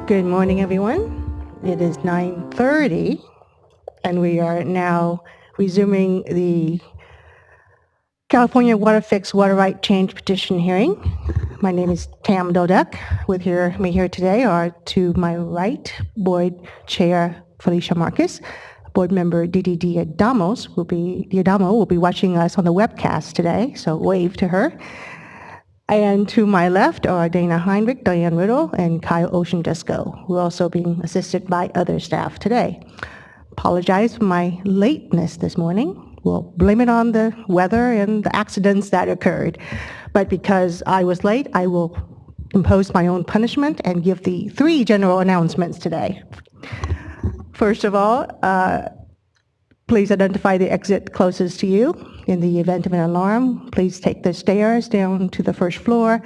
Good morning, everyone. It is 9:30, and we are now resuming the California WaterFix water right change petition hearing. My name is Tam Dodek. With me here today are, to my right, Board Chair Felicia Marcus. Board Member Didi Diadamo will be watching us on the webcast today, so wave to her. And to my left are Dana Heinrich, Diane Riddle, and Kyle Oceandisco. We're also being assisted by other staff today. Apologize for my lateness this morning. We'll blame it on the weather and the accidents that occurred. But because I was late, I will impose my own punishment and give the 3 general announcements today. First of all, please identify the exit closest to you. In the event of an alarm, please take the stairs down to the first floor,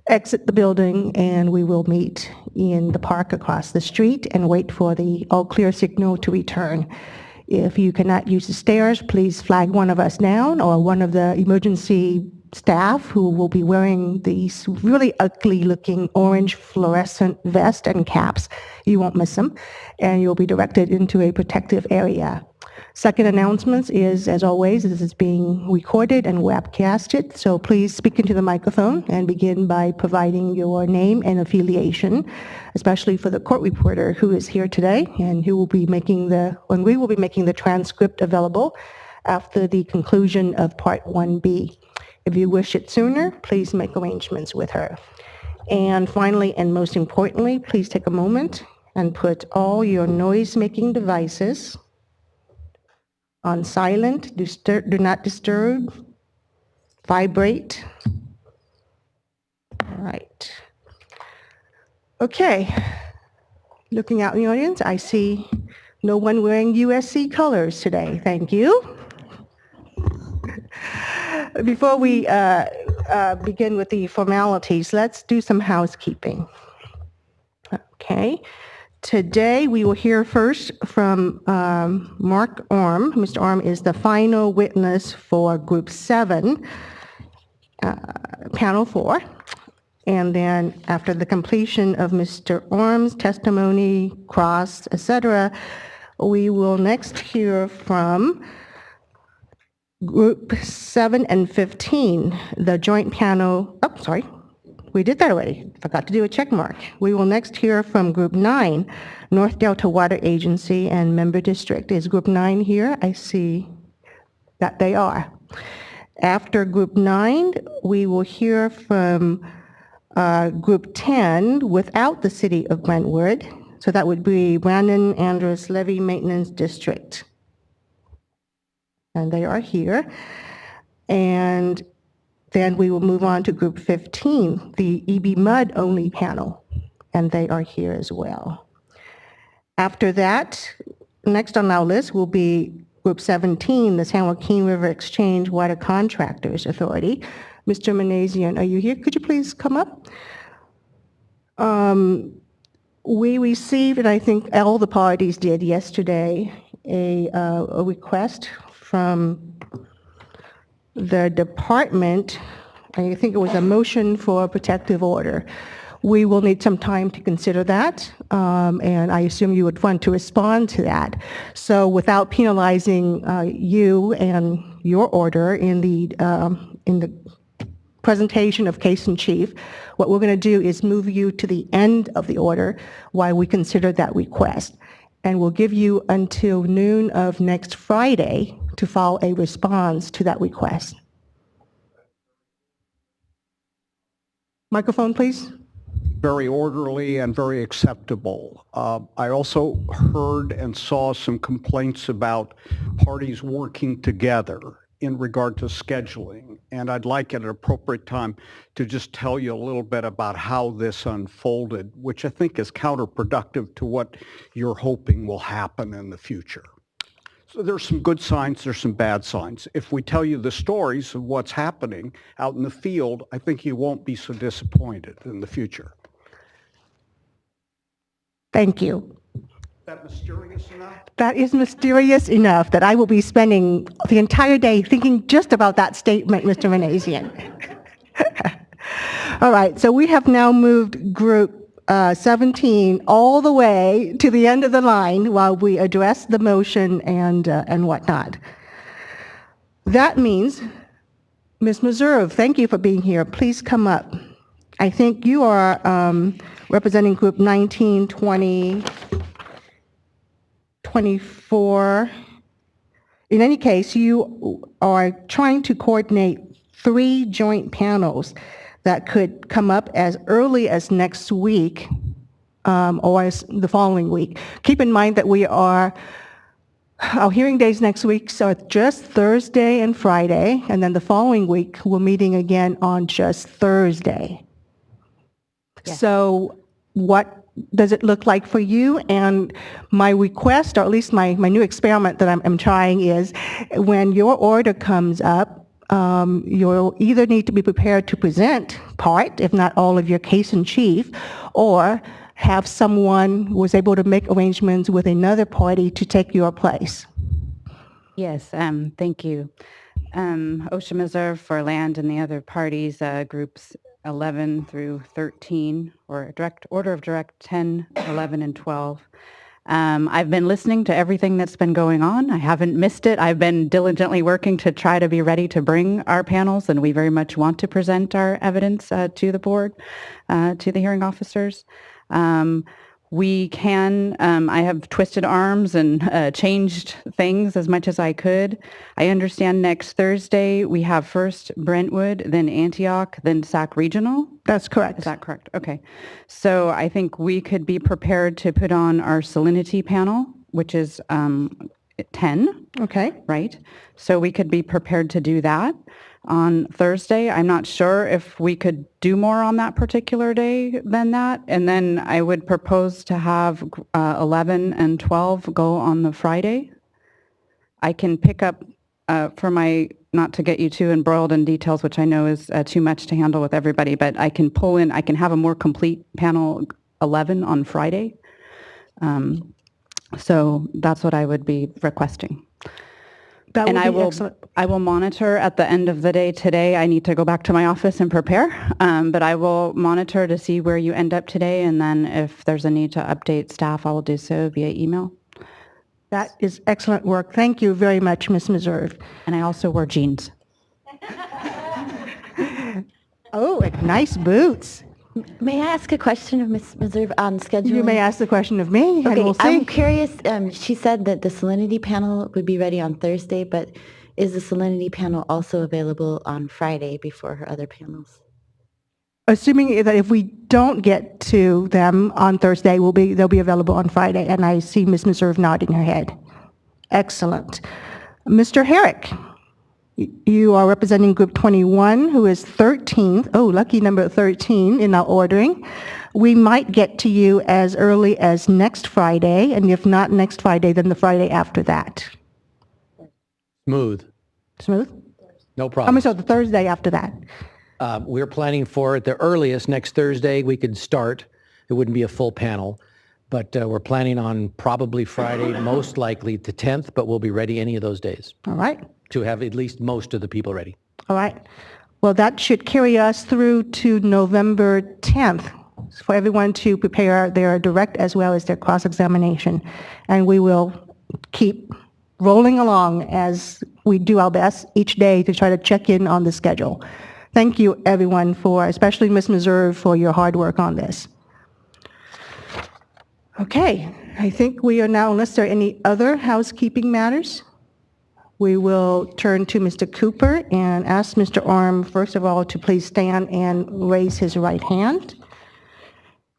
exit the building, and we will meet in the park across the street and wait for the all clear signal to return. If you cannot use the stairs, please flag one of us down or one of the emergency staff who will be wearing these really ugly looking orange fluorescent vests and caps. You won't miss them, and you'll be directed into a protective area. Second announcements is, as always, this is being recorded and webcasted, so please speak into the microphone and begin by providing your name and affiliation, especially for the court reporter who is here today and we will be making the transcript available after the conclusion of Part 1B. If you wish it sooner, please make arrangements with her. And finally, and most importantly, please take a moment and put all your noise-making devices on silent, do not disturb, vibrate. All right. Okay. Looking out in the audience, I see no one wearing USC colors today. Thank you. Before we begin with the formalities, let's do some housekeeping. Okay. Today, we will hear first from Mark Orm. Mr. Orm is the final witness for Group 7, Panel 4. And then after the completion of Mr. Orm's testimony, cross, etc., we will next hear from Group 7 and 15, the joint panel. Oh, sorry. We did that already. Forgot to do a check mark. We will next hear from Group 9, North Delta Water Agency and Member District. Is Group 9 here? I see that they are. After Group 9, we will hear from Group 10 without the City of Brentwood. So that would be Brandon Andrews Levy Maintenance District. And they are here. And then we will move on to Group 15, the EB Mud only panel, and they are here as well. After that, next on our list will be Group 17, the San Joaquin River Exchange Water Contractors Authority. Mr. Manazian, are you here? Could you please come up? We received, and I think all the parties did yesterday, a request from the department. I think it was a motion for a protective order. We will need some time to consider that, and I assume you would want to respond to that. So without penalizing you and your order in the presentation of case in chief, what we're going to do is move you to the end of the order while we consider that request. And we'll give you until noon of next Friday to file a response to that request. Microphone, please. Very orderly and very acceptable. I also heard and saw some complaints about parties working together in regard to scheduling, and I'd like at an appropriate time to just tell you a little bit about how this unfolded, which I think is counterproductive to what you're hoping will happen in the future. So there's some good signs, there's some bad signs. If we tell you the stories of what's happening out in the field, I think you won't be so disappointed in the future. Thank you. That mysterious enough? That is mysterious enough that I will be spending the entire day thinking just about that statement, Mr. Manazian. All right, so we have now moved Group 17 all the way to the end of the line while we address the motion and whatnot. That means, Ms. Meserve, thank you for being here. Please come up. I think you are representing group 19, 20, 24. In any case, you are trying to coordinate 3 joint panels that could come up as early as next week or as the following week. Keep in mind that our hearing days next week are just Thursday and Friday, and then the following week we're meeting again on just Thursday. Yes. So what does it look like for you? And my request, or at least my new experiment that I'm trying is, when your order comes up, you'll either need to be prepared to present part, if not all of your case in chief, or have someone who was able to make arrangements with another party to take your place. Yes, thank you. OSHA Reserve for land and the other parties, groups 11 through 13, or order of direct 10, 11, and 12. I've been listening to everything that's been going on. I haven't missed it. I've been diligently working to try to be ready to bring our panels, and we very much want to present our evidence to the board, to the hearing officers. We can, I have twisted arms and changed things as much as I could. I understand next Thursday we have first Brentwood, then Antioch, then Sac Regional. That's correct. Is that correct? Okay. So I think we could be prepared to put on our salinity panel, which is 10, Okay. right? So we could be prepared to do that on Thursday. I'm not sure if we could do more on that particular day than that. And then I would propose to have 11 and 12 go on the Friday. I can pick up for my, not to get you too embroiled in details, which I know is too much to handle with everybody, but I can pull in, I can have a more complete panel 11 on Friday. So that's what I would be requesting. That And would I be will, excellent. I will monitor at the end of the day today. I need to go back to my office and prepare, but I will monitor to see where you end up today, and then if there's a need to update staff, I will do so via email. That is excellent work. Thank you very much, Ms. Meserve. And I also wear jeans. Oh, and nice boots. May I ask a question of Ms. Meserve on scheduling? You may ask the question of me, and Okay, we'll see. I'm curious. She said that the salinity panel would be ready on Thursday, but is the salinity panel also available on Friday before her other panels? Assuming that if we don't get to them on Thursday, they'll be available on Friday, and I see Ms. Meserve nodding her head. Excellent. Mr. Herrick, you are representing Group 21, who is 13th. Oh, lucky number 13 in our ordering. We might get to you as early as next Friday, and if not next Friday, then the Friday after that. Smooth. Smooth? No I problem. mean, so the Thursday after that. We're planning for, at the earliest, next Thursday, we could start. It wouldn't be a full panel, but we're planning on probably Friday, most likely the 10th, but we'll be ready any of those days All right. to have at least most of the people ready. All right. Well, that should carry us through to November 10th for everyone to prepare their direct as well as their cross-examination. And we will keep rolling along as we do our best each day to try to check in on the schedule. Thank you, everyone, especially Ms. Meserve, for your hard work on this. Okay, I think we are now, unless there are any other housekeeping matters, we will turn to Mr. Cooper and ask Mr. Orm, first of all, to please stand and raise his right hand.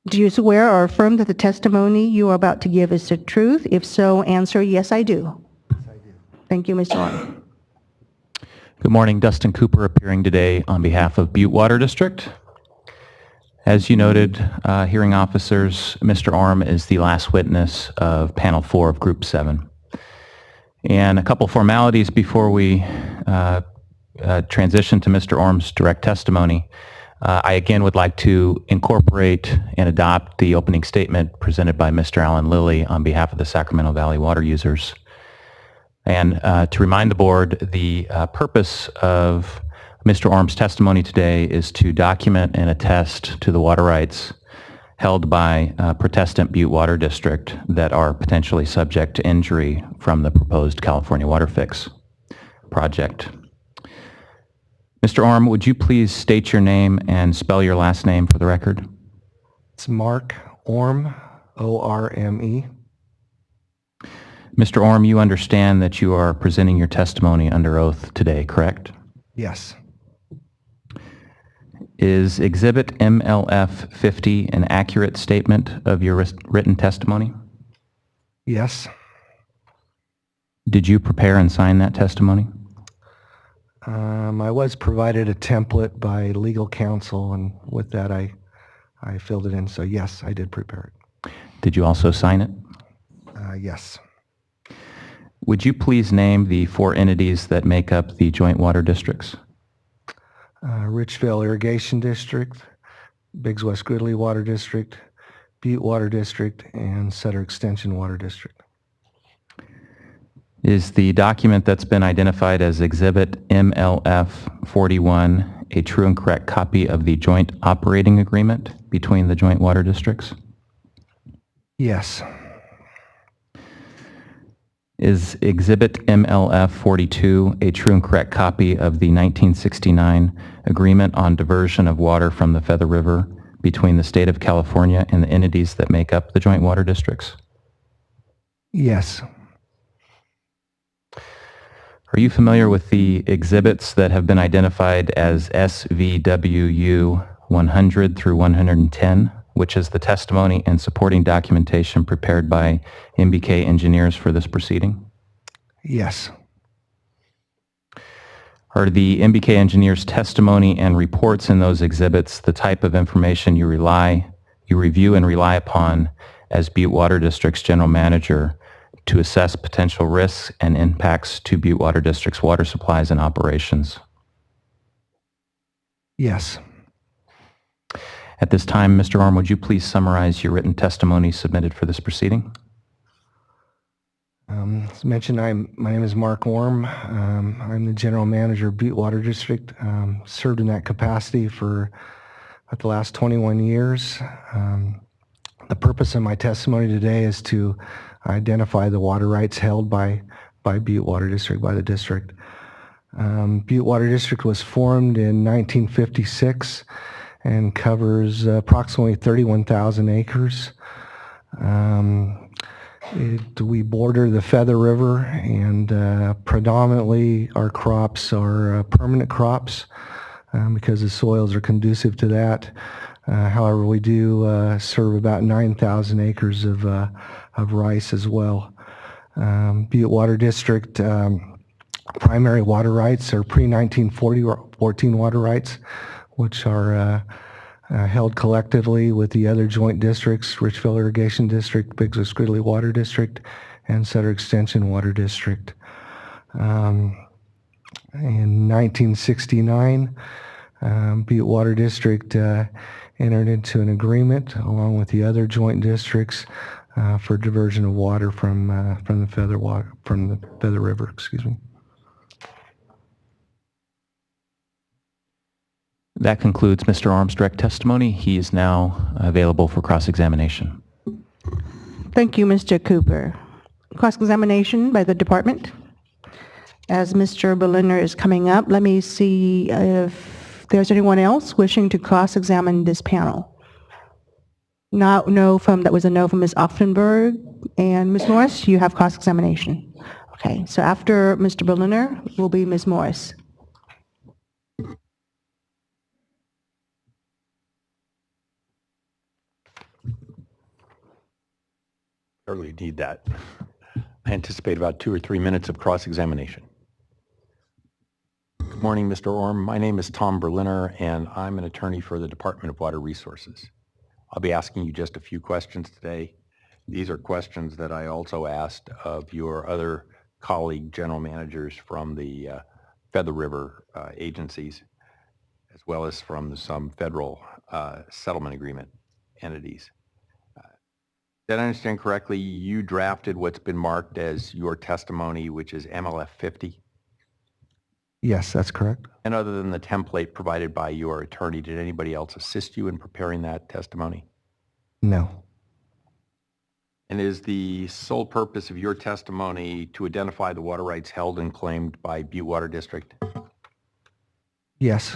Do you swear or affirm that the testimony you are about to give is the truth? If so, answer, yes, I do. Yes, I do. Thank you, Mr. Orm. Good morning, Dustin Cooper appearing today on behalf of Butte Water District. As you noted, hearing officers, Mr. Orm is the last witness of Panel 4 of Group 7. And a couple formalities before we transition to Mr. Orm's direct testimony. I again would like to incorporate and adopt the opening statement presented by Mr. Alan Lilly on behalf of the Sacramento Valley water users. And to remind the board, the purpose of Mr. Orm's testimony today is to document and attest to the water rights held by Protestant Butte Water District that are potentially subject to injury from the proposed California WaterFix project. Mr. Orm, would you please state your name and spell your last name for the record? It's Mark Orme, O-R-M-E. Mr. Orm, you understand that you are presenting your testimony under oath today, correct? Yes. Is Exhibit MLF 50 an accurate statement of your written testimony? Yes. Did you prepare and sign that testimony? I was provided a template by legal counsel, and with that I filled it in. So yes, I did prepare it. Did you also sign it? Yes. Would you please name the 4 entities that make up the joint water districts? Richville Irrigation District, Biggs West Gridley Water District, Butte Water District, and Sutter Extension Water District. Is the document that's been identified as Exhibit MLF 41 a true and correct copy of the joint operating agreement between the joint water districts? Yes. Is Exhibit MLF 42 a true and correct copy of the 1969 Agreement on Diversion of Water from the Feather River between the State of California and the entities that make up the joint water districts? Yes. Are you familiar with the exhibits that have been identified as SVWU 100 through 110, which is the testimony and supporting documentation prepared by MBK engineers for this proceeding? Yes. Are the MBK engineers' testimony and reports in those exhibits the type of information you review and rely upon as Butte Water District's general manager to assess potential risks and impacts to Butte Water District's water supplies and operations? Yes. At this time, Mr. Orm, would you please summarize your written testimony submitted for this proceeding? As mentioned, my name is Mark Orme. I'm the general manager of Butte Water District. Served in that capacity for about the last 21 years. The purpose of my testimony today is to identify the water rights held by Butte Water District, by the district. Butte Water District was formed in 1956 and covers approximately 31,000 acres. We border the Feather River, and predominantly our crops are permanent crops because the soils are conducive to that. However, we do serve about 9,000 acres of rice as well. Butte Water District primary water rights are pre-1914 water rights, which are held collectively with the other joint districts, Richville Irrigation District, Biggs West Gridley Water District, and Sutter Extension Water District. In 1969, Butte Water District entered into an agreement along with the other joint districts for diversion of water from the Feather River. Excuse me. That concludes Mr. Orm's direct testimony. He is now available for cross-examination. Thank you, Mr. Cooper. Cross-examination by the department. As Mr. Berliner is coming up, let me see if there's anyone else wishing to cross-examine this panel. That was a no from Ms. Offenberg. And Ms. Morris, you have cross-examination. Okay, so after Mr. Berliner will be Ms. Morris. Certainly need that. I anticipate about 2 or 3 minutes of cross-examination. Good morning, Mr. Orm. My name is Tom Berliner, and I'm an attorney for the Department of Water Resources. I'll be asking you just a few questions today. These are questions that I also asked of your other colleague general managers from the Feather River agencies, as well as from some federal settlement agreement entities. Did I understand correctly, you drafted what's been marked as your testimony, which is MLF 50? Yes, that's correct. And other than the template provided by your attorney, did anybody else assist you in preparing that testimony? No. And is the sole purpose of your testimony to identify the water rights held and claimed by Butte Water District? Yes.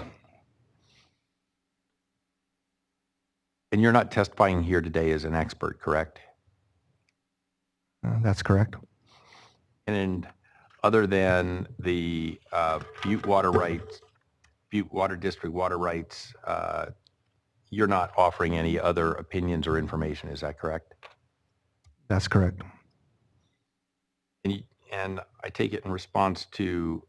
And you're not testifying here today as an expert, correct? That's correct. And other than the Butte Water District water rights, you're not offering any other opinions or information, is that correct? That's correct. And I take it in response to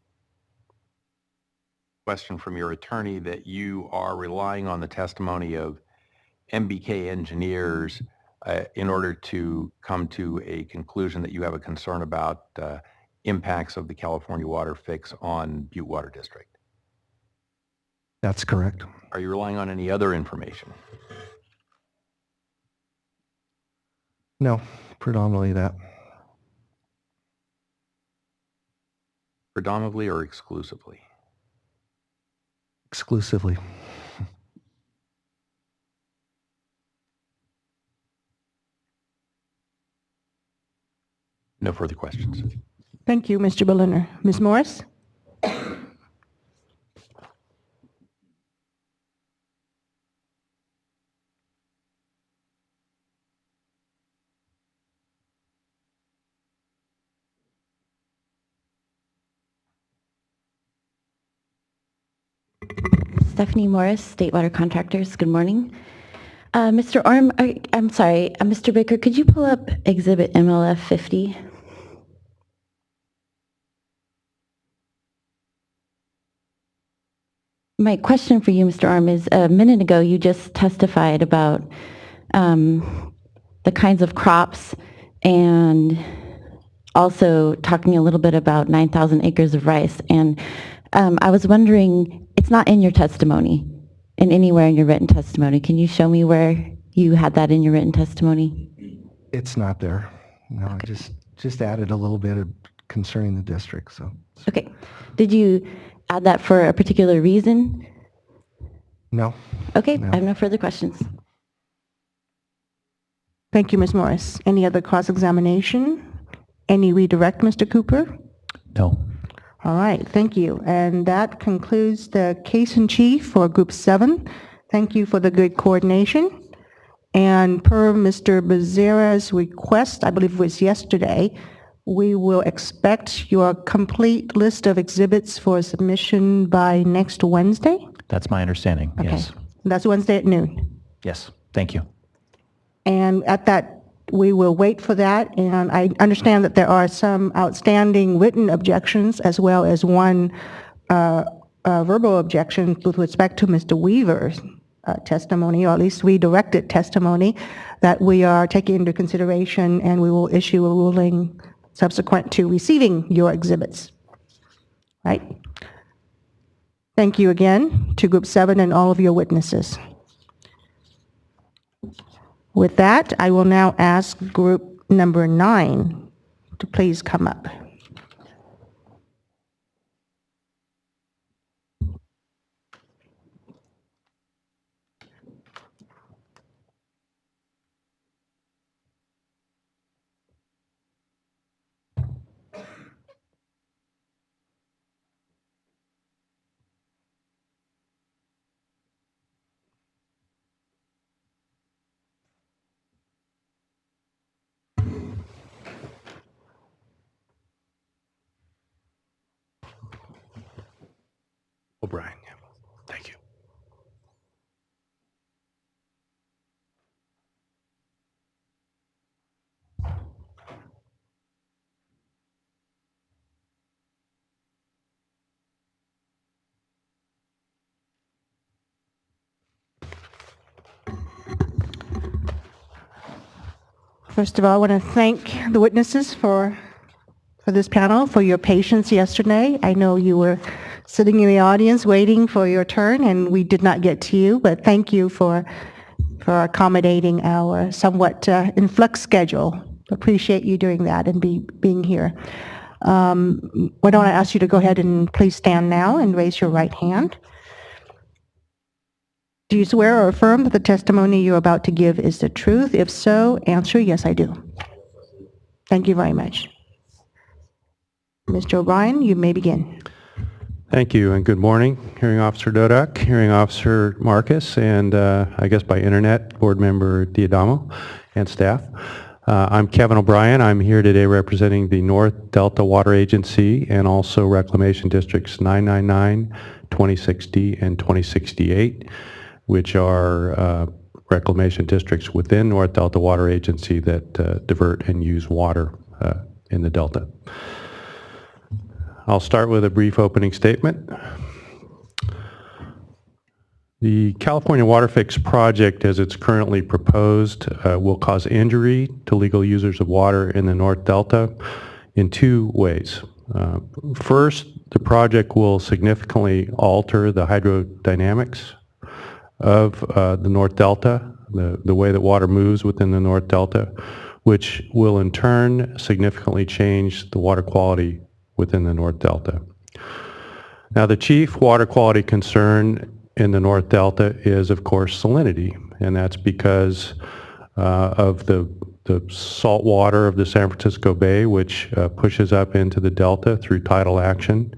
a question from your attorney that you are relying on the testimony of MBK engineers in order to come to a conclusion that you have a concern about impacts of the California WaterFix on Butte Water District. That's correct. Are you relying on any other information? No, predominantly that. Predominantly or exclusively? Exclusively. No further questions. Thank you, Mr. Berliner. Ms. Morris? Stephanie Morris, State Water Contractors. Good morning. Mr. Orm, I'm sorry, Mr. Baker, could you pull up Exhibit MLF 50? My question for you, Mr. Orm, is a minute ago you just testified about the kinds of crops and also talking a little bit about 9,000 acres of rice. And I was wondering, it's not in your testimony, in anywhere in your written testimony. Can you show me where you had that in your written testimony? It's not there. No, Okay. I just added a little bit of concerning the district. So Okay. Did you add that for a particular reason? no. Okay, No. I have no further questions. Thank you, Ms. Morris. Any other cross-examination? Any redirect, Mr. Cooper? No. All right, thank you. And that concludes the case in chief for Group 7. Thank you for the good coordination. And per Mr. Becerra's request, I believe it was yesterday, we will expect your complete list of exhibits for submission by next Wednesday? That's my understanding. Okay. Yes. That's Wednesday at noon. Yes. Thank you. And at that, we will wait for that. And I understand that there are some outstanding written objections as well as one verbal objection with respect to Mr. Weaver's testimony, or at least redirected testimony, that we are taking into consideration, and we will issue a ruling subsequent to receiving your exhibits. Right? Thank you again to Group 7 and all of your witnesses. With that, I will now ask Group number 9 to please come up. O'Brien. Thank you. First of all, I want to thank the witnesses for this panel, for your patience yesterday. I know you were sitting in the audience waiting for your turn, and we did not get to you, but thank you for accommodating our somewhat in flux schedule. Appreciate you doing that and being here. Why don't I ask you to go ahead and please stand now and raise your right hand. Do you swear or affirm that the testimony you're about to give is the truth? If so, answer yes, I do. Thank you very much. Mr. O'Brien, you may begin. Thank you, and good morning. Hearing Officer Doduk, Hearing Officer Marcus, and I guess by internet, Board Member Diadamo and staff. I'm Kevin O'Brien. I'm here today representing the North Delta Water Agency and also Reclamation Districts 999, 2060, and 2068, which are reclamation districts within North Delta Water Agency that divert and use water in the Delta. I'll start with a brief opening statement. The California WaterFix project, as it's currently proposed, will cause injury to legal users of water in the North Delta in two ways. First, the project will significantly alter the hydrodynamics of the North Delta, the way that water moves within the North Delta, which will in turn significantly change the water quality within the North Delta. Now, the chief water quality concern in the North Delta is, of course, salinity, and that's because of the salt water of the San Francisco Bay, which pushes up into the Delta through tidal action.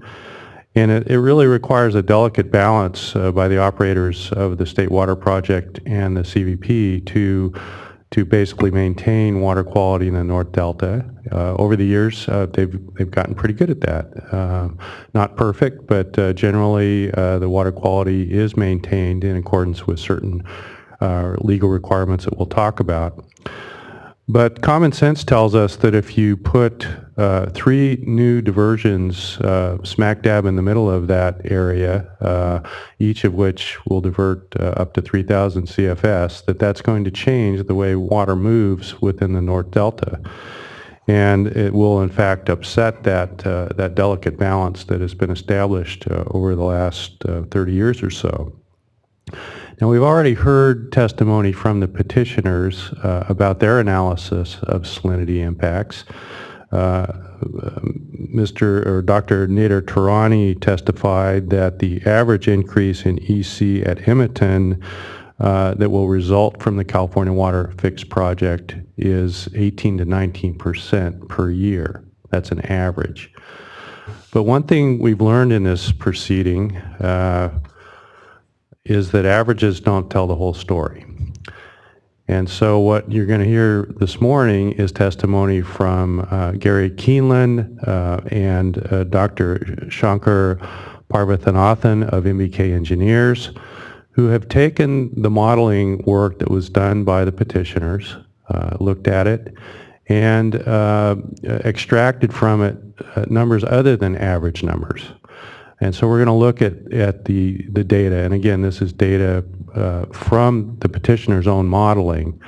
And it really requires a delicate balance by the operators of the State Water Project and the CVP to basically maintain water quality in the North Delta. Over the years, they've gotten pretty good at that. Not perfect, but generally the water quality is maintained in accordance with certain legal requirements that we'll talk about. But common sense tells us that if you put 3 new diversions smack dab in the middle of that area, each of which will divert up to 3,000 CFS, that's going to change the way water moves within the North Delta. And it will, in fact, upset that delicate balance that has been established over the last 30 years or so. Now, we've already heard testimony from the petitioners about their analysis of salinity impacts. Dr. Nader Tarani testified that the average increase in EC at Edmonton that will result from the California WaterFix project is 18 to 19% per year. That's an average. But one thing we've learned in this proceeding is that averages don't tell the whole story. And so what you're going to hear this morning is testimony from Gary Keeneland and Dr. Shankar Parvathanathan of MBK Engineers, who have taken the modeling work that was done by the petitioners, looked at it, and extracted from it numbers other than average numbers. And so we're going to look at the data, and again, this is data from the petitioner's own modeling,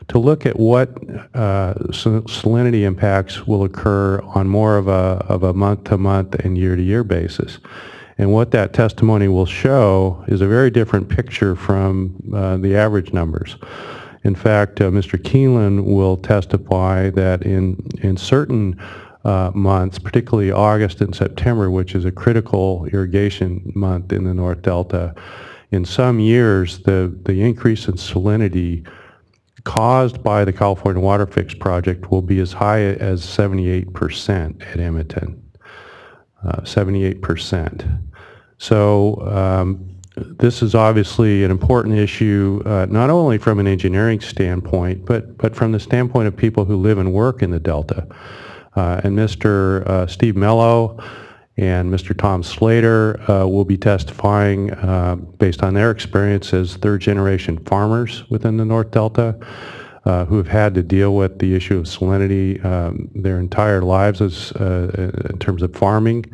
to look at what salinity impacts will occur on more of a month-to-month and year-to-year basis. And what that testimony will show is a very different picture from the average numbers. In fact, Mr. Keeneland will testify that in certain months, particularly August and September, which is a critical irrigation month in the North Delta, in some years the increase in salinity caused by the California WaterFix project will be as high as 78% at Edmonton. 78%. So this is obviously an important issue, not only from an engineering standpoint, but from the standpoint of people who live and work in the Delta. And Mr. Steve Mello and Mr. Tom Slater will be testifying based on their experience as third-generation farmers within the North Delta who have had to deal with the issue of salinity their entire lives in terms of farming,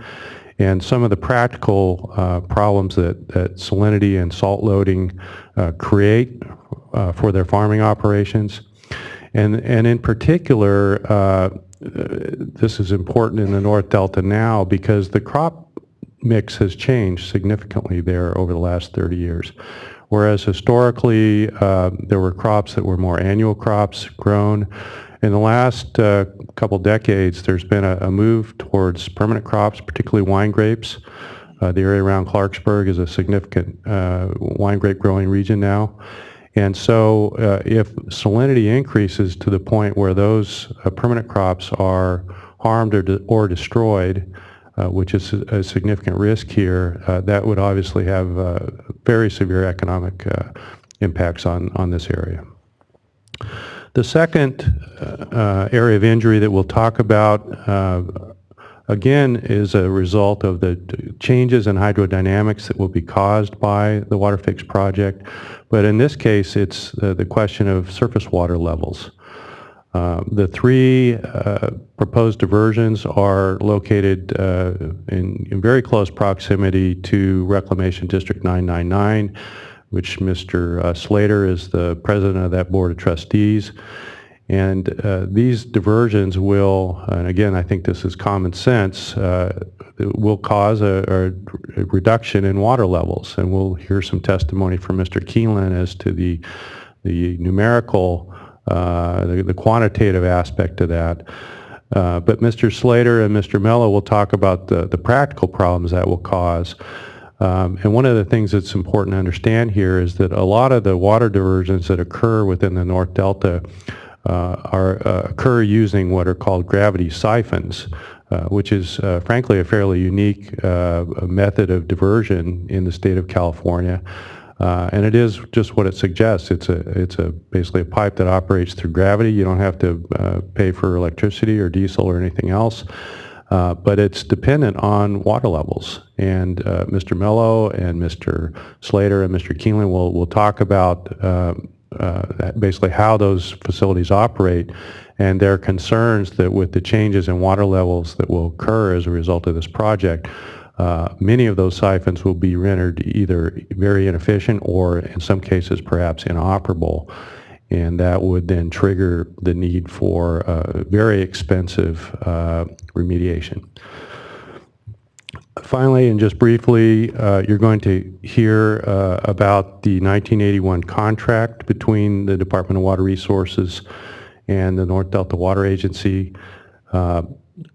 and some of the practical problems that salinity and salt loading create for their farming operations. And in particular, this is important in the North Delta now because the crop mix has changed significantly there over the last 30 years. Whereas historically, there were crops that were more annual crops grown. In the last couple decades, there's been a move towards permanent crops, particularly wine grapes, The area around Clarksburg is a significant wine grape growing region now. And so if salinity increases to the point where those permanent crops are harmed or destroyed, which is a significant risk here, that would obviously have very severe economic impacts on this area. The second area of injury that we'll talk about, again, is a result of the changes in hydrodynamics that will be caused by the WaterFix project. But in this case, it's the question of surface water levels. The three proposed diversions are located in very close proximity to Reclamation District 999, which Mr. Slater is the president of that board of trustees. And these diversions will, and again, I think this is common sense, will cause a reduction in water levels. And we'll hear some testimony from Mr. Keelan as to the numerical, the quantitative aspect of that. But Mr. Slater and Mr. Mello will talk about the practical problems that will cause. And one of the things that's important to understand here is that a lot of the water diversions that occur within the North Delta occur using what are called gravity siphons, which is frankly a fairly unique method of diversion in the state of California. And it is just what it suggests. It's basically a pipe that operates through gravity. You don't have to pay for electricity or diesel or anything else. But it's dependent on water levels. And Mr. Mello and Mr. Slater and Mr. Keelan will talk about basically how those facilities operate and their concerns that with the changes in water levels that will occur as a result of this project, many of those siphons will be rendered either very inefficient or in some cases perhaps inoperable. And that would then trigger the need for very expensive remediation. Finally, and just briefly, you're going to hear about the 1981 contract between the Department of Water Resources and the North Delta Water Agency.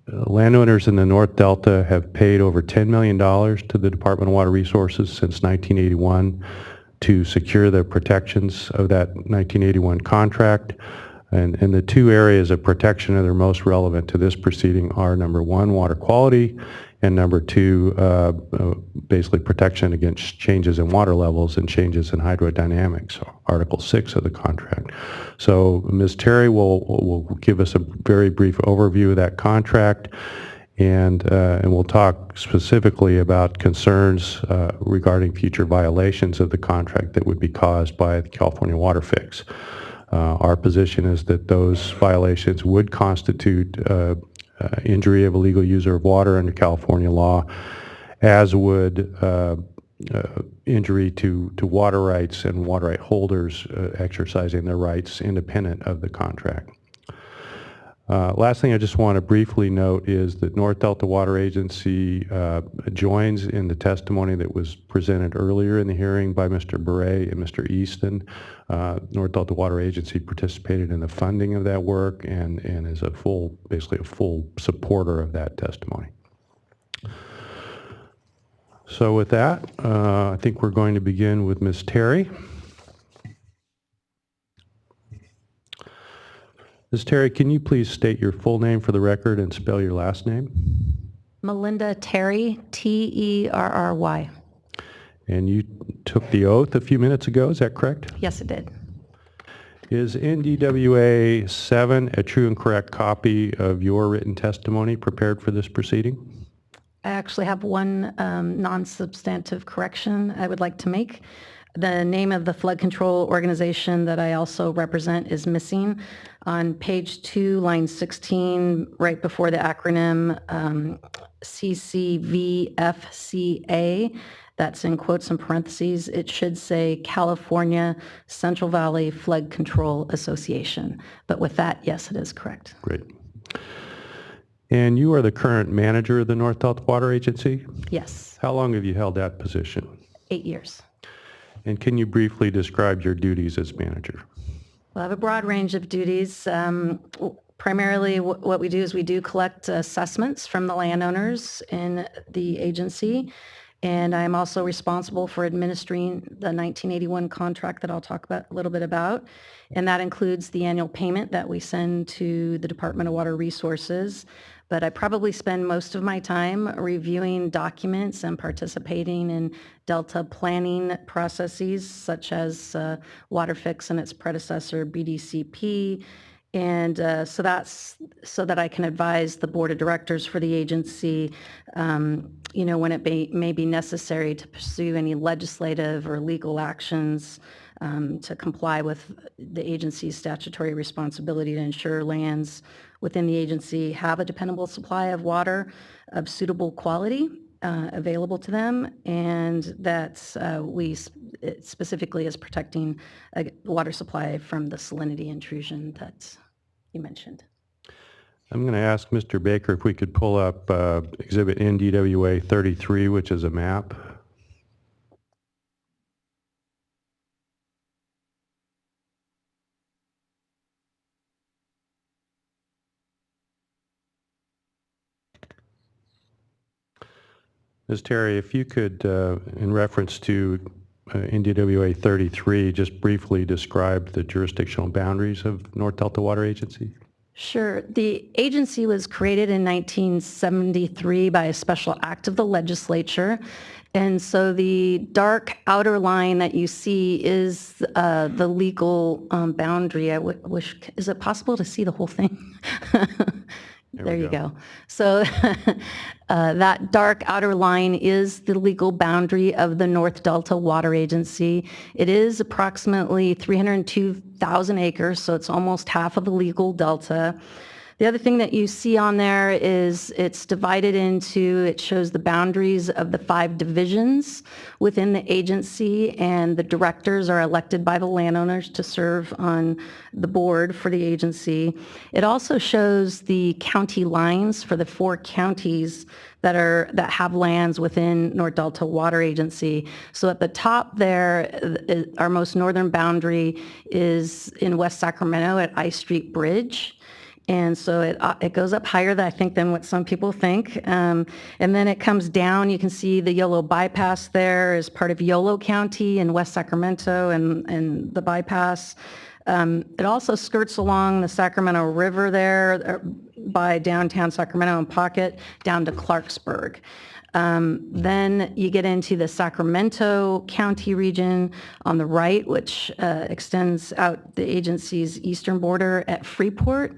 Landowners in the North Delta have paid over $10 million to the Department of Water Resources since 1981 to secure the protections of that 1981 contract. And the two areas of protection that are most relevant to this proceeding are, number one, water quality, and number two, basically protection against changes in water levels and changes in hydrodynamics, Article 6 of the contract. So Ms. Terry will give us a very brief overview of that contract, and we'll talk specifically about concerns regarding future violations of the contract that would be caused by the California WaterFix. Our position is that those violations would constitute injury of a legal user of water under California law, as would injury to water rights and water right holders exercising their rights independent of the contract. Last thing I just want to briefly note is that North Delta Water Agency joins in the testimony that was presented earlier in the hearing by Mr. Beret and Mr. Easton. North Delta Water Agency participated in the funding of that work and is basically a full supporter of that testimony. So with that, I think we're going to begin with Ms. Terry. Ms. Terry, can you please state your full name for the record and spell your last name? Melinda Terry, T-E-R-R-Y. And you took the oath a few minutes ago, is that correct? Yes, it did. Is NDWA 7 a true and correct copy of your written testimony prepared for this proceeding? I actually have one non-substantive correction I would like to make. The name of the flood control organization that I also represent is missing. On page 2, line 16, right before the acronym CCVFCA, that's in quotes and parentheses, it should say California Central Valley Flood Control Association. But with that, yes, it is correct. Great. And you are the current manager of the North Delta Water Agency? Yes. How long have you held that position? 8 years. And can you briefly describe your duties as manager? Well, I have a broad range of duties. Primarily, what we do is we do collect assessments from the landowners in the agency, And I'm also responsible for administering the 1981 contract that I'll talk about a little bit about. And that includes the annual payment that we send to the Department of Water Resources. But I probably spend most of my time reviewing documents and participating in Delta planning processes such as WaterFix and its predecessor, BDCP. And so that's so that I can advise the board of directors for the agency, when it may be necessary to pursue any legislative or legal actions to comply with the agency's statutory responsibility to ensure lands within the agency have a dependable supply of water of suitable quality available to them, and that it specifically is protecting water supply from the salinity intrusion that you mentioned. I'm going to ask Mr. Baker if we could pull up Exhibit NDWA 33, which is a map. Ms. Terry, if you could, in reference to NDWA 33, just briefly describe the jurisdictional boundaries of North Delta Water Agency. Sure. The agency was created in 1973 by a special act of the legislature. And so the dark outer line that you see is the legal boundary. I wish, is it possible to see the whole thing? There you go. So that dark outer line is the legal boundary of the North Delta Water Agency. It is approximately 302,000 acres, so it's almost half of the legal delta. The other thing that you see on there is it's divided into, it shows the boundaries of the 5 divisions within the agency, and the directors are elected by the landowners to serve on the board for the agency. It also shows the county lines for the 4 counties that have lands within North Delta Water Agency. So at the top there, our most northern boundary is in West Sacramento at I Street Bridge. And so it goes up higher than I think than what some people think. And then it comes down. You can see the Yolo bypass there is part of Yolo County in West Sacramento and the bypass. It also skirts along the Sacramento River there by downtown Sacramento and Pocket down to Clarksburg. Then you get into the Sacramento County region on the right, which extends out the agency's eastern border at Freeport.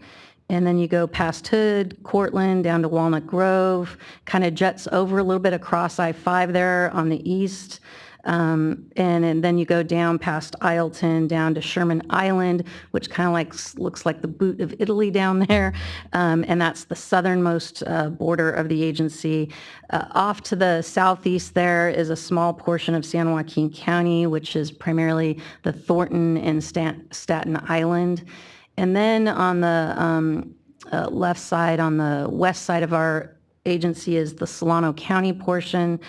And then you go past Hood, Cortland, down to Walnut Grove, kind of jets over a little bit across I-5 there on the east. And then you go down past Isleton, down to Sherman Island, which kind of looks like the boot of Italy down there. And that's the southernmost border of the agency. Off to the southeast there is a small portion of San Joaquin County, which is primarily the Thornton and Staten Island. And then on the left side, on the west side of our agency is the Solano County portion,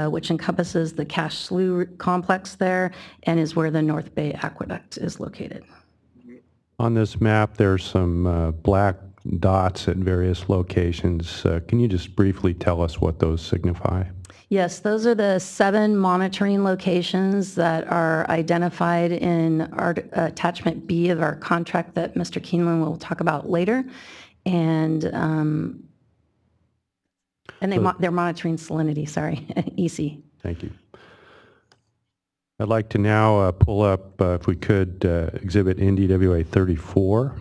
which encompasses the Cache Slough complex there and is where the North Bay Aqueduct is located. On this map, there's some black dots at various locations. Can you just briefly tell us what those signify? Yes, those are the 7 monitoring locations that are identified in our attachment B of our contract that Mr. Keeneland will talk about later. And they're monitoring salinity, sorry, EC. Thank you. I'd like to now pull up, if we could, Exhibit NDWA 34.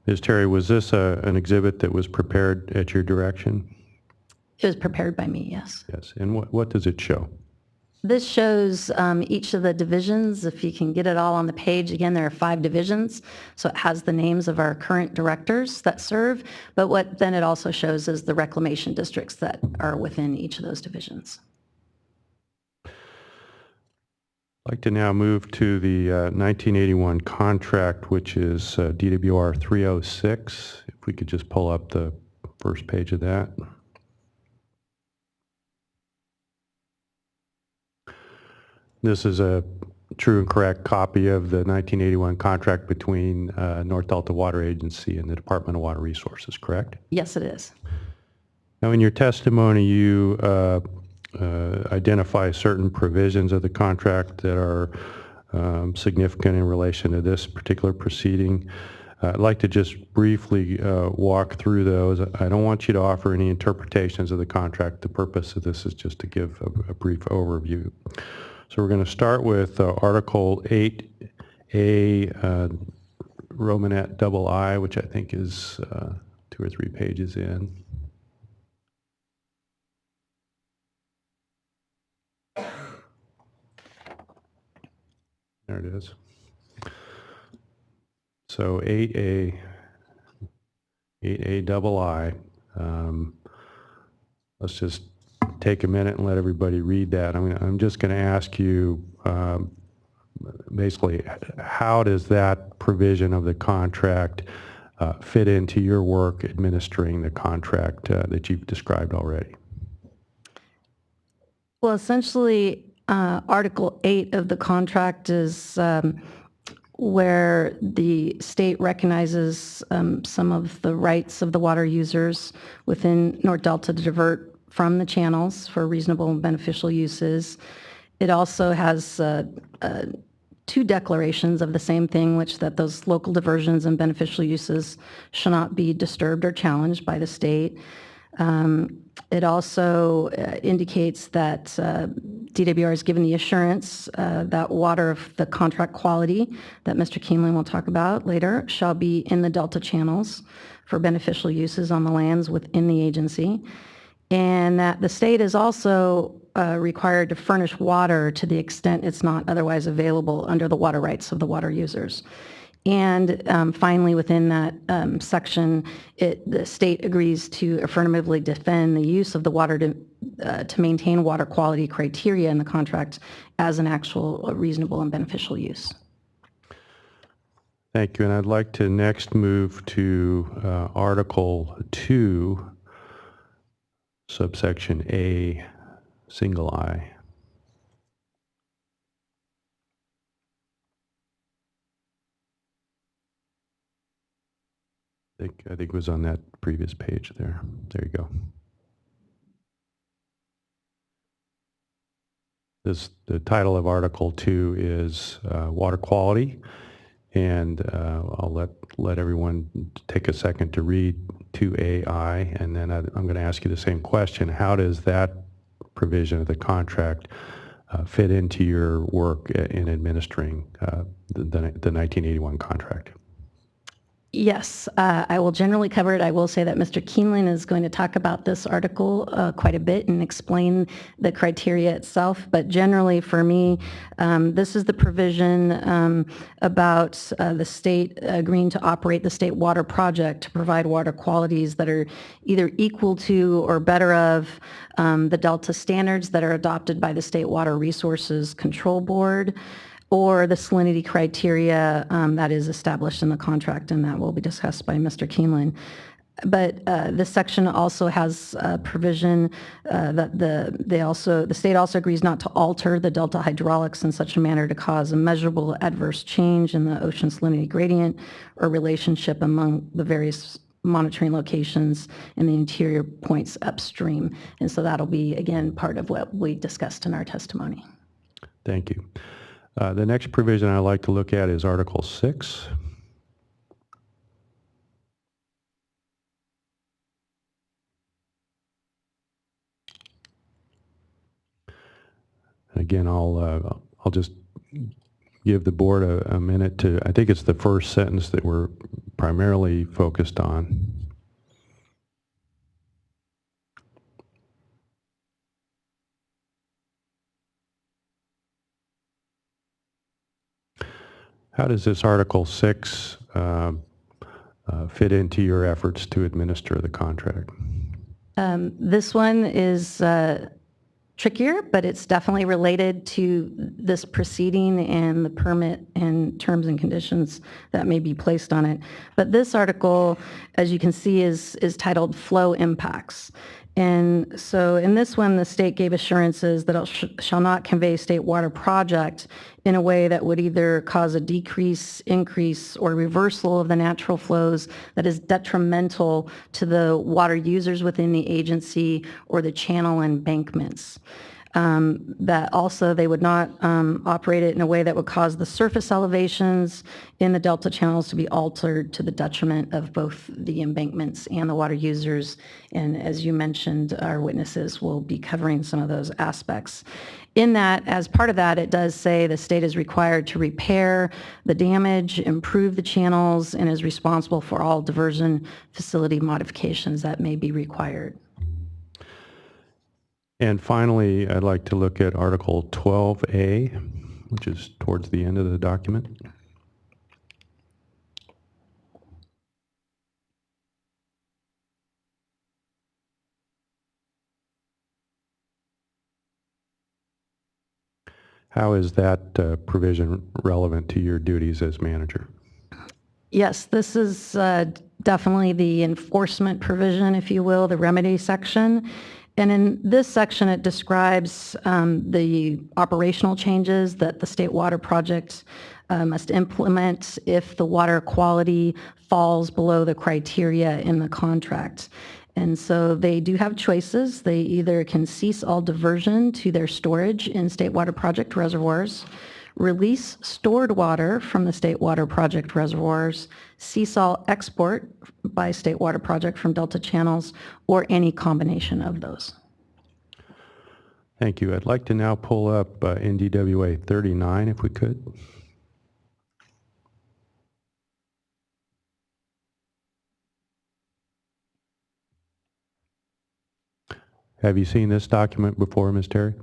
Ms. Terry, was this an exhibit that was prepared at your direction? It was prepared by me, yes. Yes. And what does it show? This shows each of the divisions. If you can get it all on the page, again, there are 5 divisions, so it has the names of our current directors that serve, but what then it also shows is the reclamation districts that are within each of those divisions. I'd like to now move to the 1981 contract, which is DWR 306. If we could just pull up the first page of that. This is a true and correct copy of the 1981 contract between North Delta Water Agency and the Department of Water Resources, correct? Yes, it is. Now, in your testimony, you identify certain provisions of the contract that are significant in relation to this particular proceeding. I'd like to just briefly walk through those. I don't want you to offer any interpretations of the contract. The purpose of this is just to give a brief overview. So we're going to start with Article 8A, Romanet II, which I think is 2 or 3 pages in. There it is. So 8A II. Let's just take a minute and let everybody read that. I'm just going to ask you basically, how does that provision of the contract fit into your work administering the contract that you've described already? Well, essentially, Article 8 of the contract is where the state recognizes some of the rights of the water users within North Delta to divert from the channels for reasonable and beneficial uses. It also has 2 declarations of the same thing, which that those local diversions and beneficial uses shall not be disturbed or challenged by the state. It also indicates that DWR is given the assurance that water of the contract quality that Mr. Keeneland will talk about later shall be in the Delta channels for beneficial uses on the lands within the agency, and that the state is also required to furnish water to the extent it's not otherwise available under the water rights of the water users. And finally, within that section, the state agrees to affirmatively defend the use of the water to maintain water quality criteria in the contract as an actual reasonable and beneficial use. Thank you. And I'd like to next move to Article 2, subsection A, single I. I think it was on that previous page there. There you go. The title of Article 2 is Water Quality, and I'll let everyone take a second to read 2AI, and then I'm going to ask you the same question. How does that provision of the contract fit into your work in administering the 1981 contract? Yes, I will generally cover it. I will say that Mr. Keeneland is going to talk about this article quite a bit and explain the criteria itself. But generally for me, this is the provision about the state agreeing to operate the state water project to provide water qualities that are either equal to or better of the Delta standards that are adopted by the State Water Resources Control Board, or the salinity criteria that is established in the contract, and that will be discussed by Mr. Keeneland. But this section also has a provision that the state also agrees not to alter the delta hydraulics in such a manner to cause a measurable adverse change in the ocean salinity gradient or relationship among the various monitoring locations in the interior points upstream. And so that'll be, again, part of what we discussed in our testimony. Thank you. The next provision I'd like to look at is Article 6. Again, I'll just give the board a minute to, I think it's the first sentence that we're primarily focused on. How does this Article 6 fit into your efforts to administer the contract? This one is trickier, but it's definitely related to this proceeding and the permit and terms and conditions that may be placed on it. But this article, as you can see, is titled Flow Impacts. And so in this one, the state gave assurances that it shall not convey state water project in a way that would either cause a decrease, increase, or reversal of the natural flows that is detrimental to the water users within the agency or the channel embankments. That also they would not operate it in a way that would cause the surface elevations in the delta channels to be altered to the detriment of both the embankments and the water users. And as you mentioned, our witnesses will be covering some of those aspects. In that, as part of that, it does say the state is required to repair the damage, improve the channels, and is responsible for all diversion facility modifications that may be required. And finally, I'd like to look at Article 12A, which is towards the end of the document. How is that provision relevant to your duties as manager? Yes, this is definitely the enforcement provision, if you will, the remedy section. And in this section, it describes the operational changes that the State Water Project must implement if the water quality falls below the criteria in the contract. And so they do have choices. They either can cease all diversion to their storage in State Water Project reservoirs, release stored water from the State Water Project reservoirs, cease all export by State Water Project from Delta channels, or any combination of those. Thank you. I'd like to now pull up NDWA 39, if we could. Have you seen this document before, Ms. Terry?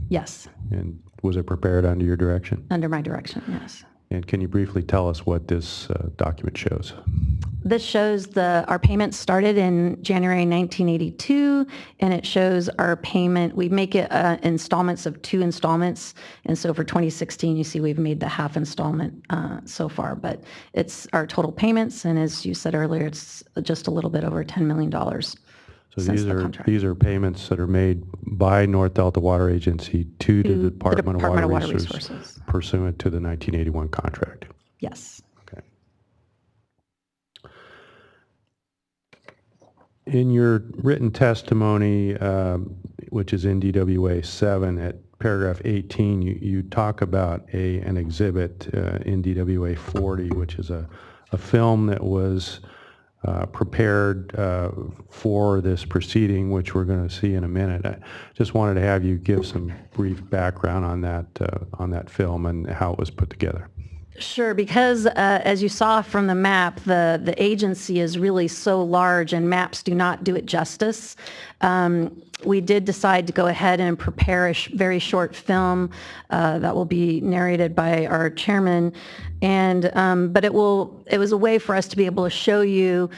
Yes, And was it prepared under your direction? under my direction, yes. And can you briefly tell us what this document shows? This shows our payments started in January 1982, and it shows our payment. We make it installments of 2 installments, and so for 2016, you see we've made the half installment so far, but it's our total payments, and as you said earlier, it's just a little bit over $10 million. So these are payments that are made by North Delta Water Agency to the Department of Water Resources pursuant to the 1981 contract. Yes. Okay. In your written testimony, which is in DWA 7, at paragraph 18, you talk about an exhibit in DWA 40, which is a film that was prepared for this proceeding, which we're going to see in a minute. I just wanted to have you give some brief background on that film and how it was put together. Sure, because as you saw from the map, the agency is really so large and maps do not do it justice. We did decide to go ahead and prepare a very short film that will be narrated by our chairman, and but it was a way for us to be able to show you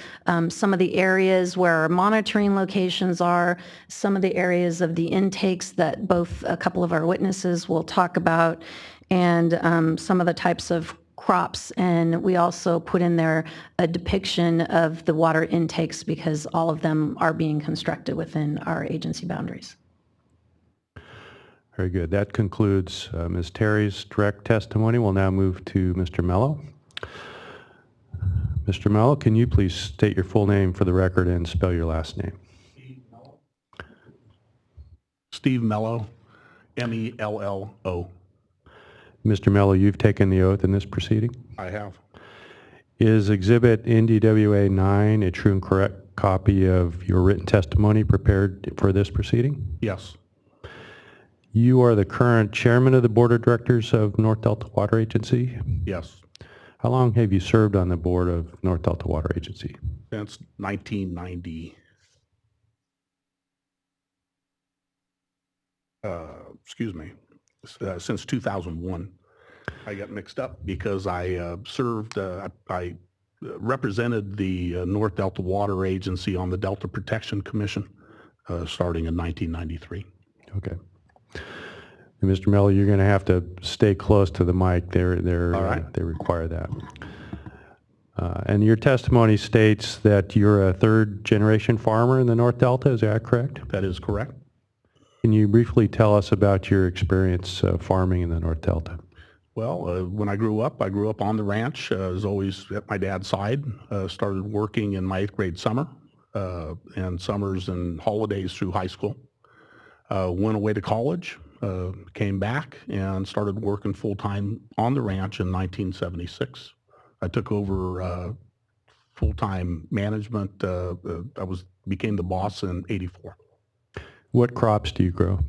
some of the areas where our monitoring locations are, some of the areas of the intakes that both a couple of our witnesses will talk about, and some of the types of crops. And we also put in there a depiction of the water intakes because all of them are being constructed within our agency boundaries. Very good. That concludes Ms. Terry's direct testimony. We'll now move to Mr. Mello. Mr. Mello, can you please state your full name for the record and spell your last name? Steve Mello, M-E-L-L-O. Mr. Mello, you've taken the oath in this proceeding? I have. Is Exhibit NDWA 9 a true and correct copy of your written testimony prepared for this proceeding? Yes. You are the current chairman of the board of directors of North Delta Water Agency? Yes. How long have you served on the board of North Delta Water Agency? Since 1990. Excuse me. Since 2001. I got mixed up because I I represented the North Delta Water Agency on the Delta Protection Commission starting in 1993. Okay. And Mr. Mello, you're going to have to stay close to the mic. They require that. And your testimony states that you're a third-generation farmer in the North Delta, is that correct? That is correct. Can you briefly tell us about your experience farming in the North Delta? Well, when I grew up on the ranch. I was always at my dad's side. Started working in my 8th grade summer, and summers and holidays through high school. Went away to college, came back, and started working full-time on the ranch in 1976. I took over full-time management. Became the boss in 84. What crops do you grow?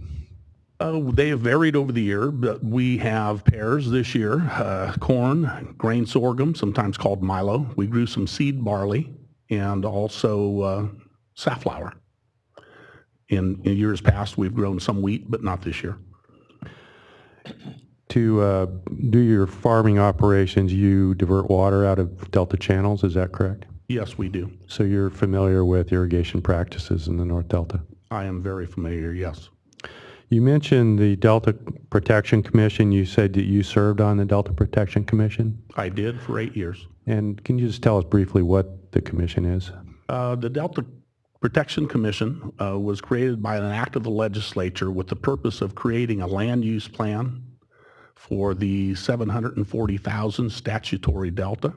They have varied over the year, but we have pears this year, corn, grain sorghum, sometimes called milo. We grew some seed barley and also safflower. In years past, we've grown some wheat, but not this year. To do your farming operations, you divert water out of Delta channels, is that correct? Yes, we do. So you're familiar with irrigation practices in the North Delta? I am very familiar, yes. You mentioned the Delta Protection Commission. You said that you served on the Delta Protection Commission? I did for 8 years. And can you just tell us briefly what the commission is? The Delta Protection Commission was created by an act of the legislature with the purpose of creating a land use plan for the 740,000 statutory delta.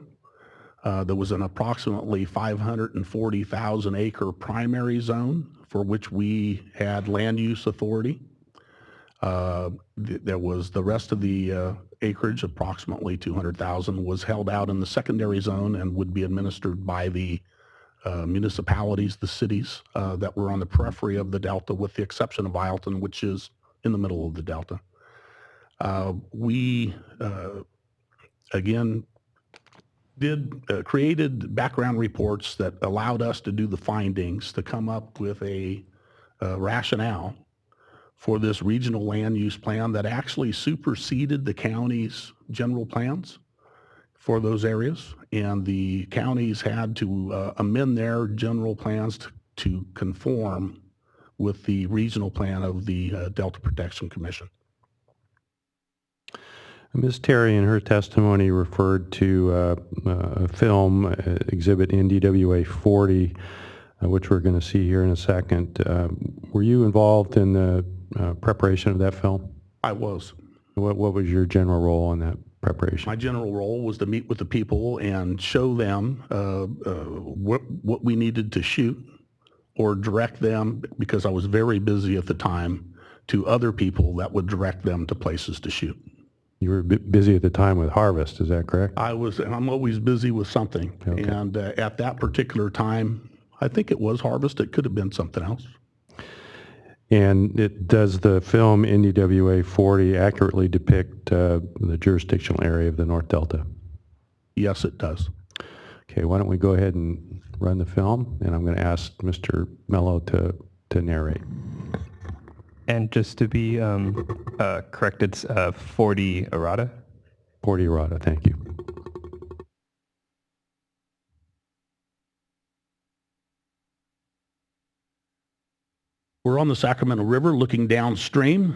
There was an approximately 540,000 acre primary zone for which we had land use authority. There was the rest of the acreage, approximately 200,000, was held out in the secondary zone and would be administered by the municipalities, the cities that were on the periphery of the Delta, with the exception of Ileton, which is in the middle of the Delta. We, again, created background reports that allowed us to do the findings to come up with a rationale for this regional land use plan that actually superseded the county's general plans for those areas. And the counties had to amend their general plans to conform with the regional plan of the Delta Protection Commission. Ms. Terry, in her testimony, referred to a film, exhibit NDWA 40, which we're going to see here in a second. Were you involved in the preparation of that film? I was. What was your general role in that preparation? My general role was to meet with the people and show them what we needed to shoot, or direct them, because I was very busy at the time, to other people that would direct them to places to shoot. You were busy at the time with harvest, is that correct? I'm always busy with something. Okay. And at that particular time, I think it was harvest. It could have been something else. And does the film NDWA 40 accurately depict the jurisdictional area of the North Delta? Yes, it does. Okay, why don't we go ahead and run the film, and I'm going to ask Mr. Mello to narrate. And just to be correct, it's 40 errata? 40 errata, thank you. We're on the Sacramento River looking downstream.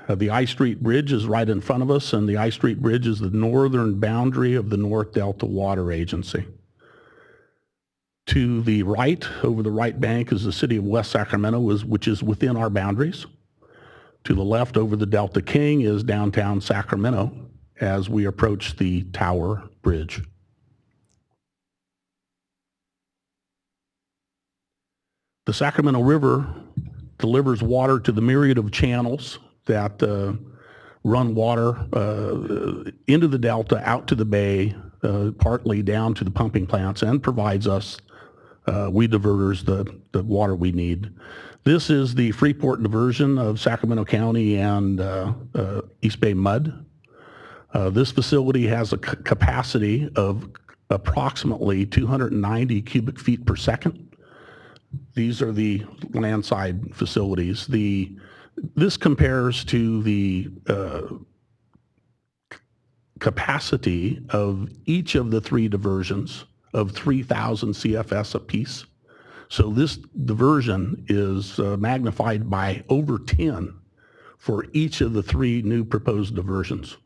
The I Street Bridge is right in front of us, and the I Street Bridge is the northern boundary of the North Delta Water Agency. To the right, over the right bank, is the city of West Sacramento, which is within our boundaries. To the left, over the Delta King, is downtown Sacramento as we approach the Tower Bridge. The Sacramento River delivers water to the myriad of channels that run water into the Delta, out to the bay, partly down to the pumping plants, and provides us, we diverters, the water we need. This is the Freeport diversion of Sacramento County and East Bay Mud. This facility has a capacity of approximately 290 cubic feet per second. These are the landside facilities. This compares to the capacity of each of the three diversions of 3,000 CFS apiece. So this diversion is magnified by over 10 for each of the three new proposed diversions.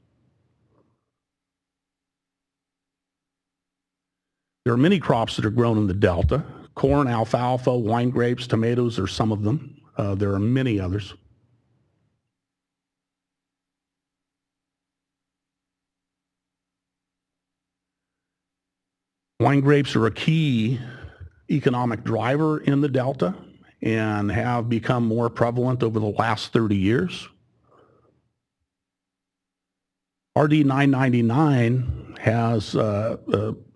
There are many crops that are grown in the Delta. Corn, alfalfa, wine grapes, tomatoes are some of them. There are many others. Wine grapes are a key economic driver in the Delta and have become more prevalent over the last 30 years. RD 999 has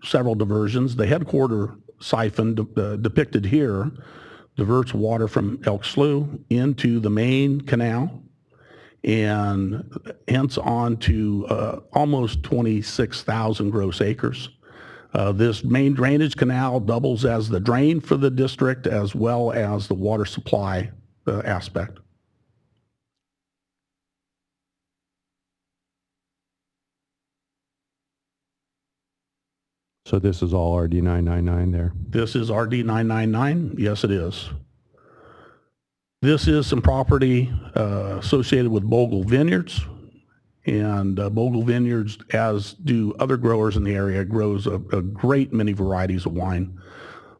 several diversions. The headquarter siphon depicted here diverts water from Elk Slough into the main canal and hence on to almost 26,000 gross acres. This main drainage canal doubles as the drain for the district as well as the water supply aspect. So this is all RD 999 there? This is RD 999. Yes, it is. This is some property associated with Bogle Vineyards. And Bogle Vineyards, as do other growers in the area, grows a great many varieties of wine.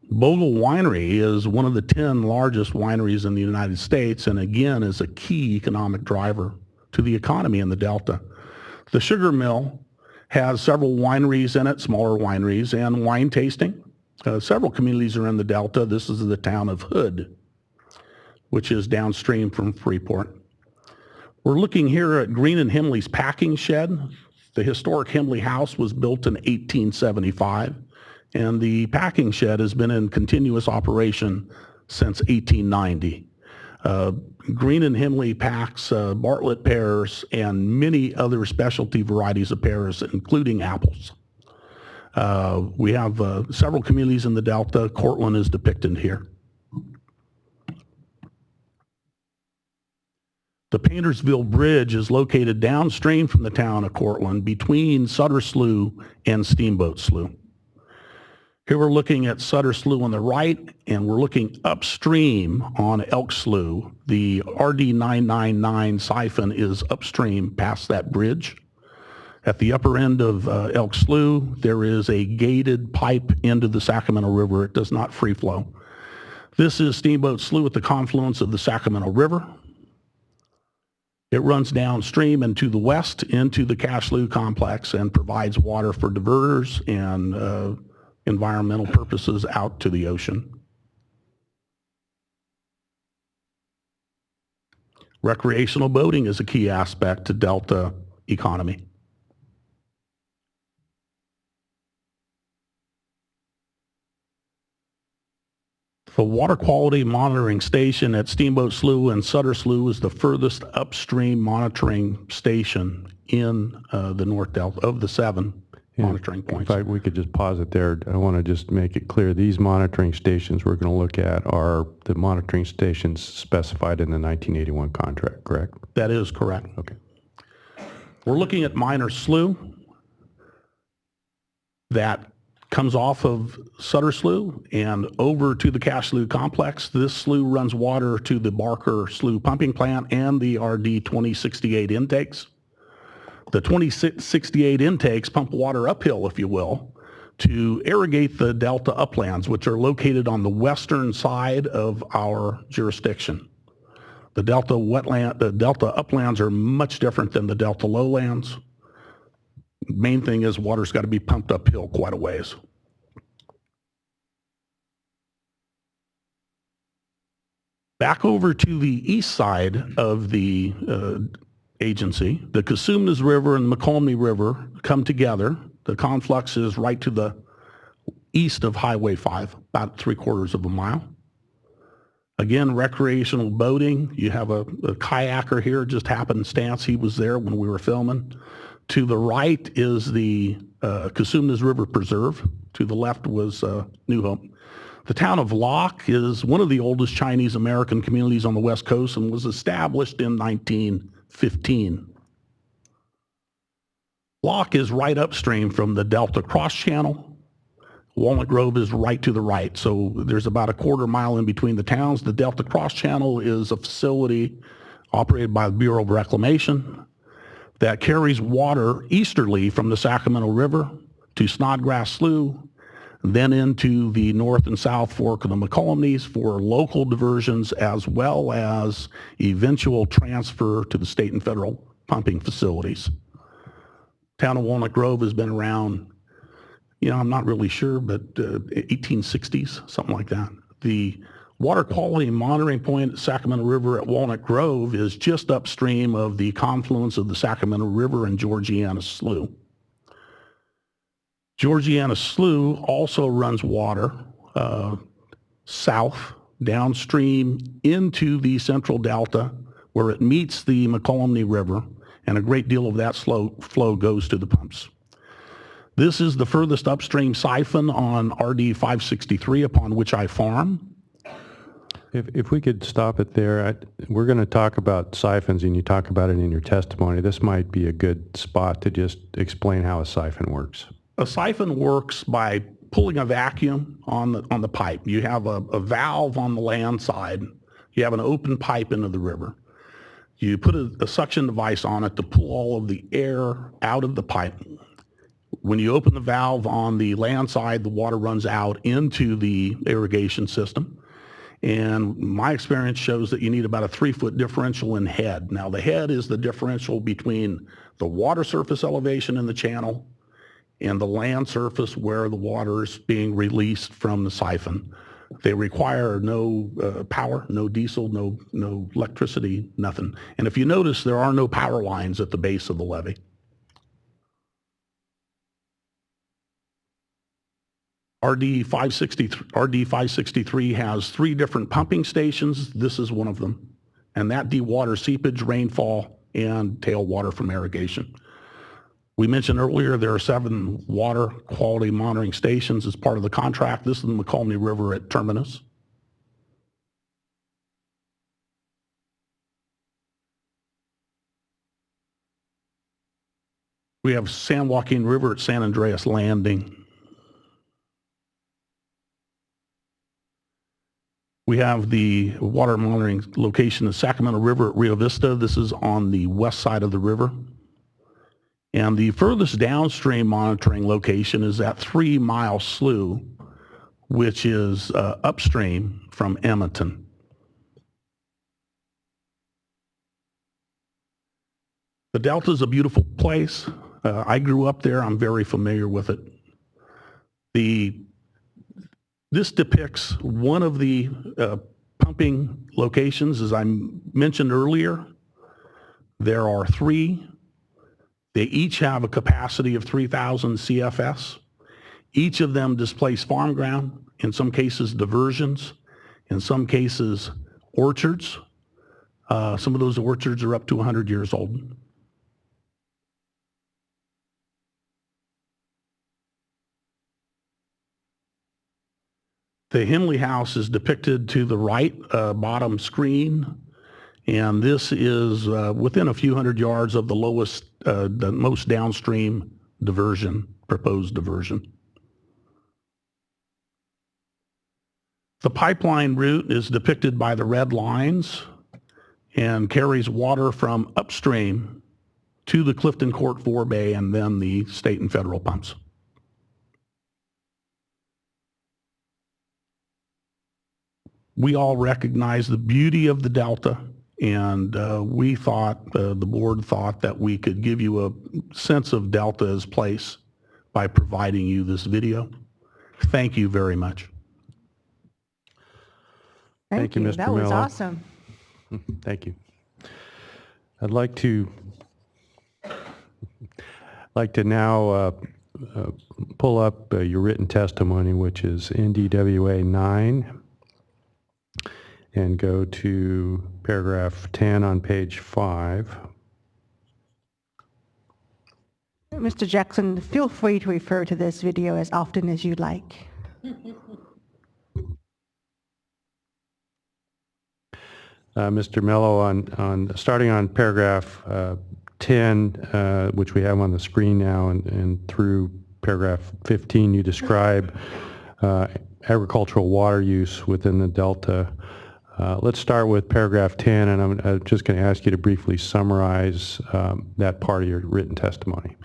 Bogle Winery is one of the 10 largest wineries in the United States, and again is a key economic driver to the economy in the Delta. The sugar mill has several wineries in it, smaller wineries, and wine tasting. Several communities are in the Delta. This is the town of Hood, which is downstream from Freeport. We're looking here at Green and Himley's packing shed. The historic Himley house was built in 1875, and the packing shed has been in continuous operation since 1890. Green and Himley packs Bartlett pears and many other specialty varieties of pears, including apples. We have several communities in the Delta. Cortland is depicted here. The Paintersville Bridge is located downstream from the town of Cortland between Sutter Slough and Steamboat Slough. Here we're looking at Sutter Slough on the right, and we're looking upstream on Elk Slough. The RD 999 siphon is upstream past that bridge. At the upper end of Elk Slough, there is a gated pipe into the Sacramento River. It does not free flow. This is Steamboat Slough at the confluence of the Sacramento River. It runs downstream and to the west into the Cache Slough complex and provides water for diverters and environmental purposes out to the ocean. Recreational boating is a key aspect to Delta economy. The water quality monitoring station at Steamboat Slough and Sutter Slough is the furthest upstream monitoring station in the North Delta of the 7 monitoring points. In fact, we could just pause it there. I want to just make it clear, these monitoring stations we're going to look at are the monitoring stations specified in the 1981 contract, correct? That is correct. Okay. We're looking at Minor Slough that comes off of Sutter Slough and over to the Cache Slough complex. This slough runs water to the Barker Slough pumping plant and the RD 2068 intakes. The 2068 intakes pump water uphill, if you will, to irrigate the Delta uplands, which are located on the western side of our jurisdiction. The Delta uplands are much different than the Delta lowlands. Main thing is water's got to be pumped uphill quite a ways. Back over to the east side of the agency, the Cosumnes River and the McComney River come together. The conflux is right to the east of Highway 5, about 3/4 of a mile. Again, recreational boating. You have a kayaker here, just happenstance. He was there when we were filming. To the right is the Cosumnes River Preserve. To the left was New Hope. The town of Locke is one of the oldest Chinese American communities on the West Coast and was established in 1915. Locke is right upstream from the Delta Cross Channel. Walnut Grove is right to the right, so there's about a 1/4 mile in between the towns. The Delta Cross Channel is a facility operated by the Bureau of Reclamation that carries water easterly from the Sacramento River to Snodgrass Slough, then into the north and south fork of the McCollumnees for local diversions, as well as eventual transfer to the state and federal pumping facilities. Town of Walnut Grove has been around, I'm not really sure, but 1860s, something like that. The water quality monitoring point at Sacramento River at Walnut Grove is just upstream of the confluence of the Sacramento River and Georgiana Slough. Georgiana Slough also runs water south, downstream into the central delta where it meets the McCollumnee River, and a great deal of that flow goes to the pumps. This is the furthest upstream siphon on RD 563 upon which I farm. If we could stop it there, we're going to talk about siphons, and you talk about it in your testimony. This might be a good spot to just explain how a siphon works. A siphon works by pulling a vacuum on the pipe. You have a valve on the land side. You have an open pipe into the river. You put a suction device on it to pull all of the air out of the pipe. When you open the valve on the land side, the water runs out into the irrigation system. And my experience shows that you need about a 3-foot differential in head. Now, the head is the differential between the water surface elevation in the channel and the land surface where the water is being released from the siphon. They require no power, no diesel, no electricity, nothing. And if you notice, there are no power lines at the base of the levee. RD 563 has 3 different pumping stations. This is one of them. And that dewaters seepage, rainfall, and tailwater from irrigation. We mentioned earlier there are 7 water quality monitoring stations as part of the contract. This is the McCollumnee River at Terminus. We have San Joaquin River at San Andreas Landing. We have the water monitoring location in Sacramento River at Rio Vista. This is on the west side of the river. And the furthest downstream monitoring location is at 3 Mile Slough, which is upstream from Edmonton. The Delta is a beautiful place. I grew up there. I'm very familiar with it. This depicts one of the pumping locations. As I mentioned earlier, there are 3. They each have a capacity of 3,000 CFS. Each of them displace farm ground, in some cases diversions, in some cases orchards. Some of those orchards are up to 100 years old. The Henley House is depicted to the right bottom screen, and this is within a few hundred yards of the most downstream diversion, proposed diversion. The pipeline route is depicted by the red lines and carries water from upstream to the Clifton Court forebay and then the state and federal pumps. We all recognize the beauty of the Delta, and we thought, the board thought that we could give you a sense of Delta's place by providing you this video. Thank you very much. Thank you, Mr. That was Mello. awesome. Thank you. I'd like to now pull up your written testimony, which is NDWA 9, and go to paragraph 10 on page 5. Mr. Jackson, feel free to refer to this video as often as you like. Mr. Mello, starting on paragraph 10, which we have on the screen now, and through paragraph 15, you describe agricultural water use within the Delta. Let's start with paragraph 10, and I'm just going to ask you to briefly summarize that part of your written testimony.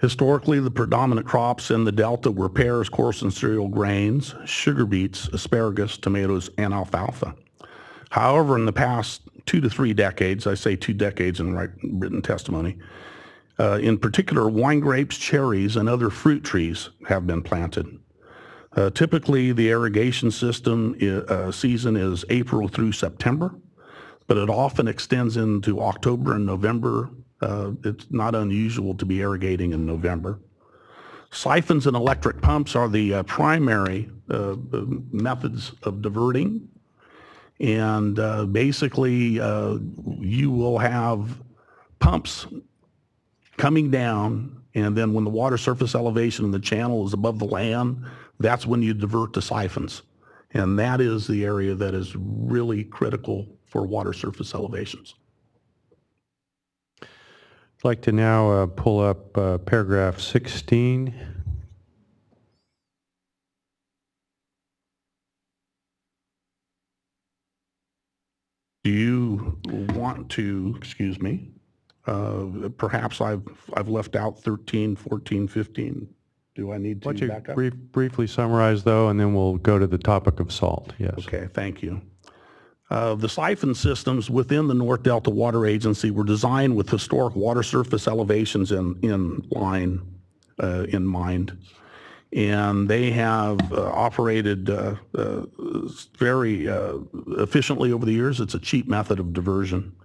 Historically, the predominant crops in the Delta were pears, coarse and cereal grains, sugar beets, asparagus, tomatoes, and alfalfa. However, in the past 2 to 3 decades, I say 2 decades in written testimony, in particular, wine grapes, cherries, and other fruit trees have been planted. Typically, the irrigation system season is April through September, but it often extends into October and November. It's not unusual to be irrigating in November. Siphons and electric pumps are the primary methods of diverting. And basically, you will have pumps coming down, and then when the water surface elevation in the channel is above the land, that's when you divert to siphons. And that is the area that is really critical for water surface elevations. I'd like to now pull up paragraph 16. Do you want to, excuse me, perhaps I've left out 13, 14, 15. Do I need to Why don't back up? you briefly summarize, though, and then we'll go to the topic of salt. Yes. Okay, thank you. The siphon systems within the North Delta Water Agency were designed with historic water surface elevations in mind. And they have operated very efficiently over the years. It's a cheap method of diversion.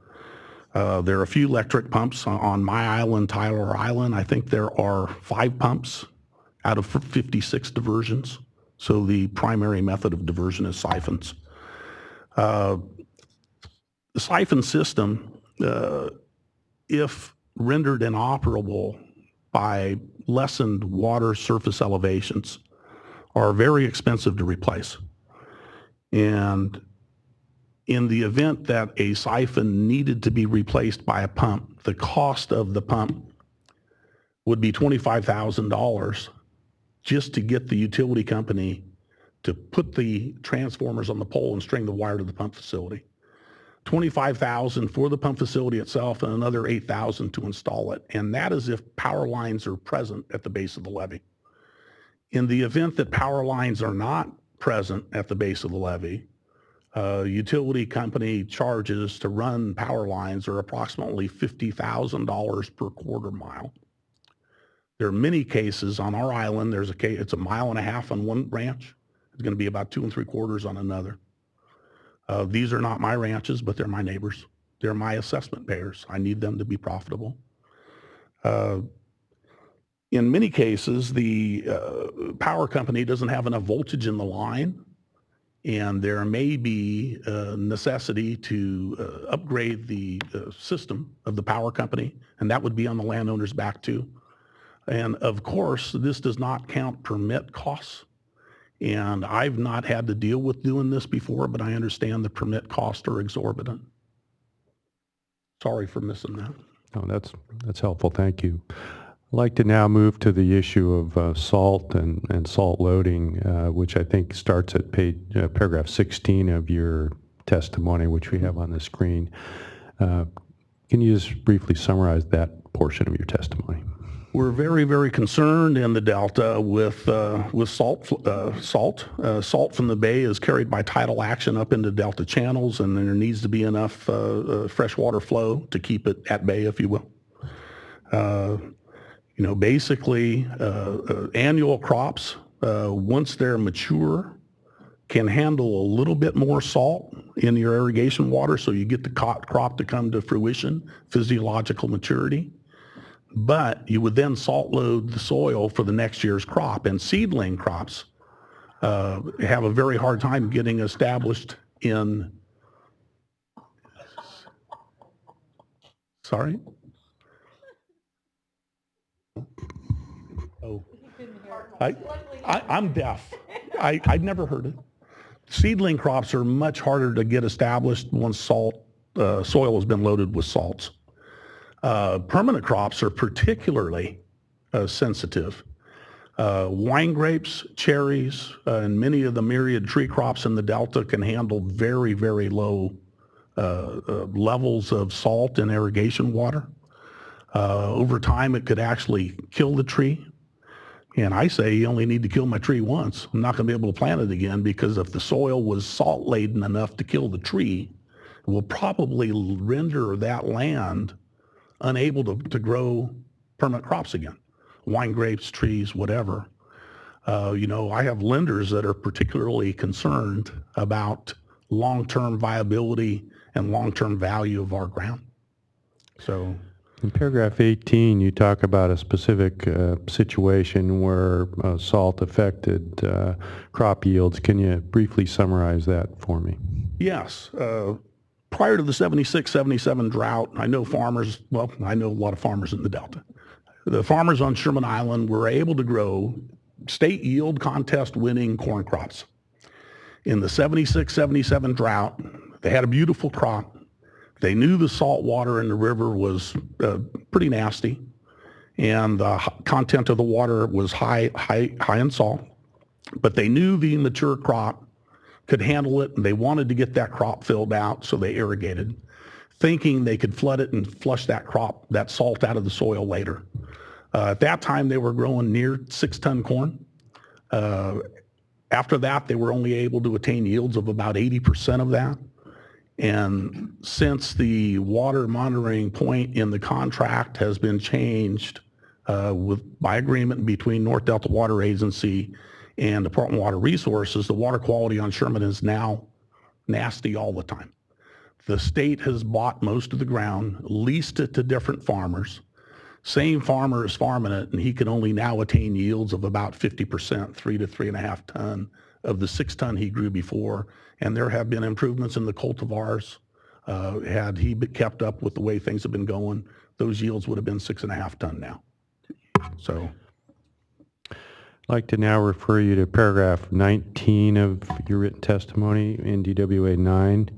There are a few electric pumps on my island, Tyler Island. I think there are 5 pumps out of 56 diversions. So the primary method of diversion is siphons. The siphon system, if rendered inoperable by lessened water surface elevations, are very expensive to replace. And in the event that a siphon needed to be replaced by a pump, the cost of the pump would be $25,000 just to get the utility company to put the transformers on the pole and string the wire to the pump facility. $25,000 for the pump facility itself and another $8,000 to install it. And that is if power lines are present at the base of the levee. In the event that power lines are not present at the base of the levee, utility company charges to run power lines are approximately $50,000 per quarter mile. There are many cases on our island. There's a case, it's 1.5 miles on one ranch. It's going to be about 2 3/4 on another. These are not my ranches, but they're my neighbors. They're my assessment payers. I need them to be profitable. In many cases, the power company doesn't have enough voltage in the line, and there may be a necessity to upgrade the system of the power company, and that would be on the landowner's back too. And of course, this does not count permit costs. And I've not had to deal with doing this before, but I understand the permit costs are exorbitant. Sorry for missing that. Oh, that's helpful. Thank you. I'd like to now move to the issue of salt and salt loading, which I think starts at paragraph 16 of your testimony, which we have on the screen. Can you just briefly summarize that portion of your testimony? We're very, very concerned in the Delta with salt. Salt from the bay is carried by tidal action up into Delta channels, and there needs to be enough freshwater flow to keep it at bay, if you will. Basically, annual crops, once they're mature, can handle a little bit more salt in your irrigation water, so you get the crop to come to fruition, physiological maturity. But you would then salt load the soil for the next year's crop, and seedling crops have a very hard time getting established in. Sorry? Oh, I'm deaf. I'd never heard it. Seedling crops are much harder to get established once soil has been loaded with salts. Permanent crops are particularly sensitive. Wine grapes, cherries, and many of the myriad tree crops in the Delta can handle very, very low levels of salt in irrigation water. Over time, it could actually kill the tree. And I say you only need to kill my tree once. I'm not going to be able to plant it again, because if the soil was salt-laden enough to kill the tree, it will probably render that land unable to grow permanent crops again. Wine grapes, trees, whatever. I have lenders that are particularly concerned about long-term viability and long-term value of our ground. So in paragraph 18, you talk about a specific situation where salt affected crop yields. Can you briefly summarize that for me? yes, prior to the 76, 77 drought, I know a lot of farmers in the Delta. The farmers on Sherman Island were able to grow state yield contest winning corn crops. In the 76, 77 drought, they had a beautiful crop. They knew the salt water in the river was pretty nasty, and the content of the water was high in salt, but they knew the mature crop could handle it, and they wanted to get that crop filled out, so they irrigated, thinking they could flood it and flush that salt out of the soil later. At that time, they were growing near 6-ton corn. After that, they were only able to attain yields of about 80% of that. And since the water monitoring point in the contract has been changed by agreement between North Delta Water Agency and Department of Water Resources, the water quality on Sherman is now nasty all the time. The state has bought most of the ground, leased it to different farmers. Same farmer is farming it, and he can only now attain yields of about 50%, 3 to 3.5 ton of the 6-ton he grew before. And there have been improvements in the cultivars. Had he kept up with the way things have been going, those yields would have been 6.5 ton now. So I'd like to now refer you to paragraph 19 of your written testimony in DWA 9.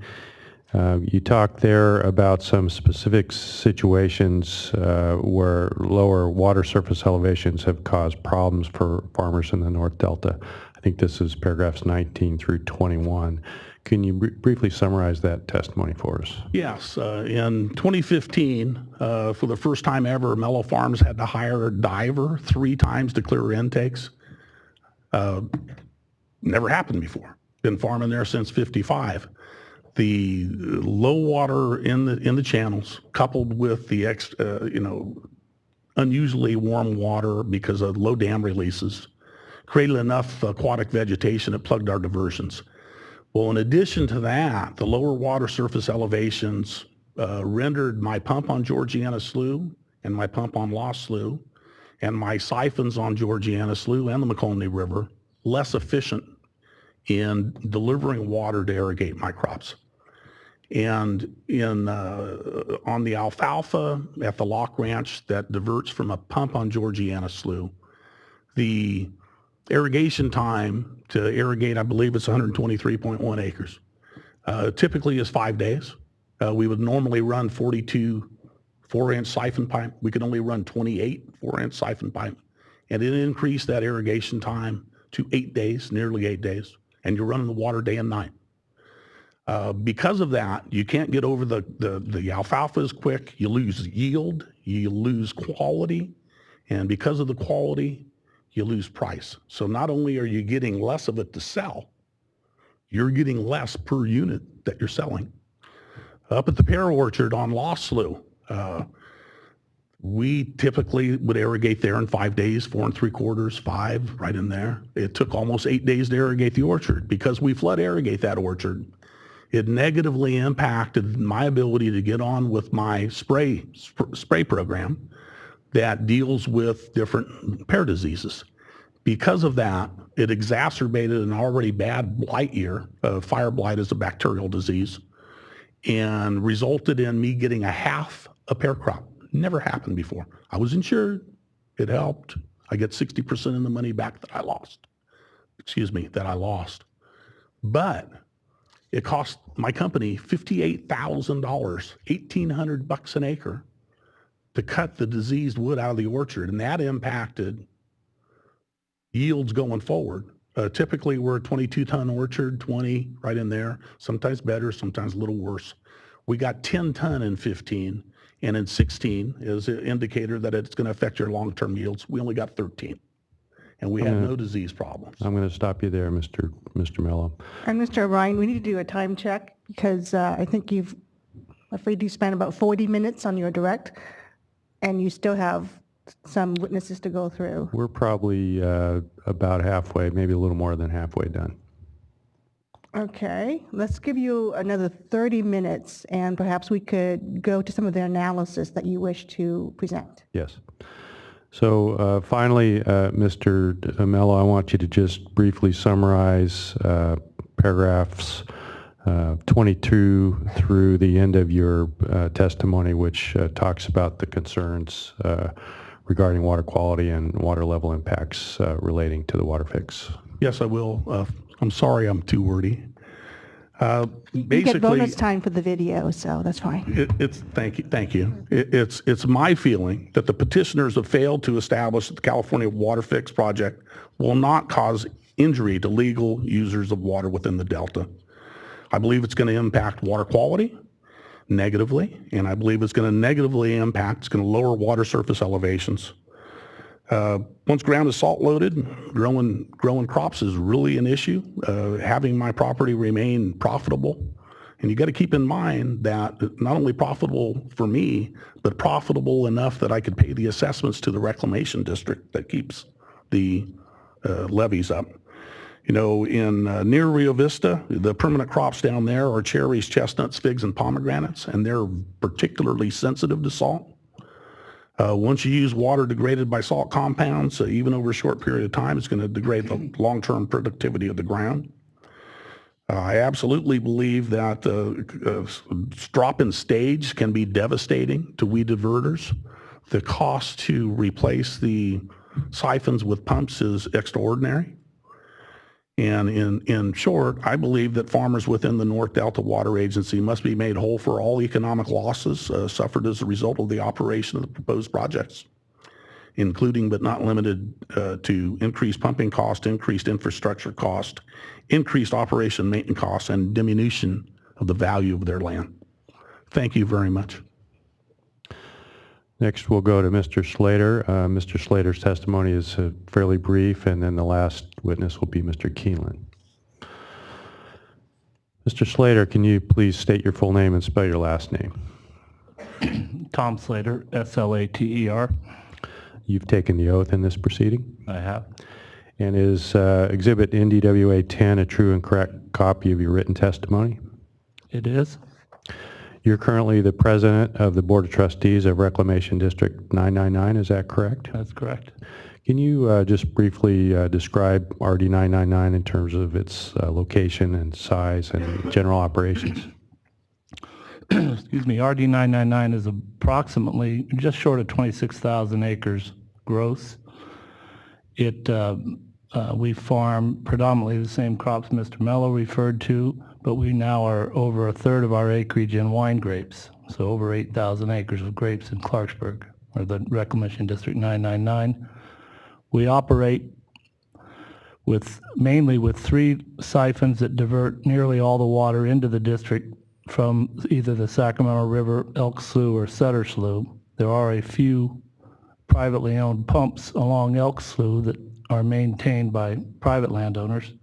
You talked there about some specific situations where lower water surface elevations have caused problems for farmers in the North Delta. I think this is paragraphs 19 through 21. Can you briefly summarize that testimony for us? yes, in 2015, for the first time ever, Mellow Farms had to hire a diver 3 times to clear intakes. Never happened before. Been farming there since '55. The low water in the channels, coupled with the unusually warm water because of low dam releases, created enough aquatic vegetation that plugged our diversions. Well, in addition to that, the lower water surface elevations rendered my pump on Georgiana Slough and my pump on Lost Slough and my siphons on Georgiana Slough and the McConey River less efficient in delivering water to irrigate my crops. And on the alfalfa at the Lock Ranch that diverts from a pump on Georgiana Slough, the irrigation time to irrigate, I believe it's 123.1 acres, typically is 5 days. We would normally run 42 4-inch siphon pipe. We could only run 28 4-inch siphon pipe. And it increased that irrigation time to 8 days, nearly 8 days. And you're running the water day and night. Because of that, you can't get over the alfalfa is quick. You lose yield, you lose quality. And because of the quality, you lose price. So not only are you getting less of it to sell, you're getting less per unit that you're selling. Up at the pear orchard on Lost Slough, we typically would irrigate there in 5 days, 4 3/4, 5, right in there. It took almost 8 days to irrigate the orchard. Because we flood irrigate that orchard, it negatively impacted my ability to get on with my spray program that deals with different pear diseases. Because of that, it exacerbated an already bad blight year. Fire blight is a bacterial disease, and resulted in me getting a half a pear crop. Never happened before. I was insured. It helped. I get 60% of the money back that I lost. But it cost my company $58,000, $1,800 an acre to cut the diseased wood out of the orchard, and that impacted yields going forward. Typically, we're a 22-ton orchard, 20 right in there, sometimes better, sometimes a little worse. We got 10 ton in 15, and in 16 is an indicator that it's going to affect your long-term yields. We only got 13, and we had no disease problems. I'm going to stop you there, Mr. Mello. And Mr. O'Brien, we need to do a time check because I think you've, I'm afraid you spent about 40 minutes on your direct, and you still have some witnesses to go through. We're probably about halfway, maybe a little more than halfway done. Okay, let's give you another 30 minutes, and perhaps we could go to some of the analysis that you wish to present. Yes. So finally, Mr. Mello, I want you to just briefly summarize paragraphs 22 through the end of your testimony, which talks about the concerns regarding water quality and water level impacts relating to the WaterFix. Yes, I will. I'm sorry I'm too wordy. You get bonus time for the video, so that's fine. Thank you. It's my feeling that the petitioners have failed to establish that the California WaterFix project will not cause injury to legal users of water within the Delta. I believe it's going to impact water quality negatively, and I believe it's going to negatively impact, it's going to lower water surface elevations. Once ground is salt loaded, growing crops is really an issue. Having my property remain profitable, and you got to keep in mind that not only profitable for me, but profitable enough that I could pay the assessments to the reclamation district that keeps the levees up. You know, in near Rio Vista, the permanent crops down there are cherries, chestnuts, figs, and pomegranates, and they're particularly sensitive to salt. Once you use water degraded by salt compounds, even over a short period of time, it's going to degrade the long-term productivity of the ground. I absolutely believe that drop in stage can be devastating to weed diverters. The cost to replace the siphons with pumps is extraordinary. And in short, I believe that farmers within the North Delta Water Agency must be made whole for all economic losses suffered as a result of the operation of the proposed projects, including but not limited to increased pumping cost, increased infrastructure cost, increased operation and maintenance costs, and diminution of the value of their land. Thank you very much. Next, we'll go to Mr. Slater. Mr. Slater's testimony is fairly brief, and then the last witness will be Mr. Keeneland. Mr. Slater, can you please state your full name and spell your last name? Tom Slater, S-L-A-T-E-R. You've taken the oath in this proceeding? I have. And is Exhibit NDWA 10 a true and correct copy of your written testimony? It is. You're currently the president of the Board of Trustees of Reclamation District 999, is that correct? That's correct. Can you just briefly describe RD 999 in terms of its location and size and general operations? Excuse me, RD 999 is approximately just short of 26,000 acres gross. We farm predominantly the same crops Mr. Mello referred to, but we now are over a third of our acreage in wine grapes, so over 8,000 acres of grapes in Clarksburg, or the Reclamation District 999. We operate mainly with 3 siphons that divert nearly all the water into the district from either the Sacramento River, Elk Slough, or Sutter Slough. There are a few privately owned pumps along Elk Slough that are maintained by private landowners,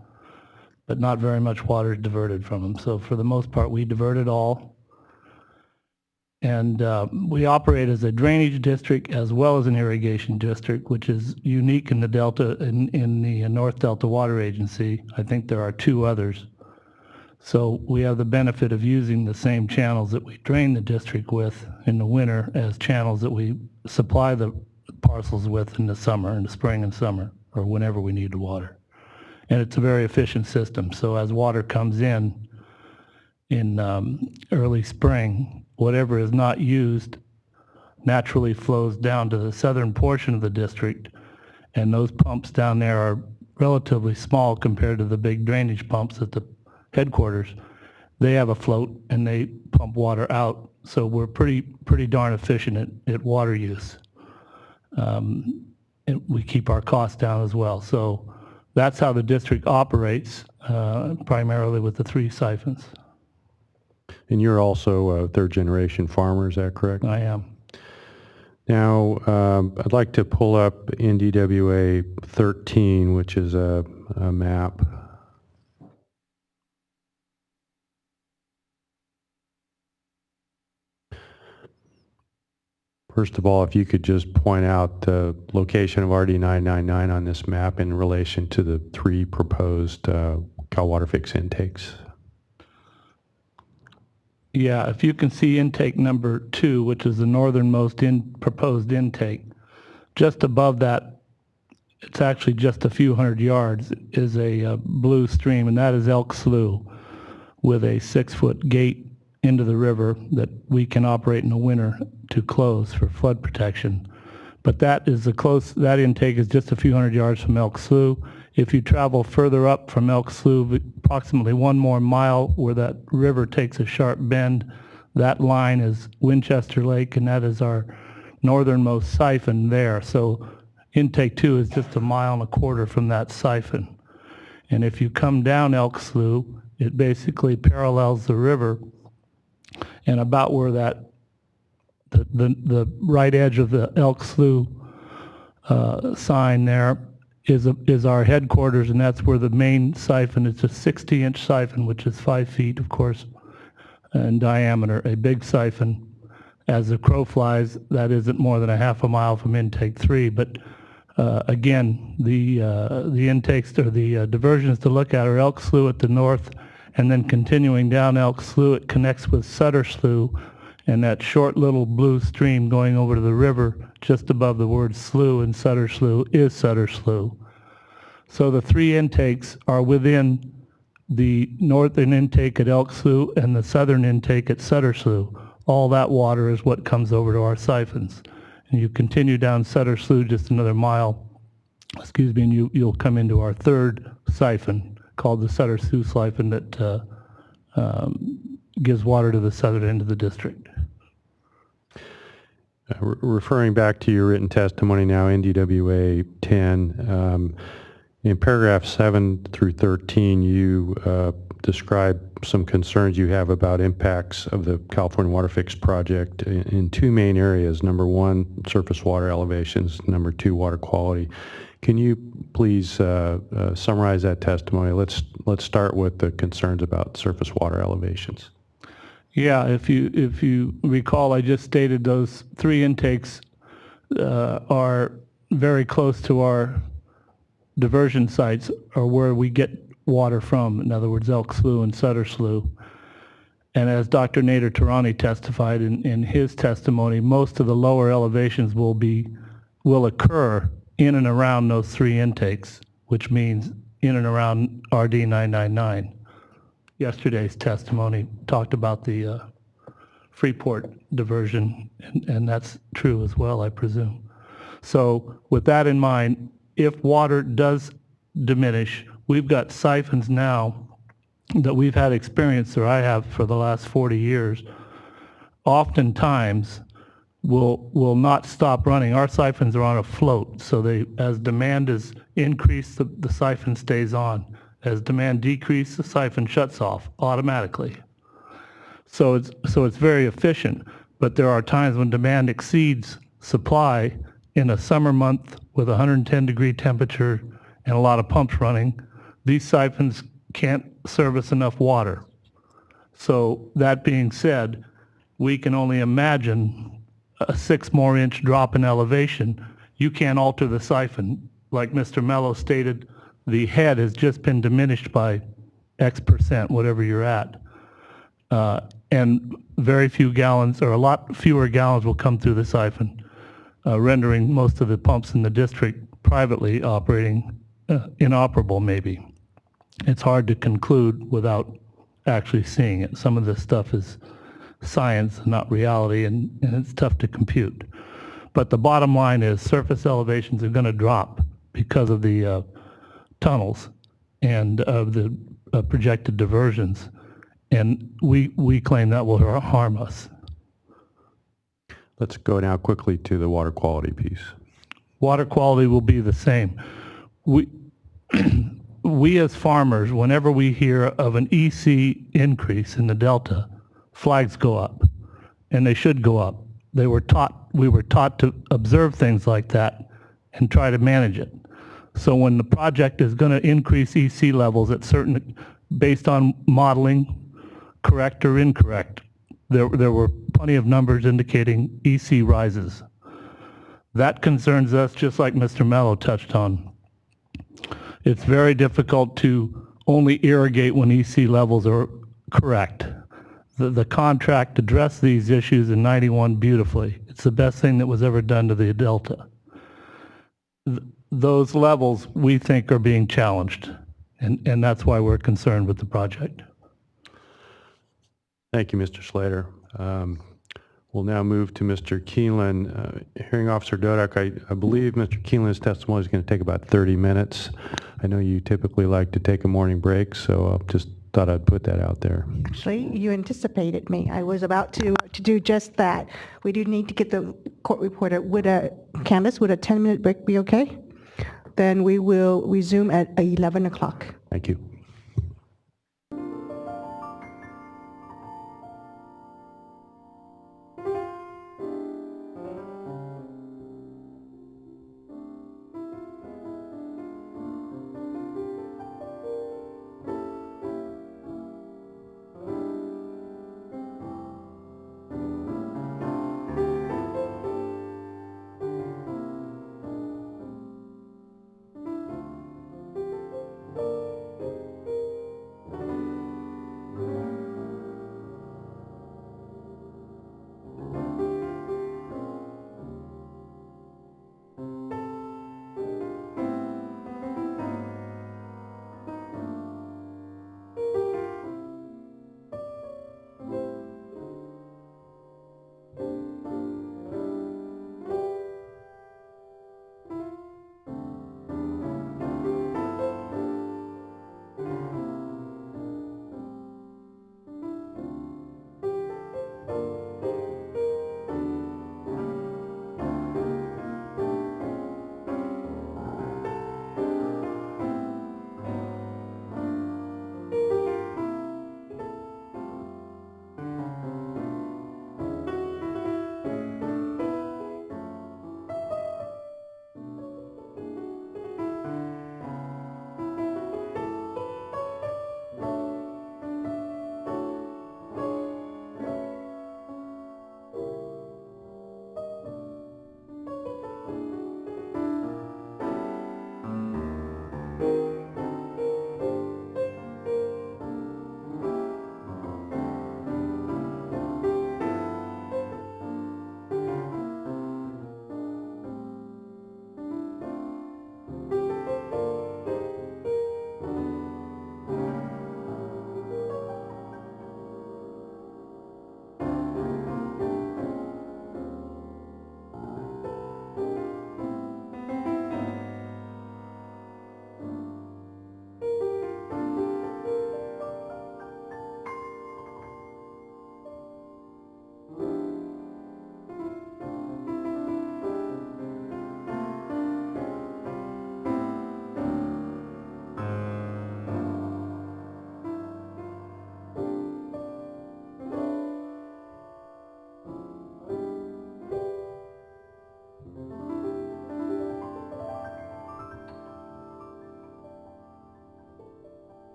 but not very much water is diverted from them. So for the most part, we divert it all. And we operate as a drainage district as well as an irrigation district, which is unique in the Delta, in the North Delta Water Agency. I think there are 2 others. So we have the benefit of using the same channels that we drain the district with in the winter as channels that we supply the parcels with in the summer, in the spring and summer, or whenever we need the water. And it's a very efficient system. So as water comes in early spring, whatever is not used naturally flows down to the southern portion of the district, and those pumps down there are relatively small compared to the big drainage pumps at the headquarters. They have a float and they pump water out, so we're pretty darn efficient at water use. And we keep our costs down as well. So that's how the district operates, primarily with the 3 siphons. And you're also a third-generation farmer, is that correct? I am. Now, I'd like to pull up NDWA 13, which is a map. First of all, if you could just point out the location of RD 999 on this map in relation to the 3 proposed Cal WaterFix intakes. Yeah, if you can see intake number 2, which is the northernmost proposed intake, just above that, it's actually just a few hundred yards, is a blue stream, and that is Elk Slough with a 6-foot gate into the river that we can operate in the winter to close for flood protection. But that intake is just a few hundred yards from Elk Slough. If you travel further up from Elk Slough, approximately 1 more mile where that river takes a sharp bend, that line is Winchester Lake, and that is our northernmost siphon there. So intake 2 is just 1.25 miles from that siphon. And if you come down Elk Slough, it basically parallels the river, and about where that the right edge of the Elk Slough sign there is our headquarters, and that's where the main siphon is. A 60-inch siphon, which is 5 feet, of course, in diameter, a big siphon. As the crow flies, that isn't more than 1/2 mile from intake 3, but again, the intakes or the diversions to look at are Elk Slough at the north, and then continuing down Elk Slough, it connects with Sutter Slough, and that short little blue stream going over to the river just above the word slough in Sutter Slough is Sutter Slough. So the 3 intakes are within the northern intake at Elk Slough and the southern intake at Sutter Slough. All that water is what comes over to our siphons. And you continue down Sutter Slough just another mile, and you'll come into our 3rd siphon called the Sutter Slough siphon that gives water to the southern end of the district. Referring back to your written testimony now, NDWA 10, in paragraph 7 through 13, you describe some concerns you have about impacts of the California WaterFix project in 2 main areas. Number 1, surface water elevations. Number 2, water quality. Can you please summarize that testimony? Let's start with the concerns about surface water elevations. Yeah, if you recall, I just stated those 3 intakes are very close to our diversion sites, or where we get water from. In other words, Elk Slough and Sutter Slough. And as Dr. Nader Tarani testified in his testimony, most of the lower elevations will occur in and around those 3 intakes, which means in and around RD 999. Yesterday's testimony talked about the Freeport diversion, and that's true as well, I presume. So with that in mind, if water does diminish, we've got siphons now that we've had experience, or I have for the last 40 years, oftentimes will not stop running. Our siphons are on a float, so as demand is increased, the siphon stays on. As demand decreases, the siphon shuts off automatically. So it's very efficient, but there are times when demand exceeds supply. In a summer month with 110-degree temperature and a lot of pumps running, these siphons can't service enough water. So that being said, we can only imagine a 6 more inch drop in elevation. You can't alter the siphon. Like Mr. Mello stated, the head has just been diminished by X%, whatever you're at. And very few gallons, or a lot fewer gallons, will come through the siphon, rendering most of the pumps in the district privately operating inoperable maybe. It's hard to conclude without actually seeing it. Some of this stuff is science, not reality, and it's tough to compute. But the bottom line is surface elevations are going to drop because of the tunnels and of the projected diversions, and we claim that will harm us. Let's go now quickly to the water quality piece. Water quality will be the same. We as farmers, whenever we hear of an EC increase in the Delta, flags go up, and they should go up. We were taught to observe things like that and try to manage it. So when the project is going to increase EC levels at certain, based on modeling, correct or incorrect, there were plenty of numbers indicating EC rises. That concerns us, just like Mr. Mello touched on. It's very difficult to only irrigate when EC levels are correct. The contract addressed these issues in '91 beautifully. It's the best thing that was ever done to the Delta. Those levels, we think, are being challenged, and that's why we're concerned with the project. Thank you, Mr. Slater. We'll now move to Mr. Keeneland. Hearing Officer Dodak, I believe Mr. Keeneland's testimony is going to take about 30 minutes. I know you typically like to take a morning break, so just thought I'd put that out there. Actually, you anticipated me. I was about to do just that. We do need to get the court reporter. Candace, would a 10-minute break be okay? Then we will resume at 11 o'clock. Thank you.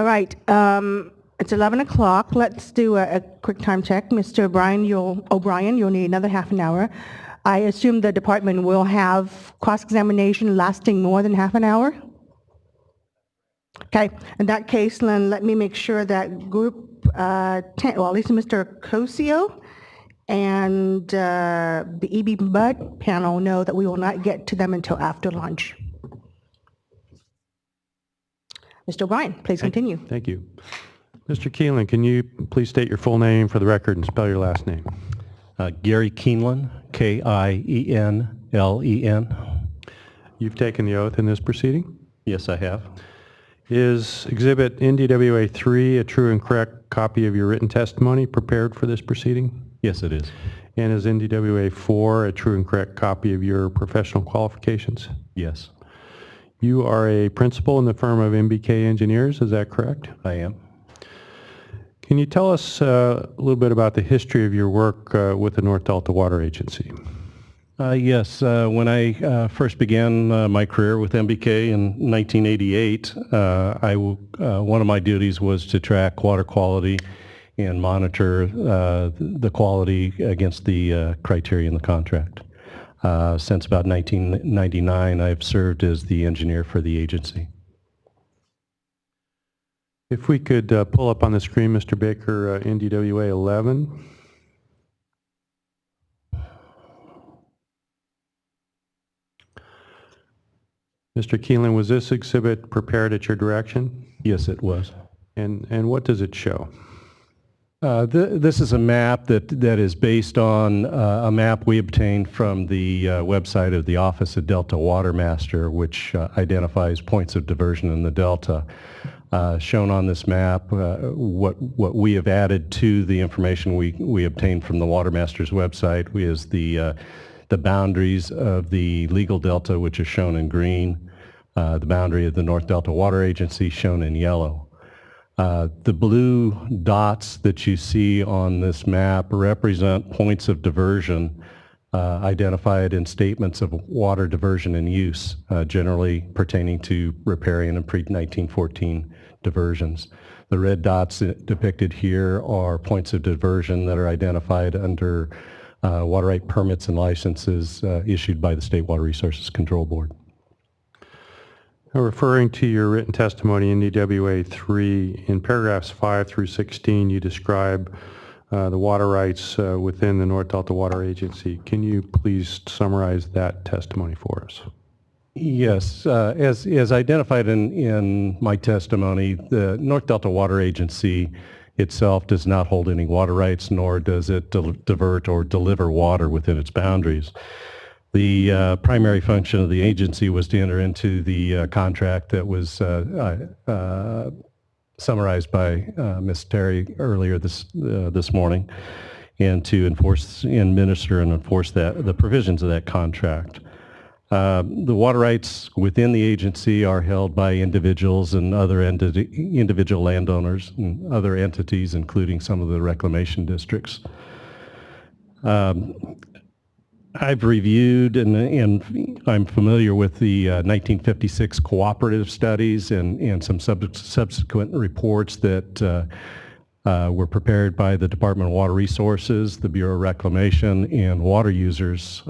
All right, it's 11 o'clock. Let's do a quick time check. Mr. O'Brien, you'll need another half an hour. I assume the department will have cross-examination lasting more than half an hour? Okay, in that case, then let me make sure that group 10, well, at least Mr. Cosio and the EB Bud panel know that we will not get to them until after lunch. Mr. O'Brien, please continue. Thank you. Mr. Keelan, can you please state your full name for the record and spell your last name? Gary Keenelan, K-I-E-N-L-E-N. You've taken the oath in this proceeding? Yes, I have. Is Exhibit NDWA 3 a true and correct copy of your written testimony prepared for this proceeding? Yes, it is. And is NDWA 4 a true and correct copy of your professional qualifications? Yes, You are a principal in the firm of MBK Engineers, is that correct? I am. Can you tell us a little bit about the history of your work with the North Delta Water Agency? Yes, when I first began my career with MBK in 1988, one of my duties was to track water quality and monitor the quality against the criteria in the contract. Since about 1999, I've served as the engineer for the agency. If we could pull up on the screen, Mr. Baker, NDWA 11. Mr. Keelan, was this exhibit prepared at your direction? Yes, it was. And what does it show? This is a map that is based on a map we obtained from the website of the Office of Delta Water Master, which identifies points of diversion in the Delta. Shown on this map, what we have added to the information we obtained from the Water Master's website is the boundaries of the legal delta, which is shown in green, the boundary of the North Delta Water Agency shown in yellow. The blue dots that you see on this map represent points of diversion identified in statements of water diversion and use, generally pertaining to riparian and pre-1914 diversions. The red dots depicted here are points of diversion that are identified under water right permits and licenses issued by the State Water Resources Control Board. Now, referring to your written testimony in NDWA 3, in paragraphs 5 through 16, you describe the water rights within the North Delta Water Agency. Can you please summarize that testimony for us? Yes, as identified in my testimony, the North Delta Water Agency itself does not hold any water rights, nor does it divert or deliver water within its boundaries. The primary function of the agency was to enter into the contract that was summarized by Ms. Terry earlier this morning, and to administer and enforce the provisions of that contract. The water rights within the agency are held by individuals and other individual landowners and other entities, including some of the reclamation districts. I've reviewed and I'm familiar with the 1956 cooperative studies and some subsequent reports that were prepared by the Department of Water Resources, the Bureau of Reclamation, and water users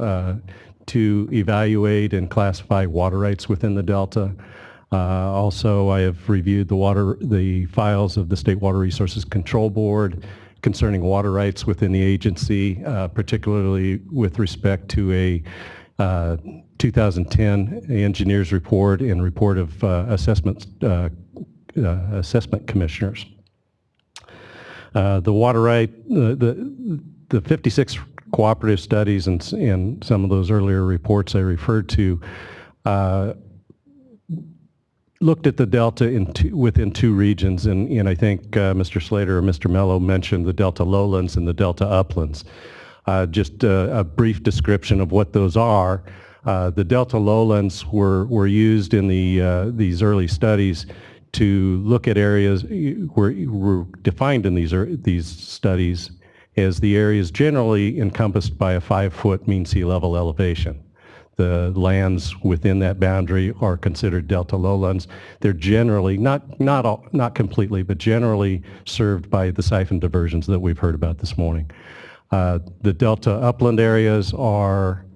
to evaluate and classify water rights within the Delta. Also, I have reviewed the files of the State Water Resources Control Board concerning water rights within the agency, particularly with respect to a 2010 engineers report and report of assessment commissioners. The water right, the 56 cooperative studies and some of those earlier reports I referred to looked at the Delta within two regions, and I think Mr. Slater or Mr. Mello mentioned the Delta lowlands and the Delta uplands. Just a brief description of what those are. The Delta lowlands were used in these early studies to look at areas were defined in these studies as the areas generally encompassed by a 5-foot mean sea level elevation. the lands within that boundary are considered delta lowlands. They're generally, not completely, but generally served by the siphon diversions that we've heard about this morning. The delta upland areas are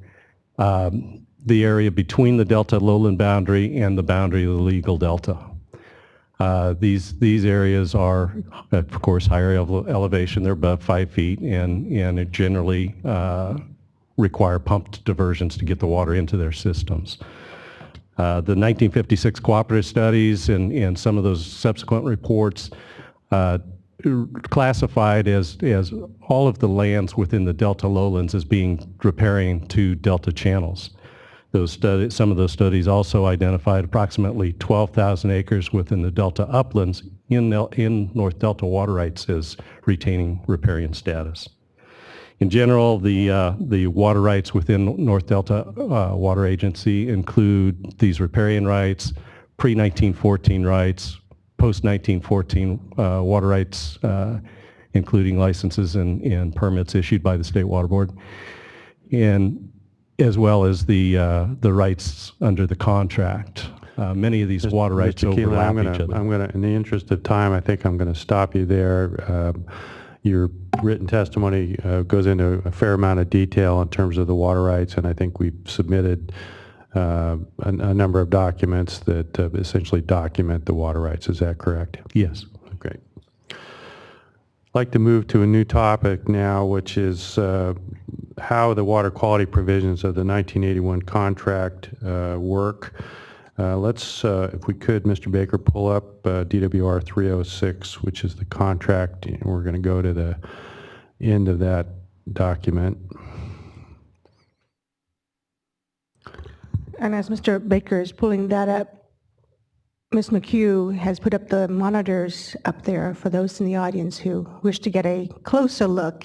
the area between the delta lowland boundary and the boundary of the legal delta. These areas are, of course, higher elevation. They're above 5 feet, and it generally require pumped diversions to get the water into their systems. The 1956 cooperative studies and some of those subsequent reports classified as all of the lands within the delta lowlands as being riparian to delta channels. Some of those studies also identified approximately 12,000 acres within the delta uplands in North Delta water rights as retaining riparian status. In general, the water rights within North Delta Water Agency include these riparian rights, pre-1914 rights, post-1914 water rights, including licenses and permits issued by the State Water Board, and as well as the rights under the contract. Many of these water rights overlap each other. I'm going to, in the interest of time, I think I'm going to stop you there. Your written testimony goes into a fair amount of detail in terms of the water rights, and I think we've submitted a number of documents that essentially document the water rights. Is that correct? Yes. Great. I'd like to move to a new topic now, which is how the water quality provisions of the 1981 contract work. Let's, if we could, Mr. Baker, pull up DWR 306, which is the contract, and we're going to go to the end of that document. And as Mr. Baker is pulling that up, Ms. McHugh has put up the monitors up there for those in the audience who wish to get a closer look.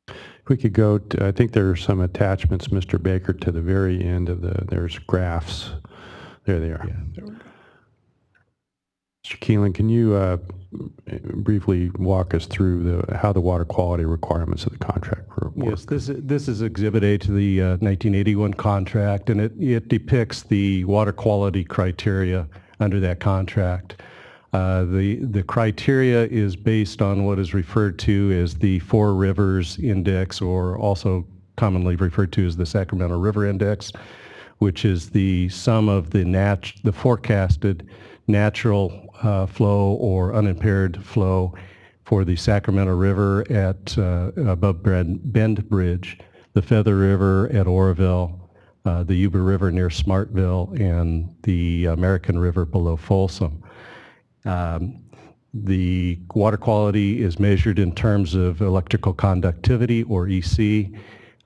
If we could go to, I think there are some attachments, Mr. Baker, to the very end of there's graphs. There they are. Yeah, there we go. Mr. Keelan, can you briefly walk us through how the water quality requirements of the contract work? Yes, this is Exhibit A to the 1981 contract, and it depicts the water quality criteria under that contract. The criteria is based on what is referred to as the Four Rivers Index, or also commonly referred to as the Sacramento River Index, which is the sum of the forecasted natural flow or unimpaired flow for the Sacramento River at above Bend Bridge, the Feather River at Oroville, the Yuba River near Smartville, and the American River below Folsom. The water quality is measured in terms of electrical conductivity, or EC.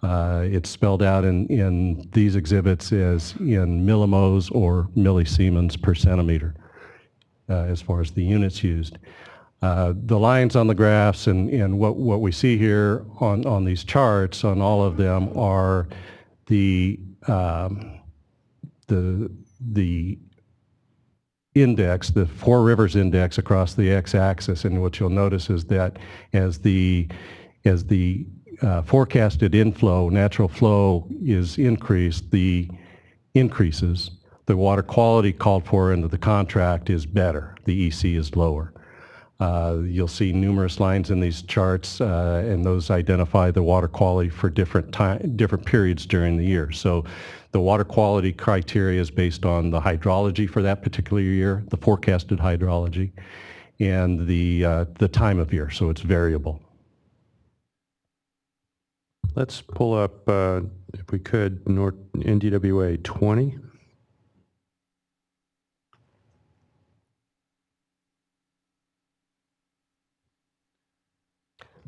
It's spelled out in these exhibits as in millimos or millisiemens per centimeter as far as the units used. The lines on the graphs and what we see here on these charts, on all of them, are the index, the Four Rivers Index across the x-axis, and what you'll notice is that as the forecasted inflow, natural flow, is increased, the water quality called for under the contract is better. The EC is lower. You'll see numerous lines in these charts, and those identify the water quality for different periods during the year. So the water quality criteria is based on the hydrology for that particular year, the forecasted hydrology, and the time of year, so it's variable. Let's pull up, if we could, NDWA 20.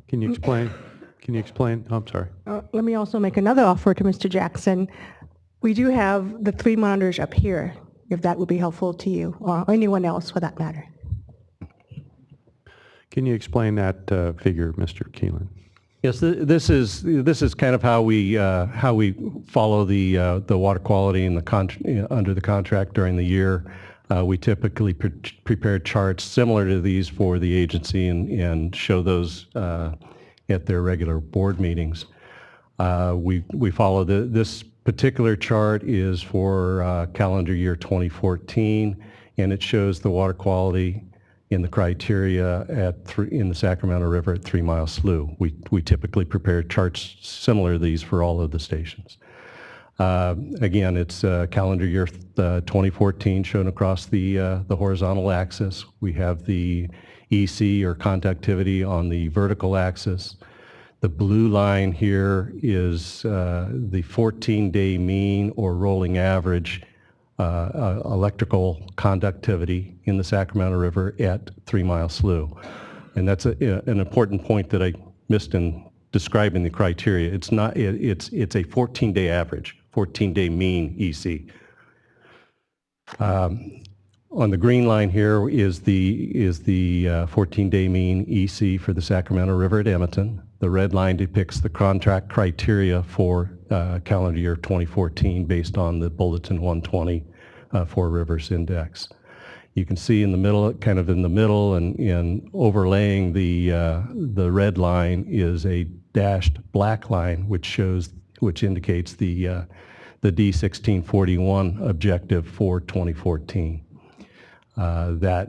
Can you explain? Oh, I'm sorry. Let me also make another offer to Mr. Jackson. We do have the 3 monitors up here, if that would be helpful to you, or anyone else for that matter. Can you explain that figure, Mr. Keelan? Yes, this is kind of how we follow the water quality in under the contract during the year. We typically prepare charts similar to these for the agency and show those at their regular board meetings. We follow this particular chart is for calendar year 2014, and it shows the water quality in the criteria in the Sacramento River at 3 Mile Slough. We typically prepare charts similar to these for all of the stations. Again, it's calendar year 2014 shown across the horizontal axis. We have the EC or conductivity on the vertical axis. The blue line here is the 14-day mean or rolling average electrical conductivity in the Sacramento River at 3 Mile Slough. And that's an important point that I missed in describing the criteria. It's not. It's a 14-day average, 14-day mean EC. On the green line here is the 14-day mean EC for the Sacramento River at Edmonton. The red line depicts the contract criteria for calendar year 2014 based on the Bulletin 120 Four Rivers Index. You can see in the middle, kind of in the middle, and overlaying the red line is a dashed black line, which indicates the D1641 objective for 2014. That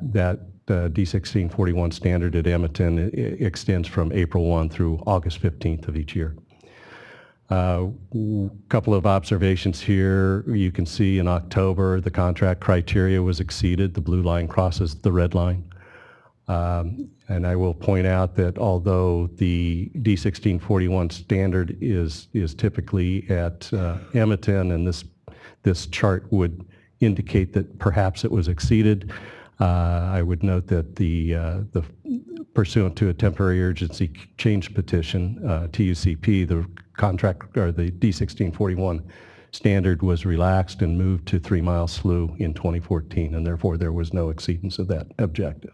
D1641 standard at Edmonton extends from April 1 through August 15th of each year. Couple of observations here. You can see in October the contract criteria was exceeded. The blue line crosses the red line. And I will point out that although the D1641 standard is typically at Edmonton, and this chart would indicate that perhaps it was exceeded, I would note that the pursuant to a temporary urgency change petition, TUCP, the contract or the D1641 standard was relaxed and moved to 3 Mile Slough in 2014, and therefore there was no exceedance of that objective.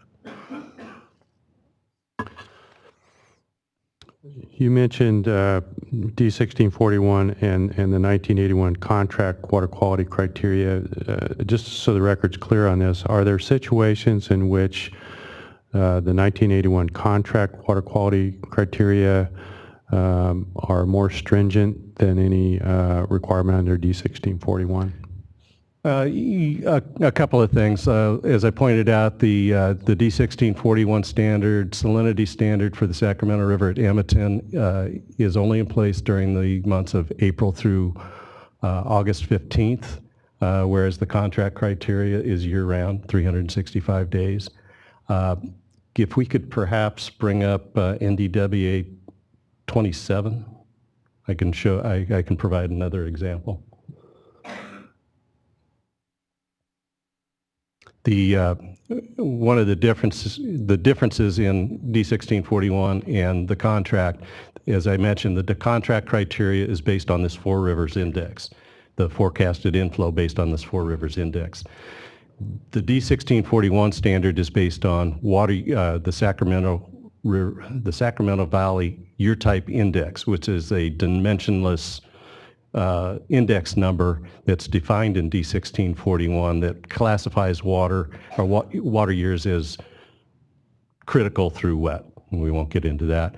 You mentioned D1641 and the 1981 contract water quality criteria. Just so the record's clear on this, are there situations in which the 1981 contract water quality criteria are more stringent than any requirement under D1641? A couple of things. As I pointed out, the D1641 standard, salinity standard for the Sacramento River at Edmonton is only in place during the months of April through August 15th, whereas the contract criteria is year-round, 365 days. If we could perhaps bring up NDWA 27, I can provide another example. One of the differences in D1641 and the contract, as I mentioned, the contract criteria is based on this Four Rivers Index, the forecasted inflow based on this Four Rivers Index. The D1641 standard is based on the Sacramento Valley Year Type Index, which is a dimensionless index number that's defined in D1641 that classifies water years as critical through wet. We won't get into that.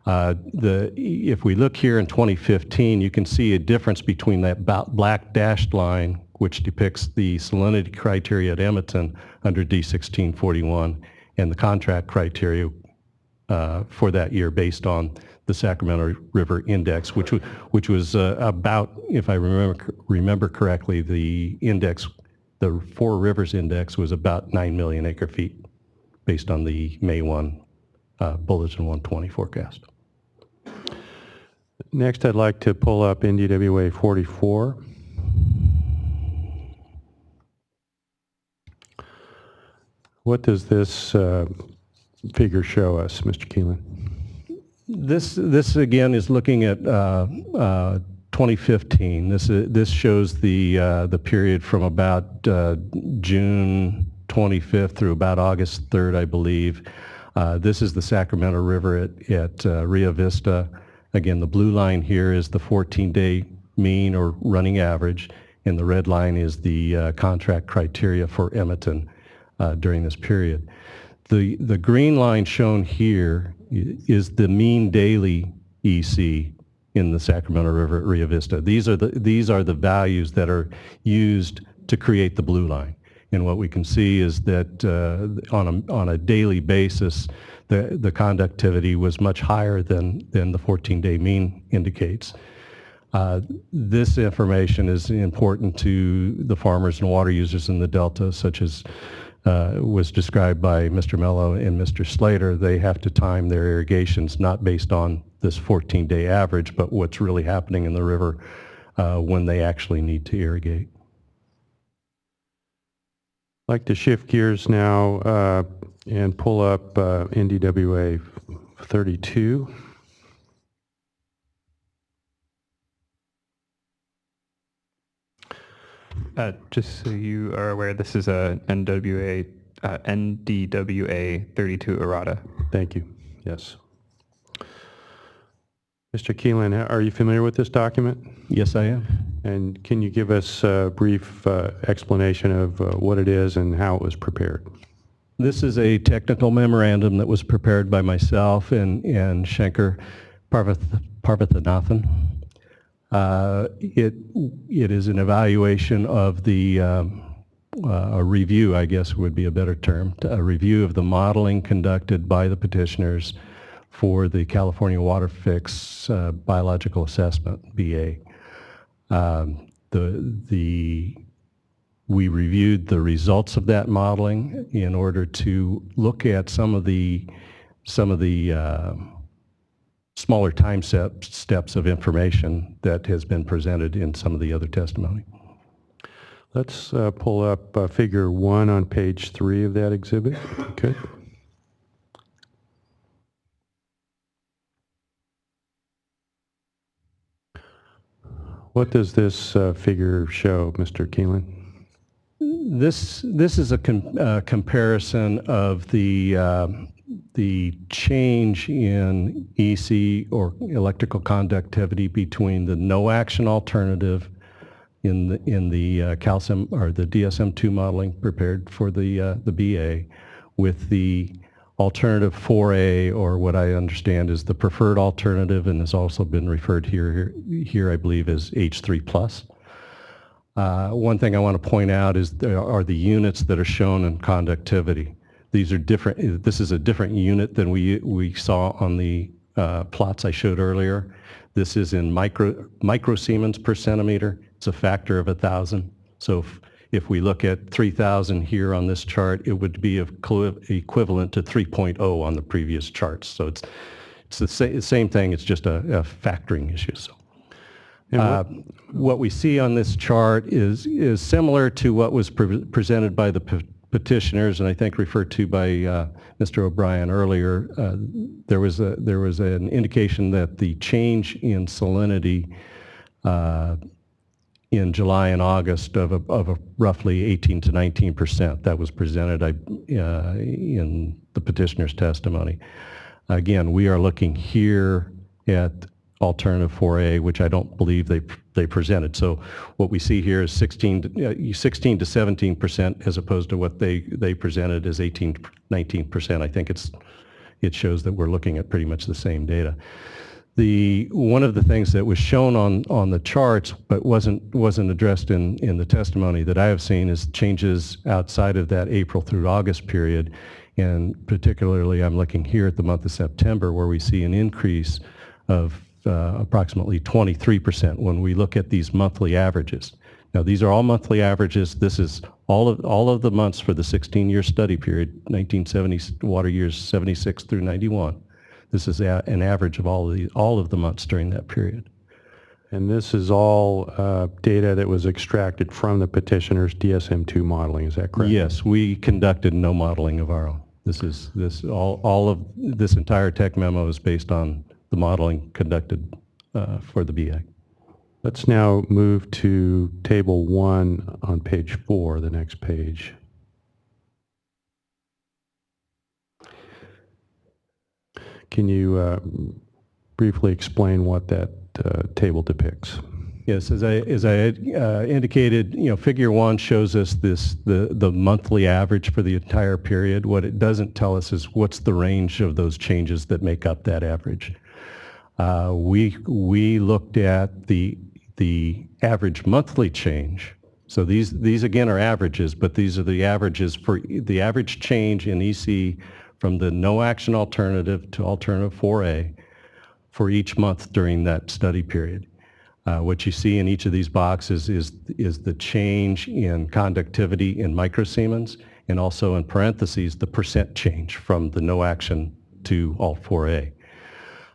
If we look here in 2015, you can see a difference between that black dashed line, which depicts the salinity criteria at Edmonton under D1641, and the contract criteria for that year based on the Sacramento River Index, which was about, if I remember correctly, the Four Rivers Index was about 9 million acre feet based on the May 1 Bulletin 120 forecast. Next, I'd like to pull up NDWA 44. What does this figure show us, Mr. Keelan? This again is looking at 2015. This shows the period from about June 25th through about August 3rd, I believe. This is the Sacramento River at Rio Vista. Again, the blue line here is the 14-day mean or running average, and the red line is the contract criteria for Edmonton during this period. The green line shown here is the mean daily EC in the Sacramento River at Rio Vista. These are the values that are used to create the blue line. And what we can see is that on a daily basis, the conductivity was much higher than the 14-day mean indicates. This information is important to the farmers and water users in the Delta, such as was described by Mr. Mello and Mr. Slater. They have to time their irrigations not based on this 14-day average, but what's really happening in the river when they actually need to irrigate. I'd like to shift gears now and pull up NDWA 32. Just so you are aware, this is a NDWA 32 errata. Thank you. Yes. Mr. Keelan, are you familiar with this document? Yes, I am. And can you give us a brief explanation of what it is and how it was prepared? This is a technical memorandum that was prepared by myself and Shankar Parvathanathan. It is an evaluation of the, a review, I guess would be a better term, a review of the modeling conducted by the petitioners for the California WaterFix biological assessment, BA. We reviewed the results of that modeling in order to look at some of the smaller time steps of information that has been presented in some of the other testimony. Let's pull up figure 1 on page 3 of that exhibit. Okay. What does this figure show, Mr. Keelan? This is a comparison of the change in EC or electrical conductivity between the no action alternative in the calcium or the DSM-2 modeling prepared for the BA with the alternative 4A, or what I understand is the preferred alternative, and has also been referred here I believe as H3+. One thing I want to point out is there are the units that are shown in conductivity. These are different. This is a different unit than we saw on the plots I showed earlier. This is in microsiemens per centimeter. It's a factor of 1,000. So if we look at 3,000 here on this chart, it would be equivalent to 3.0 on the previous charts. So it's the same thing. It's just a factoring issue. So. What we see on this chart is similar to what was presented by the petitioners, and I think referred to by Mr. O'Brien earlier. There was an indication that the change in salinity in July and August of a roughly 18 to 19%. That was presented in the petitioner's testimony. Again, we are looking here at alternative 4A, which I don't believe they presented. So what we see here is 16 to 17% as opposed to what they presented as 18, 19%. I think it shows that we're looking at pretty much the same data. One of the things that was shown on the charts but wasn't addressed in the testimony that I have seen is changes outside of that April through August period, and particularly I'm looking here at the month of September, where we see an increase of approximately 23% when we look at these monthly averages. Now, these are all monthly averages. This is all of the months for the 16-year study period, 1970 water years 76 through 91. This is an average of all of the months during that period. And this is all data that was extracted from the petitioner's DSM-2 modeling. Is that correct? Yes, we conducted no modeling of our own. All of this entire tech memo is based on the modeling conducted for the BA. Let's now move to table 1 on page 4, the next page. Can you briefly explain what that table depicts? Yes, as I indicated, figure 1 shows us the monthly average for the entire period. What it doesn't tell us is what's the range of those changes that make up that average. We looked at the average monthly change. So these again are averages, but these are the averages for the average change in EC from the no action alternative to alternative 4A for each month during that study period. What you see in each of these boxes is the change in conductivity in microsiemens, and also in parentheses the percent change from the no action to alt 4A.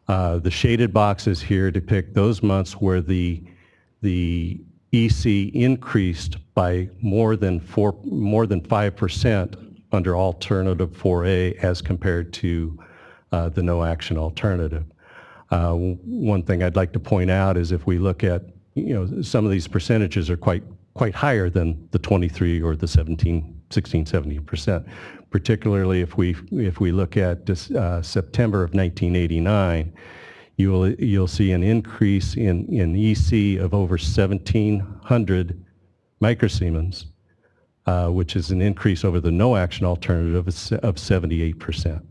The shaded boxes here depict those months where the EC increased by more than 5% under alternative 4A as compared to the no action alternative. One thing I'd like to point out is if we look at, some of these percentages are quite higher than the 23 or the 16, 17%. Particularly if we look at this, September of 1989, you'll see an increase in EC of over 1,700 microsiemens, which is an increase over the no action alternative of 78%.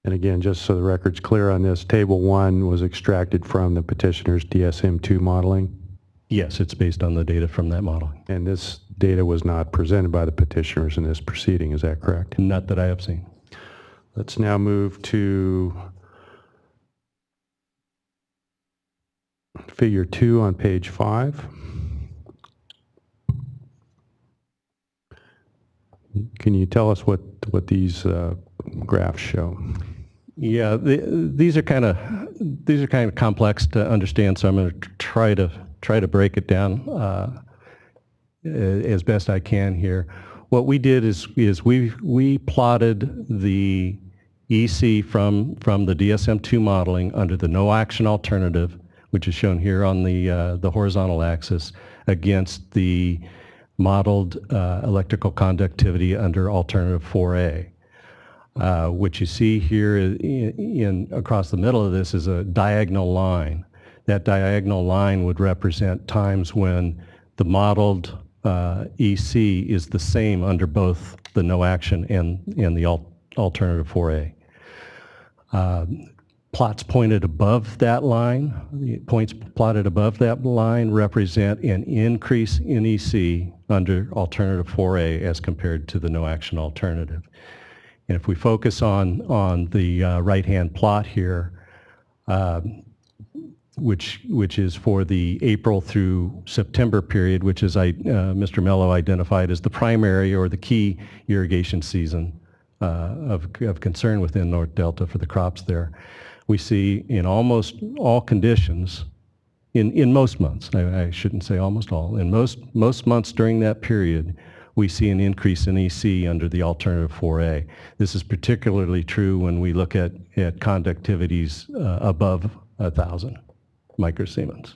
And again, just so the record's clear on this, Table 1 was extracted from the petitioner's DSM-2 modeling? Yes, it's based on the data from that modeling. And this data was not presented by the petitioners in this proceeding, is that correct? Not that I have seen. Let's now move to Figure 2 on page 5. Can you tell us what these graphs show? Yeah, these are kind of complex to understand, so I'm going to try to break it down as best I can here. What we did is we plotted the EC from the DSM-2 modeling under the no action alternative, which is shown here on the horizontal axis, against the modeled electrical conductivity under alternative 4A. What you see here across the middle of this is a diagonal line. That diagonal line would represent times when the modeled EC is the same under both the no action and the alternative 4A. Plots pointed above that line, the points plotted above that line represent an increase in EC under alternative 4A as compared to the no action alternative. And if we focus on the right-hand plot here, which is for the April through September period, which is Mr. Mello identified as the primary or the key irrigation season of concern within North Delta for the crops there. We see in almost all conditions, in most months, I shouldn't say almost all, in most months during that period, we see an increase in EC under the alternative 4A. This is particularly true when we look at conductivities above 1,000 microsiemens.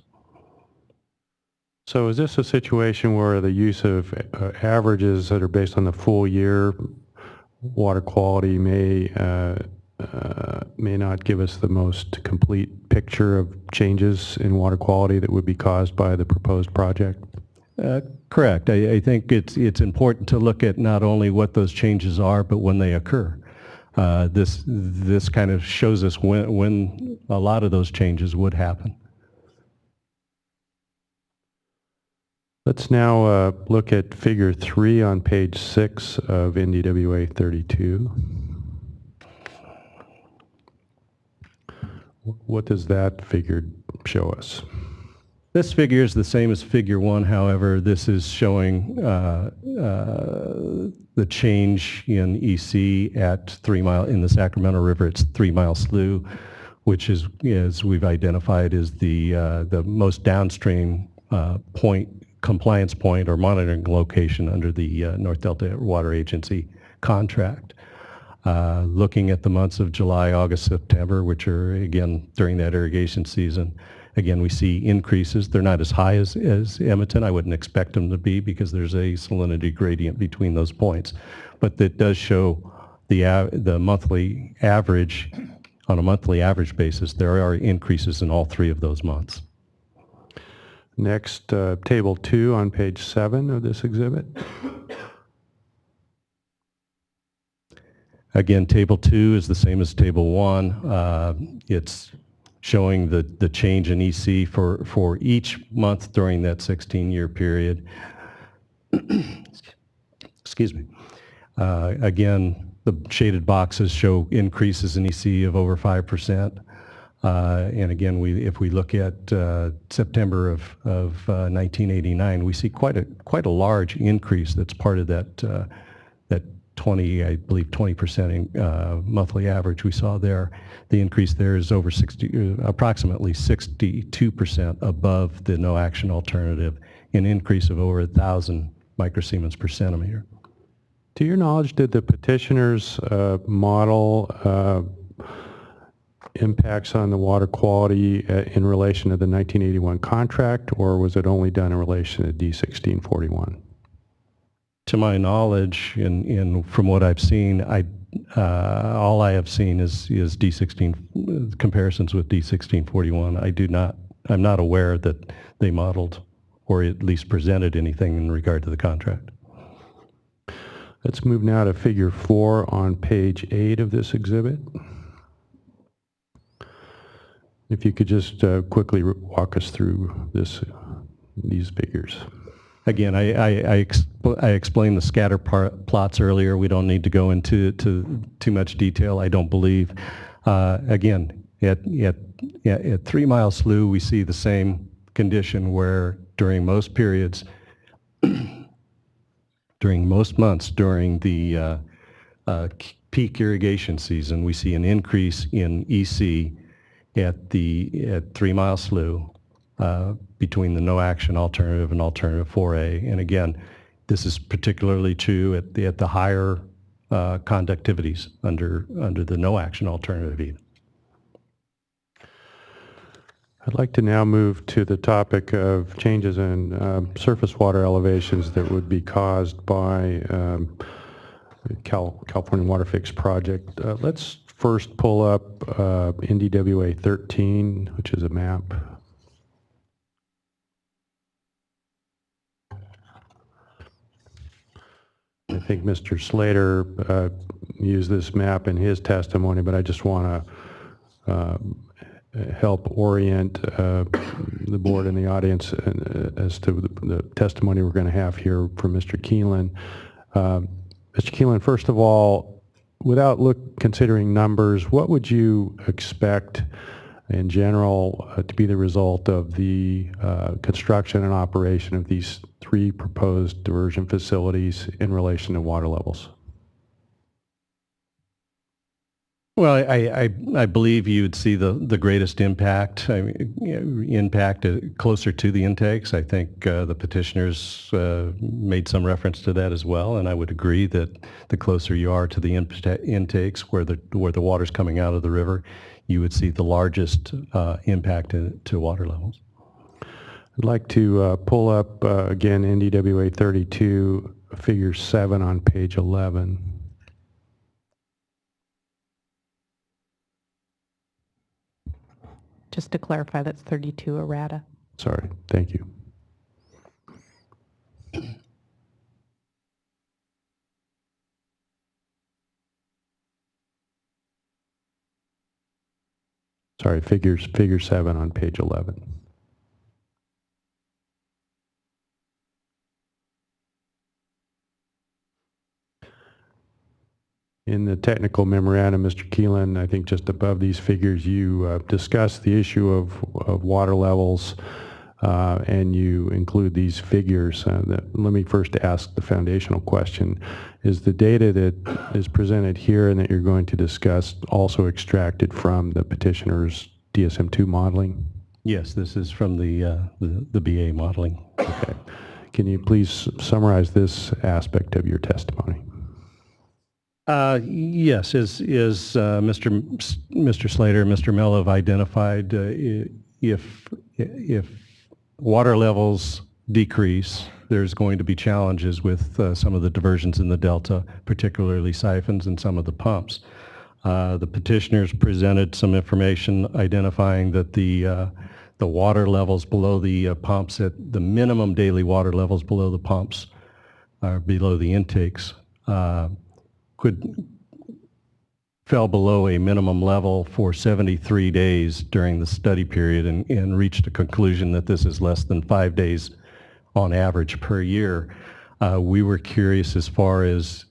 So is this a situation where the use of averages that are based on the full year water quality may not give us the most complete picture of changes in water quality that would be caused by the proposed project? Correct. I think it's important to look at not only what those changes are, but when they occur. This kind of shows us when a lot of those changes would happen. Let's now look at Figure 3 on page 6 of NDWA 32. What does that figure show us? This figure is the same as Figure 1, however, this is showing the change in EC at 3 Mile, in the Sacramento River, it's 3 Mile Slough, which is, as we've identified, is the most downstream compliance point or monitoring location under the North Delta Water Agency contract. Looking at the months of July, August, September, which are, again, during that irrigation season, again, we see increases. They're not as high as Edmonton. I wouldn't expect them to be because there's a salinity gradient between those points. But that does show the monthly average, on a monthly average basis, there are increases in all 3 of those months. Next, Table 2 on page 7 of this exhibit. Again, Table 2 is the same as Table 1. It's showing the change in EC for each month during that 16-year period. Excuse me. Again, the shaded boxes show increases in EC of over 5%. And again, if we look at September of 1989, we see quite a large increase that's part of that 20, I believe 20% monthly average we saw there. The increase there is over approximately 62% above the no action alternative, an increase of over 1,000 microsiemens per centimeter. To your knowledge, did the petitioners model impacts on the water quality in relation to the 1981 contract, or was it only done in relation to D1641? To my knowledge, and from what I've seen, all I have seen is D16 comparisons with D1641. I'm not aware that they modeled or at least presented anything in regard to the contract. Let's move now to Figure 4 on page 8 of this exhibit. If you could just quickly walk us through these figures. Again, I explained the scatter plots earlier. We don't need to go into too much detail, I don't believe. Again, at 3 Mile Slough, we see the same condition where during most periods, during most months during the peak irrigation season, we see an increase in EC at 3 Mile Slough between the no action alternative and alternative 4A. And again, this is particularly true at the higher conductivities under the no action alternative even. I'd like to now move to the topic of changes in surface water elevations that would be caused by the California WaterFix project. Let's first pull up NDWA 13, which is a map. I think Mr. Slater used this map in his testimony, but I just want to help orient the board and the audience as to the testimony we're going to have here from Mr. Keelan. Mr. Keelan, first of all, without considering numbers, what would you expect in general to be the result of the construction and operation of these 3 proposed diversion facilities in relation to water levels? Well, I believe you would see the greatest impact. Impact closer to the intakes. I think the petitioners made some reference to that as well, and I would agree that the closer you are to the intakes where the water's coming out of the river, you would see the largest impact to water levels. I'd like to pull up again NDWA 32, Figure 7 on page 11. Just to clarify, that's 32 errata. Sorry, thank you. Sorry, Figure 7 on page 11. In the technical memorandum, Mr. Keelan, I think just above these figures, you discuss the issue of water levels, and you include these figures. Let me first ask the foundational question. Is the data that is presented here and that you're going to discuss also extracted from the petitioner's DSM-2 modeling? Yes, this is from the BA modeling. Okay. Can you please summarize this aspect of your testimony? Yes, as Mr. Slater and Mr. Mello have identified, if water levels decrease, there's going to be challenges with some of the diversions in the delta, particularly siphons and some of the pumps. The petitioners presented some information identifying that the water levels below the pumps, at the minimum daily water levels below the pumps, below the intakes, fell below a minimum level for 73 days during the study period and reached a conclusion that this is less than 5 days on average per year. We were curious as far as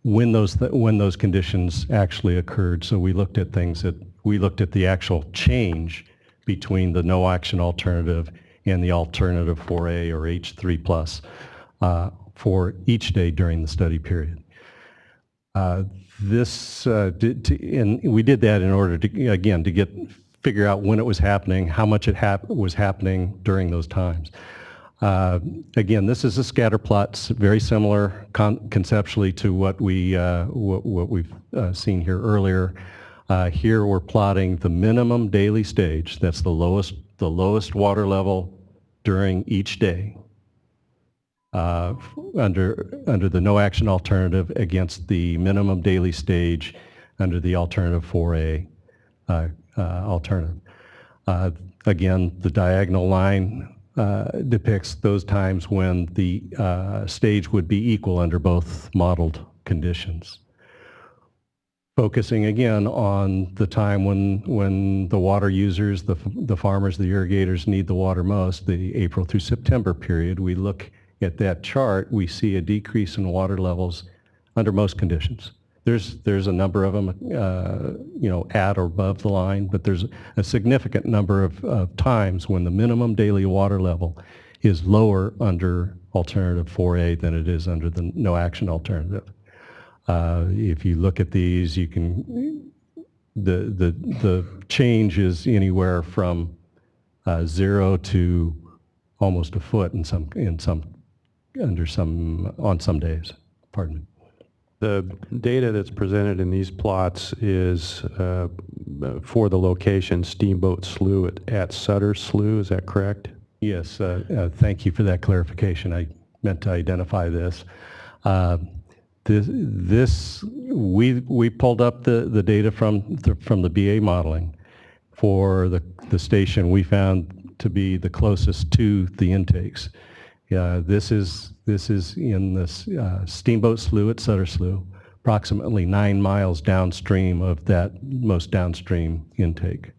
when those conditions actually occurred. So we looked at the actual change between the no action alternative and the alternative 4A or H3 plus for each day during the study period. And we did that in order to, again, to figure out when it was happening, how much it was happening during those times. Again, this is a scatter plot, very similar conceptually to what we've seen here earlier. Here we're plotting the minimum daily stage. That's the lowest water level during each day under the no action alternative against the minimum daily stage under the alternative 4A alternative. Again, the diagonal line depicts those times when the stage would be equal under both modeled conditions. Focusing again on the time when the water users, the farmers, the irrigators need the water most, the April through September period, we look at that chart, we see a decrease in water levels under most conditions. There's a number of them, at or above the line, but there's a significant number of times when the minimum daily water level is lower under alternative 4A than it is under the no action alternative. If you look at these, you can the change is anywhere from 0 to almost a foot on some days. Pardon me. The data that's presented in these plots is for the location Steamboat Slough at Sutter Slough, is that correct? Yes, thank you for that clarification. I meant to identify this. We pulled up the data from the BA modeling for the station we found to be the closest to the intakes. This is in the Steamboat Slough at Sutter Slough, approximately 9 miles downstream of that most downstream intake,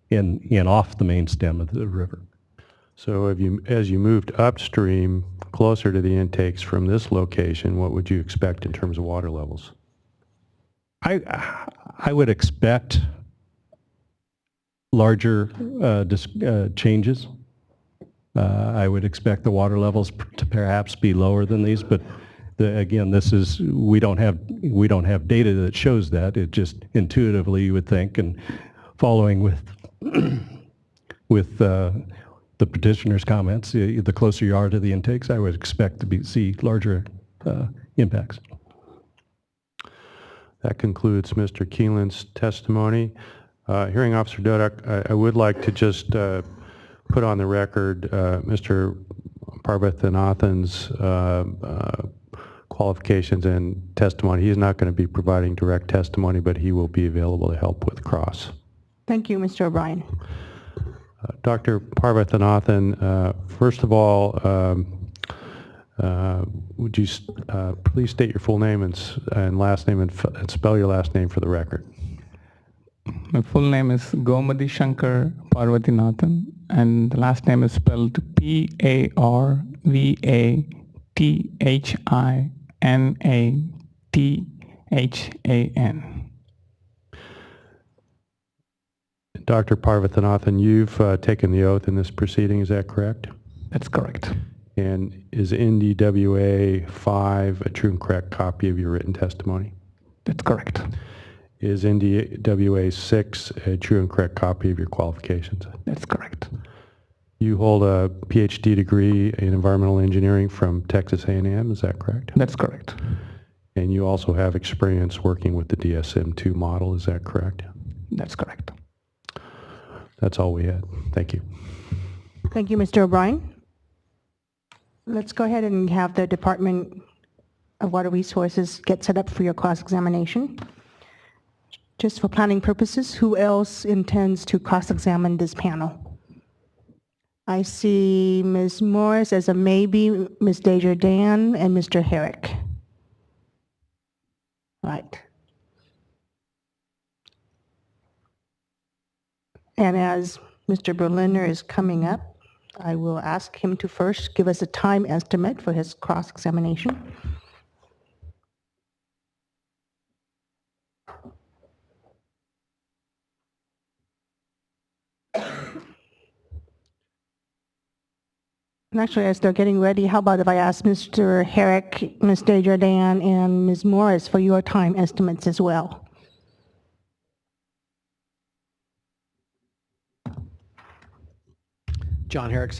and off the main stem of the river. So as you moved upstream, closer to the intakes from this location, what would you expect in terms of water levels? I would expect larger changes. I would expect the water levels to perhaps be lower than these, but again, we don't have data that shows that. It just intuitively you would think, and following with the petitioner's comments, the closer you are to the intakes, I would expect to see larger impacts. That concludes Mr. Keelan's testimony. Hearing Officer Dodak, I would like to just put on the record Mr. Parvathanathan's qualifications and testimony. He is not going to be providing direct testimony, but he will be available to help with cross. Thank you, Mr. O'Brien. Dr. Parvathanathan, first of all, would you please state your full name and last name and spell your last name for the record? My full name is Gomadi Shankar Parvathanathan, and the last name is spelled Parvathanathan. Dr. Parvathanathan, you've taken the oath in this proceeding, is that correct? That's correct. And is NDWA 5 a true and correct copy of your written testimony? That's correct. Is NDWA 6 a true and correct copy of your qualifications? That's correct. You hold a PhD degree in environmental engineering from Texas A&M, is that correct? That's correct. And you also have experience working with the DSM-2 model, is that correct? That's correct. That's all we had. Thank you. Thank you, Mr. O'Brien. Let's go ahead and have the Department of Water Resources get set up for your cross-examination. Just for planning purposes, who else intends to cross-examine this panel? I see Ms. Morris as a maybe, Ms. Desjardins, and Mr. Herrick. Right. And as Mr. Berliner is coming up, I will ask him to first give us a time estimate for his cross-examination. And actually, as they're getting ready, how about if I ask Mr. Herrick, Ms. Desjardins, and Ms. Morris for your time estimates as well? John Herrick,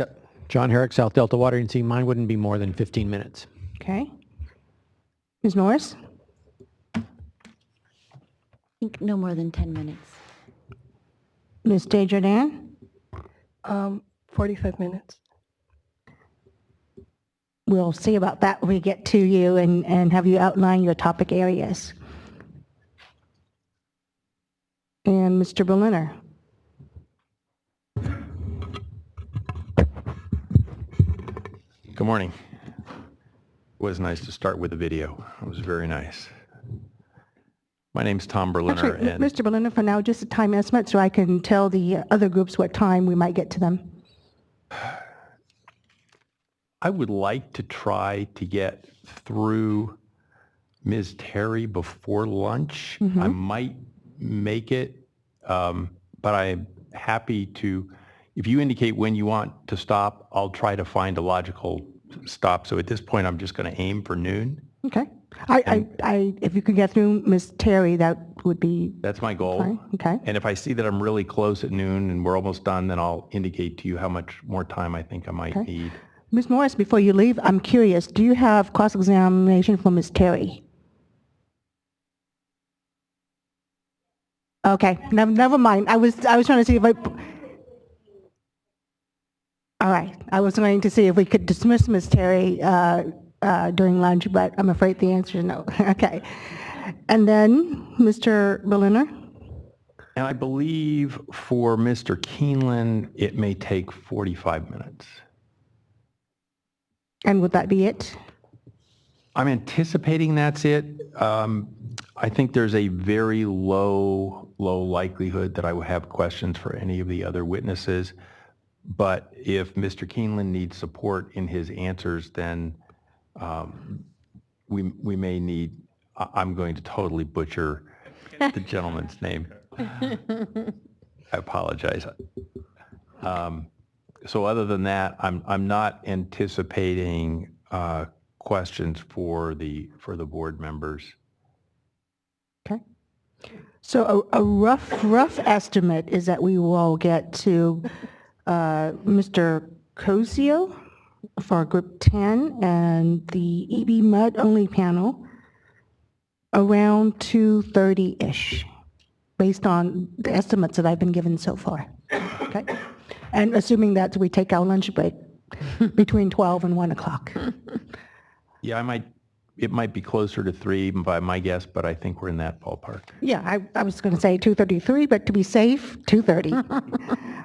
South Delta Water Agency. Mine wouldn't be more than 15 minutes. Okay. Ms. Morris? I think no more than 10 minutes. Ms. Desjardins? 45 minutes. We'll see about that when we get to you and have you outline your topic areas. And Mr. Berliner? Good morning. It was nice to start with a video. It was very nice. My name's Tom Berliner. Actually, and Mr. Berliner, for now, just a time estimate so I can tell the other groups what time we might get to them. I would like to try to get through Ms. Terry before lunch. I might make it, but I'm happy to, if you indicate when you want to stop, I'll try to find a logical stop. So at this point, I'm just going to aim for noon. Okay. If you could get through Ms. Terry, that would be That's my goal. fine. Okay. And if I see that I'm really close at noon and we're almost done, then I'll indicate to you how much more time I think I might need. Ms. Morris, before you leave, I'm curious, do you have cross-examination for Ms. Terry? Okay, never mind. I was trying to see if all right, I was going to see if we could dismiss Ms. Terry during lunch, but I'm afraid the answer is no. Okay. And then, Mr. Berliner? And I believe for Mr. Keeneland, it may take 45 minutes. And would that be it? I'm anticipating that's it. I think there's a very low likelihood that I will have questions for any of the other witnesses. But if Mr. Keeneland needs support in his answers, then we may need, I'm going to totally butcher the gentleman's name. I apologize. So other than that, I'm not anticipating questions for the board members. Okay. So a rough estimate is that we will get to Mr. Cosio for group 10 and the EB mud only panel around 2:30-ish, based on the estimates that I've been given so far. Okay. And assuming that we take our lunch break between 12 and 1 o'clock. Yeah, it might be closer to 3 by my guess, but I think we're in that ballpark. Yeah, I was going to say 2:33, but to be safe, 2:30.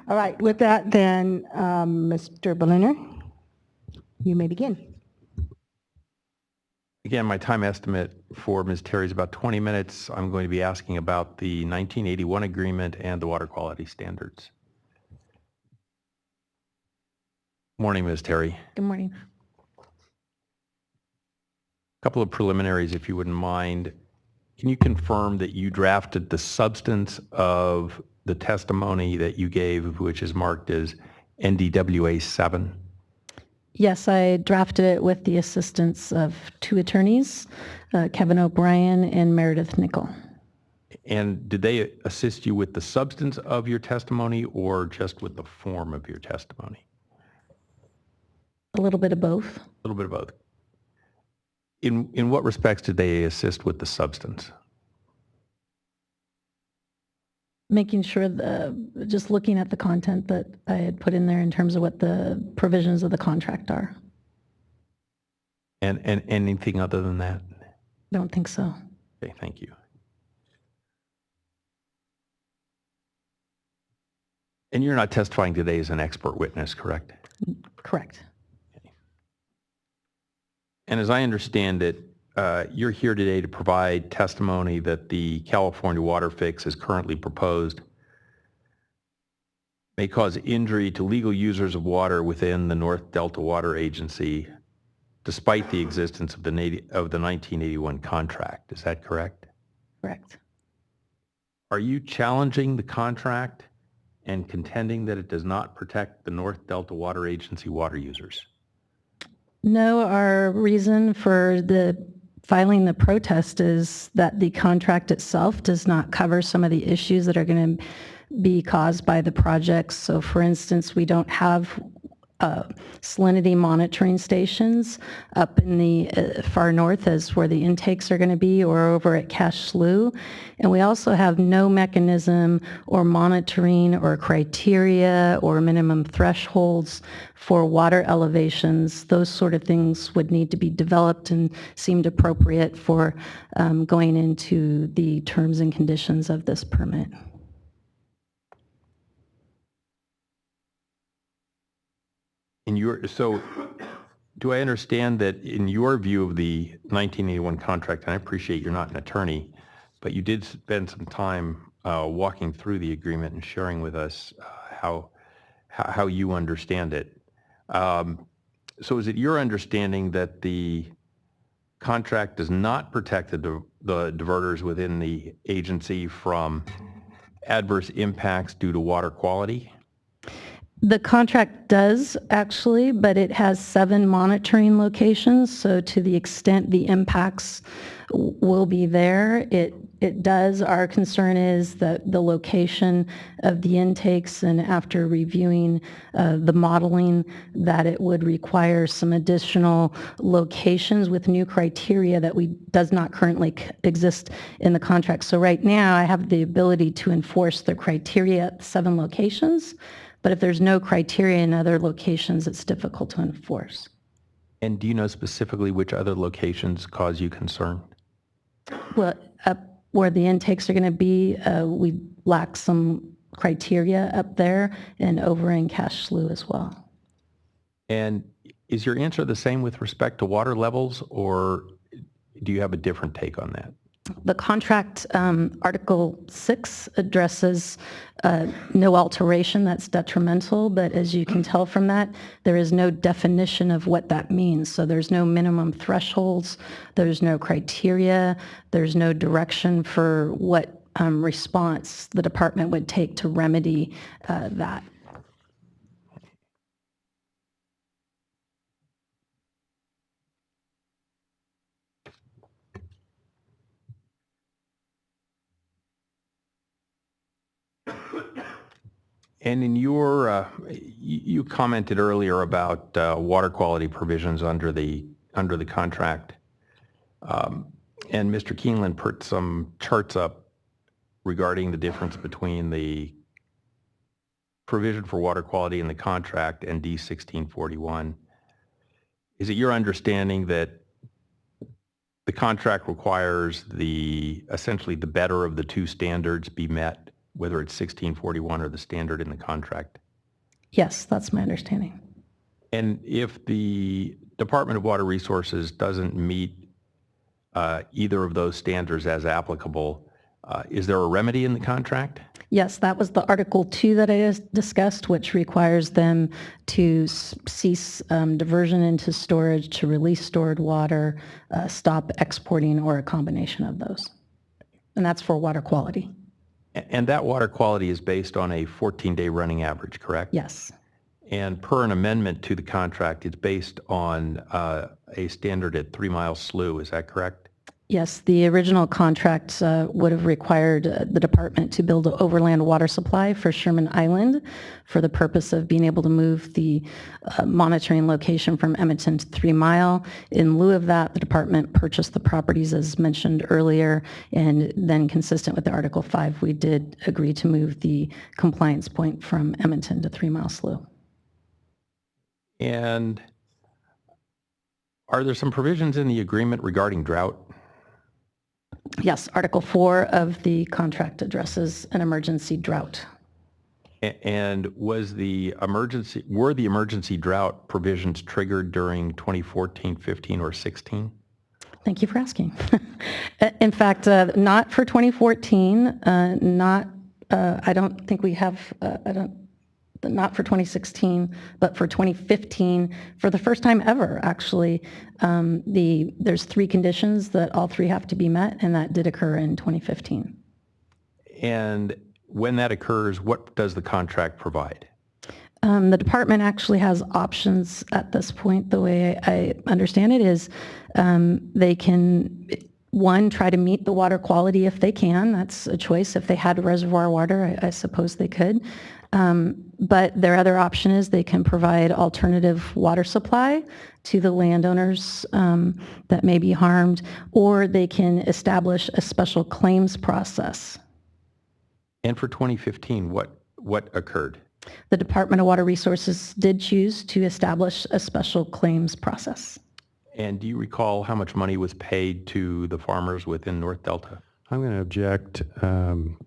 All right, with that then, Mr. Berliner, you may begin. Again, my time estimate for Ms. Terry is about 20 minutes. I'm going to be asking about the 1981 agreement and the water quality standards. Morning, Ms. Terry. Good morning. Couple of preliminaries, if you wouldn't mind. Can you confirm that you drafted the substance of the testimony that you gave, which is marked as NDWA 7? Yes, I drafted it with the assistance of two attorneys, Kevin O'Brien and Meredith Nickel. And did they assist you with the substance of your testimony or just with the form of your testimony? A little bit of both. A little bit of both. In what respects did they assist with the substance? Making sure, just looking at the content that I had put in there in terms of what the provisions of the contract are. And anything other than that? Don't think so. Okay, thank you. And you're not testifying today as an expert witness, correct? Correct. And as I understand it, you're here today to provide testimony that the California WaterFix is currently proposed may cause injury to legal users of water within the North Delta Water Agency, despite the existence of the 1981 contract. Is that correct? Correct. Are you challenging the contract and contending that it does not protect the North Delta Water Agency water users? No, our reason for filing the protest is that the contract itself does not cover some of the issues that are going to be caused by the projects. So for instance, we don't have salinity monitoring stations up in the far north as where the intakes are going to be, or over at Cache Slough. And we also have no mechanism or monitoring or criteria or minimum thresholds for water elevations. Those sort of things would need to be developed and seemed appropriate for going into the terms and conditions of this permit. So do I understand that in your view of the 1981 contract, and I appreciate you're not an attorney, but you did spend some time walking through the agreement and sharing with us how you understand it. So is it your understanding that the contract does not protect the diverters within the agency from adverse impacts due to water quality? The contract does actually, but it has 7 monitoring locations. So to the extent the impacts will be there, it does. Our concern is that the location of the intakes, and after reviewing the modeling, that it would require some additional locations with new criteria that does not currently exist in the contract. So right now I have the ability to enforce the criteria at 7 locations. But if there's no criteria in other locations, it's difficult to enforce. And do you know specifically which other locations cause you concern? Well, up where the intakes are going to be, we lack some criteria up there, and over in Cache Slough as well. And is your answer the same with respect to water levels, or do you have a different take on that? The contract, Article 6, addresses no alteration that's detrimental, but as you can tell from that, there is no definition of what that means. So there's no minimum thresholds, there's no criteria, there's no direction for what response the department would take to remedy that. And in your, you commented earlier about water quality provisions under the contract, and Mr. Keeneland put some charts up regarding the difference between the provision for water quality in the contract and D1641. Is it your understanding that the contract requires essentially the better of the 2 standards be met, whether it's 1641 or the standard in the contract? Yes, that's my understanding. And if the Department of Water Resources doesn't meet either of those standards as applicable, is there a remedy in the contract? Yes, that was the Article 2 that I discussed, which requires them to cease diversion into storage, to release stored water, stop exporting, or a combination of those. And that's for water quality. And that water quality is based on a 14-day running average, correct? Yes. And per an amendment to the contract, it's based on a standard at 3 Mile Slough, is that correct? Yes, the original contract would have required the department to build an overland water supply for Sherman Island for the purpose of being able to move the monitoring location from Edmonton to 3 Mile. In lieu of that, the department purchased the properties as mentioned earlier, and then consistent with the Article 5, we did agree to move the compliance point from Edmonton to 3 Mile Slough. And are there some provisions in the agreement regarding drought? Yes, Article 4 of the contract addresses an emergency drought. And were the emergency drought provisions triggered during 2014, 15, or 16? Thank you for asking. In fact, not for 2014, I don't think we have, not for 2016, but for 2015, for the first time ever, actually. There's 3 conditions that all 3 have to be met, and that did occur in 2015. And when that occurs, what does the contract provide? The department actually has options at this point. The way I understand it is they can, one, try to meet the water quality if they can. That's a choice. If they had reservoir water, I suppose they could. But their other option is they can provide alternative water supply to the landowners that may be harmed, or they can establish a special claims process. And for 2015, what occurred? The Department of Water Resources did choose to establish a special claims process. And do you recall how much money was paid to the farmers within North Delta? I'm going to object on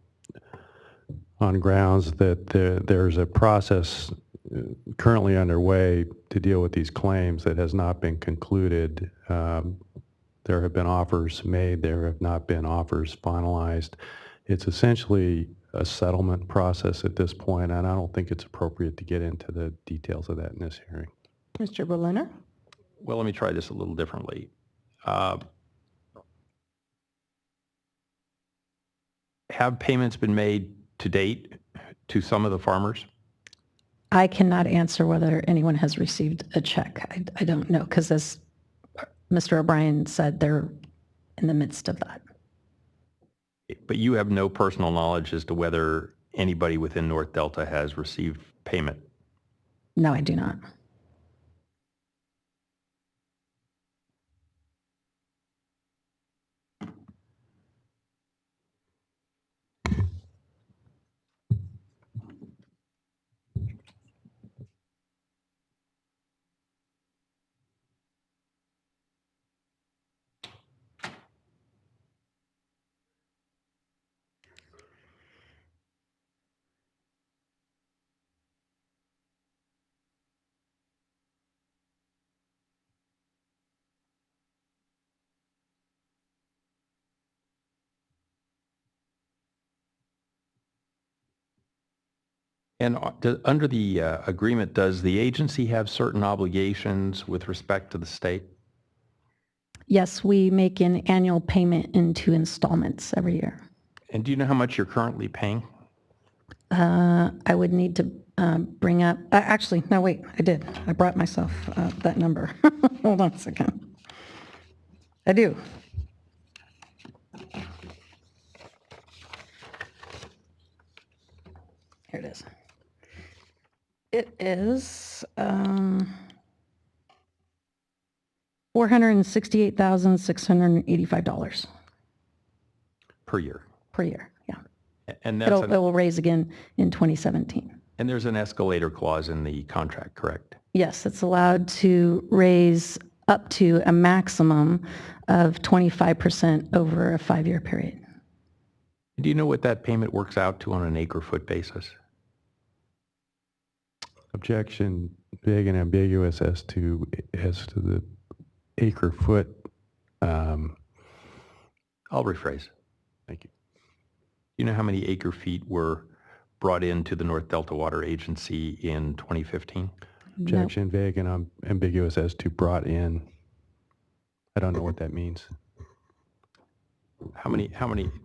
grounds that there's a process currently underway to deal with these claims that has not been concluded. There have been offers made. There have not been offers finalized. It's essentially a settlement process at this point, and I don't think it's appropriate to get into the details of that in this hearing. Mr. Berliner? Well, let me try this a little differently. Have payments been made to date to some of the farmers? I cannot answer whether anyone has received a check. I don't know, because as Mr. O'Brien said, they're in the midst of that. But you have no personal knowledge as to whether anybody within North Delta has received payment? No, I do not. And under the agreement, does the agency have certain obligations with respect to the state? Yes, we make an annual payment in 2 installments every year. And do you know how much you're currently paying? I would need to bring up, actually, no, wait, I did. I brought myself that number. Hold on a second. I do. Here it is. It is $468,685 Per year. per year. Yeah, And it will raise again in 2017. and there's an escalator clause in the contract, correct? Yes, it's allowed to raise up to a maximum of 25% over a 5-year period. Do you know what that payment works out to on an acre-foot basis? Objection vague and ambiguous as to the acre foot. I'll rephrase. Thank you. You know how many acre feet were brought into the North Delta Water Agency in 2015? Objection vague and ambiguous as to brought in. I don't know what that means. Do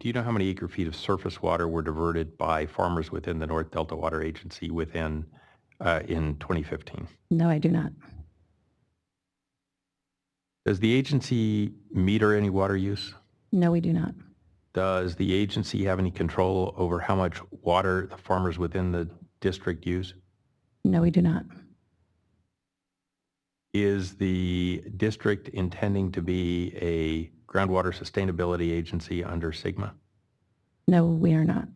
you know how many acre feet of surface water were diverted by farmers within the North Delta Water Agency in 2015? No, I do not. Does the agency meter any water use? No, we do not. Does the agency have any control over how much water the farmers within the district use? No, we do not. Is the district intending to be a groundwater sustainability agency under SGMA? No, we are not.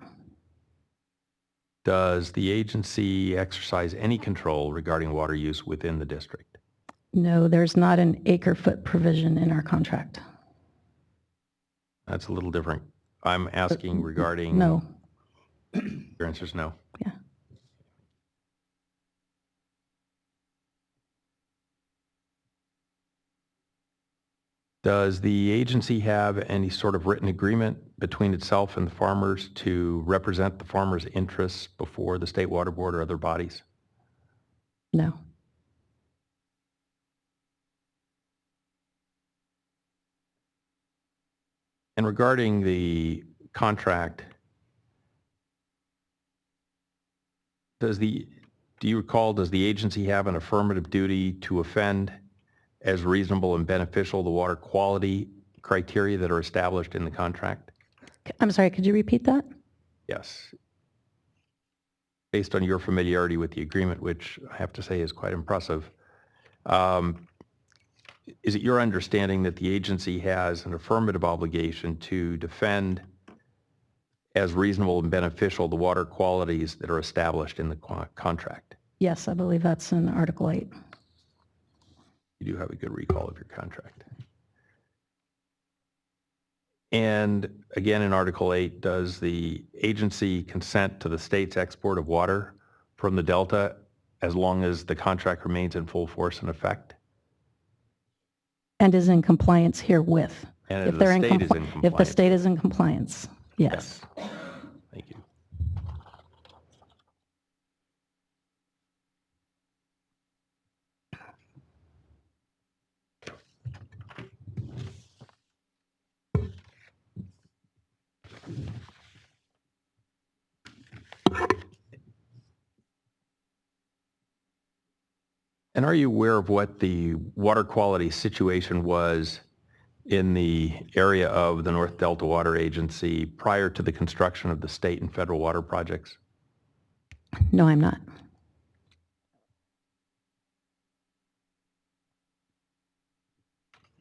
Does the agency exercise any control regarding water use within the district? No, there's not an acre-foot provision in our contract. That's a little different. I'm asking regarding... No. Your answer is no. Yeah. Does the agency have any sort of written agreement between itself and the farmers to represent the farmers' interests before the State Water Board or other bodies? No. And regarding the contract, do you recall, does the agency have an affirmative duty to offend as reasonable and beneficial the water quality criteria that are established in the contract? I'm sorry, could you repeat that? Yes. Based on your familiarity with the agreement, which I have to say is quite impressive, is it your understanding that the agency has an affirmative obligation to defend as reasonable and beneficial the water qualities that are established in the contract? Yes, I believe that's in Article 8. You do have a good recall of your contract. And again, in Article 8, does the agency consent to the state's export of water from the Delta as long as the contract remains in full force and effect? And is in compliance herewith. And if the state is in compliance? If the state is in compliance, yes. Thank you. And are you aware of what the water quality situation was in the area of the North Delta Water Agency prior to the construction of the state and federal water projects? No, I'm not.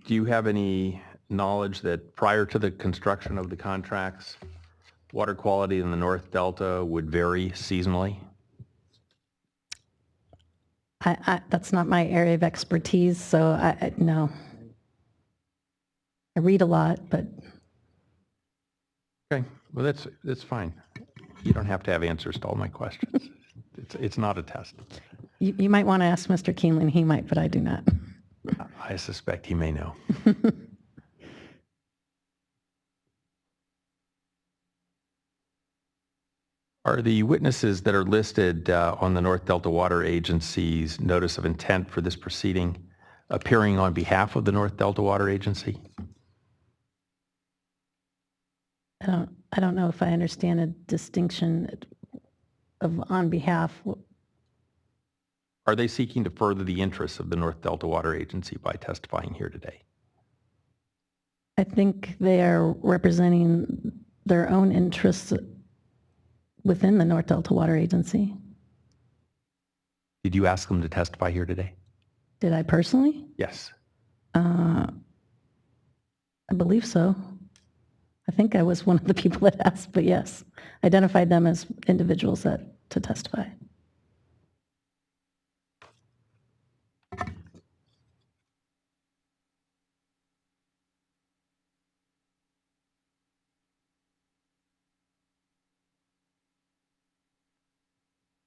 Do you have any knowledge that prior to the construction of the contracts, water quality in the North Delta would vary seasonally? That's not my area of expertise, so no. I read a lot, but. Okay, well, that's fine. You don't have to have answers to all my questions. It's not a test. You might want to ask Mr. Keeneland, he might, but I do not. I suspect he may know. Are the witnesses that are listed on the North Delta Water Agency's notice of intent for this proceeding appearing on behalf of the North Delta Water Agency? I don't know if I understand a distinction of on behalf. Are they seeking to further the interests of the North Delta Water Agency by testifying here today? I think they are representing their own interests within the North Delta Water Agency. Did you ask them to testify here today? Did I personally? Yes. I believe so. I think I was one of the people that asked, but yes, identified them as individuals to testify.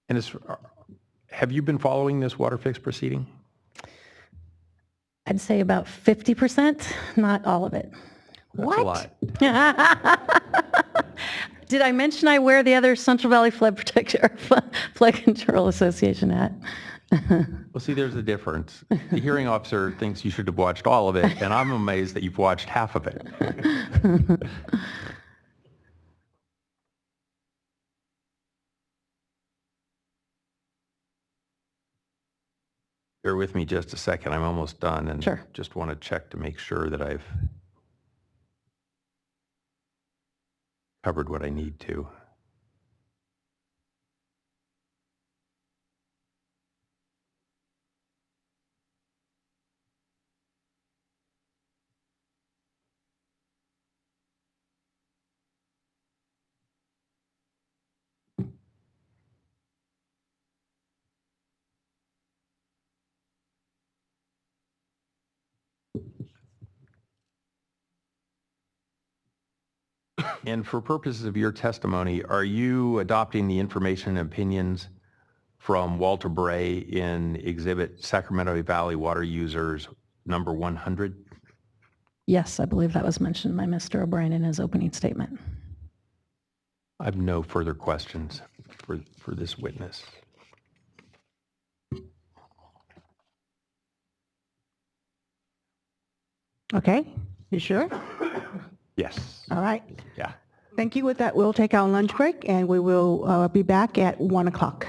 And have you been following this WaterFix proceeding? I'd say about 50%, not all of it. That's a lot. Did I mention I wear the other Central Valley Flood Control Association hat? Well, see, there's a difference. The hearing officer thinks you should have watched all of it, and I'm amazed that you've watched half of it. Bear with me just a second. I'm almost done, and Sure. Just want to check to make sure that I've covered what I need to. And for purposes of your testimony, are you adopting the information and opinions from Walter Bray in Exhibit Sacramento Valley Water Users number 100? Yes, I believe that was mentioned by Mr. O'Brien in his opening statement. I have no further questions for this witness. Okay, you sure? Yes. All right. Yeah. Thank you. With that, we'll take our lunch break, and we will be back at 1 o'clock.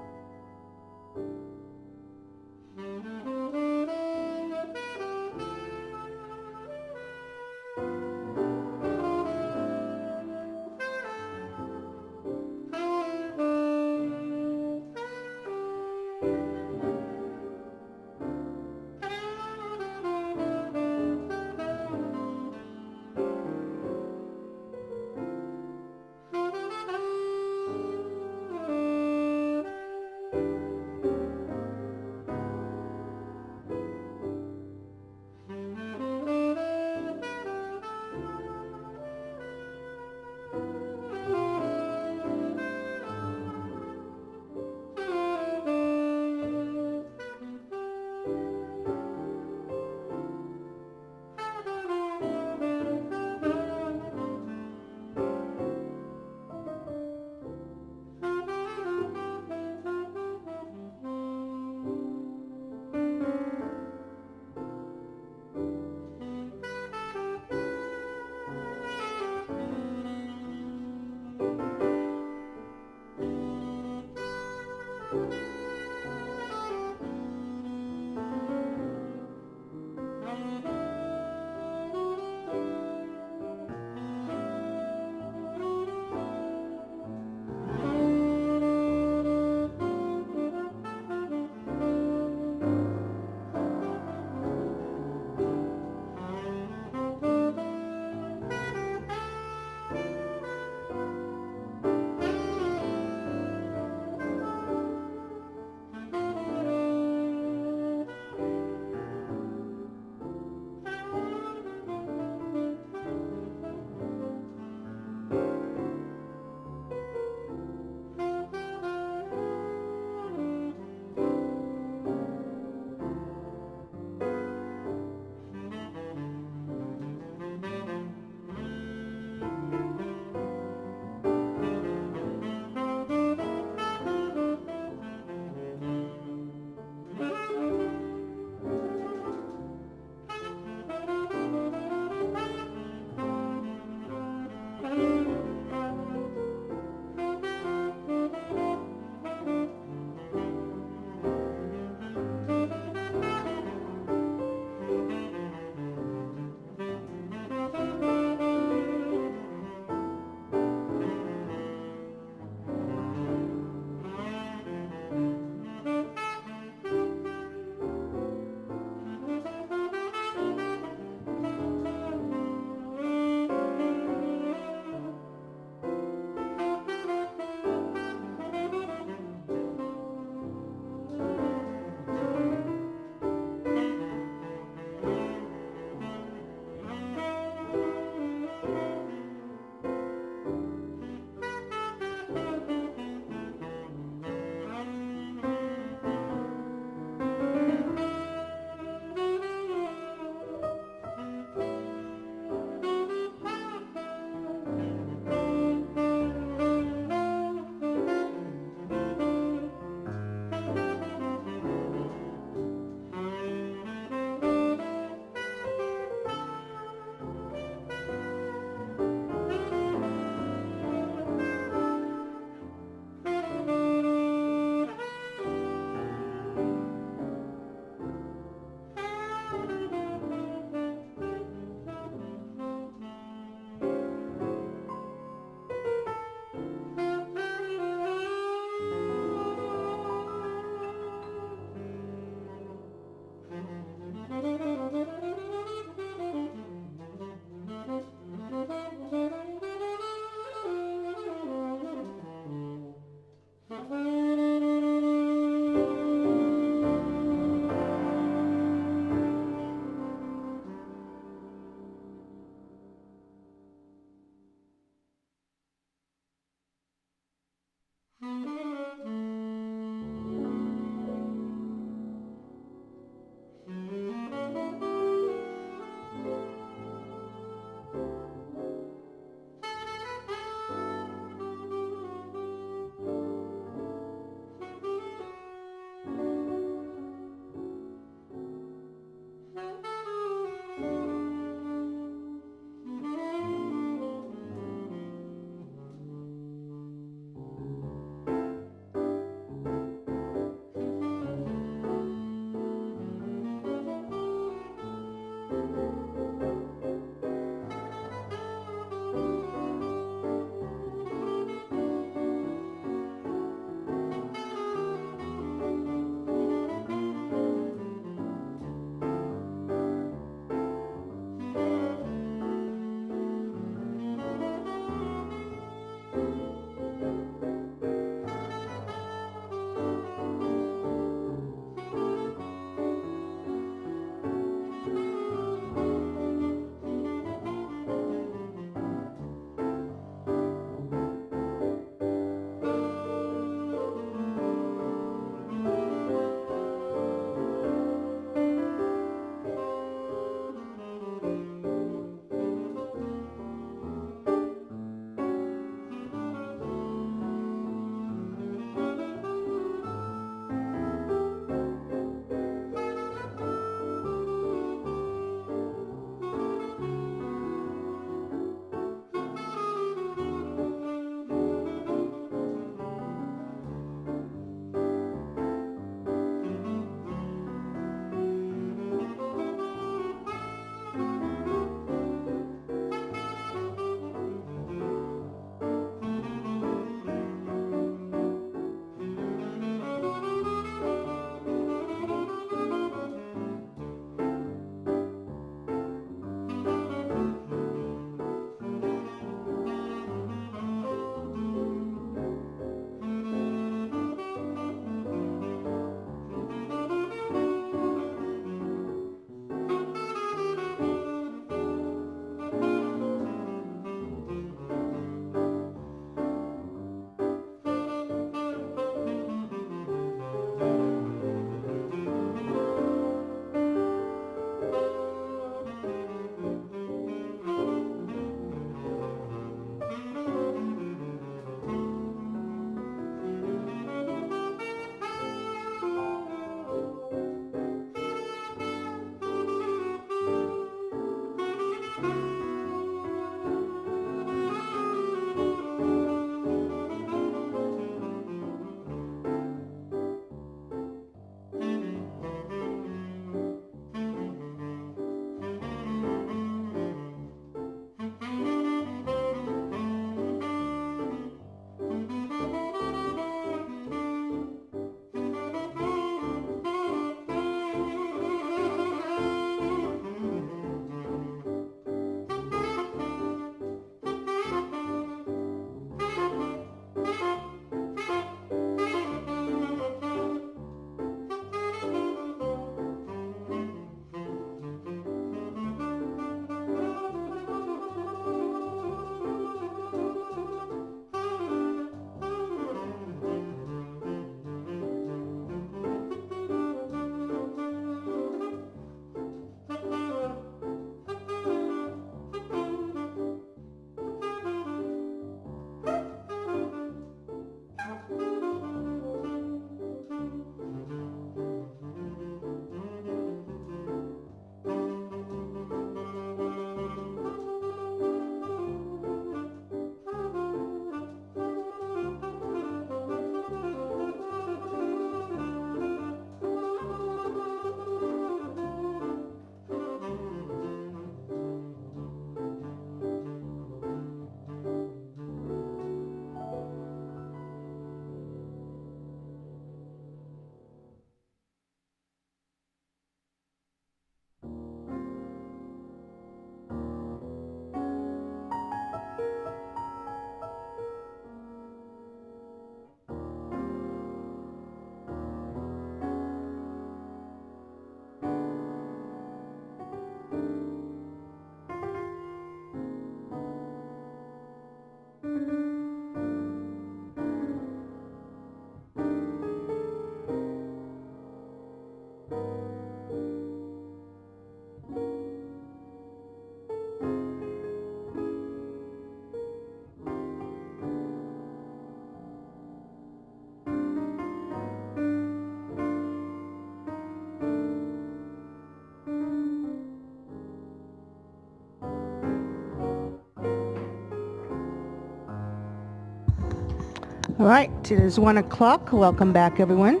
All right, it is 1 o'clock. Welcome back, everyone.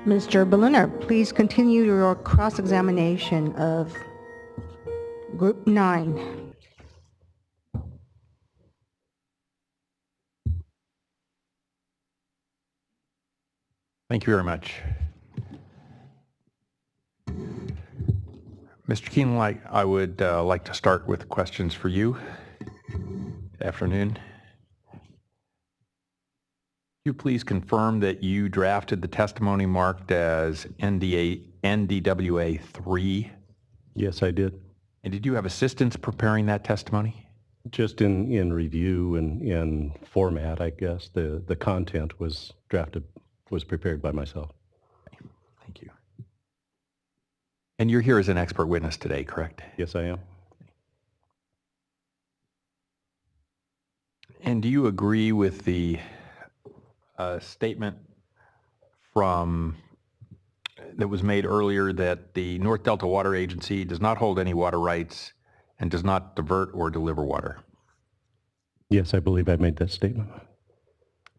Mr. Berliner, please continue your cross-examination of Group 9. Thank you very much. Mr. Keenan, I would like to start with questions for you. Good afternoon. Could you please confirm that you drafted the testimony marked as NDWA 3? Yes, I did. And did you have assistance preparing that testimony? Just in review and in format, I guess. The content was prepared by myself. Thank you. And you're here as an expert witness today, correct? Yes, I am. And do you agree with the statement that was made earlier that the North Delta Water Agency does not hold any water rights and does not divert or deliver water? Yes, I believe I made that statement.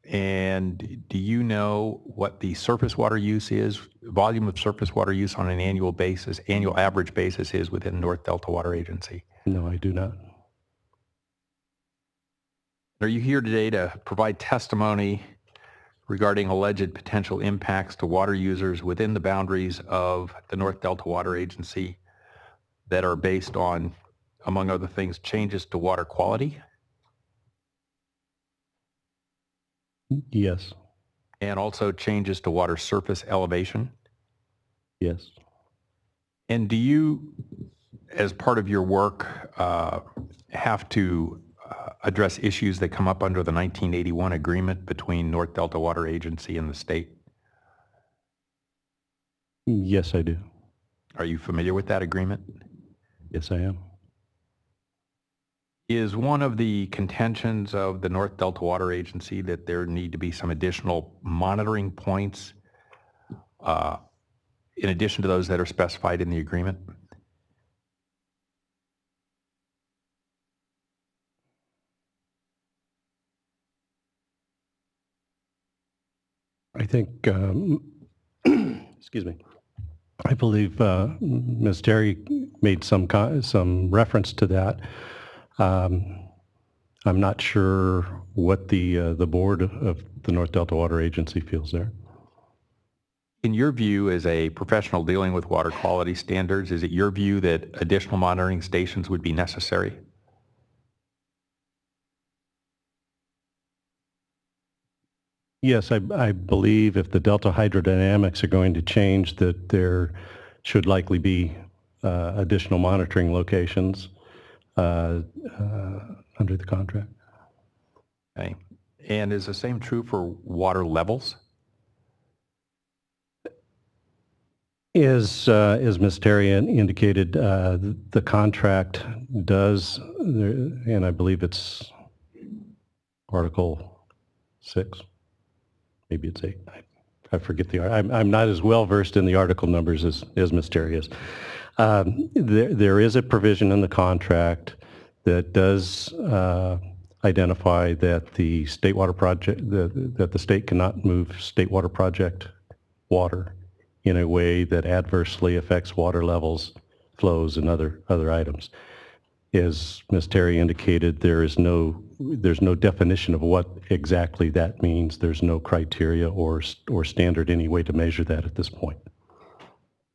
And do you know what the surface water use is, volume of surface water use on an annual average basis is within North Delta Water Agency? No, I do not. Are you here today to provide testimony regarding alleged potential impacts to water users within the boundaries of the North Delta Water Agency that are based on, among other things, changes to water quality? Yes. And also changes to water surface elevation? Yes. And do you, as part of your work, have to address issues that come up under the 1981 agreement between North Delta Water Agency and the state? Yes, I do. Are you familiar with that agreement? Yes, I am. Is one of the contentions of the North Delta Water Agency that there need to be some additional monitoring points in addition to those that are specified in the agreement? I think, excuse me, I believe Ms. Terry made some reference to that. I'm not sure what the board of the North Delta Water Agency feels there. In your view, as a professional dealing with water quality standards, is it your view that additional monitoring stations would be necessary? Yes, I believe if the Delta hydrodynamics are going to change, that there should likely be additional monitoring locations under the contract. Okay. And is the same true for water levels? As Ms. Terry indicated, the contract does, and I believe it's Article 6. Maybe it's 8. I forget I'm not as well versed in the article numbers as Ms. Terry is. There is a provision in the contract that does identify that the state water project, that the state cannot move state water project water in a way that adversely affects water levels, flows, and other items. As Ms. Terry indicated, there's no definition of what exactly that means. There's no criteria or standard any way to measure that at this point.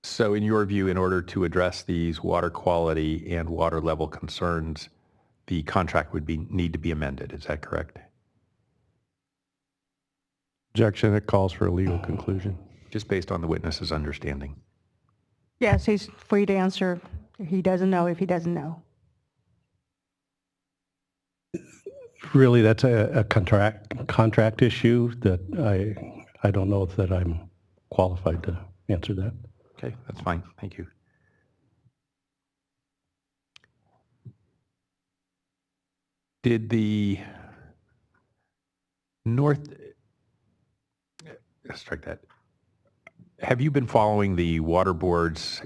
So in your view, in order to address these water quality and water level concerns, the contract would need to be amended. Is that correct? Objection. It calls for a legal conclusion. Just based on the witness's understanding. Yes, he's free to answer. He doesn't know if he doesn't know. Really, that's a contract issue that I don't know if that I'm qualified to answer that. Okay, that's fine. Thank you. Did the strike that. Have you been following the Water Board's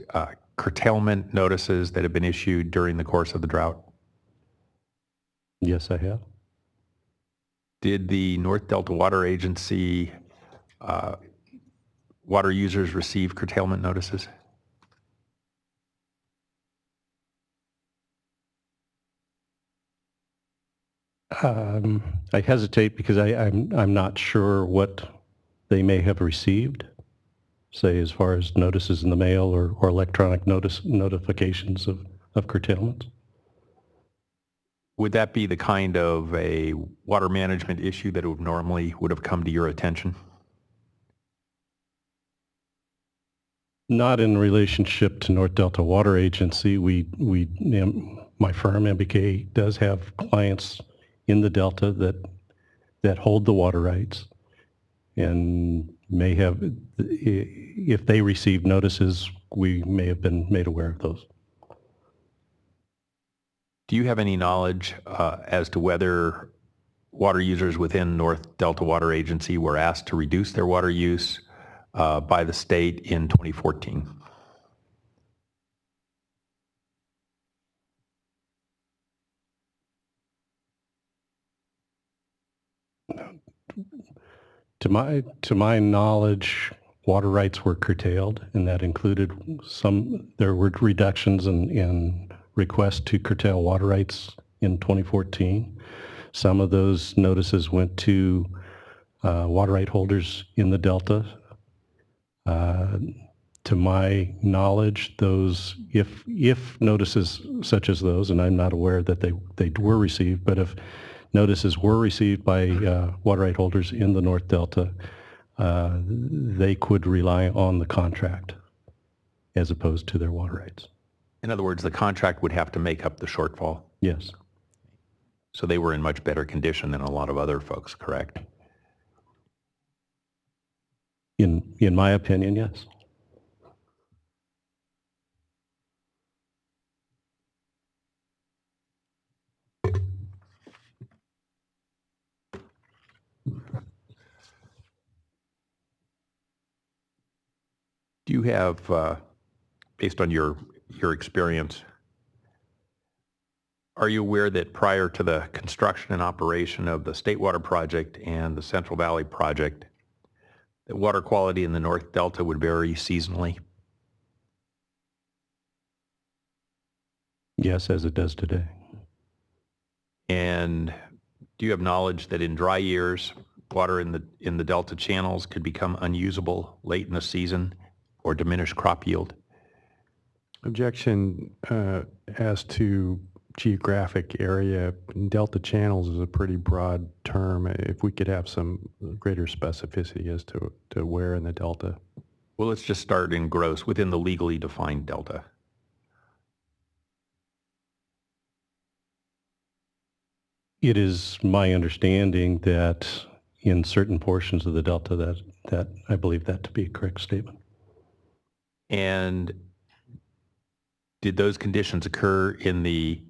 curtailment notices that have been issued during the course of the drought? Yes, I have. Did the North Delta Water Agency water users receive curtailment notices? I hesitate because I'm not sure what they may have received, say as far as notices in the mail or electronic notifications of curtailments. Would that be the kind of a water management issue that would normally would have come to your attention? Not in relationship to North Delta Water Agency. My firm, MBK, does have clients in the Delta that hold the water rights and may have, if they receive notices, we may have been made aware of those. Do you have any knowledge as to whether water users within North Delta Water Agency were asked to reduce their water use by the state in 2014? To my knowledge, water rights were curtailed, and that included there were reductions in requests to curtail water rights in 2014. Some of those notices went to water right holders in the Delta. To my knowledge, if notices such as those, and I'm not aware that they were received, but if notices were received by water right holders in the North Delta, they could rely on the contract as opposed to their water rights. In other words, the contract would have to make up the shortfall. Yes. So they were in much better condition than a lot of other folks, correct? In my opinion, yes. Do you have, based on your experience, are you aware that prior to the construction and operation of the State Water Project and the Central Valley Project, that water quality in the North Delta would vary seasonally? Yes, as it does today. And do you have knowledge that in dry years, water in the Delta channels could become unusable late in the season or diminish crop yield? Objection as to geographic area. Delta channels is a pretty broad term. If we could have some greater specificity as to where in the Delta. Well, let's just start in gross, within the legally defined Delta. It is my understanding that in certain portions of the Delta that I believe that to be a correct statement. And did those conditions occur in the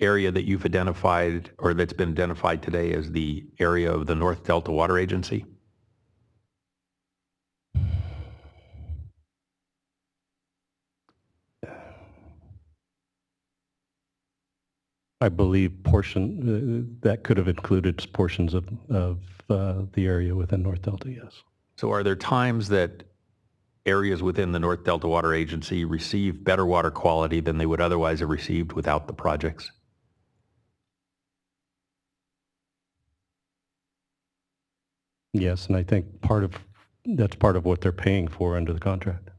area that you've identified or that's been identified today as the area of the North Delta Water Agency? I believe that could have included portions of the area within North Delta, yes. So are there times that areas within the North Delta Water Agency receive better water quality than they would otherwise have received without the projects? Yes, and I think that's part of what they're paying for under the contract.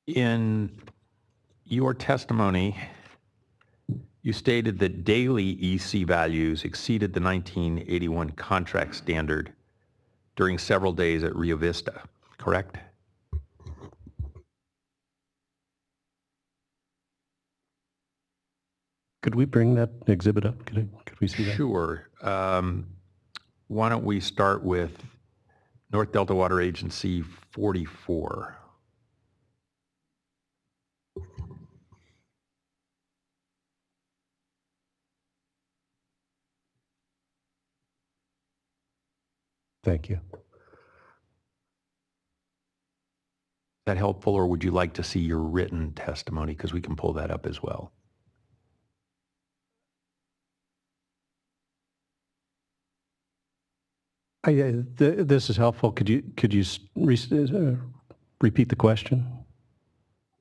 In your testimony, you stated that daily EC values exceeded the 1981 contract standard during several days at Rio Vista, correct? Could we bring that exhibit up? Could we see that? Sure. Why don't we start with North Delta Water Agency 44. Thank you. that helpful, or would you like to see your written testimony? Because we can pull that up as well. This is helpful. Could you repeat the question?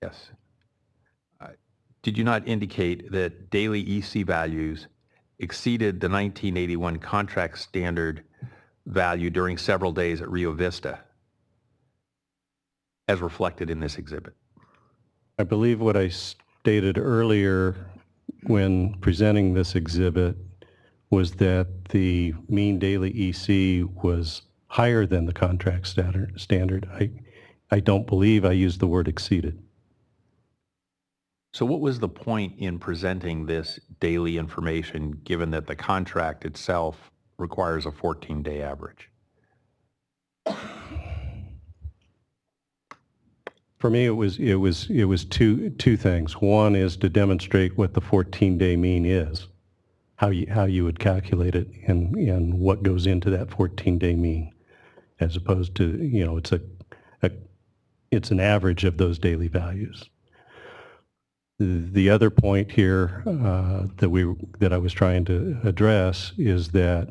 Yes. Did you not indicate that daily EC values exceeded the 1981 contract standard value during several days at Rio Vista, as reflected in this exhibit? I believe what I stated earlier when presenting this exhibit was that the mean daily EC was higher than the contract standard. I don't believe I used the word exceeded. So what was the point in presenting this daily information, given that the contract itself requires a 14-day average? For me, it was two things. One is to demonstrate what the 14-day mean is, how you would calculate it, and what goes into that 14-day mean, as opposed to, you know, it's an average of those daily values. The other point here that I was trying to address is that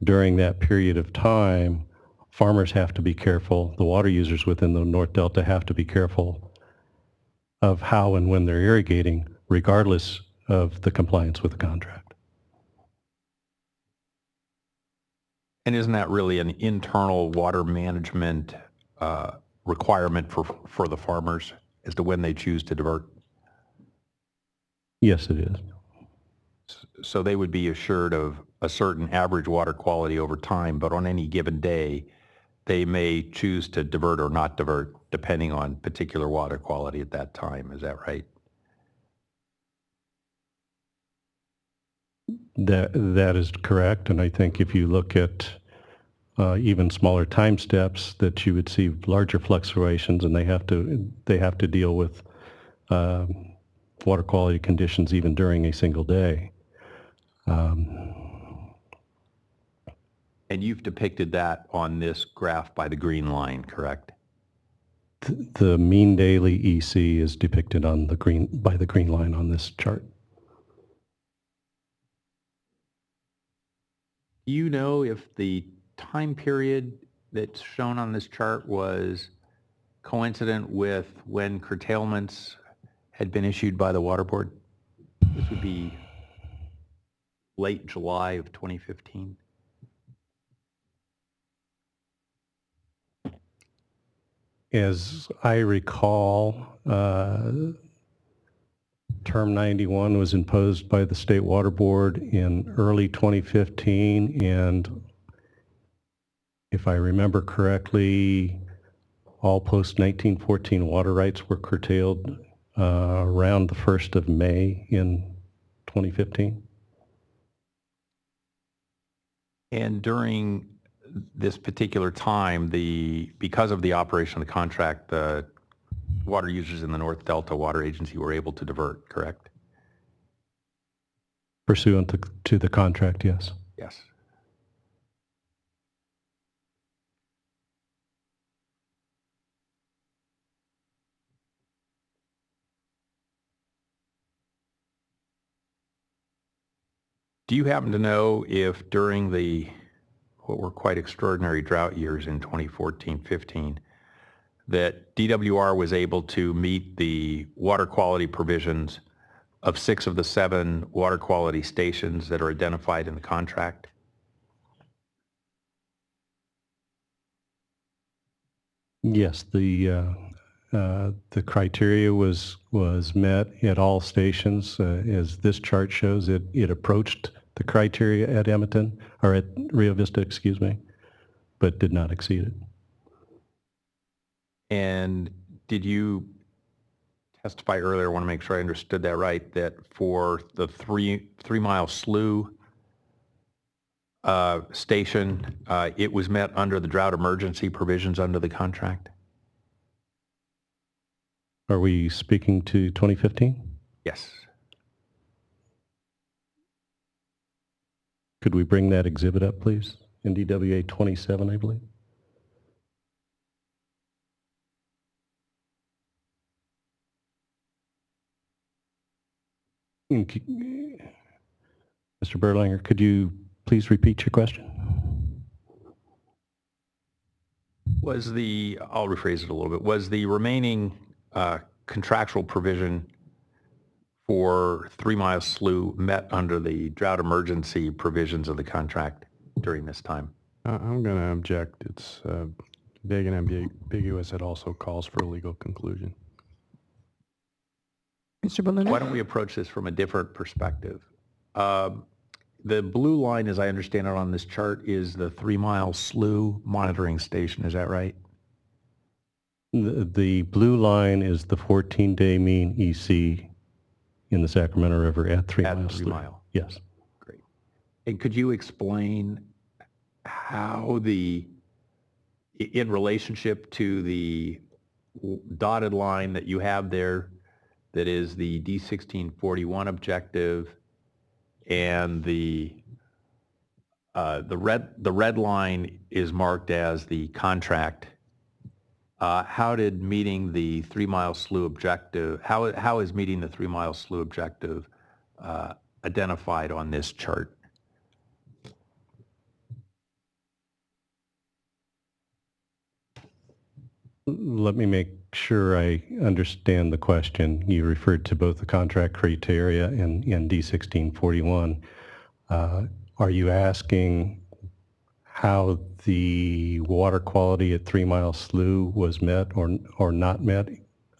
during that period of time, farmers have to be careful, the water users within the North Delta have to be careful of how and when they're irrigating, regardless of the compliance with the contract. And isn't that really an internal water management requirement for the farmers as to when they choose to divert? Yes, it is. So they would be assured of a certain average water quality over time, but on any given day, they may choose to divert or not divert depending on particular water quality at that time. Is that right? That is correct, and I think if you look at even smaller time steps, that you would see larger fluctuations, and they have to deal with water quality conditions even during a single day. And you've depicted that on this graph by the green line, correct? The mean daily EC is depicted on by the green line on this chart. Do you know if the time period that's shown on this chart was coincident with when curtailments had been issued by the Water Board? This would be late July of 2015. As I recall, Term 91 was imposed by the State Water Board in early 2015, and if I remember correctly, all post-1914 water rights were curtailed around the 1st of May in 2015. And during this particular time, because of the operation of the contract, the water users in the North Delta Water Agency were able to divert, correct? Pursuant to the contract, yes. Yes. Do you happen to know if during what were quite extraordinary drought years in 2014-15, that DWR was able to meet the water quality provisions of 6 of the 7 water quality stations that are identified in the contract? Yes, the criteria was met at all stations. As this chart shows, it approached the criteria at Edmonton, or at Rio Vista, excuse me, but did not exceed it. And did you testify earlier, I want to make sure I understood that right, that for the 3-mile slough station, it was met under the drought emergency provisions under the contract? Are we speaking to 2015? Yes. Could we bring that exhibit up, please? NDWA 27, I believe. Mr. Berlinger, could you please repeat your question? I'll rephrase it a little bit, was the remaining contractual provision for 3 Mile Slough met under the drought emergency provisions of the contract during this time? I'm going to object. It's vague and ambiguous. It also calls for a legal conclusion. Mr. Berliner? Why don't we approach this from a different perspective? The blue line, as I understand it on this chart, is the 3 Mile Slough monitoring station. Is that right? The blue line is the 14-day mean EC in the Sacramento River at 3 Mile At 3 Slough. Mile. Yes. Great. And could you explain how in relationship to the dotted line that you have there, that is the D1641 objective, and the red line is marked as the contract. How did meeting the 3 Mile Slough objective, how is meeting the 3 Mile Slough objective identified on this chart? Let me make sure I understand the question. You referred to both the contract criteria and D1641. Are you asking how the water quality at 3 Mile Slough was met or not met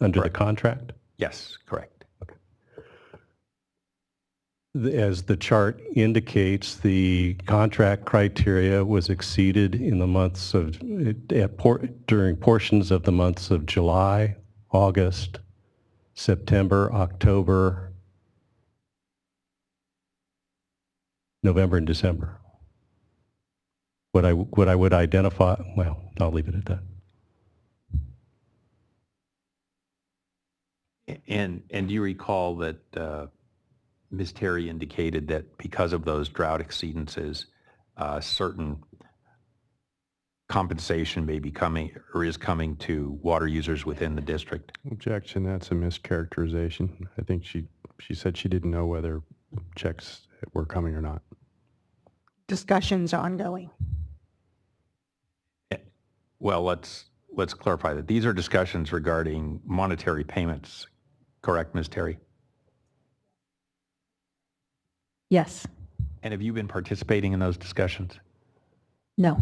under the contract? Yes, correct. As the chart indicates, the contract criteria was exceeded in the months of, during portions of the months of July, August, September, October, November, and December. What I would identify, well, I'll leave it at that. And do you recall that Ms. Terry indicated that because of those drought exceedances, certain compensation may be coming or is coming to water users within the district? Objection, that's a mischaracterization. I think she said she didn't know whether checks were coming or not. Discussions are ongoing. Well, let's clarify that. These are discussions regarding monetary payments, correct, Ms. Terry? Yes. And have you been participating in those discussions? No.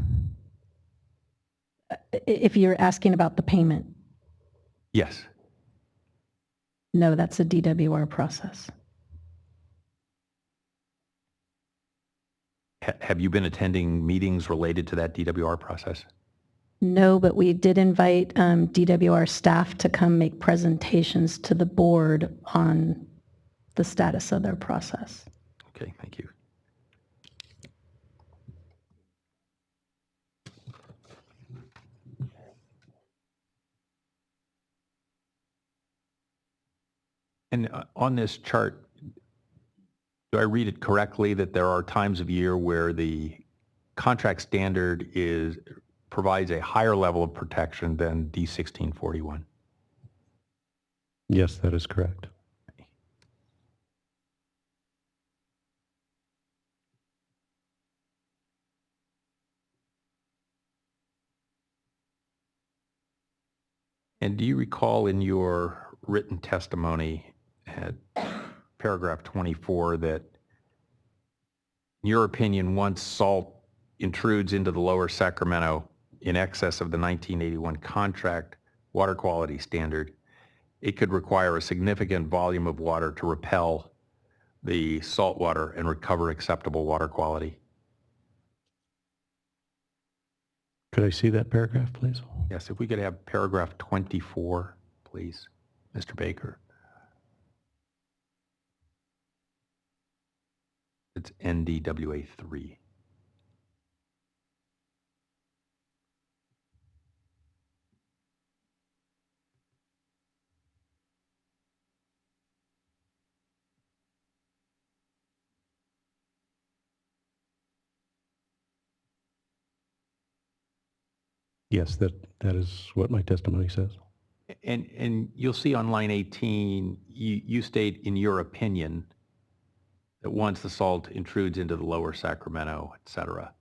If you're asking about the payment, Yes. no, that's a DWR process. Have you been attending meetings related to that DWR process? No, but we did invite DWR staff to come make presentations to the board on the status of their process. Okay, thank you. And on this chart, do I read it correctly that there are times of year where the contract standard provides a higher level of protection than D1641? Yes, that is correct. And do you recall in your written testimony at paragraph 24 that, in your opinion, once salt intrudes into the lower Sacramento in excess of the 1981 contract water quality standard, it could require a significant volume of water to repel the salt water and recover acceptable water quality? Could I see that paragraph, please? Yes, if we could have paragraph 24, please, Mr. Baker. It's NDWA 3. Yes, that is what my testimony says. And you'll see on line 18, you state, in your opinion, that once the salt intrudes into the lower Sacramento, et cetera,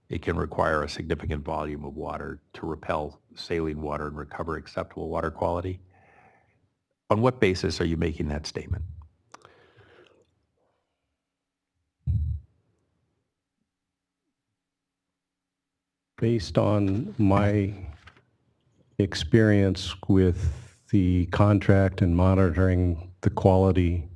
it can require a significant volume of water to repel saline water and recover acceptable water quality. On what basis are you making that statement? Based on my experience with the contract and monitoring the quality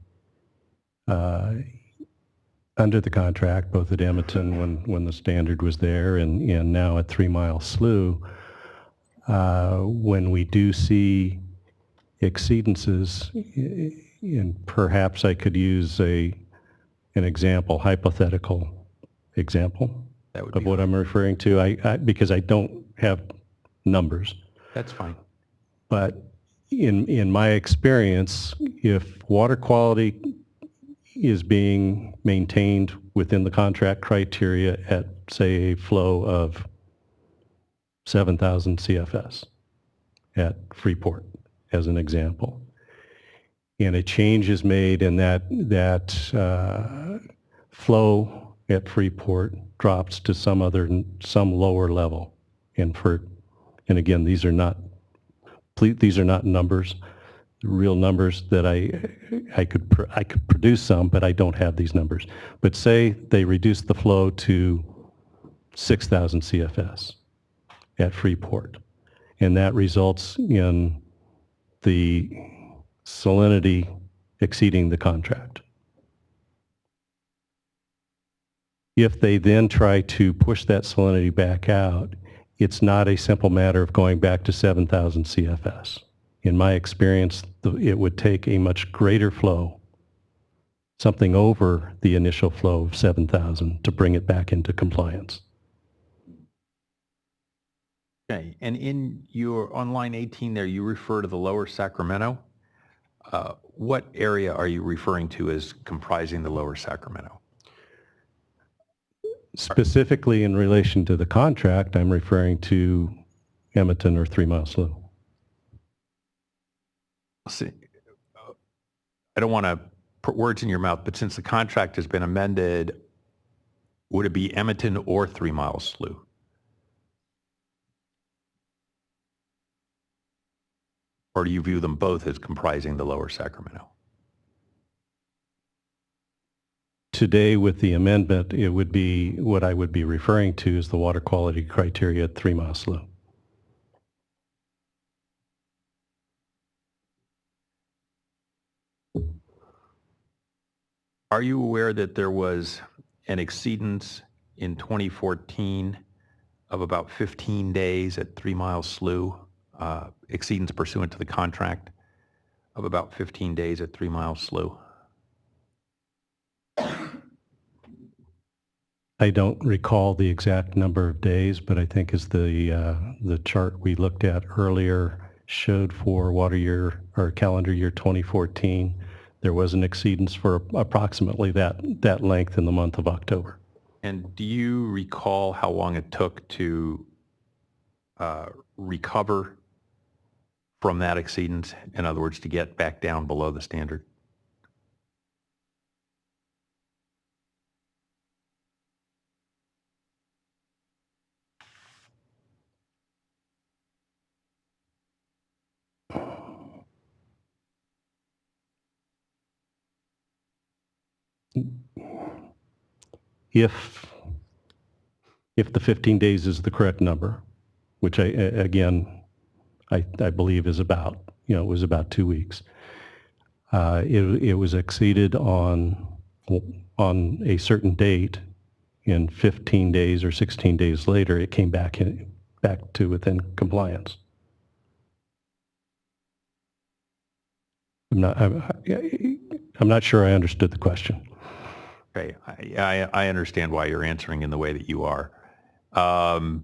under the contract, both at Edmonton when the standard was there and now at 3 Mile Slough, when we do see exceedances, and perhaps I could use an example, hypothetical example of what I'm referring to, I because I don't have numbers. That's fine. But in my experience, if water quality is being maintained within the contract criteria at, say, a flow of 7,000 CFS at Freeport, as an example, and a change is made and that flow at Freeport drops to some lower level, and again, these are not numbers, real numbers that I could produce some, but I don't have these numbers. But say they reduce the flow to 6,000 CFS at Freeport, and that results in the salinity exceeding the contract. If they then try to push that salinity back out, it's not a simple matter of going back to 7,000 CFS. In my experience, it would take a much greater flow, something over the initial flow of 7,000, to bring it back into compliance. Okay, and on line 18 there, you refer to the lower Sacramento. What area are you referring to as comprising the lower Sacramento? Specifically in relation to the contract, I'm referring to Edmonton or 3 Mile Slough. See, I don't want to put words in your mouth, but since the contract has been amended, would it be Edmonton or 3 Mile Slough? Or do you view them both as comprising the lower Sacramento? Today, with the amendment, it would be, what I would be referring to is the water quality criteria at 3 Mile Slough. Are you aware that there was an exceedance in 2014 of about 15 days at 3 Mile Slough, exceedance pursuant to the contract of about 15 days at 3 Mile Slough? I don't recall the exact number of days, but I think as the chart we looked at earlier showed for water year or calendar year 2014, there was an exceedance for approximately that length in the month of October. And do you recall how long it took to recover from that exceedance? In other words, to get back down below the standard? If the 15 days is the correct number, which I believe is about, it was about 2 weeks. It was exceeded on a certain date, and 15 days or 16 days later, it came back to within compliance. I'm not sure I understood the question. Okay, I understand why you're answering in the way that you are. In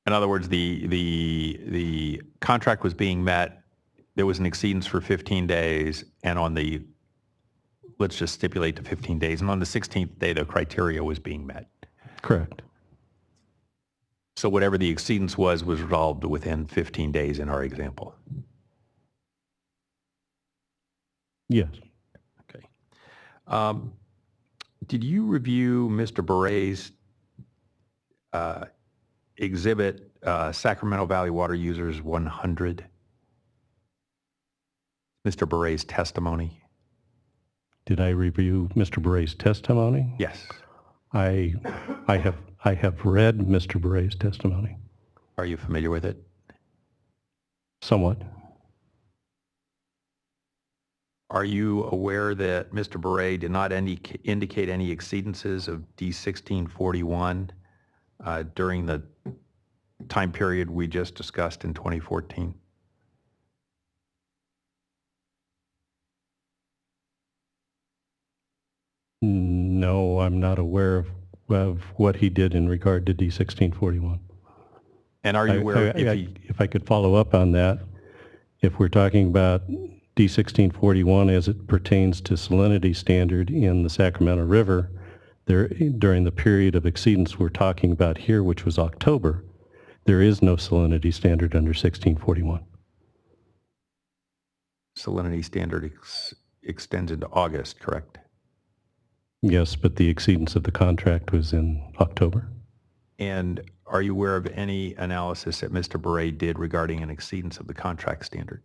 other words, the contract was being met, there was an exceedance for 15 days, and let's just stipulate to 15 days, and on the 16th day, the criteria was being met. Correct. So whatever the exceedance was resolved within 15 days in our example. Yes. Okay. Did you review Mr. Barret's exhibit, Sacramento Valley Water Users 100? Mr. Barret's testimony? Did I review Mr. Barret's testimony? Yes. I have read Mr. Barret's testimony. Are you familiar with it? Somewhat. Are you aware that Mr. Barret did not indicate any exceedances of D1641 during the time period we just discussed in 2014? No, I'm not aware of what he did in regard to D1641. And are you aware if I could follow up on that, if we're talking about D1641 as it pertains to salinity standard in the Sacramento River, during the period of exceedance we're talking about here, which was October, there is no salinity standard under 1641. Salinity standard extends into August, correct? Yes, but the exceedance of the contract was in October. And are you aware of any analysis that Mr. Barret did regarding an exceedance of the contract standard?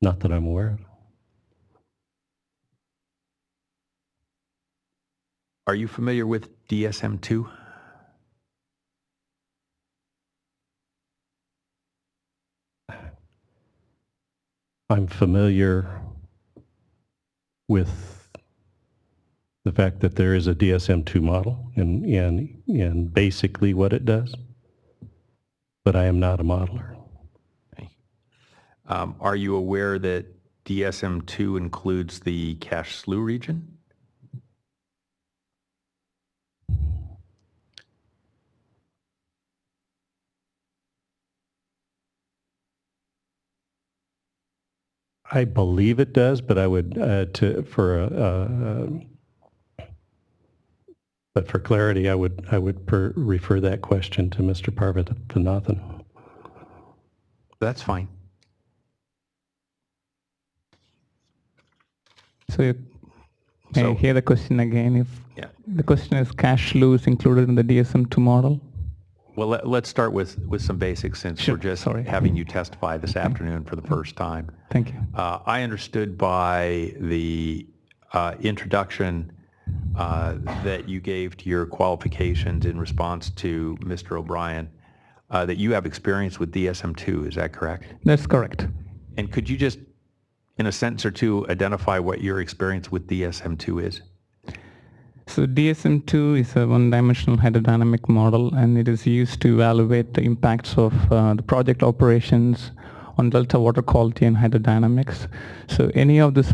Not that I'm aware of. Are you familiar with DSM-2? I'm familiar with the fact that there is a DSM-2 model and basically what it does, but I am not a modeler. Okay. Are you aware that DSM-2 includes the Cache Slough region? I believe it does, but I would but for clarity, I would refer that question to Mr. Parvathanathan. That's fine. So may I hear the question again? If the question is Cache Slough is included in the DSM-2 model? Well, let's start with some basics since we're just having you testify this afternoon for the first time. Thank you. I understood by the introduction that you gave to your qualifications in response to Mr. O'Brien that you have experience with DSM-2, is that correct? That's correct. And could you just, in a sentence or two, identify what your experience with DSM-2 is? So DSM-2 is a one-dimensional hydrodynamic model, and it is used to evaluate the impacts of the project operations on delta water quality and hydrodynamics. So any of these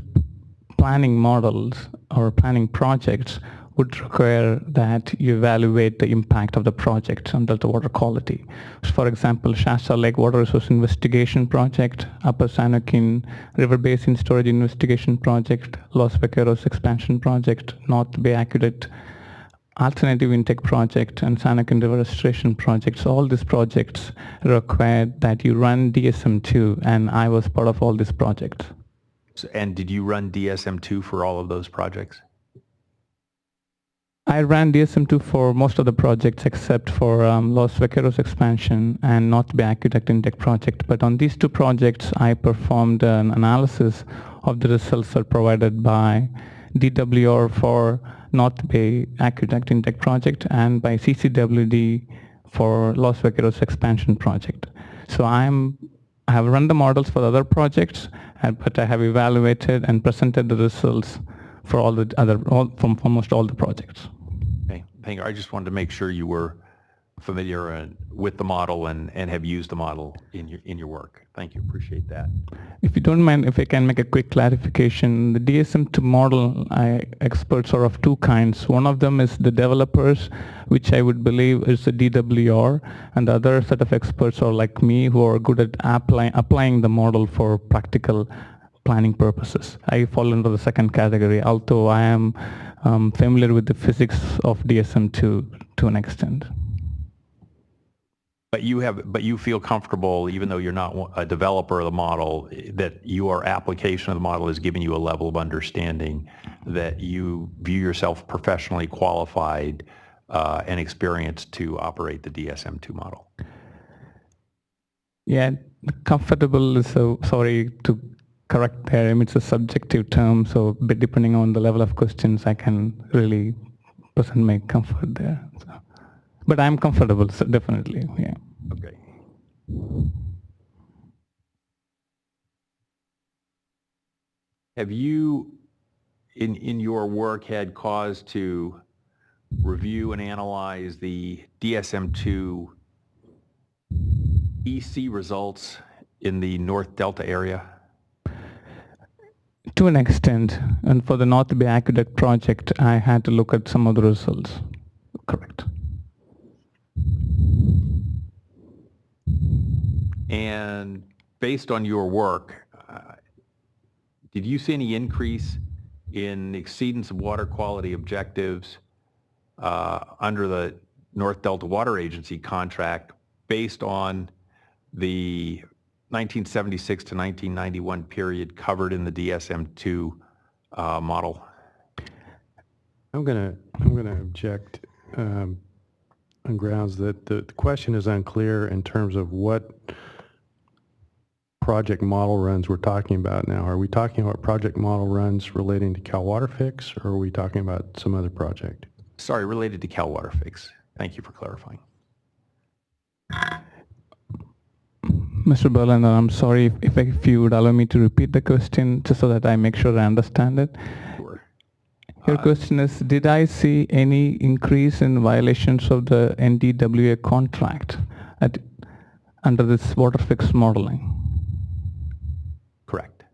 planning models or planning projects would require that you evaluate the impact of the project on delta water quality. So for example, Shasta Lake Water Resource Investigation Project, Upper Sanokin River Basin Storage Investigation Project, Los Vaqueros Expansion Project, North Bay Aqueduct Alternative Intake Project, and Sanokin River Restoration Project. So all these projects required that you run DSM-2, and I was part of all these projects. So, and did you run DSM-2 for all of those projects? I ran DSM-2 for most of the projects except for Los Vaqueros Expansion and North Bay Aqueduct Intake Project. But on these two projects, I performed an analysis of the results that are provided by DWR for North Bay Aqueduct Intake Project and by CCWD for Los Vaqueros Expansion Project. So I have run the models for the other projects, but I have evaluated and presented the results for all the other, from almost all the projects. Okay, thank you. I just wanted to make sure you were familiar with the model and have used the model in your work. Thank you, appreciate that. If you don't mind, if I can make a quick clarification, the DSM-2 model, experts are of two kinds. One of them is the developers, which I would believe is the DWR, and the other set of experts are like me, who are good at applying the model for practical planning purposes. I fall into the second category, although I am familiar with the physics of DSM-2 to an extent. But you feel comfortable, even though you're not a developer of the model, that your application of the model is giving you a level of understanding that you view yourself professionally qualified and experienced to operate the DSM-2 model. Yeah, comfortable is sorry to correct there. I mean, it's a subjective term, so but depending on the level of questions, I can really present my comfort there. So. But I'm comfortable, so definitely, yeah. Okay. Have you, in your work, had cause to review and analyze the DSM-2 EC results in the North Delta area? To an extent, and for the North Bay Aqueduct project, I had to look at some of the results. Correct. And based on your work, did you see any increase in exceedance of water quality objectives under the North Delta Water Agency contract based on the 1976 to 1991 period covered in the DSM-2 model? I'm gonna object on grounds that the question is unclear in terms of what project model runs we're talking about now. Are we talking about project model runs relating to Cal WaterFix, or are we talking about some other project? Sorry, related to Cal WaterFix. Thank you for clarifying. Mr. Berliner, I'm sorry if you would allow me to repeat the question just so that I make sure I understand it. Sure. Your question is, did I see any increase in violations of the NDWA contract under this WaterFix modeling? Correct.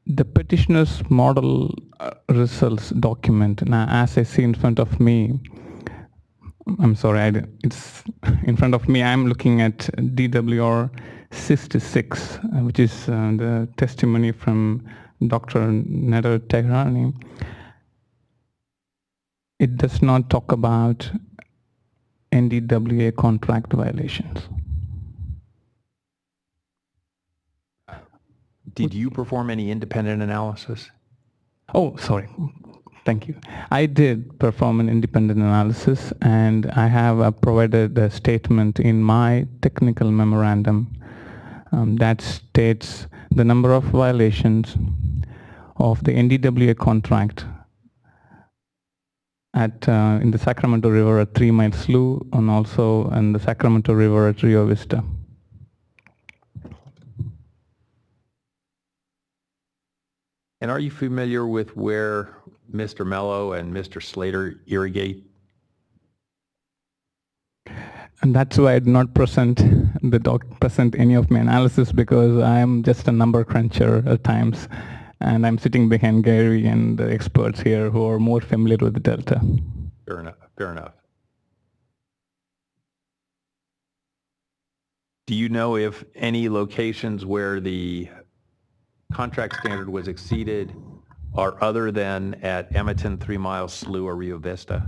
The petitioner's model results document, now as I see in front of me, I'm sorry, it's in front of me, I'm looking at DWR 66, which is the testimony from Dr. Nader Tehrani. It does not talk about NDWA contract violations. Did you perform any independent analysis? Oh, sorry. Thank you. I did perform an independent analysis, and I have provided a statement in my technical memorandum that states the number of violations of the NDWA contract at in the Sacramento River at 3 Mile Slough, and also in the Sacramento River at Rio Vista. And are you familiar with where Mr. Mello and Mr. Slater irrigate? And that's why I did not present any of my analysis, because I'm just a number cruncher at times, and I'm sitting behind Gary and the experts here who are more familiar with the Delta. Fair enough. Fair enough. Do you know if any locations where the contract standard was exceeded are other than at Emmetten, 3 Mile Slough, or Rio Vista?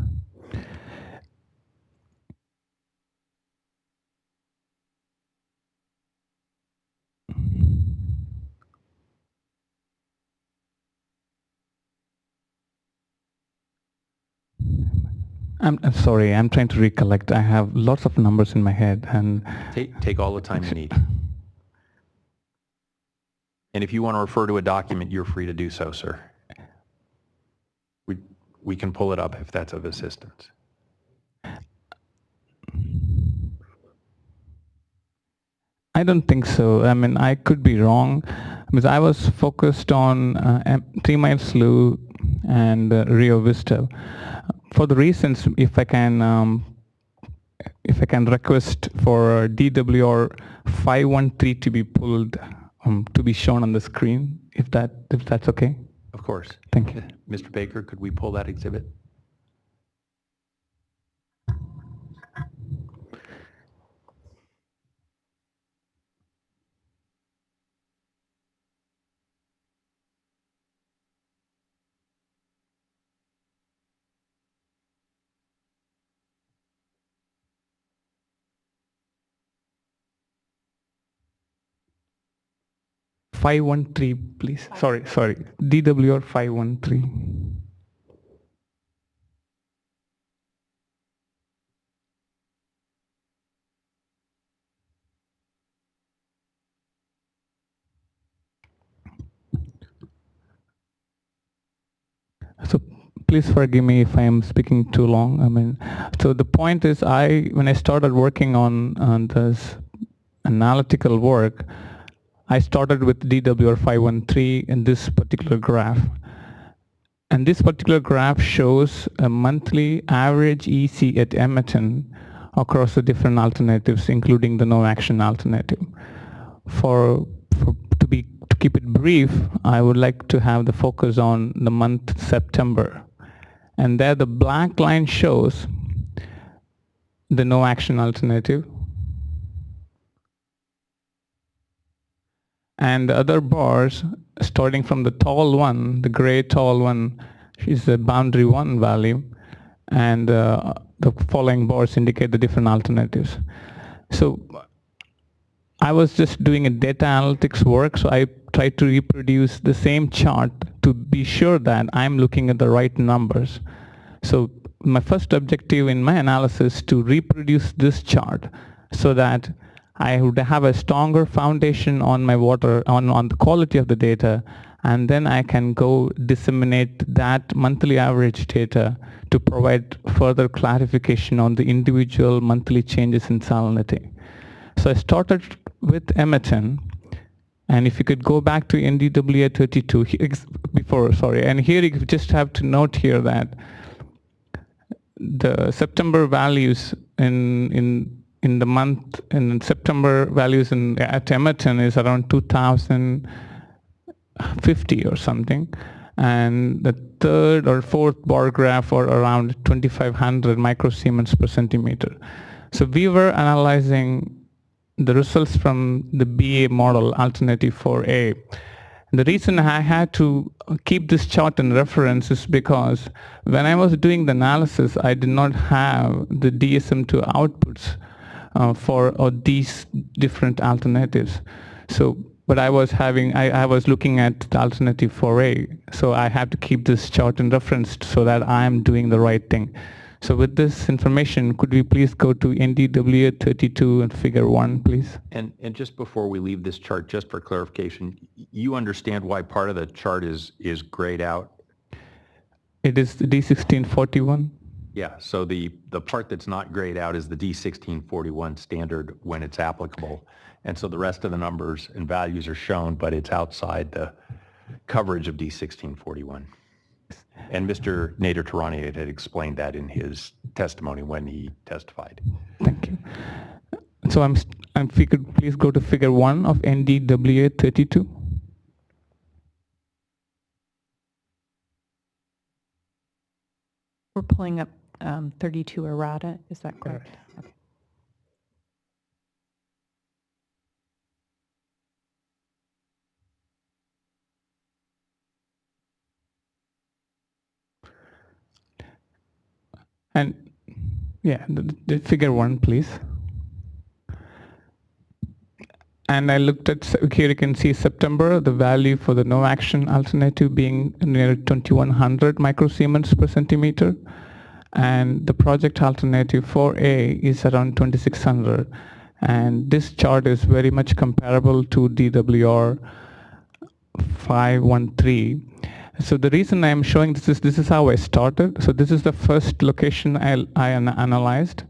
I'm sorry, I'm trying to recollect. I have lots of numbers in my head, and Take all the time you need. And if you want to refer to a document, you're free to do so, sir. We can pull it up if that's of assistance. I don't think so. I mean, I could be wrong, because I was focused on 3 Mile Slough and Rio Vista. For the reasons, if I can request for DWR 513 to be pulled, to be shown on the screen, if that's okay. Of course. Thank you. Mr. Baker, could we pull that exhibit? 513, please. Sorry. DWR 513. So please forgive me if I am speaking too long. I mean, so the point is, when I started working on this analytical work, I started with DWR 513 in this particular graph. And this particular graph shows a monthly average EC at Emerton across the different alternatives, including the no action alternative. To keep it brief, I would like to have the focus on the month September. And there the black line shows the no action alternative. And the other bars, starting from the tall one, the gray tall one, is the boundary 1 value, and the following bars indicate the different alternatives. So I was just doing a data analytics work, so I tried to reproduce the same chart to be sure that I'm looking at the right numbers. So my first objective in my analysis is to reproduce this chart so that I would have a stronger foundation on my water, on the quality of the data, and then I can go disseminate that monthly average data to provide further clarification on the individual monthly changes in salinity. So I started with Emerton, and if you could go back to NDWA 32 and here you just have to note here that the September values in September values at Emerton is around 2050 or something, and the third or fourth bar graph are around 2500 microsiemens per centimeter. So we were analyzing the results from the BA model, alternative 4A. The reason I had to keep this chart in reference is because when I was doing the analysis, I did not have the DSM2 outputs for these different alternatives. So, but I was looking at the alternative 4A, so I had to keep this chart in reference so that I am doing the right thing. So with this information, could we please go to NDWA 32 and figure 1, please? And just before we leave this chart, just for clarification, you understand why part of the chart is grayed out? It is the D1641. Yeah, so the part that's not grayed out is the D1641 standard when it's applicable. And so the rest of the numbers and values are shown, but it's outside the coverage of D1641. And Mr. Nader-Tarani had explained that in his testimony when he testified. Thank you. So if we could please go to figure 1 of NDWA 32. We're pulling up 32 errata, is that correct? Okay. And yeah, the figure 1, please. And I looked at, here you can see September, the value for the no action alternative being near 2100 microsiemens per centimeter. And the project alternative 4A is around 2600. And this chart is very much comparable to DWR 513. So the reason I am showing this is how I started. So this is the first location I analyzed.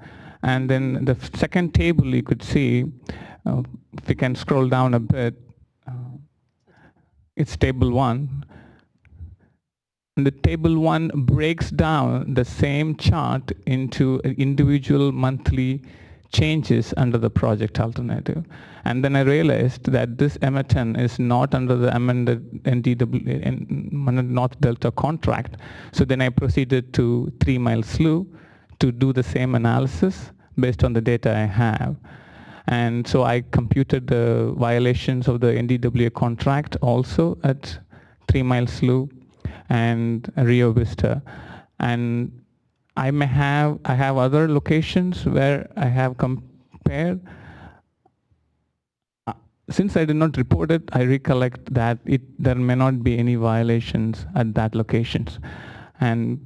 And then the second table you could see, if we can scroll down a bit, it's table 1. And the table 1 breaks down the same chart into individual monthly changes under the project alternative. And then I realized that this Emerton is not under the amended North Delta contract. So then I proceeded to 3 Mile Slough to do the same analysis based on the data I have. And so I computed the violations of the NDWA contract also at 3 Mile Slough and Rio Vista. And I have other locations where I have compared. since I did not report it, I recollect that there may not be any violations at that locations. And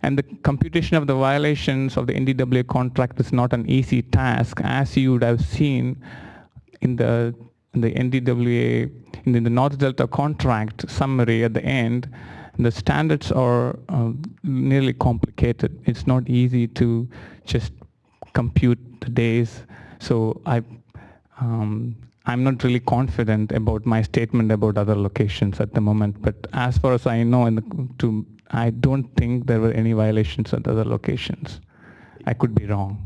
the computation of the violations of the NDWA contract is not an easy task, as you would have seen in the NDWA, in the North Delta contract summary at the end. The standards are nearly complicated. It's not easy to just compute the days. So I'm not really confident about my statement about other locations at the moment. But as far as I know, I don't think there were any violations at other locations. I could be wrong.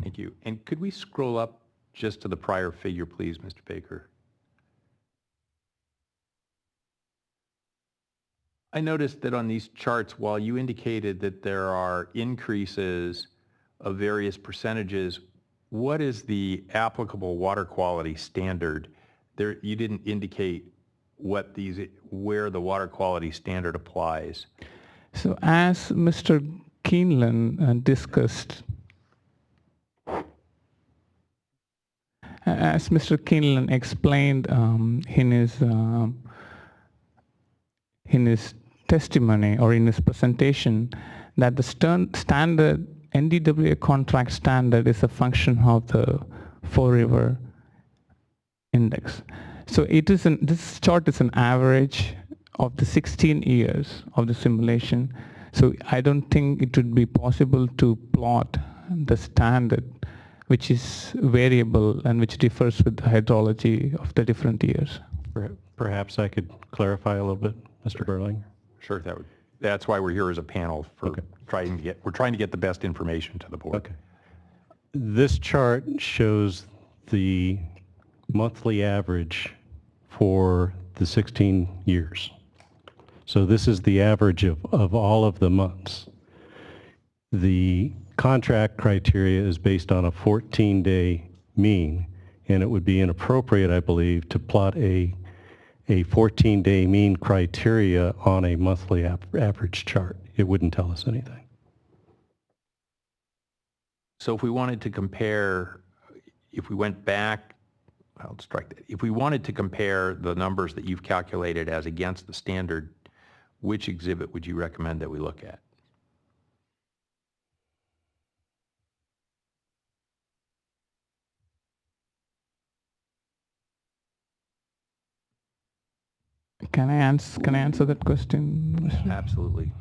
Thank you. And could we scroll up just to the prior figure, please, Mr. Baker? I noticed that on these charts, while you indicated that there are increases of various percentages, what is the applicable water quality standard? There, you didn't indicate where the water quality standard applies. So as Mr. Keeneland discussed, as Mr. Keeneland explained in his testimony or in his presentation, that the standard NDWA contract standard is a function of the Fall River index. So this chart is an average of the 16 years of the simulation. So I don't think it would be possible to plot the standard, which is variable and which differs with the hydrology of the different years. Perhaps I could clarify a little bit, Mr. Burling. Sure, that's why we're here as a panel, for trying to get the best information to the board. Okay. This chart shows the monthly average for the 16 years. So this is the average of all of the months. The contract criteria is based on a 14-day mean, and it would be inappropriate, I believe, to plot a 14-day mean criteria on a monthly average chart. It wouldn't tell us anything. So if we wanted to compare, if we went back, I'll strike that. If we wanted to compare the numbers that you've calculated as against the standard, which exhibit would you recommend that we look at? Can I answer that question? Absolutely.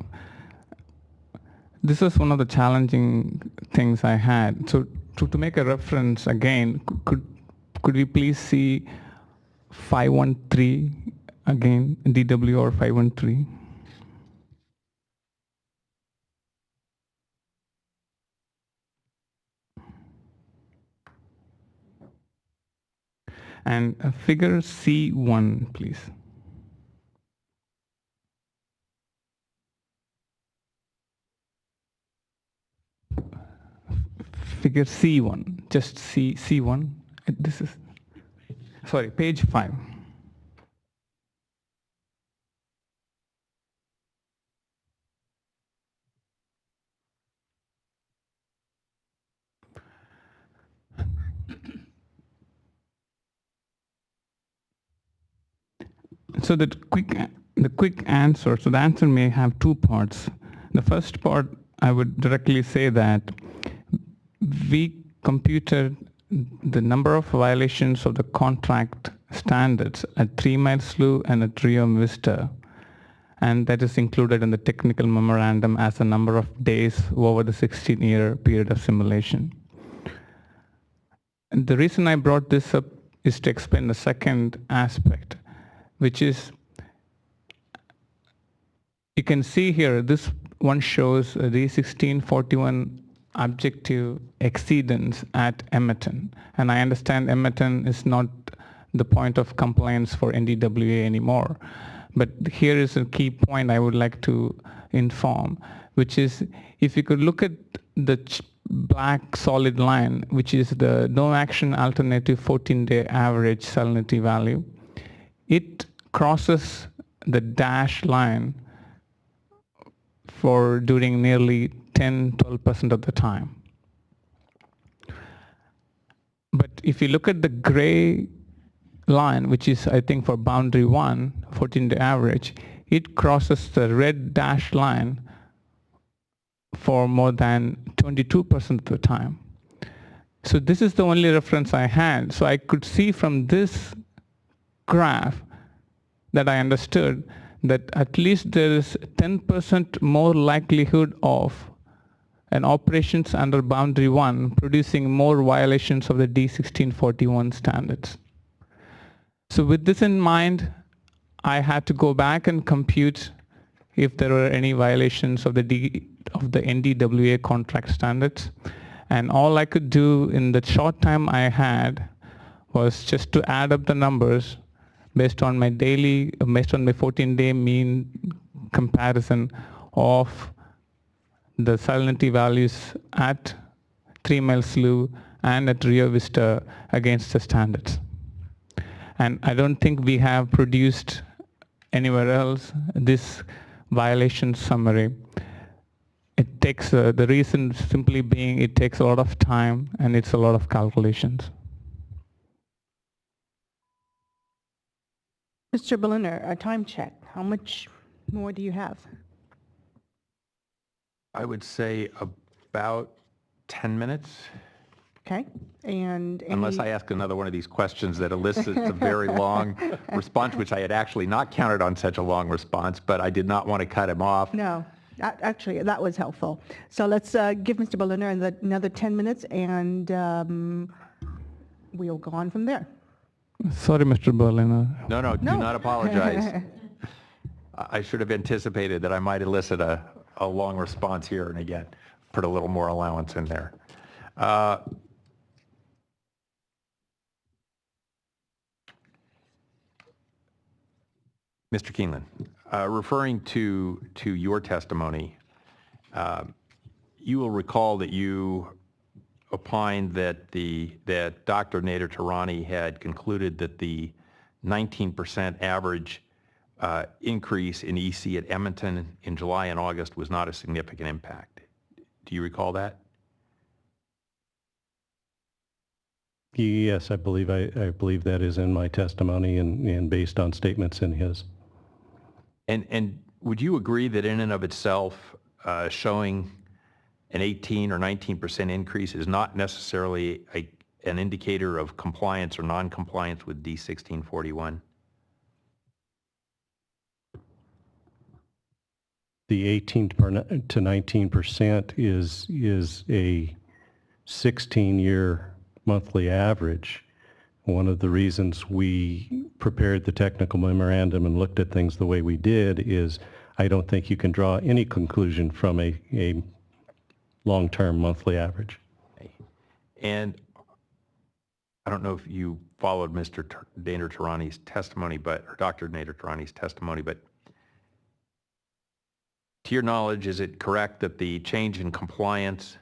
This is one of the challenging things I had. So to make a reference again, could we please see 513 again, DWR 513? And figure C1, please. Figure C1, just C1. This is, sorry, page 5. So the quick answer, so the answer may have two parts. The first part, I would directly say that we computed the number of violations of the contract standards at 3 Mile Slough and at Rio Vista, and that is included in the technical memorandum as a number of days over the 16-year period of simulation. And the reason I brought this up is to explain the second aspect, which is, you can see here, this one shows the 1641 objective exceedance at Emerton. And I understand Emerton is not the point of compliance for NDWA anymore. But here is a key point I would like to inform, which is, if you could look at the black solid line, which is the no action alternative 14-day average salinity value, it crosses the dashed line for during nearly 10-12% of the time. But if you look at the gray line, which is, I think, for boundary 1, 14-day average, it crosses the red dashed line for more than 22% of the time. So this is the only reference I had. So I could see from this graph that I understood that at least there is 10% more likelihood of an operations under boundary 1 producing more violations of the D1641 standards. So with this in mind, I had to go back and compute if there were any violations of the NDWA contract standards. And all I could do in the short time I had was just to add up the numbers based on my 14-day mean comparison of the salinity values at 3 Mile Slough and at Rio Vista against the standards. And I don't think we have produced anywhere else this violation summary. It takes, the reason simply being it takes a lot of time and it's a lot of calculations. Mr. Berliner, a time check. How much more do you have? I would say about 10 minutes. Okay, and Unless I ask another one of these questions that elicits a very long response, which I had actually not counted on such a long response, but I did not want to cut him off. No, actually, that was helpful. So let's give Mr. Berliner another 10 minutes, and we'll go on from there. Sorry, Mr. Berliner. No, do not apologize. I should have anticipated that I might elicit a long response here, and again, put a little more allowance in there. Mr. Keeneland, referring to your testimony, you will recall that you opined that Dr. Nader Tarani had concluded that the 19% average increase in EC at Edmonton in July and August was not a significant impact. Do you recall that? Yes, I believe that is in my testimony and based on statements in his. And would you agree that in and of itself, showing an 18 or 19% increase is not necessarily an indicator of compliance or non-compliance with D1641? The 18 to 19% is a 16-year monthly average. One of the reasons we prepared the technical memorandum and looked at things the way we did is I don't think you can draw any conclusion from a long-term monthly average. And I don't know if you followed Mr. Nader Tarani's testimony, or Dr. Nader Tarani's testimony, but to your knowledge, is it correct that the change in compliance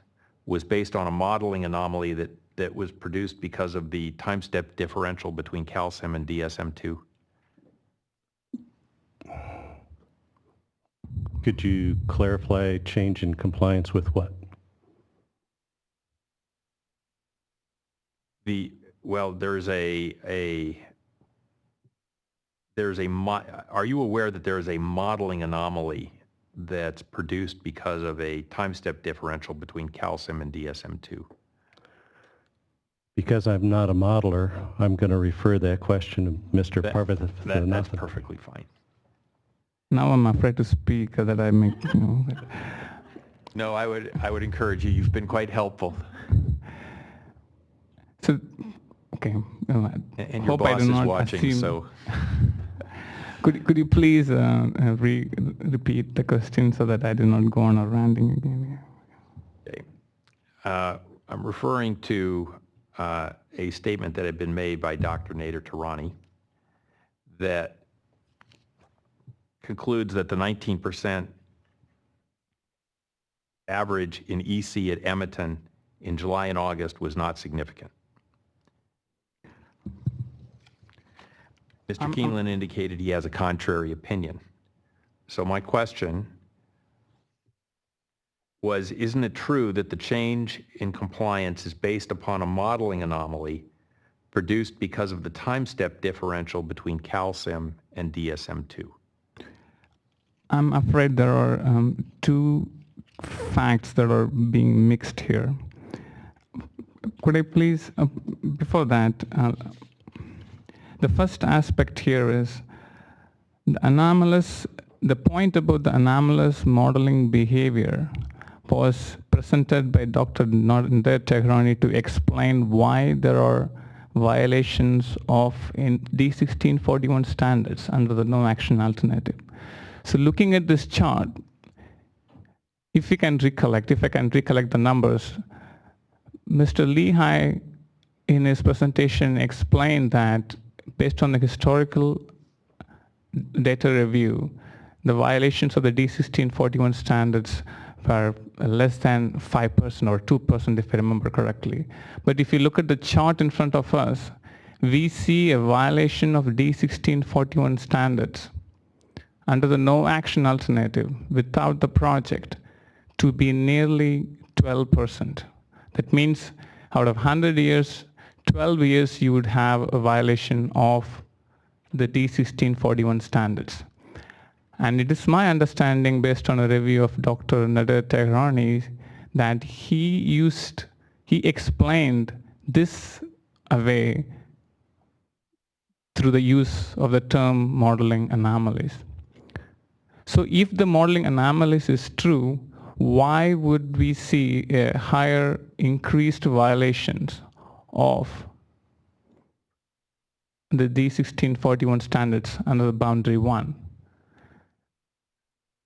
was based on a modeling anomaly that was produced because of the time step differential between CalSim and DSM-2? Could you clarify change in compliance with what? Are you aware that there is a modeling anomaly that's produced because of a time step differential between CalSim and DSM-2? Because I'm not a modeler, I'm going to refer that question to Mr. Parvathanathan. That's perfectly fine. Now I'm afraid to speak that I make, No, I would encourage you. You've been quite helpful. So, okay. And your boss is watching, so. Could you please repeat the question so that I do not go on a ranting again? Okay. I'm referring to a statement that had been made by Dr. Nader Tarani that concludes that the 19% average in EC at Edmonton in July and August was not significant. Mr. Keeneland indicated he has a contrary opinion. So my question was, isn't it true that the change in compliance is based upon a modeling anomaly produced because of the time step differential between CalSim and DSM-2? I'm afraid there are two facts that are being mixed here. Could I please, before that, the first aspect here is the point about the anomalous modeling behavior was presented by Dr. Nader Tehrani to explain why there are violations of D1641 standards under the no action alternative. So looking at this chart, if I can recollect the numbers, Mr. Lehigh in his presentation explained that based on the historical data review, the violations of the D1641 standards were less than 5% or 2% if I remember correctly. But if you look at the chart in front of us, we see a violation of D1641 standards under the no action alternative without the project to be nearly 12%. That means out of 100 years, 12 years you would have a violation of the D1641 standards. And it is my understanding, based on a review of Dr. Nader Tehrani, that he explained this away through the use of the term modeling anomalies. So if the modeling anomalies is true, why would we see a higher increased violations of the D1641 standards under the boundary 1?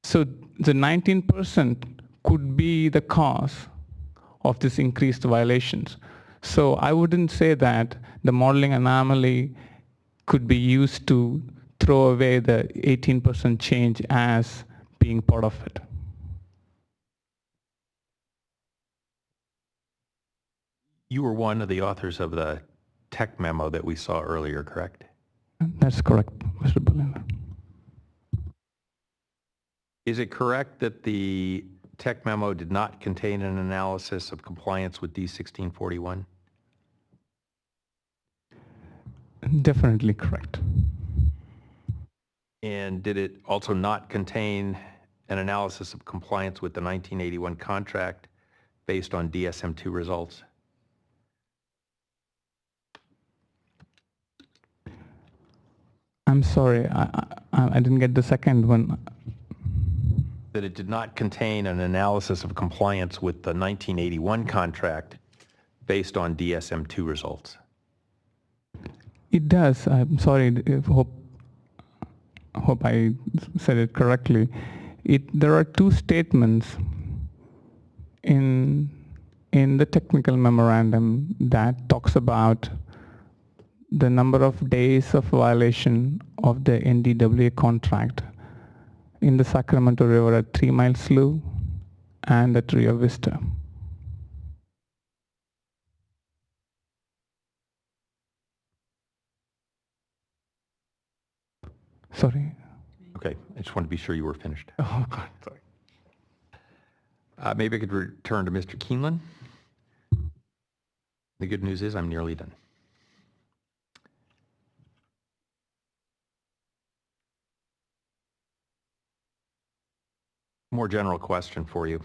So the 19% could be the cause of this increased violations. So I wouldn't say that the modeling anomaly could be used to throw away the 18% change as being part of it. You were one of the authors of the tech memo that we saw earlier, correct? That's correct, Mr. Berliner. Is it correct that the tech memo did not contain an analysis of compliance with D1641? Definitely correct. And did it also not contain an analysis of compliance with the 1981 contract based on DSM-2 results? I'm sorry, I didn't get the second one. That it did not contain an analysis of compliance with the 1981 contract based on DSM-2 results? It does. I'm sorry. Hope I said it correctly. There are two statements in the technical memorandum that talks about the number of days of violation of the NDWA contract in the Sacramento River at 3 Mile Slough and at Rio Vista. Sorry. Okay, I just want to be sure you were finished. Oh, God, sorry. Maybe I could return to Mr. Keeneland. The good news is I'm nearly done. More general question for you.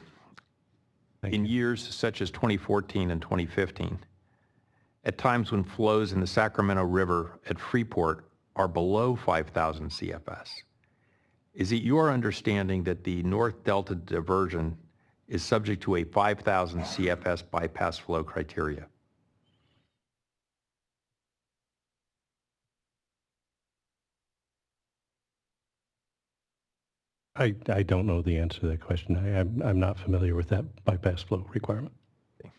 In years such as 2014 and 2015, at times when flows in the Sacramento River at Freeport are below 5,000 CFS, is it your understanding that the North Delta diversion is subject to a 5,000 CFS bypass flow criteria? I don't know the answer to that question. I'm not familiar with that bypass flow requirement. In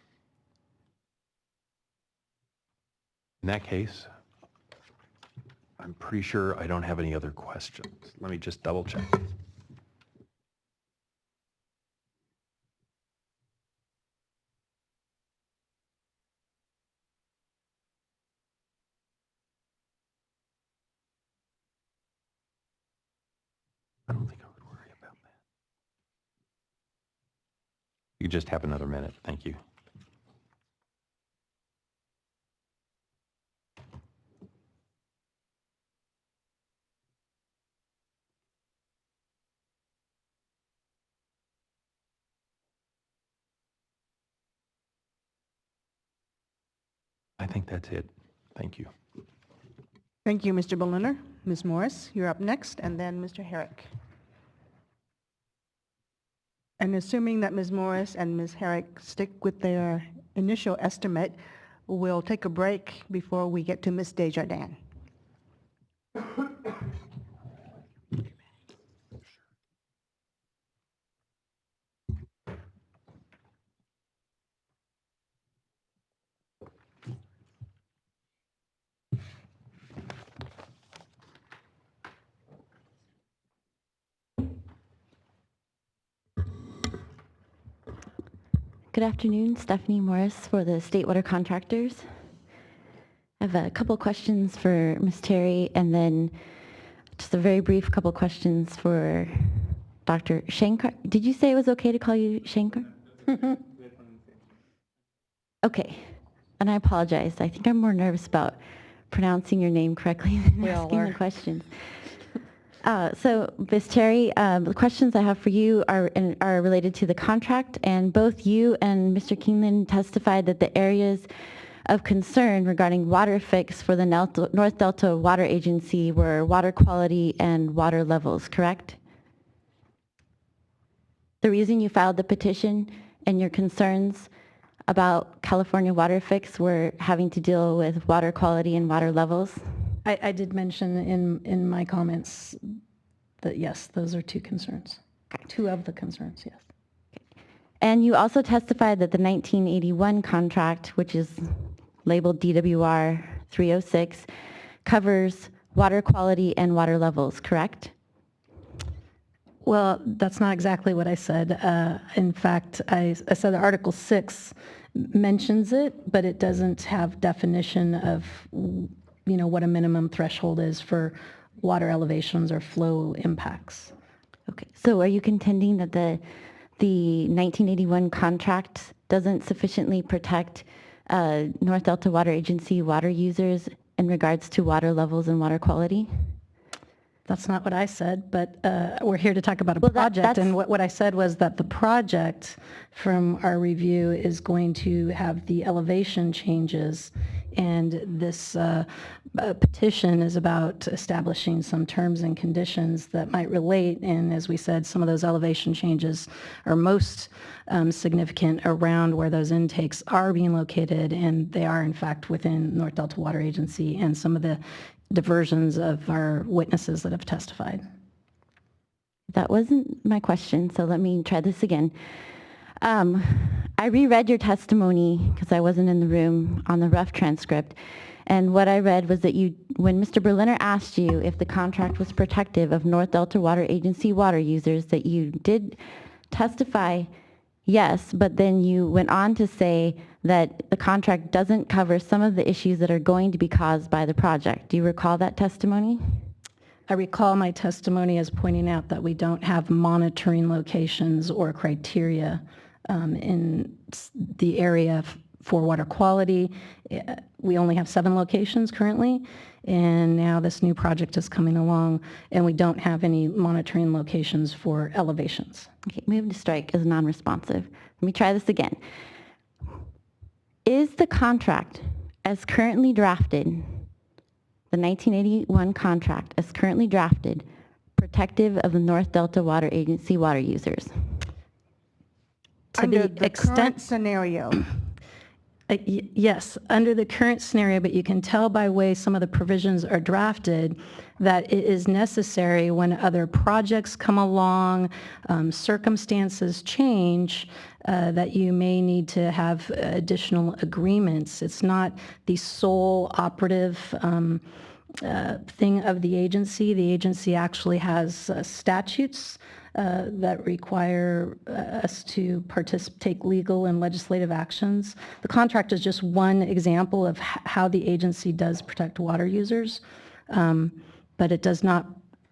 that case, I'm pretty sure I don't have any other questions. Let me just double check. I don't think I would worry about that. You just have another minute. Thank you. I think that's it. Thank you. Thank you, Mr. Berliner. Ms. Morris, you're up next, and then Mr. Herrick. And assuming that Ms. Morris and Ms. Herrick stick with their initial estimate, we'll take a break before we get to Ms. Desjardins. Good afternoon, Stephanie Morris for the State Water Contractors. I have a couple questions for Ms. Terry and then just a very brief couple questions for Dr. Shankar. Did you say it was okay to call you Shankar? Okay, and I apologize. I think I'm more nervous about pronouncing your name correctly than asking the questions. So, Ms. Terry, the questions I have for you are related to the contract, and both you and Mr. Keeneland testified that the areas of concern regarding WaterFix for the North Delta Water Agency were water quality and water levels, correct? The reason you filed the petition and your concerns about California WaterFix were having to deal with water quality and water levels? I did mention in my comments that, yes, those are two concerns. Okay. Two of the concerns, yes. Okay. And you also testified that the 1981 contract, which is labeled DWR 306, covers water quality and water levels, correct? Well, that's not exactly what I said. In fact, I said Article 6 mentions it, but it doesn't have definition of, what a minimum threshold is for water elevations or flow impacts. Okay, so are you contending that the 1981 contract doesn't sufficiently protect North Delta Water Agency water users in regards to water levels and water quality? That's not what I said, but we're here to talk about a project, and what I said was that the project from our review is going to have the elevation changes, and this petition is about establishing some terms and conditions that might relate, and as we said, some of those elevation changes are most significant around where those intakes are being located, and they are in fact within North Delta Water Agency and some of the diversions of our witnesses that have testified. That wasn't my question, so let me try this again. I reread your testimony because I wasn't in the room on the rough transcript, and what I read was that when Mr. Berliner asked you if the contract was protective of North Delta Water Agency water users, that you did testify yes, but then you went on to say that the contract doesn't cover some of the issues that are going to be caused by the project. Do you recall that testimony? I recall my testimony as pointing out that we don't have monitoring locations or criteria in the area for water quality. We only have 7 locations currently, and now this new project is coming along, and we don't have any monitoring locations for elevations. Okay, move to strike as non-responsive. Let me try this again. Is the contract as currently drafted, the 1981 contract as currently drafted, protective of the North Delta Water Agency water users? Under the current scenario. Yes, under the current scenario, but you can tell by way some of the provisions are drafted that it is necessary when other projects come along, circumstances change, that you may need to have additional agreements. It's not the sole operative thing of the agency. The agency actually has statutes that require us to take legal and legislative actions. The contract is just one example of how the agency does protect water users, but it does not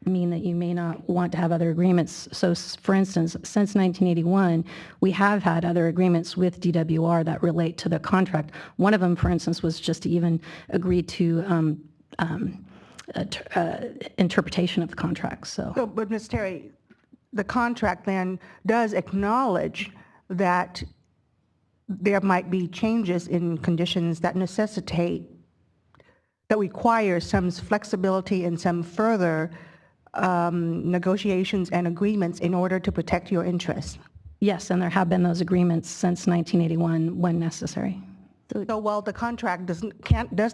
mean that you may not want to have other agreements. So, for instance, since 1981, we have had other agreements with DWR that relate to the contract. One of them, for instance, was just to even agree to interpretation of the contract. So, But Ms. Terry, the contract then does acknowledge that there might be changes in conditions that require some flexibility and some further negotiations and agreements in order to protect your interests. Yes, and there have been those agreements since 1981 when necessary. So while the contract does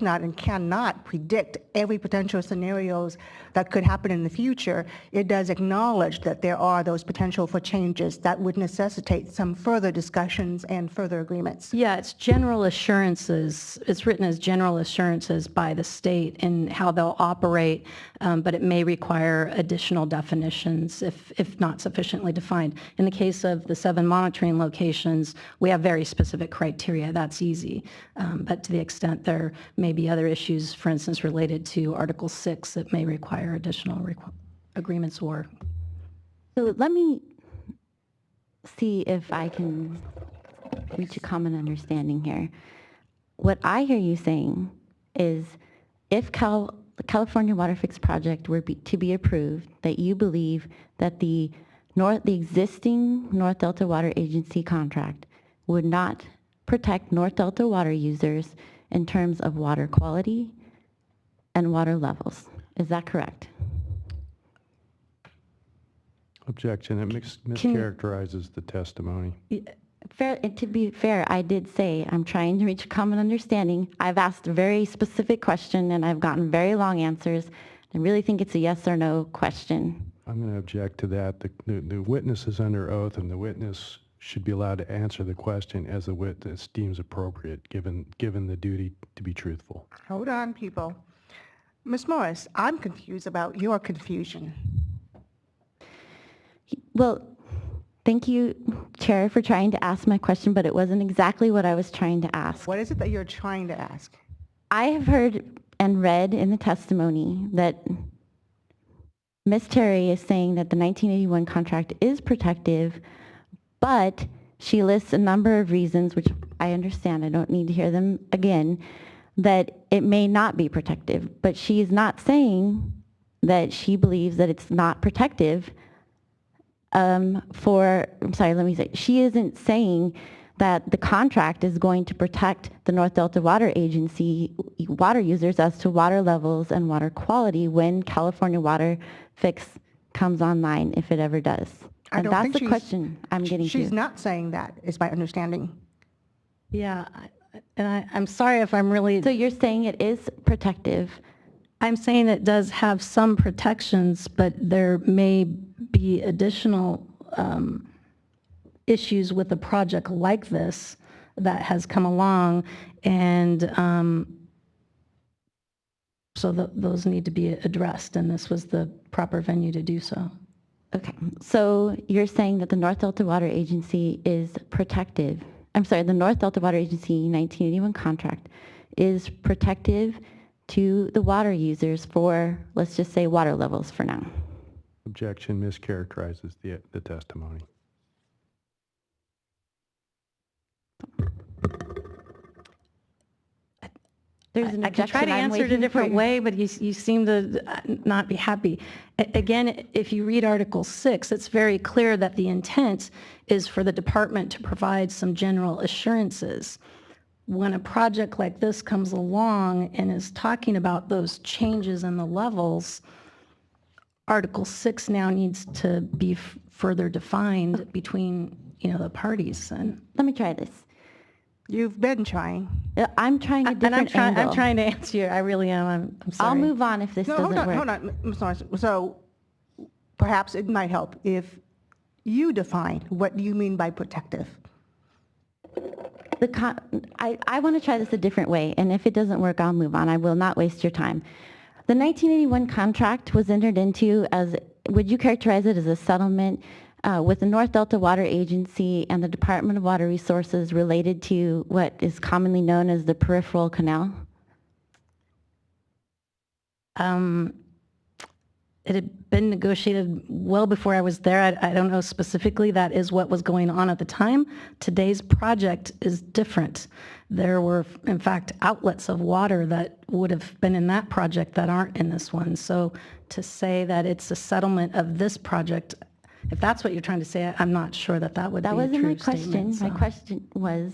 not and cannot predict every potential scenarios that could happen in the future, it does acknowledge that there are those potential for changes that would necessitate some further discussions and further agreements. Yeah, it's general assurances. It's written as general assurances by the state in how they'll operate, but it may require additional definitions if not sufficiently defined. In the case of the 7 monitoring locations, we have very specific criteria. That's easy. But to the extent there may be other issues, for instance, related to Article 6 that may require additional agreements or... So let me see if I can reach a common understanding here. What I hear you saying is if the California WaterFix project were to be approved, that you believe that the existing North Delta Water Agency contract would not protect North Delta water users in terms of water quality and water levels. Is that correct? Objection. It mischaracterizes the testimony. Fair, and to be fair, I did say I'm trying to reach a common understanding. I've asked a very specific question and I've gotten very long answers. I really think it's a yes or no question. I'm going to object to that. The witness is under oath, and the witness should be allowed to answer the question as the witness deems appropriate, given the duty to be truthful. Hold on, people. Ms. Morris, I'm confused about your confusion. Well, thank you, Chair, for trying to ask my question, but it wasn't exactly what I was trying to ask. What is it that you're trying to ask? I have heard and read in the testimony that Ms. Terry is saying that the 1981 contract is protective, but she lists a number of reasons, which I understand, I don't need to hear them again, that it may not be protective. But she is not saying that she believes that it's not protective she isn't saying that the contract is going to protect the North Delta Water Agency water users as to water levels and water quality when California WaterFix comes online, if it ever does. And that's the question I'm getting to. She's not saying that, is my understanding. Yeah, and I'm sorry if I'm really... So you're saying it is protective? I'm saying it does have some protections, but there may be additional issues with a project like this that has come along, and so those need to be addressed, and this was the proper venue to do so. Okay, so you're saying that the North Delta Water Agency is protective. I'm sorry, the North Delta Water Agency 1981 contract is protective to the water users for, let's just say, water levels for now. Objection mischaracterizes the testimony. There's an I can try to answer it a different way, but you seem to not be happy. Again, if you read Article 6, it's very clear that the intent is for the department to provide some general assurances. When a project like this comes along and is talking about those changes in the levels, Article 6 now needs to be further defined between, the parties. And let me try this. You've been trying. I'm trying a different angle. I'm trying to answer you. I really am. I'm sorry. I'll move on if this doesn't work. Hold on, Ms. Norris. So perhaps it might help if you define what you mean by protective. I want to try this a different way, and if it doesn't work, I'll move on. I will not waste your time. The 1981 contract was entered into as, would you characterize it as a settlement with the North Delta Water Agency and the Department of Water Resources related to what is commonly known as the peripheral canal? It had been negotiated well before I was there. I don't know specifically. That is what was going on at the time. Today's project is different. There were, in fact, outlets of water that would have been in that project that aren't in this one. So to say that it's a settlement of this project, if that's what you're trying to say, I'm not sure that would be a true statement. That wasn't my question. My question was,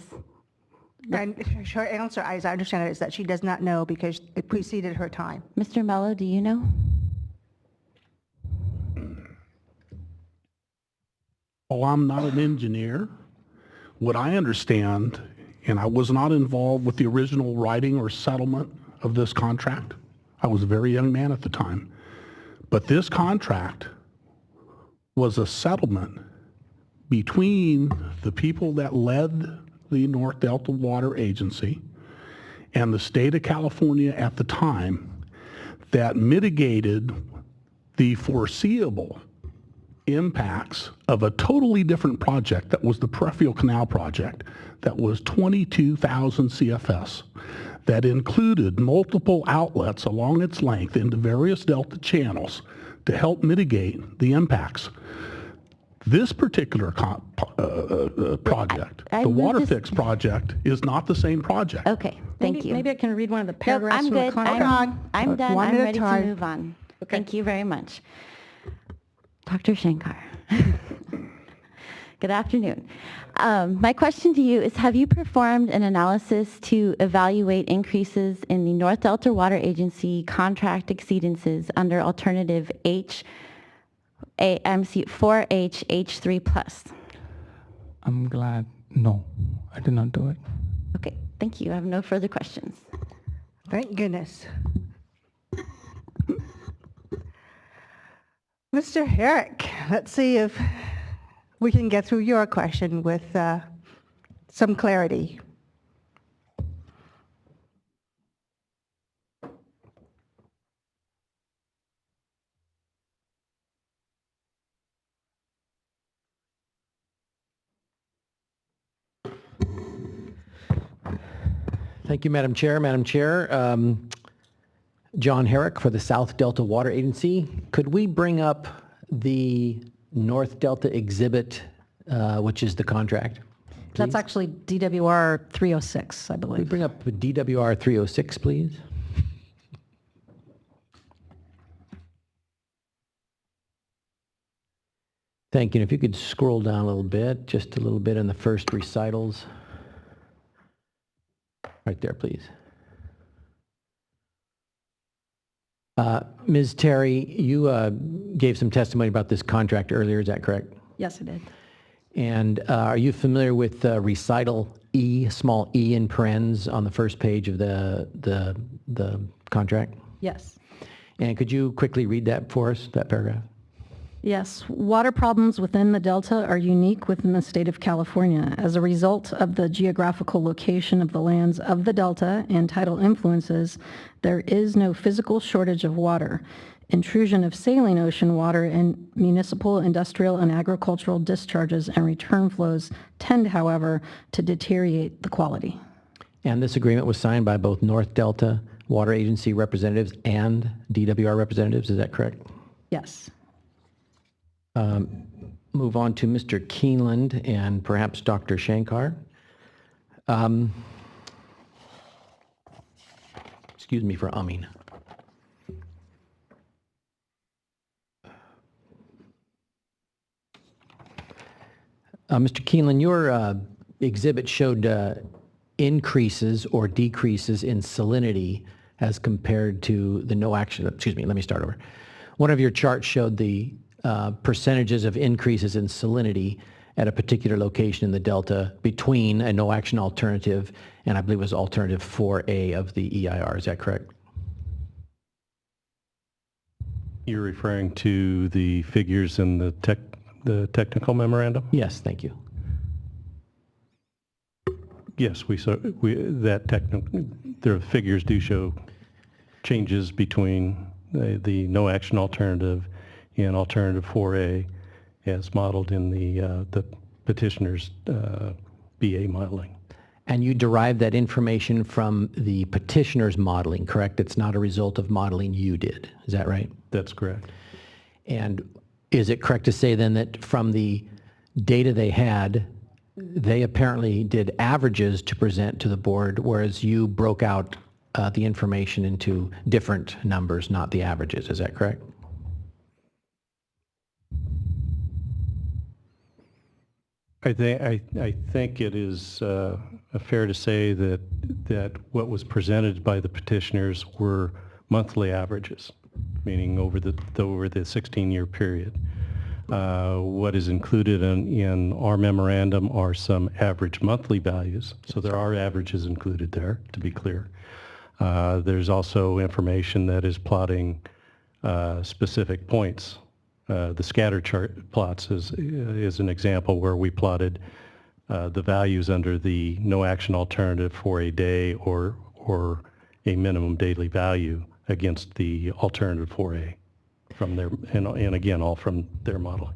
And her answer, as I understand it, is that she does not know because it preceded her time. Mr. Mello, do you know? Oh, I'm not an engineer. What I understand, and I was not involved with the original writing or settlement of this contract. I was a very young man at the time. But this contract was a settlement between the people that led the North Delta Water Agency and the state of California at the time that mitigated the foreseeable impacts of a totally different project that was the Peripheral Canal Project that was 22,000 CFS that included multiple outlets along its length into various delta channels to help mitigate the impacts. This particular project, the WaterFix project, is not the same project. Okay, thank you. Maybe I can read one of the Nope, paragraphs I'm from the good. contract. I'm done. One I'm at a ready to time. move on. Thank you very much. Dr. Shankar. Good afternoon. My question to you is, have you performed an analysis to evaluate increases in the North Delta Water Agency contract exceedances under alternative 4H-H3+? I'm glad. No, I did not do it. Okay, thank you. I have no further questions. Thank goodness. Mr. Herrick, let's see if we can get through your question with some clarity. Thank you, Madam Chair. Madam Chair, John Herrick for the South Delta Water Agency. Could we bring up the North Delta exhibit, which is the contract? That's actually DWR 306, I Could we believe. bring up DWR 306, please? Thank you. And if you could scroll down a little bit, just a little bit in the first recitals. Right there, please. Ms. Terry, you gave some testimony about this contract earlier, is that correct? Yes, I did. And are you familiar with recital E, small e in parens on the first page of the contract? Yes. And could you quickly read that for us, that paragraph? Yes, water problems within the Delta are unique within the state of California. As a result of the geographical location of the lands of the Delta and tidal influences, there is no physical shortage of water. Intrusion of saline ocean water in municipal, industrial, and agricultural discharges and return flows tend, however, to deteriorate the quality. And this agreement was signed by both North Delta Water Agency representatives and DWR representatives, is that correct? Yes. Move on to Mr. Keeneland and perhaps Dr. Shankar. Excuse me for umming. Mr. Keeneland, your exhibit showed increases or decreases in salinity as compared to the no action, excuse me, let me start over. One of your charts showed the percentages of increases in salinity at a particular location in the Delta between a no action alternative and I believe it was alternative 4A of the EIR, is that correct? You're referring to the figures in the technical memorandum? Yes, thank you. Yes, their figures do show changes between the no action alternative and alternative 4A as modeled in the petitioner's BA modeling. And you derived that information from the petitioner's modeling, correct? It's not a result of modeling you did, is that right? That's correct. And is it correct to say then that from the data they had, they apparently did averages to present to the board, whereas you broke out the information into different numbers, not the averages, is that correct? I think it is fair to say that what was presented by the petitioners were monthly averages, meaning over the 16-year period. What is included in our memorandum are some average monthly values, so there are averages included there, to be clear. There's also information that is plotting specific points. The scatter chart plots is an example where we plotted the values under the no action alternative for a day or a minimum daily value against the alternative 4A from their, and again, all from their modeling.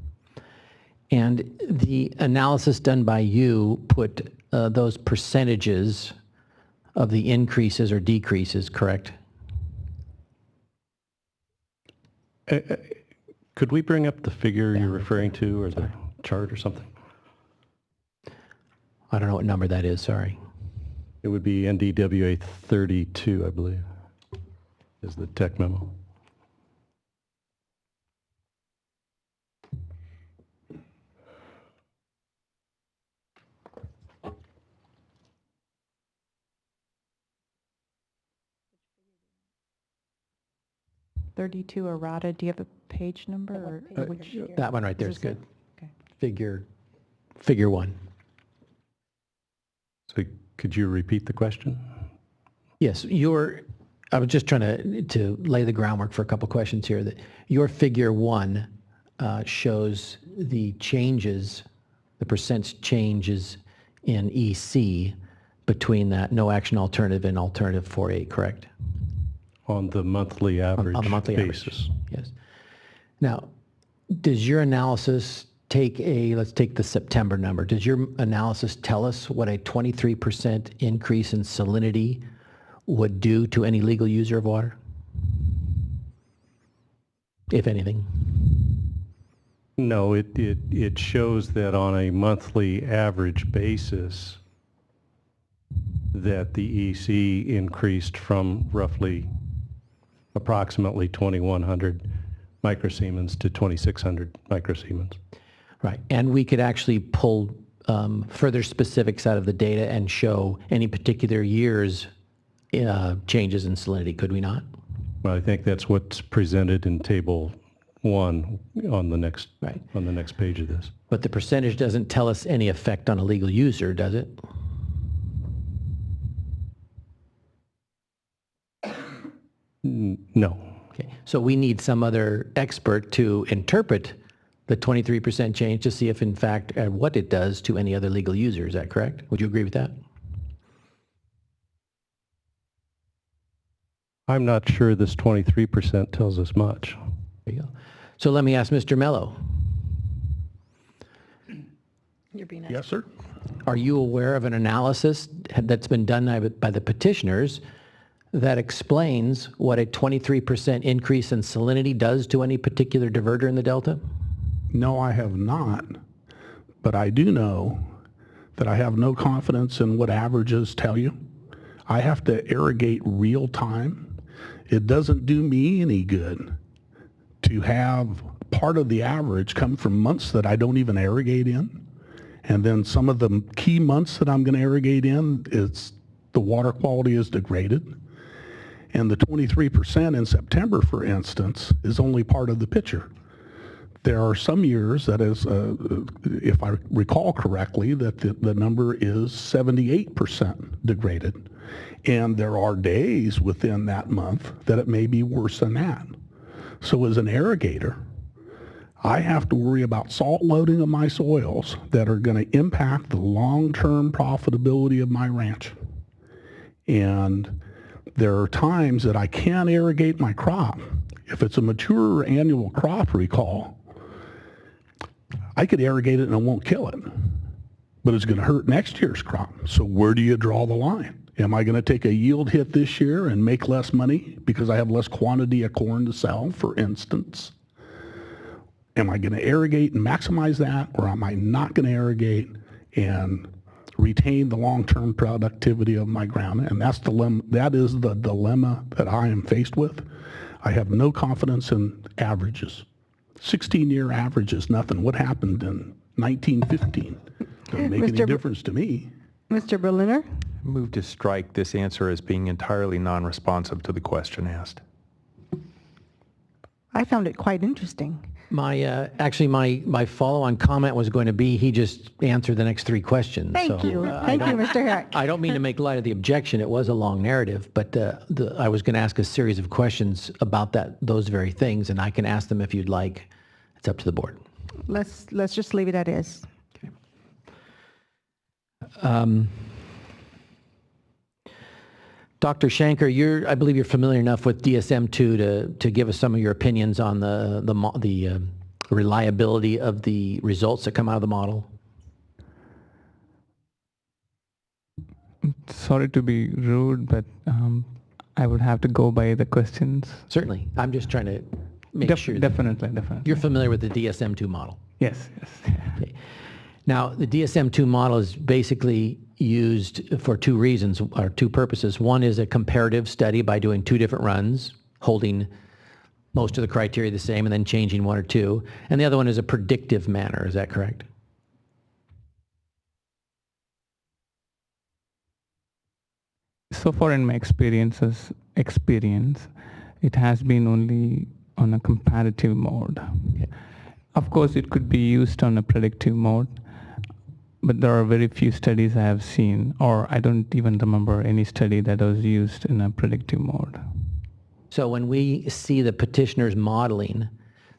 And the analysis done by you put those percentages of the increases or decreases, correct? Could we bring up the figure you're referring to, or the chart or something? I don't know what number that is, sorry. It would be NDWA 32, I believe, is the tech memo. $32 errata. Do you have a page number or which? That one right there is this it? good. Okay. Figure 1. So could you repeat the question? Yes, I was just trying to lay the groundwork for a couple questions here. That your figure 1 shows the changes, the percent changes in EC between that no action alternative and alternative 4A, correct? On the monthly average on the monthly basis. Average. Yes. Now, does your analysis let's take the September number. Does your analysis tell us what a 23% increase in salinity would do to any legal user of water? If anything? No, it shows that on a monthly average basis that the EC increased from approximately 2,100 microsiemens to 2,600 microsiemens. Right, and we could actually pull further specifics out of the data and show any particular year's changes in salinity, could we not? Well, I think that's what's presented in Table 1 on the next page of this. But the percentage doesn't tell us any effect on a legal user, does it? No. Okay, so we need some other expert to interpret the 23% change to see if in fact what it does to any other legal user. Is that correct? Would you agree with that? I'm not sure this 23% tells us much. There you go. So let me ask Mr. Mello. You're being Yes, sir. Are you aware of an analysis that's been done by the petitioners that explains what a 23% increase in salinity does to any particular diverter in the Delta? No, I have not, but I do know that I have no confidence in what averages tell you. I have to irrigate real time. It doesn't do me any good to have part of the average come from months that I don't even irrigate in. And then some of the key months that I'm going to irrigate in, the water quality is degraded. And the 23% in September, for instance, is only part of the picture. There are some years that is, if I recall correctly, that the number is 78% degraded. And there are days within that month that it may be worse than that. So as an irrigator, I have to worry about salt loading of my soils that are going to impact the long-term profitability of my ranch. And there are times that I can't irrigate my crop. If it's a mature annual crop, recall, I could irrigate it and it won't kill it, but it's going to hurt next year's crop. So where do you draw the line? Am I going to take a yield hit this year and make less money because I have less quantity of corn to sell, for instance? Am I going to irrigate and maximize that, or am I not going to irrigate and retain the long-term productivity of my ground? And that is the dilemma that I am faced with. I have no confidence in averages. 16-year average is nothing. What happened in 1915? Doesn't make any Mr. difference to me. Mr. Berliner? Move to strike this answer as being entirely non-responsive to the question asked. I found it quite interesting. Actually, my follow-on comment was going to be, he just answered the next three questions. Thank you. Thank you, Mr. Herrick. I don't mean to make light of the objection. It was a long narrative, but I was going to ask a series of questions about those very things, and I can ask them if you'd like. It's up to the board. Let's just leave it as is. Dr. Shanker, I believe you're familiar enough with DSM-2 to give us some of your opinions on the reliability of the results that come out of the model. Sorry to be rude, but I would have to go by the questions. Certainly. I'm just trying to make sure. Definitely. You're familiar with the DSM-2 model. Yes. Okay. Now, the DSM-2 model is basically used for two reasons, or two purposes. One is a comparative study by doing two different runs, holding most of the criteria the same and then changing one or two. And the other one is a predictive manner. Is that correct? So far in my experience, it has been only on a comparative mode. Okay. Of course, it could be used on a predictive mode, but there are very few studies I have seen, or I don't even remember any study that was used in a predictive mode. So when we see the petitioner's modeling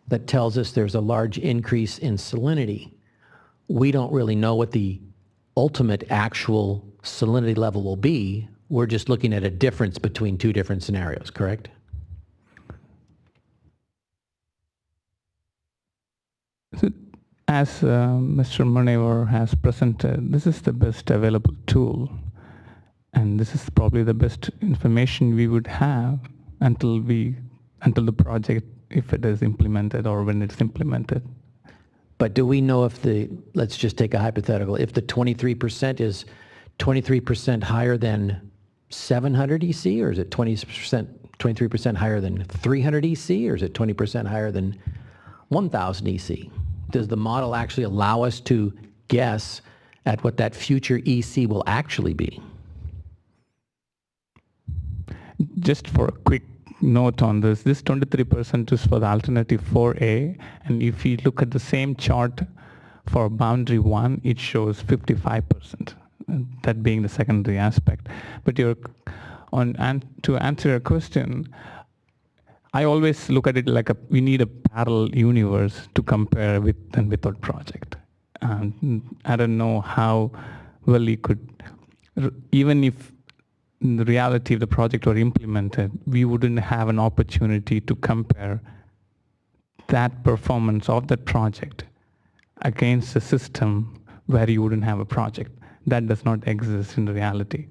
that tells us there's a large increase in salinity, we don't really know what the ultimate actual salinity level will be. We're just looking at a difference between two different scenarios, correct? So, as Mr. Munevar has presented, this is the best available tool, and this is probably the best information we would have until the project, if it is implemented or when it's implemented. But do we know if let's just take a hypothetical, if the 23% is 23% higher than 700 EC, or is it 23% higher than 300 EC, or is it 20% higher than 1000 EC? Does the model actually allow us to guess at what that future EC will actually be? Just for a quick note on this 23% is for the alternative 4A, and if you look at the same chart for boundary 1, it shows 55%, that being the secondary aspect. But to answer your question, I always look at it like we need a parallel universe to compare with and without project. I don't know how well you could, even if in the reality of the project were implemented, we wouldn't have an opportunity to compare that performance of that project against a system where you wouldn't have a project. That does not exist in the reality.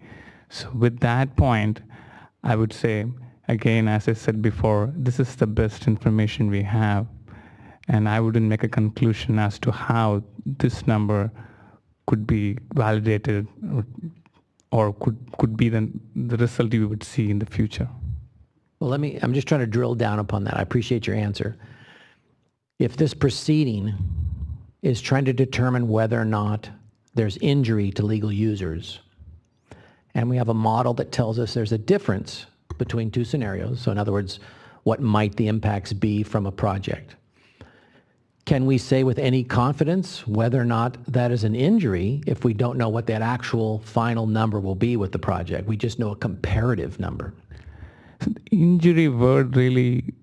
So with that point, I would say, again, as I said before, this is the best information we have, and I wouldn't make a conclusion as to how this number could be validated or could be the result you would see in the future. Well, I'm just trying to drill down upon that. I appreciate your answer. If this proceeding is trying to determine whether or not there's injury to legal users, and we have a model that tells us there's a difference between two scenarios, so in other words, what might the impacts be from a project, can we say with any confidence whether or not that is an injury if we don't know what that actual final number will be with the project? We just know a comparative number. So the injury word really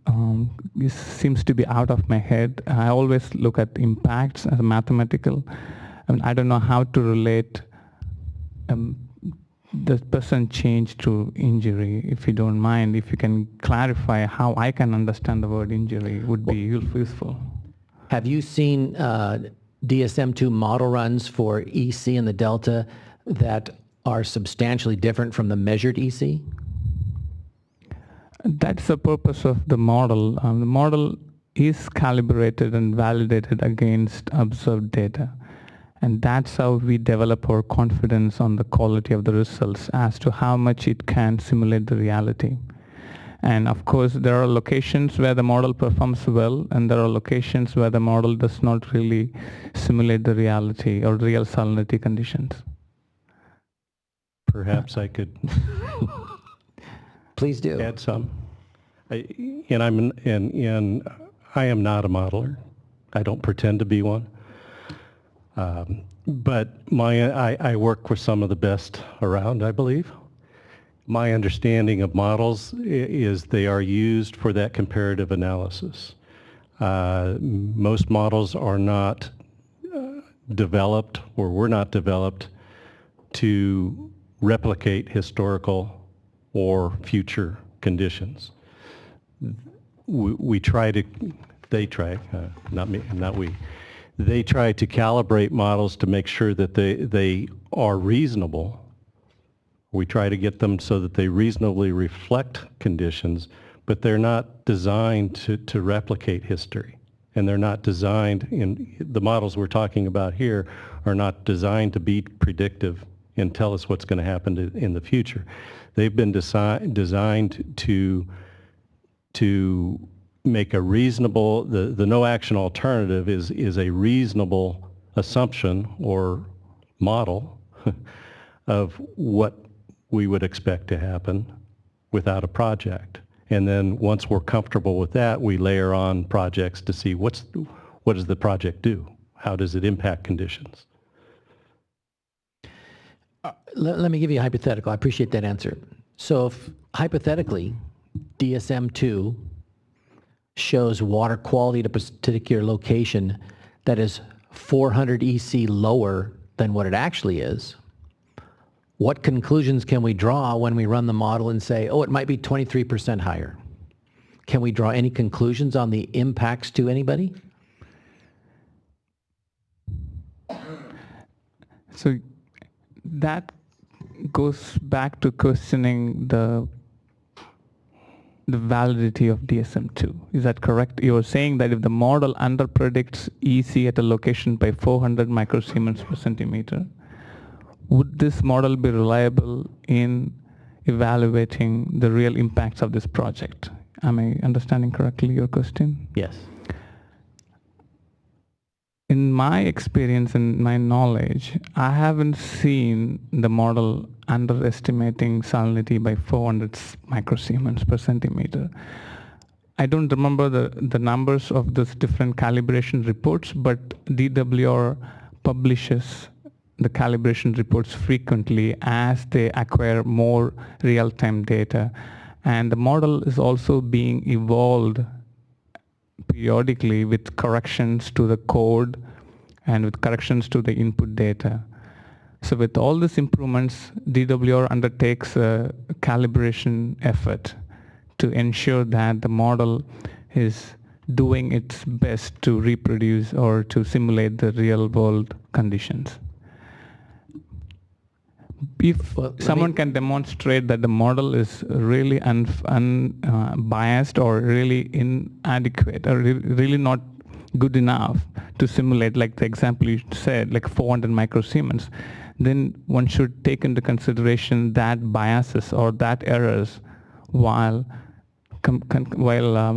seems to be out of my head. I always look at impacts as mathematical. I mean, I don't know how to relate the percent change to injury. If you don't mind, if you can clarify how I can understand the word injury would be useful. Have you seen DSM-2 model runs for EC in the Delta that are substantially different from the measured EC? That's the purpose of the model. The model is calibrated and validated against observed data. And that's how we develop our confidence on the quality of the results as to how much it can simulate the reality. And of course, there are locations where the model performs well, and there are locations where the model does not really simulate the reality or real salinity conditions. Perhaps I could Please do. add some. I am not a modeler. I don't pretend to be one. But I work with some of the best around, I believe. My understanding of models is they are used for that comparative analysis. Most models are not developed, or were not developed, to replicate historical or future conditions. They try, not me, not we. They try to calibrate models to make sure that they are reasonable. We try to get them so that they reasonably reflect conditions, but they're not designed to replicate history. And they're not designed, the models we're talking about here are not designed to be predictive and tell us what's going to happen in the future. They've been designed to make a reasonable, the no action alternative is a reasonable assumption or model of what we would expect to happen without a project. And then once we're comfortable with that, we layer on projects to see what does the project do? How does it impact conditions? Let me give you a hypothetical. I appreciate that answer. So if hypothetically, DSM-2 shows water quality at a particular location that is 400 EC lower than what it actually is, what conclusions can we draw when we run the model and say, oh, it might be 23% higher? Can we draw any conclusions on the impacts to anybody? So that goes back to questioning the validity of DSM-2. Is that correct? You're saying that if the model underpredicts EC at a location by 400 microsiemens per centimeter, would this model be reliable in evaluating the real impacts of this project? Am I understanding correctly your question? Yes. In my experience and my knowledge, I haven't seen the model underestimating salinity by 400 microsiemens per centimeter. I don't remember the numbers of those different calibration reports, but DWR publishes the calibration reports frequently as they acquire more real-time data. And the model is also being evolved periodically with corrections to the code and with corrections to the input data. So with all these improvements, DWR undertakes a calibration effort to ensure that the model is doing its best to reproduce or to simulate the real world conditions. If someone can demonstrate that the model is really unbiased or really inadequate or really not good enough to simulate, like the example you said, like 400 microsiemens, then one should take into consideration that biases or that errors while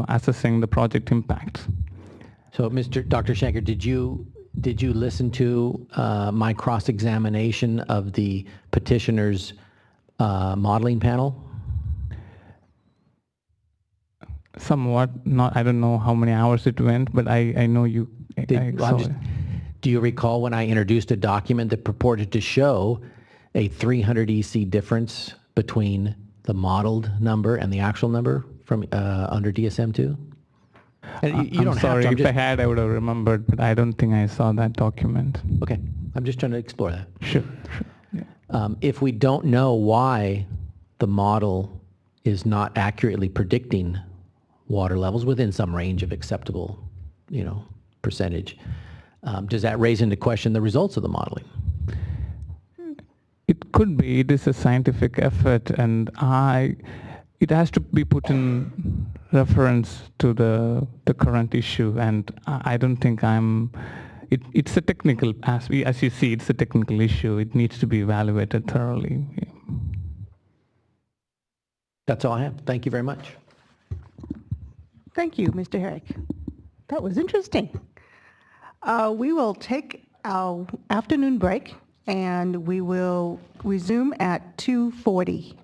assessing the project impacts. So, Dr. Shanker, did you listen to my cross-examination of the petitioner's modeling panel? Somewhat. Not. I don't know how many hours it went, but I know you. Do you recall when I introduced a document that purported to show a 300 EC difference between the modeled number and the actual number from under DSM-2? And you I'm don't sorry, have to. if I had, I would have remembered, but I don't think I saw that document. Okay, I'm just trying to explore that. Sure. Yeah. If we don't know why the model is not accurately predicting water levels within some range of acceptable, percentage, does that raise into question the results of the modeling? It could be. It is a scientific effort, and it has to be put in reference to the current issue, and I don't think it's a technical, as you see, it's a technical issue. It needs to be evaluated thoroughly. That's all I have. Thank you very much. Thank you, Mr. Herrick. That was interesting. We will take our afternoon break, and we will resume at 2:40.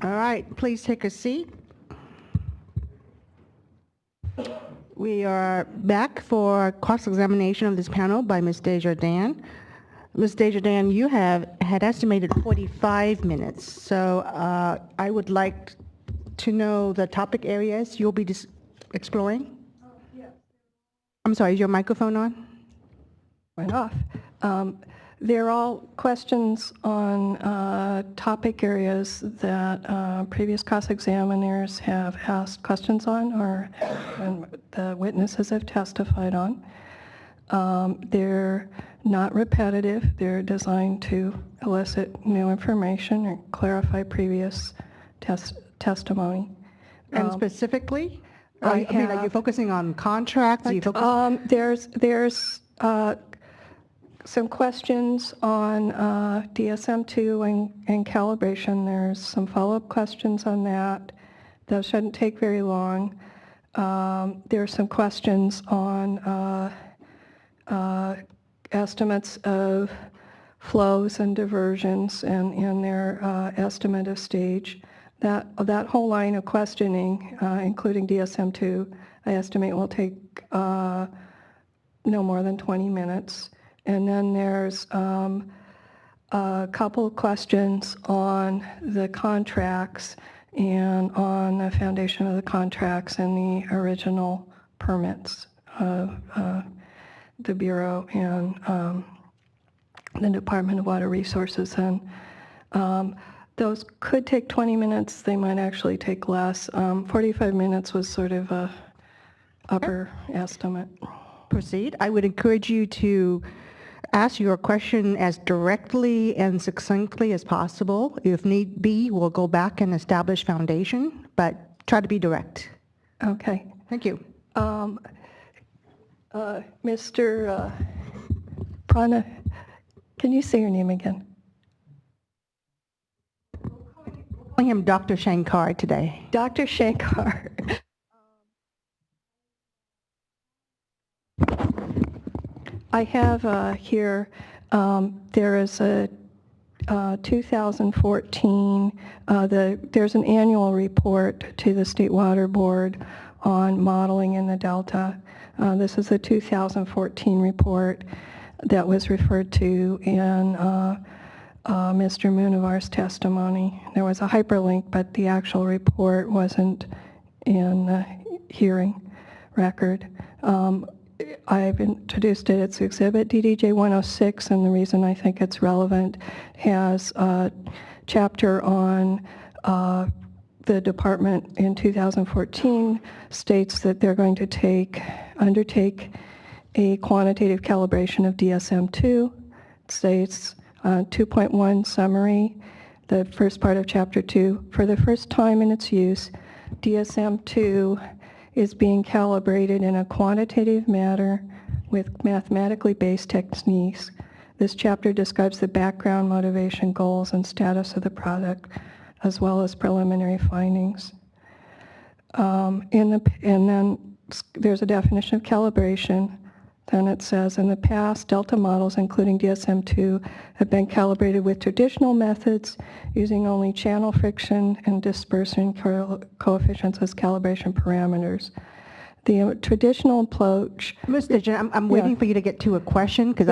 All right, please take a seat. We are back for cross-examination of this panel by Ms. Desjardins. Ms. Desjardins, you had estimated 45 minutes, so I would like to know the topic areas you'll be exploring. I'm sorry, is your microphone on? Went off. They're all questions on topic areas that previous cross-examiners have asked questions on or the witnesses have testified on. They're not repetitive. They're designed to elicit new information or clarify previous testimony. And specifically? I mean, are you focusing on contracts? Are you There's some questions on DSM-2 and calibration. There's some follow-up questions on that. That shouldn't take very long. There's some questions on estimates of flows and diversions and their estimate of stage. That whole line of questioning, including DSM-2, I estimate will take no more than 20 minutes. And then there's a couple of questions on the contracts and on the foundation of the contracts and the original permits of the Bureau and the Department of Water Resources. And those could take 20 minutes. They might actually take less. 45 minutes was sort of a upper estimate. Proceed. I would encourage you to ask your question as directly and succinctly as possible. If need be, we'll go back and establish foundation, but try to be direct. Okay. Thank you. Mr. Prana, can you say your name again? We're calling him Dr. Shankar today. Dr. Shankar. I have here, there is a 2014, there's an annual report to the State Water Board on modeling in the Delta. This is a 2014 report that was referred to in Mr. Munavar's testimony. There was a hyperlink, but the actual report wasn't in the hearing record. I've introduced it. It's Exhibit DDJ 106, and the reason I think it's relevant has a chapter on the department in 2014 states that they're going to undertake a quantitative calibration of DSM-2. It states 2.1 summary, the first part of Chapter 2. For the first time in its use, DSM-2 is being calibrated in a quantitative manner with mathematically based techniques. This chapter describes the background, motivation, goals, and status of the product, as well as preliminary findings. And then there's a definition of calibration. Then it says, in the past, Delta models, including DSM-2, have been calibrated with traditional methods using only channel friction and dispersion coefficients as calibration parameters. The traditional approach... Ms. I'm waiting for you to get to a question because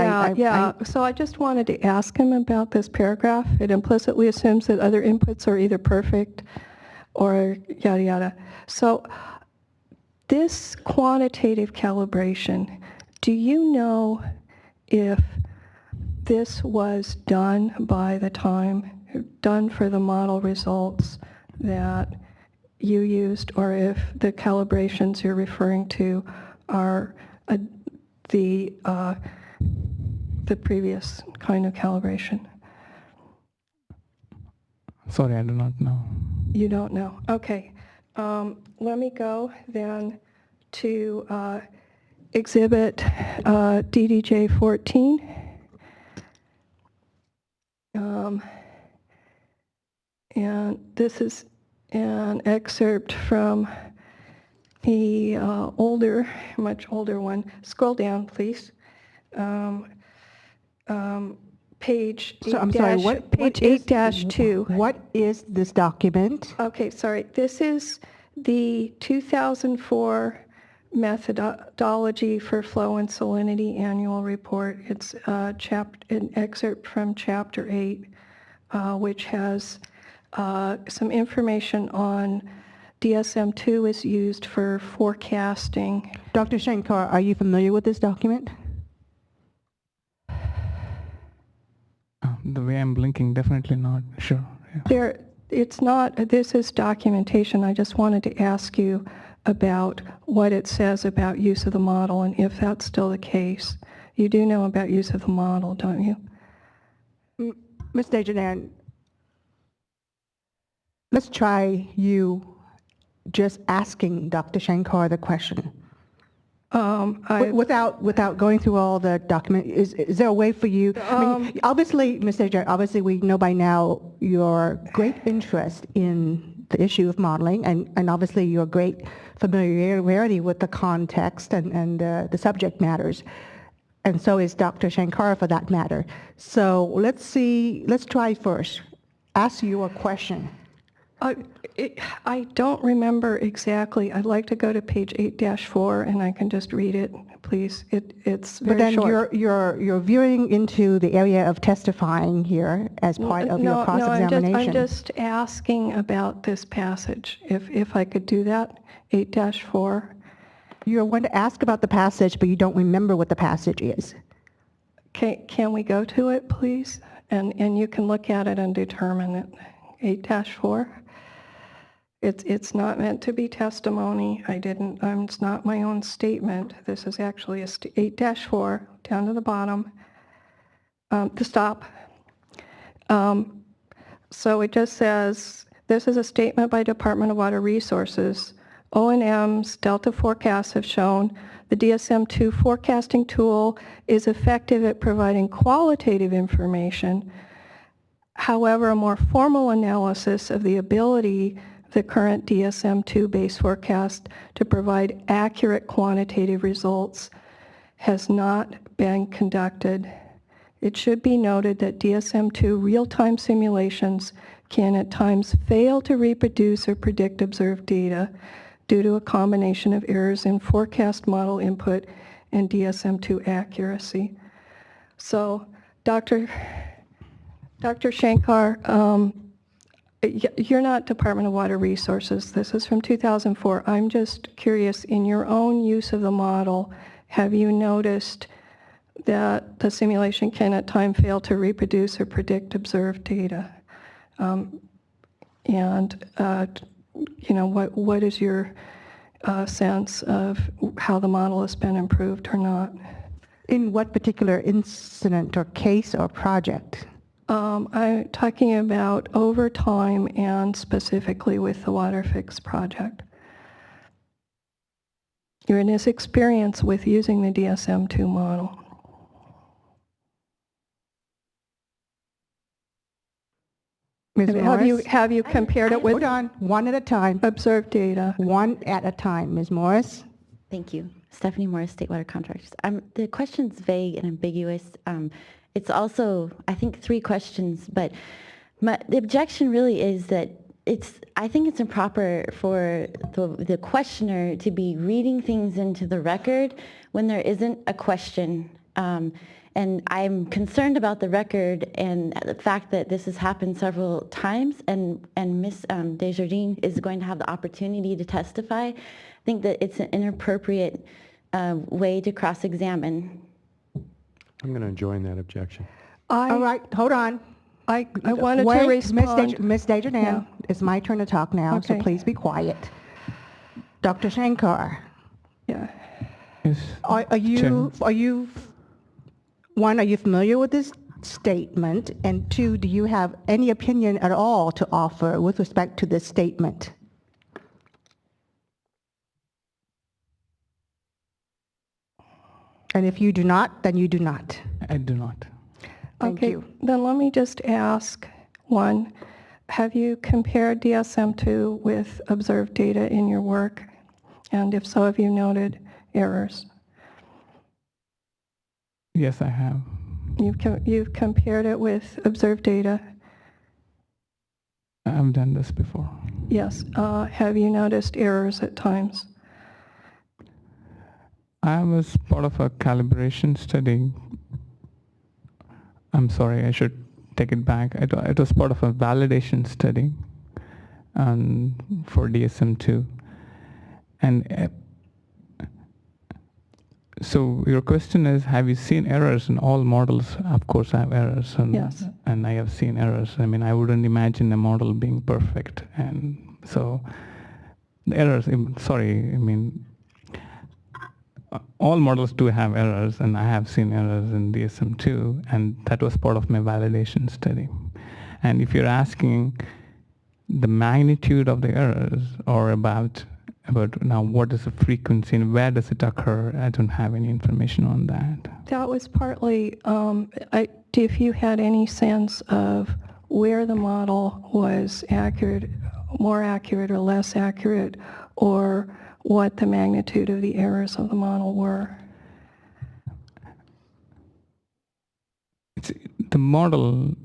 So I just wanted to ask him about this paragraph. It implicitly assumes that other inputs are either perfect or yada yada. So this quantitative calibration, do you know if this was done by the time, done for the model results that you used, or if the calibrations you're referring to are the previous kind of calibration? Sorry, I do not know. You don't know. Okay. Let me go then to Exhibit DDJ 14. And this is an excerpt from the much older one. Scroll down, please. Page 8-2. What is this document? Okay, sorry. This is the 2004 methodology for flow and salinity annual report. It's an excerpt from Chapter 8, which has some information on DSM-2 is used for forecasting. Dr. Shankar, are you familiar with this document? The way I'm blinking, definitely not. Sure. Yeah. It's not, this is documentation. I just wanted to ask you about what it says about use of the model and if that's still the case. You do know about use of the model, don't you? Ms. Desjardins, let's try you just asking Dr. Shankar the question. Without going through all the document, is there a way for you? I mean, obviously, Ms. Desjardins, obviously we know by now your great interest in the issue of modeling, and obviously your great familiarity with the context and the subject matters, and so is Dr. Shankar for that matter. So let's try first. Ask you a question. I don't remember exactly. I'd like to go to page 8-4 and I can just read it, please. It's very short. But then you're veering into the area of testifying here as part of your cross-examination. I'm just asking about this passage, if I could do that, 8-4. You're going to ask about the passage, but you don't remember what the passage is. Can we go to it, please? And you can look at it and determine it. 8-4. It's not meant to be testimony. It's not my own statement. This is actually 8-4, down to the bottom, the stop. So it just says, this is a statement by Department of Water Resources. O&M's Delta forecasts have shown the DSM-2 forecasting tool is effective at providing qualitative information. However, a more formal analysis of the ability of the current DSM-2 base forecast to provide accurate quantitative results has not been conducted. It should be noted that DSM-2 real-time simulations can at times fail to reproduce or predict observed data due to a combination of errors in forecast model input and DSM-2 accuracy. So, Dr. Shankar, you're not Department of Water Resources. This is from 2004. I'm just curious, in your own use of the model, have you noticed that the simulation can at times fail to reproduce or predict observed data? What is your sense of how the model has been improved or not? In what particular incident or case or project? I'm talking about over time and specifically with the WaterFix project. Your experience with using the DSM-2 model. Ms. Morris? Have you compared it with? Hold on, one at a time. Observed data. One at a time. Ms. Morris? Thank you. Stephanie Morris, State Water Contractors. The question's vague and ambiguous. It's also, I think, 3 questions, but the objection really is that I think it's improper for the questioner to be reading things into the record when there isn't a question. And I'm concerned about the record and the fact that this has happened several times, and Ms. Desjardins is going to have the opportunity to testify. I think that it's an inappropriate way to cross-examine. I'm going to join that objection. All right, hold on. I wanted to respond. Ms. Desjardins, it's my turn to talk now, so please be quiet. Dr. Shankar. Yeah. Yes. Are you familiar with this statement? And 2, do you have any opinion at all to offer with respect to this statement? And if you do not, then you do not. I do not. Thank you. Then let me just ask one. Have you compared DSM-2 with observed data in your work? And if so, have you noted errors? Yes, I have. You've compared it with observed data? I've done this before. Yes. Have you noticed errors at times? I was part of a calibration study. I'm sorry, I should take it back. It was part of a validation study for DSM-2. And so your question is, have you seen errors in all models? Of course I have errors. Yes. And I have seen errors. I mean, I wouldn't imagine a model being perfect. And so the errors, all models do have errors, and I have seen errors in DSM-2, and that was part of my validation study. And if you're asking the magnitude of the errors, or about now what is the frequency and where does it occur, I don't have any information on that. That was partly, if you had any sense of where the model was accurate, more accurate or less accurate, or what the magnitude of the errors of the model were. The model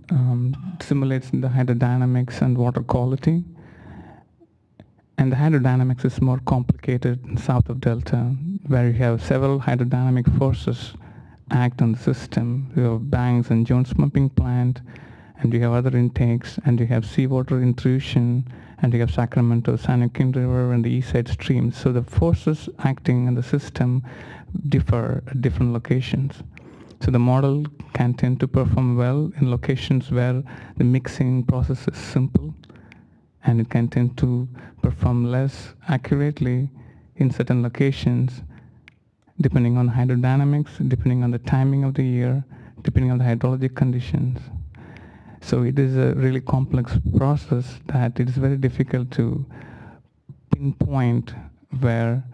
simulates the hydrodynamics and water quality. And the hydrodynamics is more complicated south of Delta, where you have several hydrodynamic forces act on the system. You have Banks and Jones pumping plant, and you have other intakes, and you have seawater intrusion, and you have Sacramento, San Joaquin River, and the east side streams. So the forces acting in the system differ at different locations. So the model can tend to perform well in locations where the mixing process is simple, and it can tend to perform less accurately in certain locations, depending on hydrodynamics, depending on the timing of the year, depending on the hydrologic conditions. So it is a really complex process that it is very difficult to pinpoint where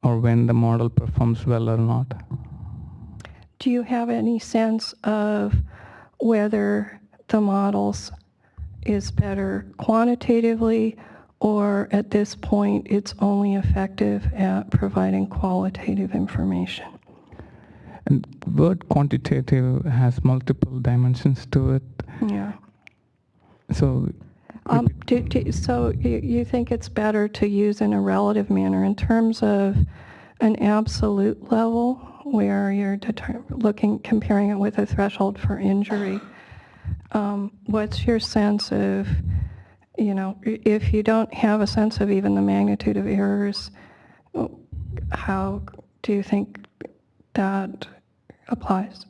or when the model performs well or not. Do you have any sense of whether the models is better quantitatively, or at this point it's only effective at providing qualitative information? And word quantitative has multiple dimensions to it. Yeah. So, so you think it's better to use in a relative manner in terms of an absolute level where you're comparing it with a threshold for injury? What's your sense of, if you don't have a sense of even the magnitude of errors, how do you think that applies?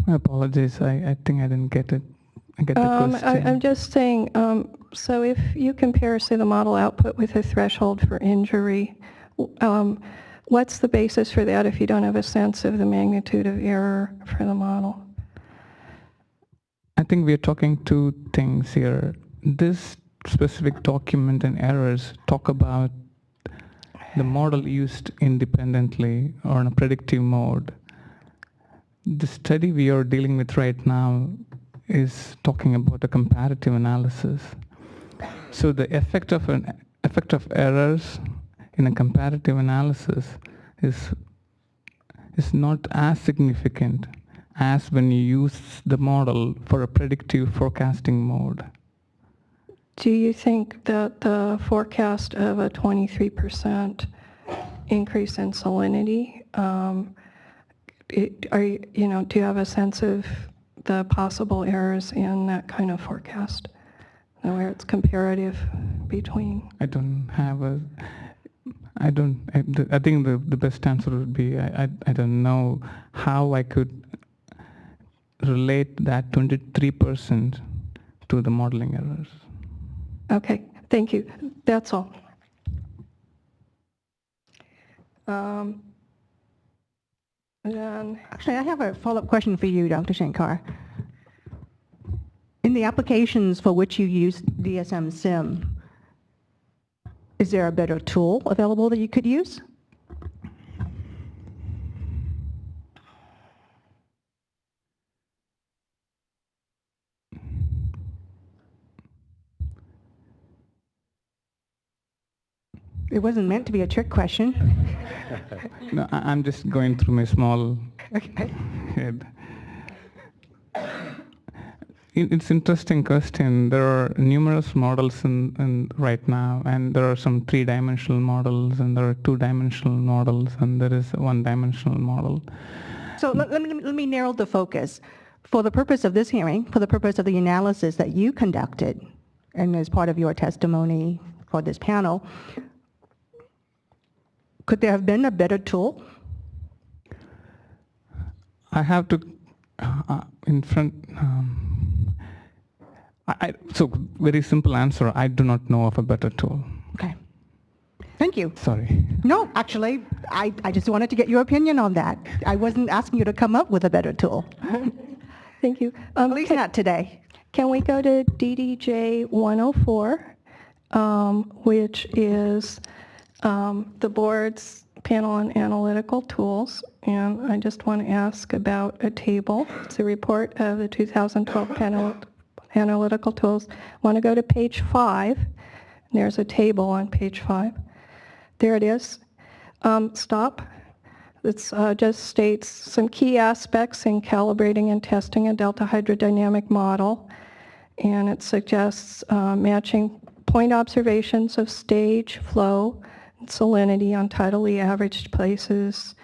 I apologize, I think I didn't get it. I get the question. I'm just saying, so if you compare, say, the model output with a threshold for injury, what's the basis for that if you don't have a sense of the magnitude of error for the model? I think we're talking two things here. This specific document and errors talk about the model used independently or in a predictive mode. The study we are dealing with right now is talking about a comparative analysis. So the effect of errors in a comparative analysis is not as significant as when you use the model for a predictive forecasting mode. Do you think that the forecast of a 23% increase in salinity, do you have a sense of the possible errors in that kind of forecast, where it's comparative between? I think the best answer would be I don't know how I could relate that 23% to the modeling errors. Okay, thank you. That's all. Actually, I have a follow-up question for you, Dr. Shankar. In the applications for which you use DSM-SIM, is there a better tool available that you could use? It wasn't meant to be a trick question. No, I'm just going through my small head. It's interesting question. There are numerous models in right now, and there are some 3-dimensional models, and there are 2-dimensional models, and there is a 1-dimensional model. So let me narrow the focus. For the purpose of this hearing, for the purpose of the analysis that you conducted, and as part of your testimony for this panel, could there have been a better tool? I have to, in front, so very simple answer, I do not know of a better tool. Okay. Thank you. Sorry. No, actually, I just wanted to get your opinion on that. I wasn't asking you to come up with a better tool. Thank you. At least not today. Can we go to DDJ 104, which is the board's panel on analytical tools, and I just want to ask about a table. It's a report of the 2012 panel analytical tools. I want to go to page 5. There's a table on page 5. There it is. Stop. It just states some key aspects in calibrating and testing a delta hydrodynamic model, and it suggests matching point observations of stage, flow, and salinity on tidally averaged places,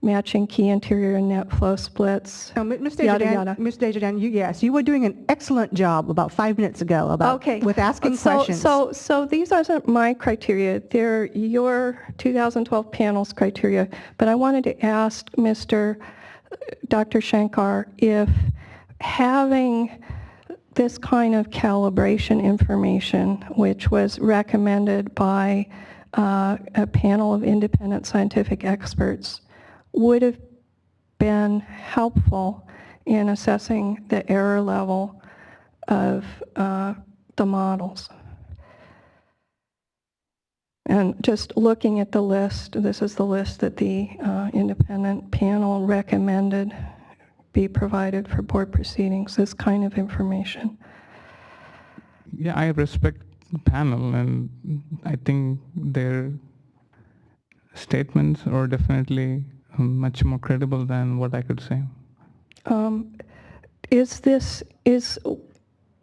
matching key interior and net flow splits, Ms. yada, yada. Ms. Desjardins, yes, you were doing an excellent job about 5 minutes ago with asking questions. So these aren't my criteria. They're your 2012 panel's criteria. But I wanted to ask Dr. Shankar if having this kind of calibration information, which was recommended by a panel of independent scientific experts, would have been helpful in assessing the error level of the models. And just looking at the list, this is the list that the independent panel recommended be provided for board proceedings, this kind of information. Yeah, I respect the panel, and I think their statements are definitely much more credible than what I could say. Is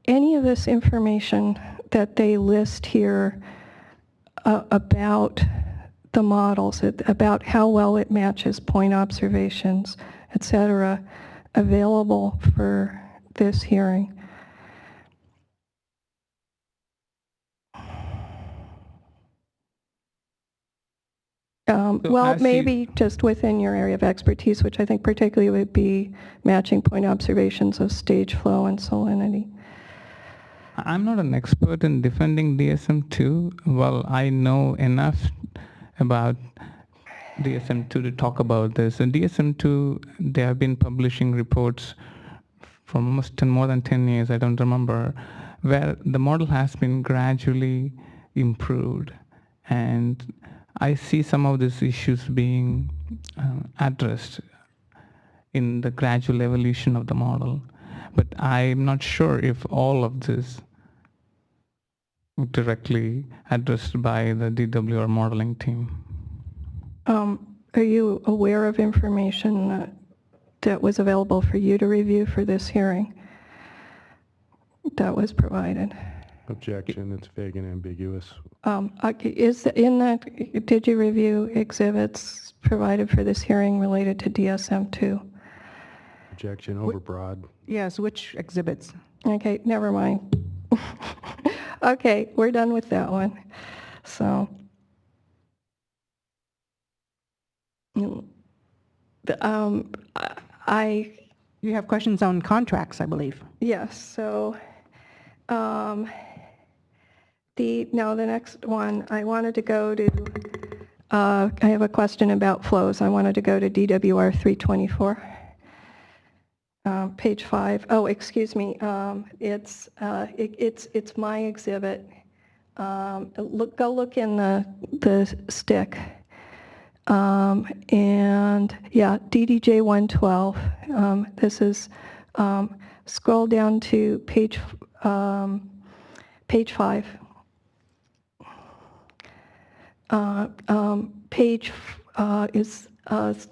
any of this information that they list here about the models, about how well it matches point observations, et cetera, available for this hearing? Well, maybe just within your area of expertise, which I think particularly would be matching point observations of stage flow and salinity. I'm not an expert in defending DSM-2. Well, I know enough about DSM-2 to talk about this. And DSM-2, they have been publishing reports for almost more than 10 years, I don't remember, where the model has been gradually improved. And I see some of these issues being addressed in the gradual evolution of the model. But I'm not sure if all of this directly addressed by the DWR modeling team. Are you aware of information that was available for you to review for this hearing that was provided? Objection, it's vague and ambiguous. Is in that, did you review exhibits provided for this hearing related to DSM-2? Objection, overbroad. Yes, which exhibits? Okay, never mind. Okay, we're done with that one. So, You have questions on contracts, I believe. yes, so the next one, I wanted to go to, I have a question about flows. I wanted to go to DWR 324. Page 5. Oh, excuse me. It's my exhibit. Go look in the stick. And yeah, DDJ 112. This is scroll down to page 5. Page